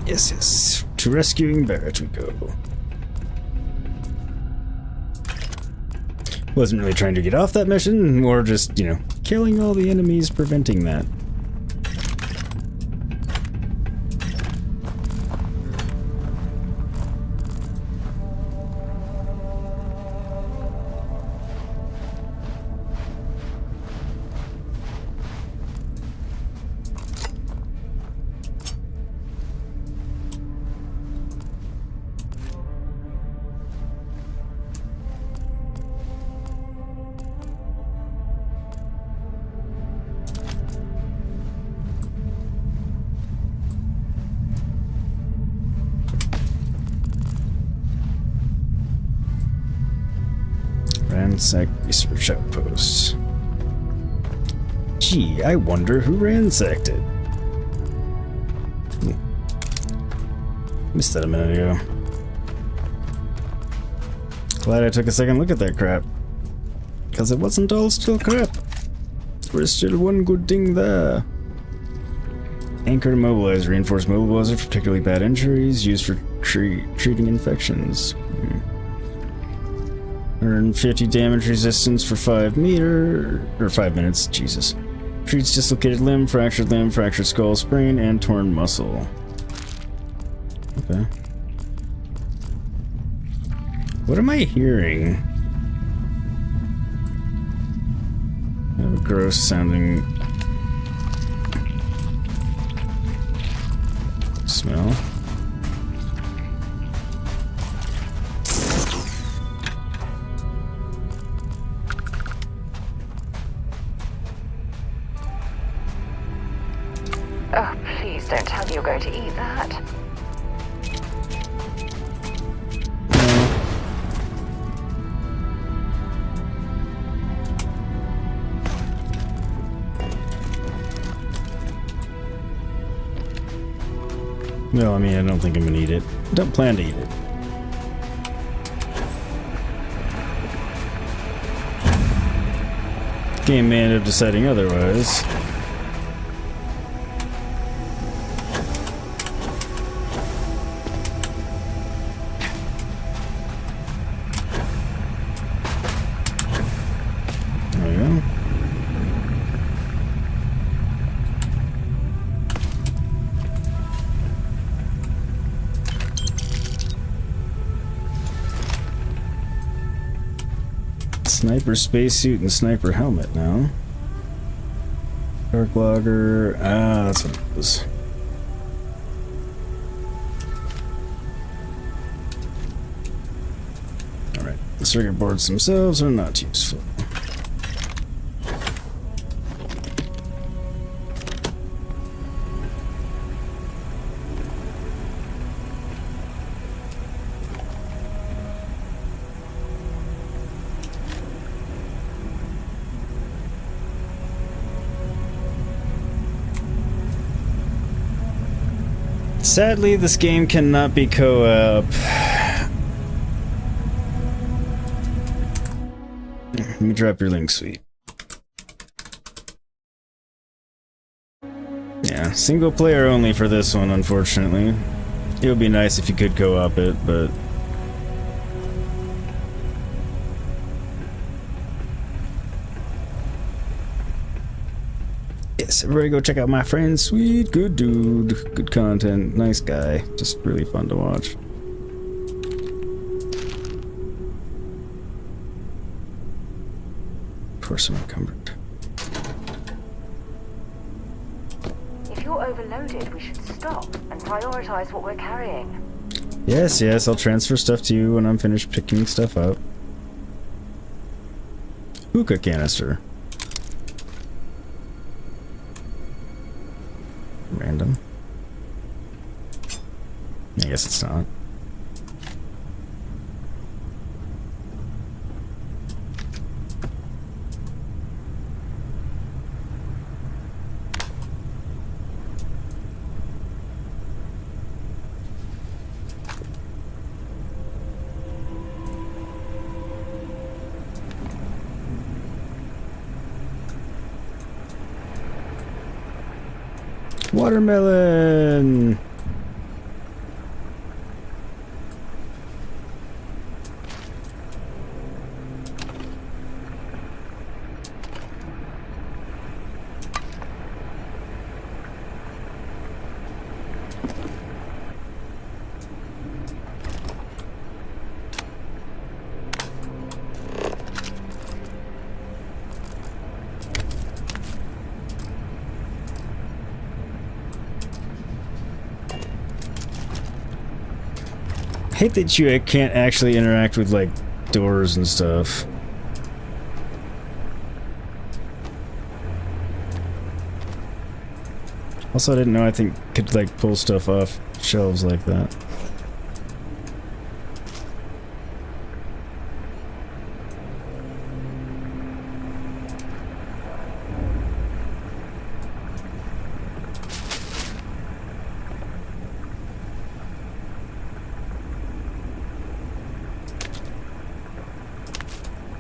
Yes, yes. To rescuing Barrett we go. Wasn't really trying to get off that mission, more just, you know, killing all the enemies, preventing that. Ransack research outpost. Gee, I wonder who ransacked it. Missed that a minute ago. Glad I took a second look at that crap. Because it wasn't all still crap. There's still one good thing there. Anchor to mobilize. Reinforced mobilizer for particularly bad injuries. Used for treating infections. 150 damage resistance for 5 minutes, Jesus. Treats dislocated limb, fractured skull, sprain, and torn muscle. Okay. What am I hearing? I have a gross sounding smell. Oh, please don't tell me you're going to eat that. No, I mean, I don't think I'm gonna eat it. I don't plan to eat it. Game may end up deciding otherwise. There we go. Sniper spacesuit and sniper helmet now. Dark logger. Ah, that's what it was. Alright, the circuit boards themselves are not useful. Sadly, this game cannot be co-op. Let me drop your link, sweet. Yeah, single player only for this one, unfortunately. It would be nice if you could co-op it, but... Yes, everybody go check out my friend, sweet, good dude, good content, nice guy, just really fun to watch. Of course I'm encumbered. If you're overloaded, we should stop and prioritize what we're carrying. Yes, yes, I'll transfer stuff to you when I'm finished picking stuff up. Hookah canister. Random. I guess it's not. Watermelon! I hate that you can't actually interact with, like, doors and stuff. Also, I didn't know I think could, like, pull stuff off shelves like that.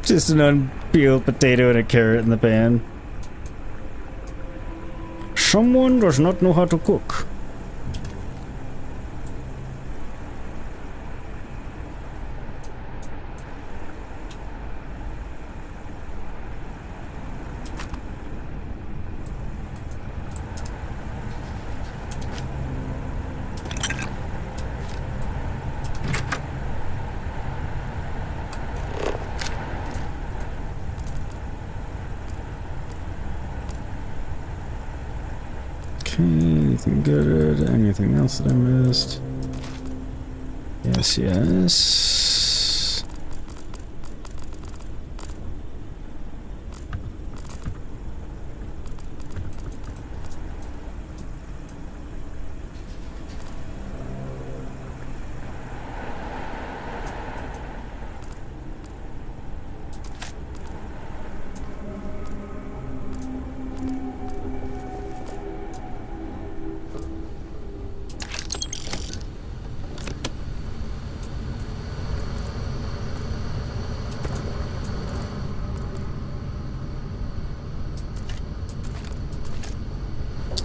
Just an unpeeled potato and a carrot in the pan. Someone does not know how to cook. Anything good? Anything else that I missed? Yes, yes.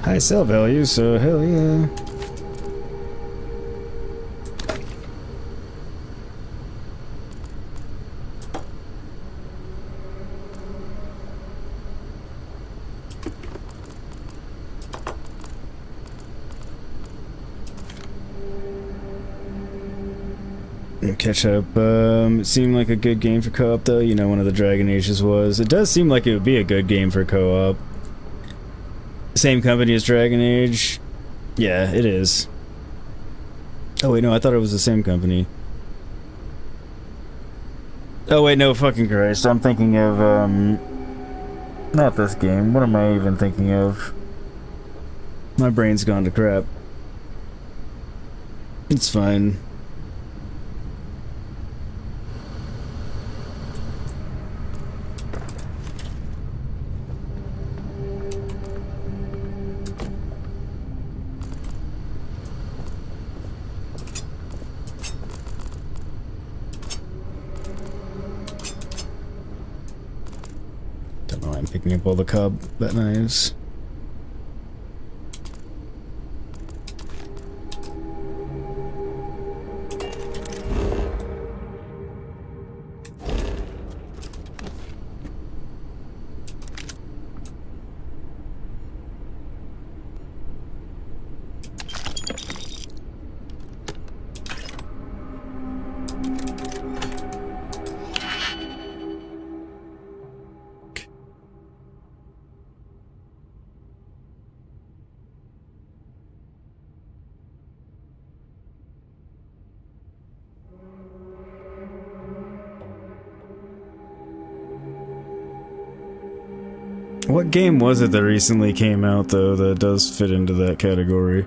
high sell value, so hell yeah. Catch up. It seemed like a good game for co-op though. You know, one of the Dragon Ages was. It does seem like it would be a good game for co-op. Same company as Dragon Age. Yeah, it is. Oh wait, no, I thought it was the same company. Oh wait, no, fucking Christ. I'm thinking of, not this game. What am I even thinking of? My brain's gone to crap. It's fine. Picking up all the combat knives. What game was it that recently came out, though, that does fit into that category?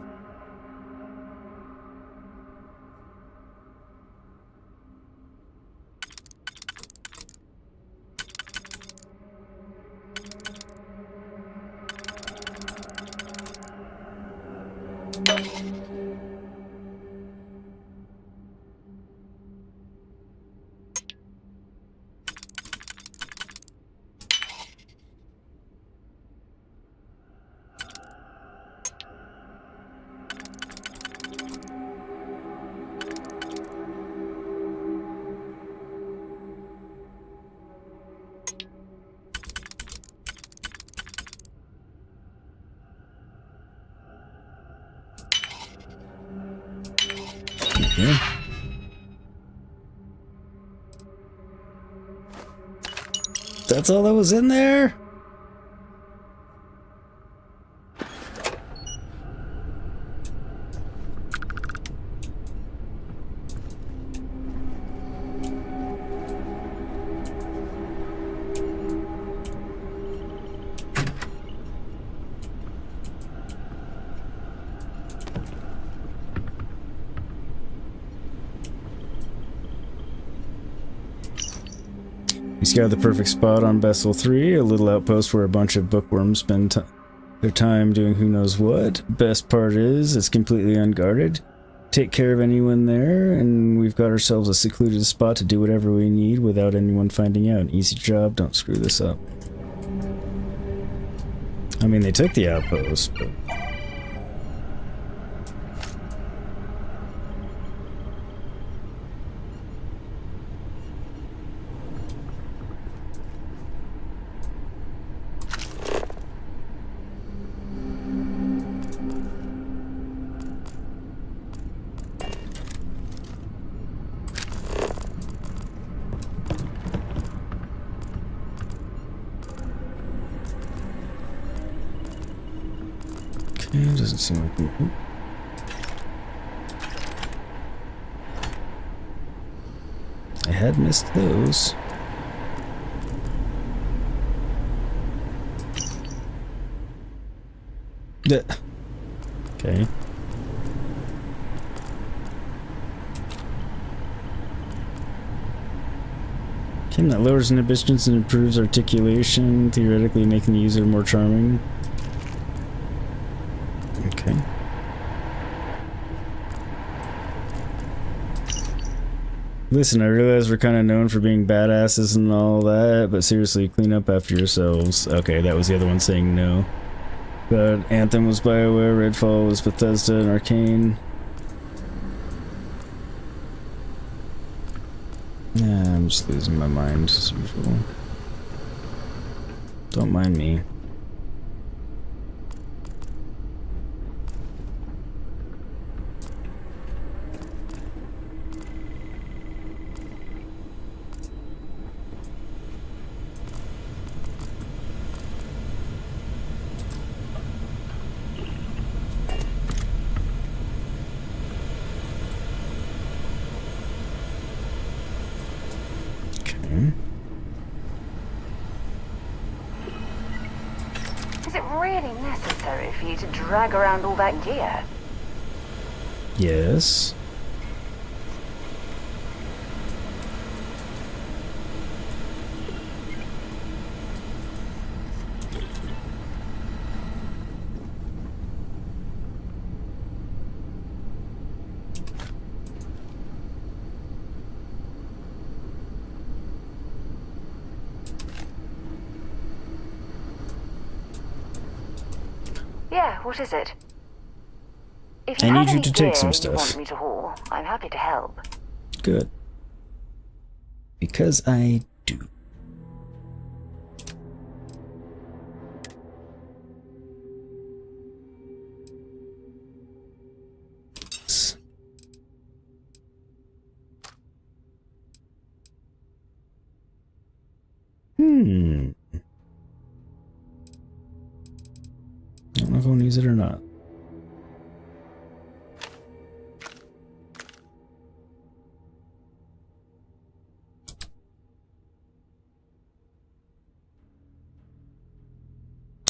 Okay. That's all that was in there? We scouted the perfect spot on Vessel 3, a little outpost where a bunch of bookworms spend their time doing who knows what. Best part is, it's completely unguarded. Take care of anyone there, and we've got ourselves a secluded spot to do whatever we need without anyone finding out. Easy job, don't screw this up. I mean, they took the outpost, but... It doesn't seem like we... I had missed those. Okay. That lowers inhibitions and improves articulation, theoretically making the user more charming. Okay. Listen, I realize we're kind of known for being badasses and all that, but seriously, clean up after yourselves. Okay, that was the other one saying no. But Anthem was BioWare, Redfall was Bethesda and Arcane. Yeah, I'm just losing my mind as usual. Don't mind me. Is it really necessary for you to drag around all that gear? Yes. Yeah, what is it? If I you need have you any to take gear some you stuff. want me to haul, I'm happy to help. Good. Because I do. I don't know if I want to use it or not.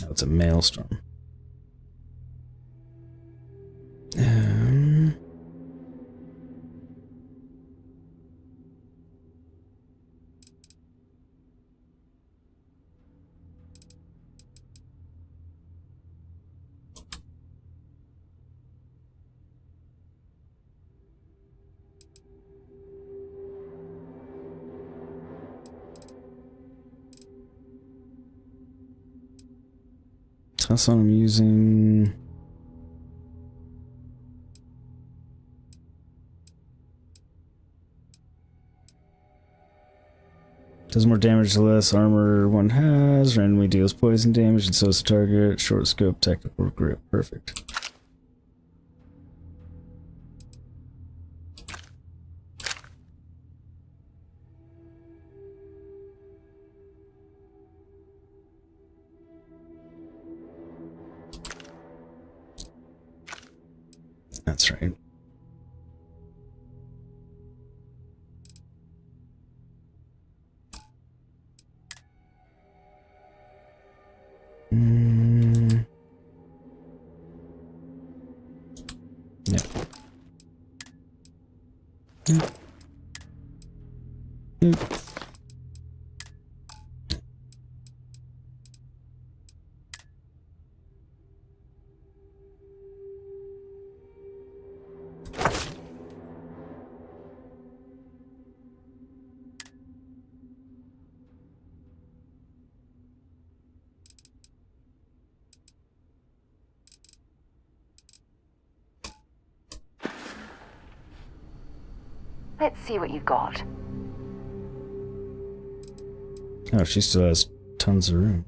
Oh, it's a maelstrom. That's what I'm using. Does more damage the less armor one has, randomly deals poison damage, and so is the target. Short scope, technical grip. Perfect. That's right. Yep. Let's see what you've got. Oh, she still has tons of room.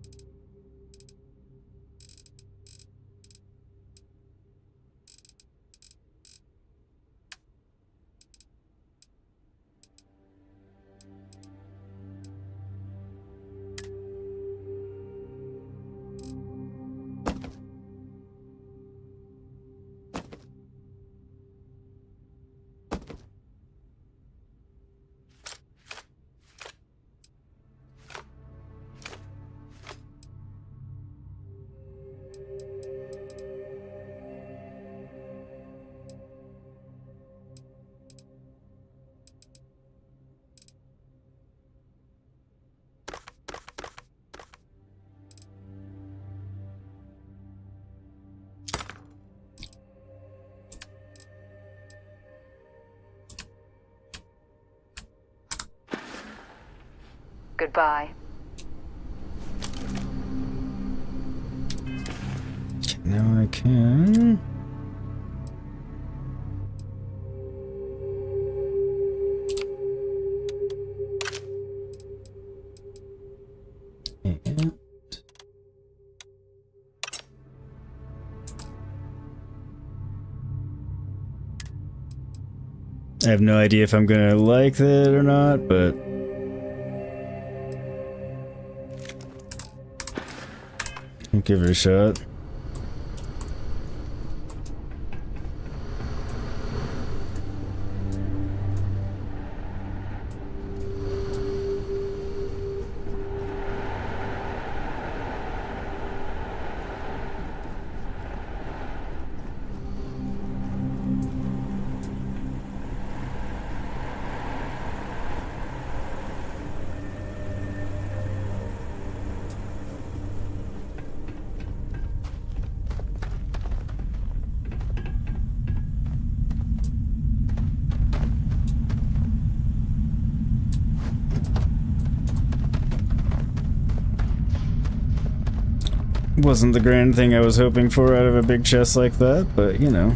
Goodbye. now I can. And I have no idea if I'm gonna like that or not, but I'll give it a shot. Wasn't the grand thing I was hoping for out of a big chest like that, but you know.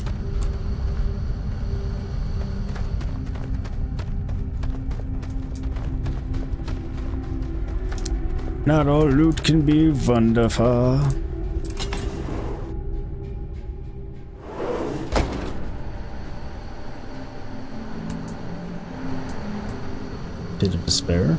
Not all loot can be wonderful. Bit of despair.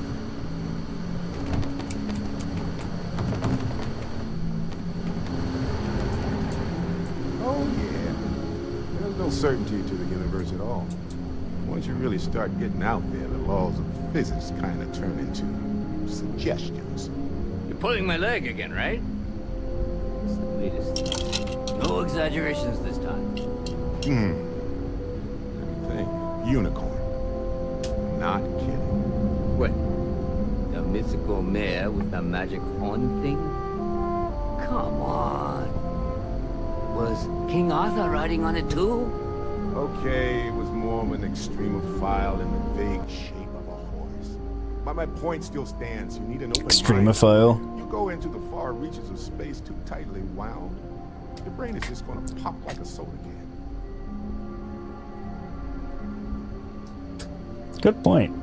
Certainty to the universe at all. Once you really start getting out there, the laws of physics kind of turn into suggestions. You're pulling my leg again, right? It's the latest. No exaggerations this time. Let me think. Unicorn. Not kidding. What? The mythical mare with the magic horn thing? Come on. Was King Arthur riding on it too? Okay, it was more of an extremophile in the vague shape of a horse. But my point still stands. You need an open Extremophile? mind. You go into the far reaches of space too tightly wound, your brain is just gonna pop like a soda can. Good point.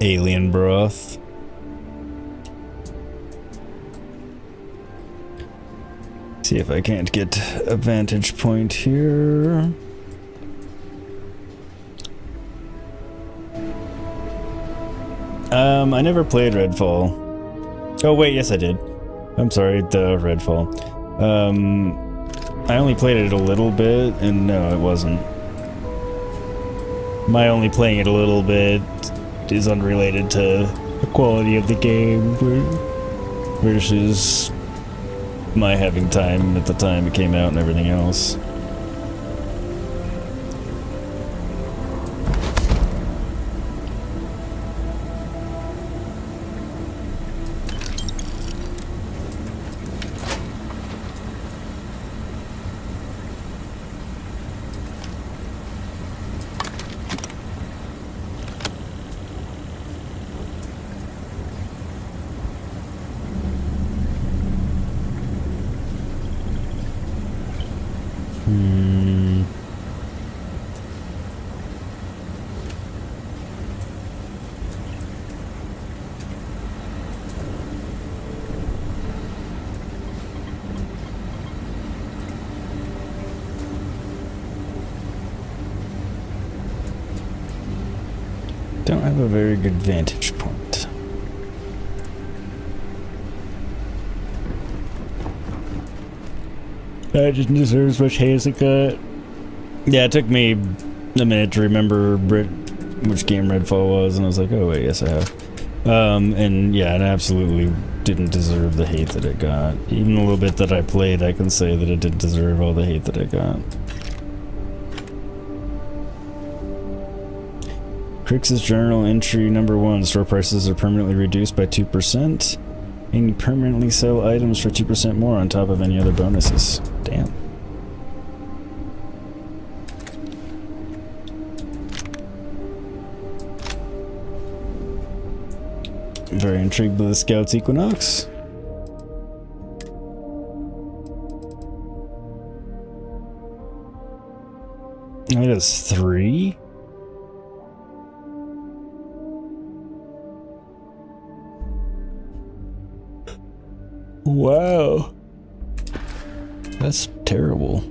Alien broth. See if I can't get a vantage point here. I never played Redfall. Oh wait, yes I did. I'm sorry, the Redfall. I only played it a little bit, and no, it wasn't. My only playing it a little bit is unrelated to the quality of the game versus my having time at the time it came out and everything else. Don't have a very good vantage point. That just deserves much hay as it got. Yeah, it took me a minute to remember which game Redfall was, and I was like, oh wait, yes I have. And yeah, it absolutely didn't deserve the hate that it got. Even a little bit that I played, I can say that it didn't deserve all the hate that it got. Crix's journal entry number 1. Store prices are permanently reduced by 2%. And you permanently sell items for 2% more on top of any other bonuses. Damn. Very intrigued by the Scouts Equinox. It has 3? Wow. That's terrible.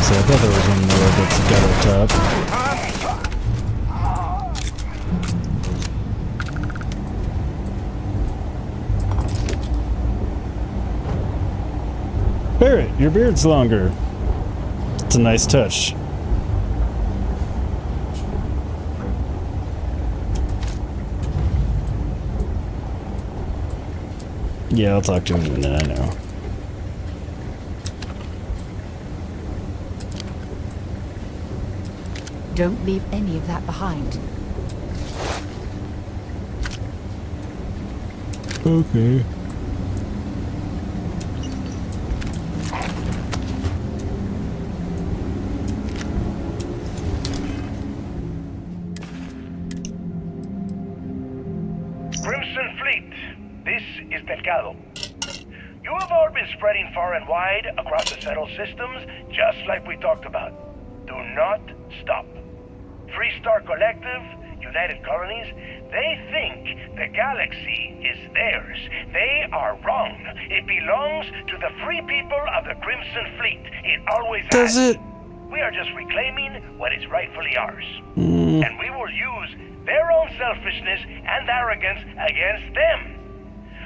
I thought there was one more that's got up top. Barrett, your beard's longer. It's a nice touch. Yeah, I'll talk to him in a minute, I know. Don't leave any of that behind. Okay. Crimson Fleet, this is Delgado. You have all been spreading far and wide across the settled systems, just like we talked about. Do not stop. Freestar Collective, United Colonies, they think the galaxy is theirs. They are wrong. It belongs to the free people of the Crimson Fleet. It always has. Does it? We are just reclaiming what is rightfully ours. And we will use their own selfishness and arrogance against them.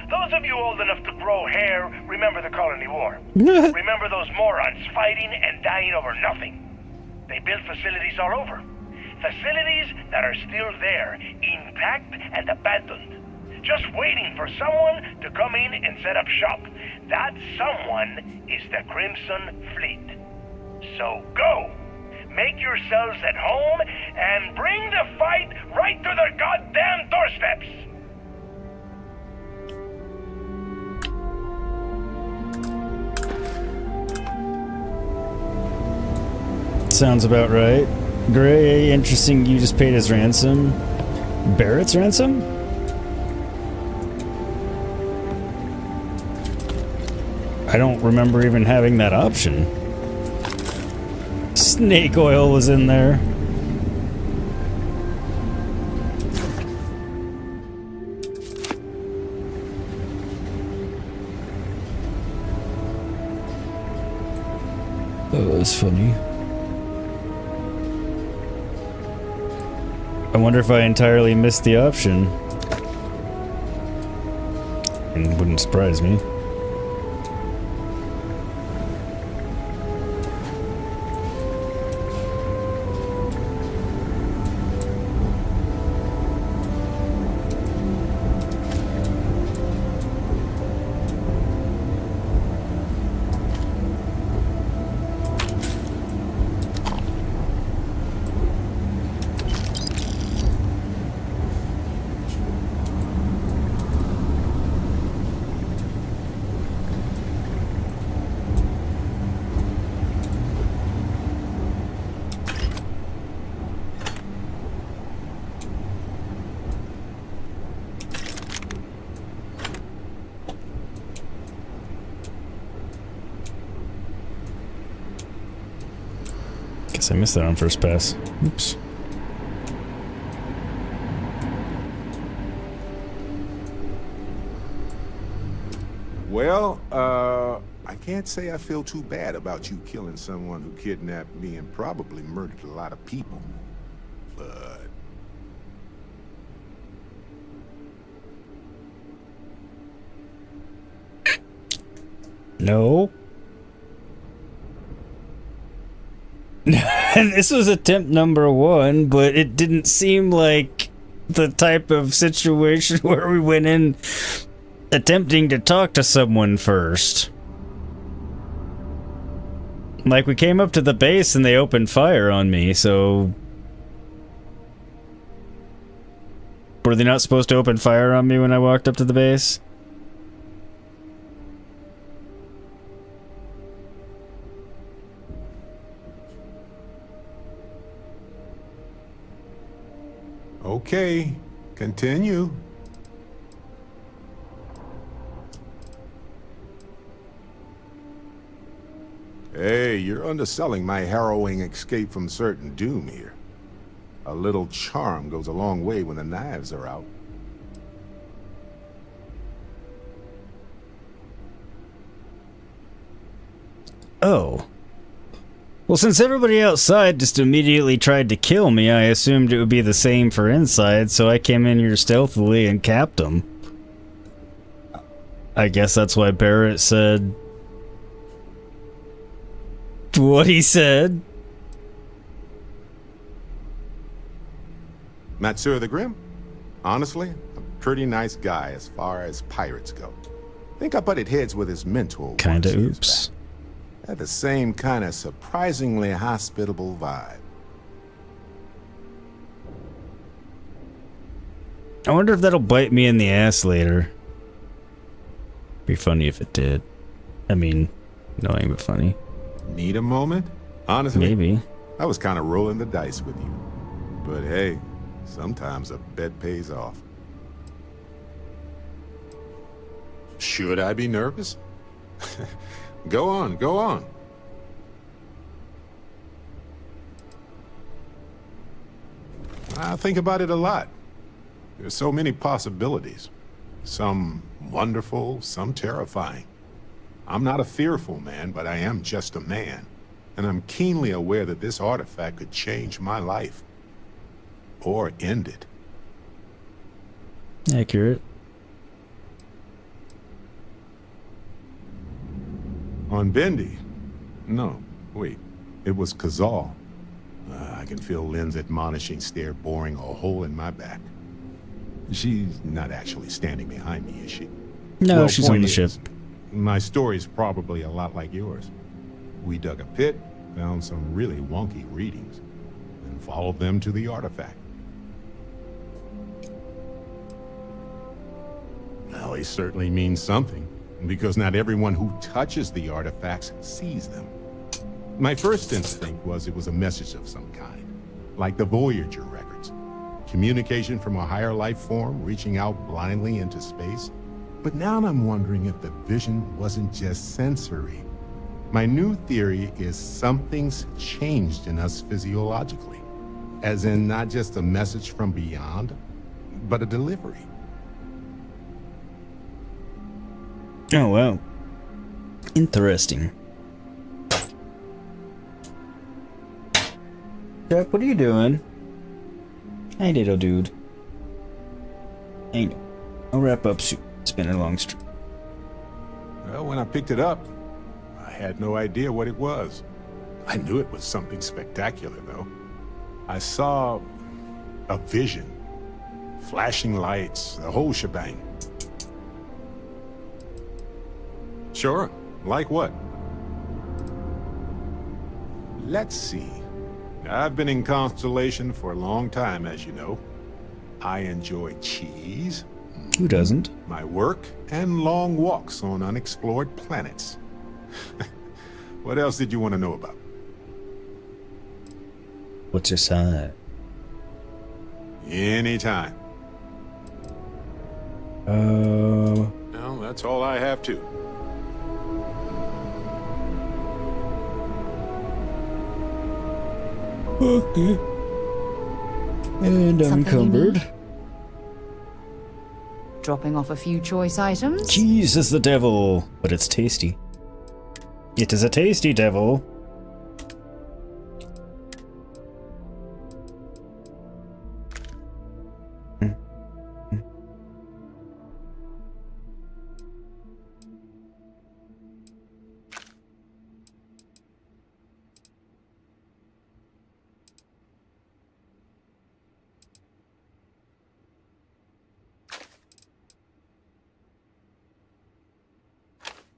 Those of you old enough to grow hair, remember the Colony War. Remember those morons fighting and dying over nothing. They built facilities all over. Facilities that are still there, intact and abandoned. Just waiting for someone to come in and set up shop. That someone is the Crimson Fleet. So go! Make yourselves at home and bring the fight right to their goddamn doorsteps! Sounds about right. Gray, interesting, you just paid his ransom. Barrett's ransom? I don't remember even having that option. Snake oil was in there. Oh, that's funny. I wonder if I entirely missed the option. It wouldn't surprise me. Guess I missed that on first pass. Oops. Well, I can't say I feel too bad about you killing someone who kidnapped me and probably murdered a lot of people. But... No. This was attempt number 1, but it didn't seem like the type of situation where we went in attempting to talk to someone first. Like, we came up to the base and they opened fire on me, so... Were they not supposed to open fire on me when I walked up to the base? Okay, continue. Hey, you're underselling my harrowing escape from certain doom here. A little charm goes a long way when the knives are out. Oh. Well, since everybody outside just immediately tried to kill me, I assumed it would be the same for inside, so I came in here stealthily and capped them. I guess that's why Barrett said what he said. Matsura the Grim? Honestly, a pretty nice guy as far as pirates go. Think I butted heads with his mentor. Kinda oops. Had the same kind of surprisingly hospitable vibe. I wonder if that'll bite me in the ass later. Be funny if it did. I mean, annoying but funny. Need a moment? Honestly, maybe. I was kind of rolling the dice with you. But hey, sometimes a bet pays off. Should I be nervous? Go on, go on. I think about it a lot. There's so many possibilities. Some wonderful, some terrifying. I'm not a fearful man, but I am just a man. And I'm keenly aware that this artifact could change my life. Or end it. Accurate. On Bendy? No, wait. It was Kazal. I can feel Lynn's admonishing stare boring a hole in my back. She's not actually standing behind me, is she? No, well, she's on the ship. My story's probably a lot like yours. We dug a pit, found some really wonky readings, and followed them to the artifact. Well, they certainly mean something, because not everyone who touches the artifacts sees them. My first instinct was it was a message of some kind, like the Voyager records. Communication from a higher life form reaching out blindly into space. But now I'm wondering if the vision wasn't just sensory. My new theory is something's changed in us physiologically. As in not just a message from beyond, but a delivery. Oh, wow. Interesting. Jack, what are you doing? Hey, little dude. Hey, no. I'll wrap up soon. It's been a long stream. Well, when I picked it up, I had no idea what it was. I knew it was something spectacular, though. I saw a vision. Flashing lights, the whole shebang. Sure. Like what? Let's see. I've been in Constellation for a long time, as you know. I enjoy cheese. Who doesn't? My work and long walks on unexplored planets. What else did you want to know about? What's your side? Anytime. Well, that's all I have to. Okay. And unencumbered. Dropping off a few choice items. Cheese is the devil, but it's tasty. It is a tasty devil.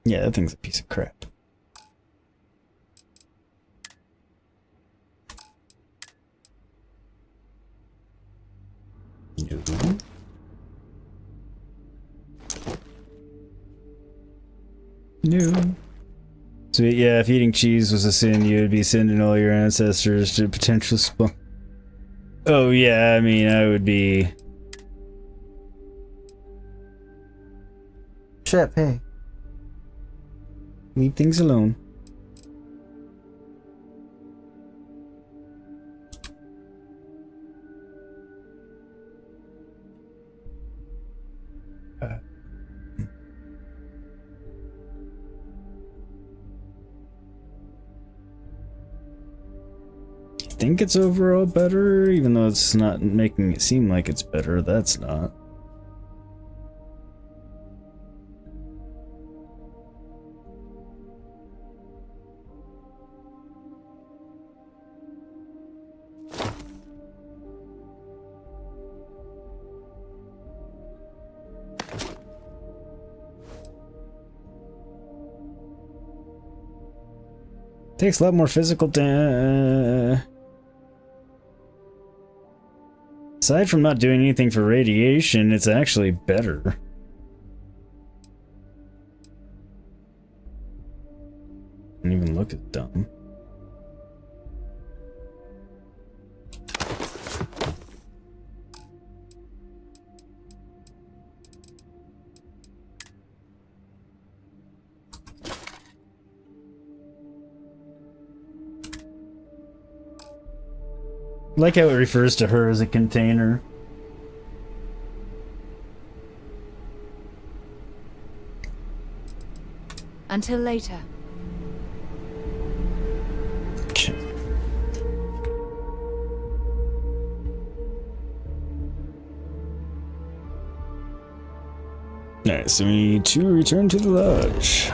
Yeah, that thing's a piece of crap. No. No. So yeah, if eating cheese was a sin, you would be sending all your ancestors to potential spawn. Oh yeah, I mean, I would be... Shep, hey. Leave things alone. I think it's overall better, even though it's not making it seem like it's better. That's not. Takes a lot more physical aside from not doing anything for radiation, it's actually better. Don't even look as dumb. I like how it refers to her as a container. Until later. Okay. Alright, so we need to return to the lodge.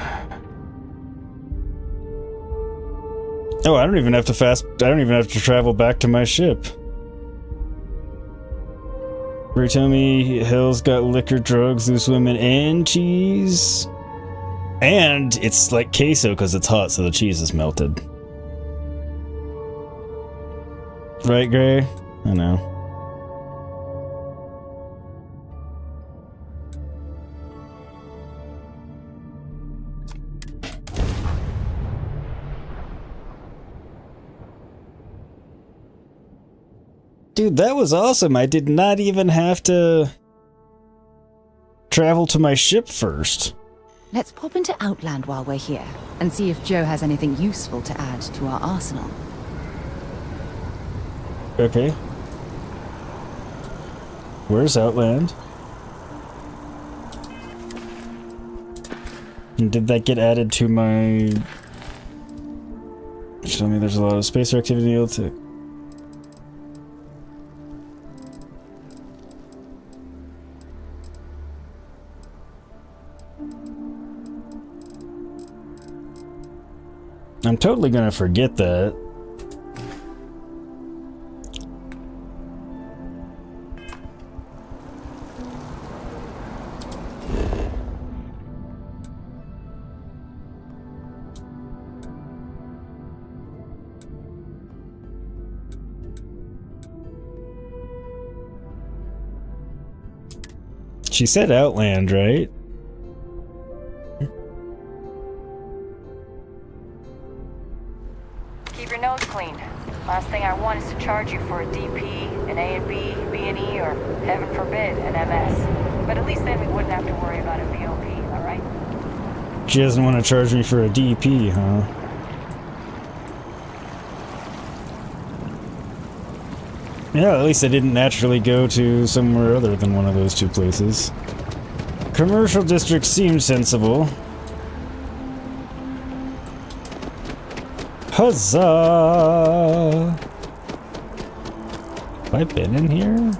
Oh, I don't even have to travel back to my ship. Ray, tell me hell's got liquor, drugs, loose women, and cheese. And it's like queso because it's hot, so the cheese is melted. Right, Gray? I know. Dude, that was awesome. I did not even have to travel to my ship first. Let's pop into Outland while we're here and see if Joe has anything useful to add to our arsenal. Okay. Where's Outland? And did that get added to my... Show me there's a lot of spacer activity able to... I'm totally gonna forget that. She said Outland, right? Keep your nose clean. Last thing I want is to charge you for a DP, an A&B, B&E, or heaven forbid, an MS. But at least then we wouldn't have to worry about a VOP, alright? She doesn't want to charge me for a DP, huh? Yeah, at least I didn't naturally go to somewhere other than one of those two places. Commercial district seemed sensible. Huzzah! Have I been in here?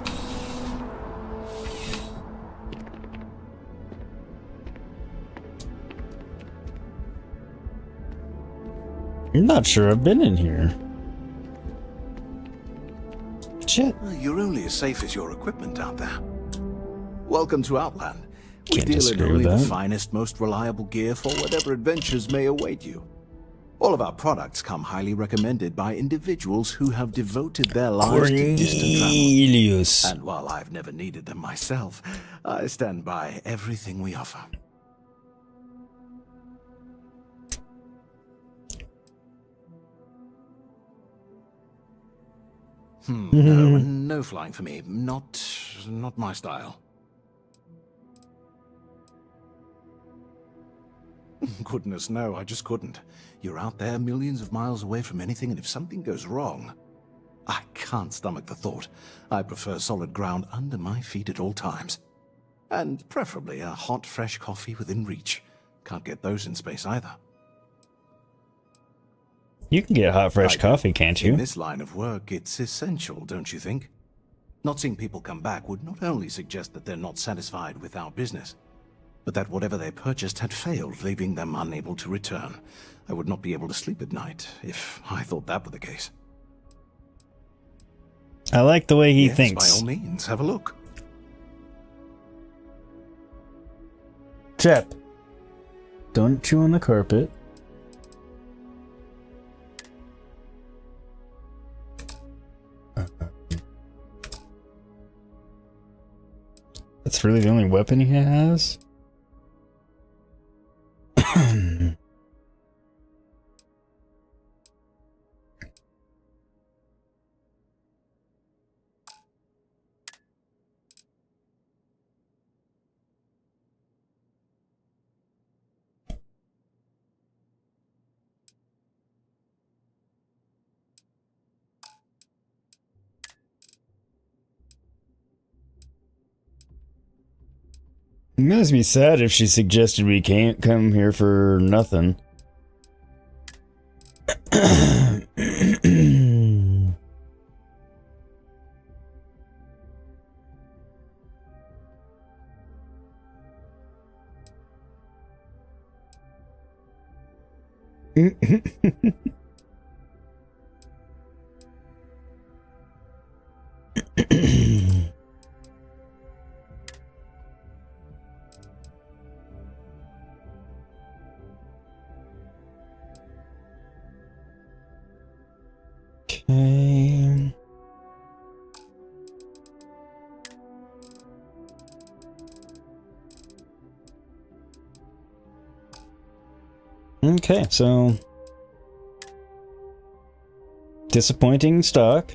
I'm not sure I've been in here. Shit. You're only as safe as your equipment out there. Welcome to Outland. We Can't deal in disagree only with the that. finest, most reliable gear for whatever adventures may await you. All of our products come highly recommended by individuals who have devoted their lives to distant travel. And while I've never needed them myself, I stand by everything we offer. No flying for me. Not my style. Goodness, no, I just couldn't. You're out there millions of miles away from anything, and if something goes wrong, I can't stomach the thought. I prefer solid ground under my feet at all times. And preferably a hot, fresh coffee within reach. Can't get those in space either. You can get hot, fresh coffee, can't you? In this line of work, it's essential, don't you think? Not seeing people come back would not only suggest that they're not satisfied with our business, but that whatever they purchased had failed, leaving them unable to return. I would not be able to sleep at night if I thought that were the case. I like the way he Yes, thinks. by all means, have a look. Chep, don't chew on the carpet. That's really the only weapon he has? It must be sad if she suggested we can't come here for nothing. Okay. Okay, so disappointing stock.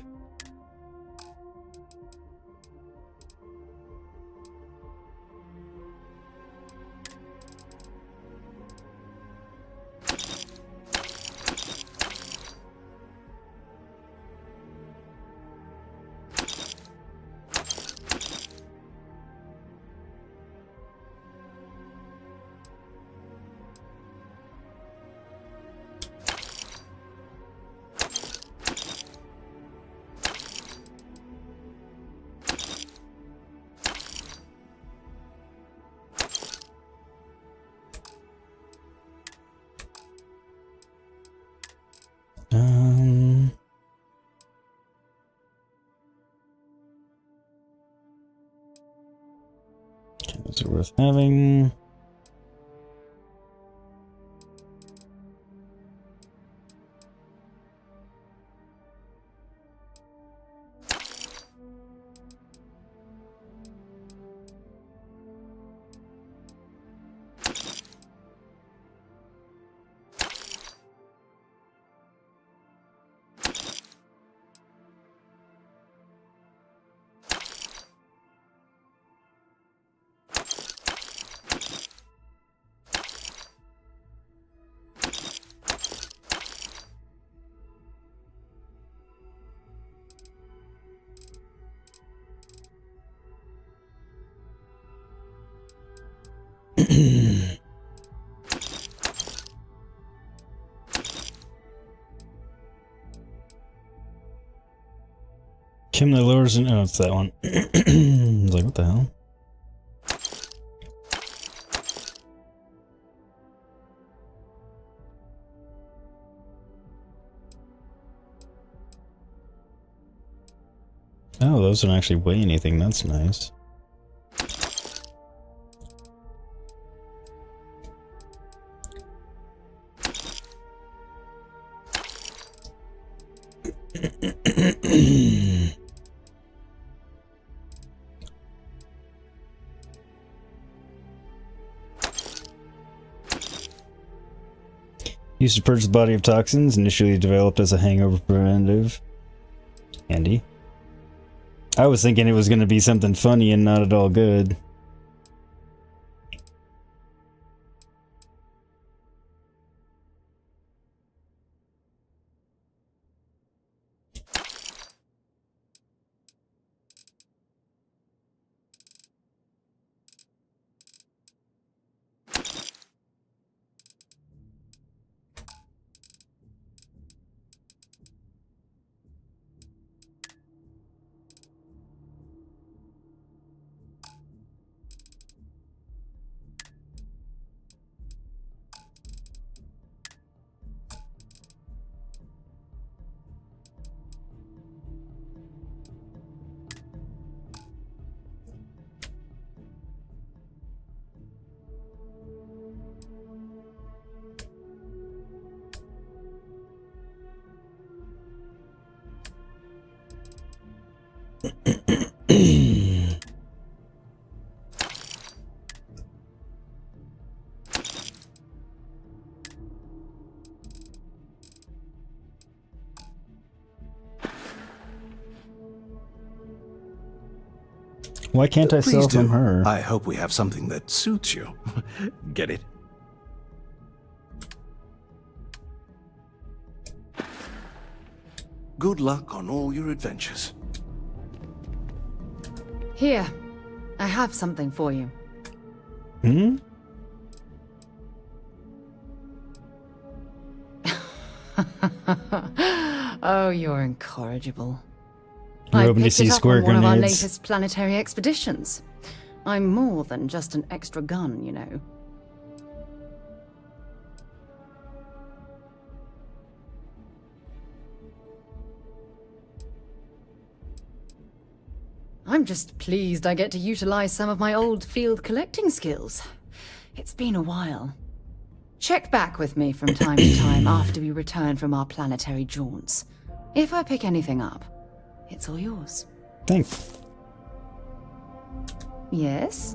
Is it worth having? Kim the lures and oh, it's that one. I was like, what the hell? Oh, those don't actually weigh anything. That's nice. Used to purge the body of toxins, initially developed as a hangover preventive. Handy. I was thinking it was going to be something funny and not at all good. Why can't I sell from her? I hope we have something that suits you. Get it? Good luck on all your adventures. Here, I have something for you. Hmm? Oh, you're incorrigible. You're I hoping to picked see it up square on one of our grenades. latest planetary expeditions. I'm more than just an extra gun, you know. I'm just pleased I get to utilize some of my old field collecting skills. It's been a while. Check back with me from time to time after we return from our planetary jaunts. If I pick anything up, it's all yours. Thanks. Yes?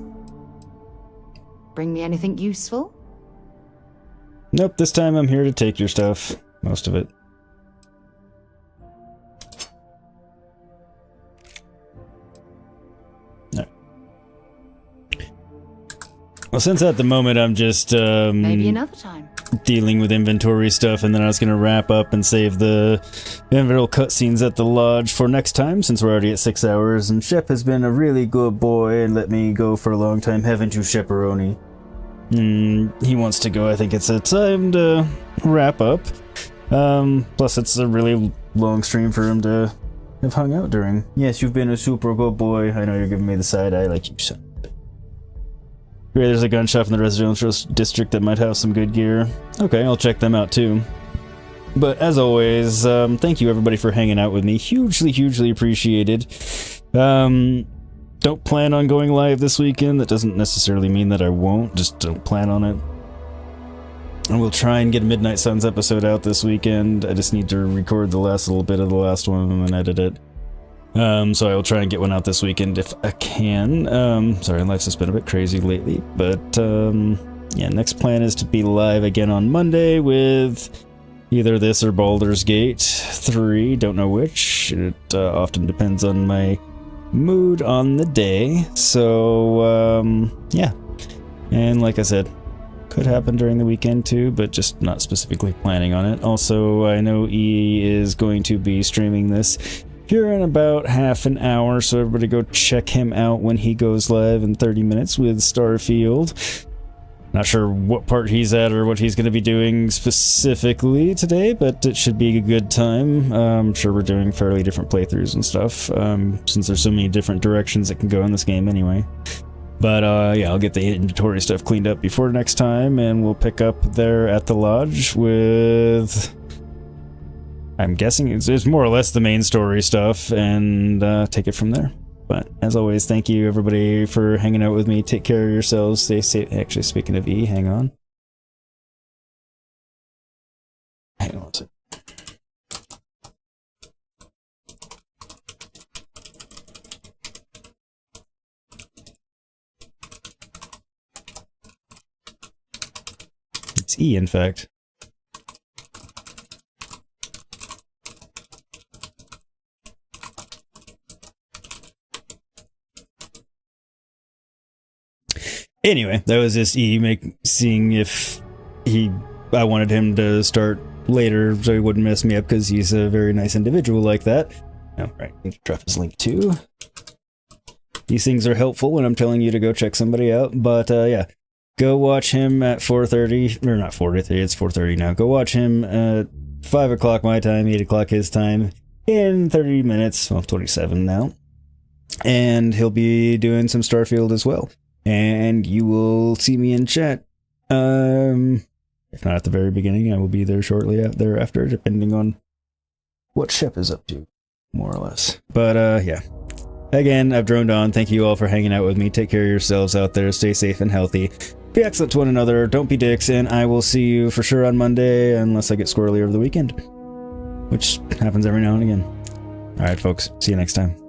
Bring me anything useful? Nope, this time I'm here to take your stuff. Most of it. No. Well, since at the moment I'm just, Maybe another time. dealing with inventory stuff, and then I was gonna wrap up and save the inevitable cutscenes at the lodge for next time, since we're already at 6 hours, and Shep has been a really good boy and let me go for a long time, haven't you, Shepperoni? He wants to go. I think it's a time to wrap up. Plus it's a really long stream for him to have hung out during. Yes, you've been a super good boy. I know you're giving me the side eye like you son. Great, there's a gun shop in the residential district that might have some good gear. Okay, I'll check them out too. But as always, thank you everybody for hanging out with me. Hugely, hugely appreciated. Don't plan on going live this weekend. That doesn't necessarily mean that I won't. Just don't plan on it. And we'll try and get a Midnight Suns episode out this weekend. I just need to record the last little bit of the last one and then edit it. So I will try and get one out this weekend if I can. Sorry, life's just been a bit crazy lately. But, yeah, next plan is to be live again on Monday with either this or Baldur's Gate 3. Don't know which. It often depends on my mood on the day. So, yeah. And like I said, could happen during the weekend too, but just not specifically planning on it. Also, I know E is going to be streaming this here in about half an hour, so everybody go check him out when he goes live in 30 minutes with Starfield. Not sure what part he's at or what he's going to be doing specifically today, but it should be a good time. I'm sure we're doing fairly different playthroughs and stuff, since there's so many different directions that can go in this game anyway. But yeah, I'll get the inventory stuff cleaned up before next time, and we'll pick up there at the lodge with... I'm guessing it's more or less the main story stuff, and take it from there. But as always, thank you everybody for hanging out with me. Take care of yourselves. Stay safe. Actually, speaking of E, hang on. Hang on a second. It's E, in fact. Anyway, that was just E seeing if I wanted him to start later so he wouldn't mess me up, because he's a very nice individual like that. Oh, right, need to drop his link too. These things are helpful when I'm telling you to go check somebody out, but yeah, go watch him at 4:30, or not 4:30, it's 4:30 now. Go watch him at 5 o'clock my time, 8 o'clock his time, in 30 minutes, well, 27 now. And he'll be doing some Starfield as well. And you will see me in chat. If not at the very beginning, I will be there shortly thereafter, depending on what Shep is up to, more or less. But yeah. Again, I've droned on. Thank you all for hanging out with me. Take care of yourselves out there. Stay safe and healthy. Be excellent to one another. Don't be dicks. And I will see you for sure on Monday, unless I get squirrely over the weekend, which happens every now and again. Alright, folks. See you next time.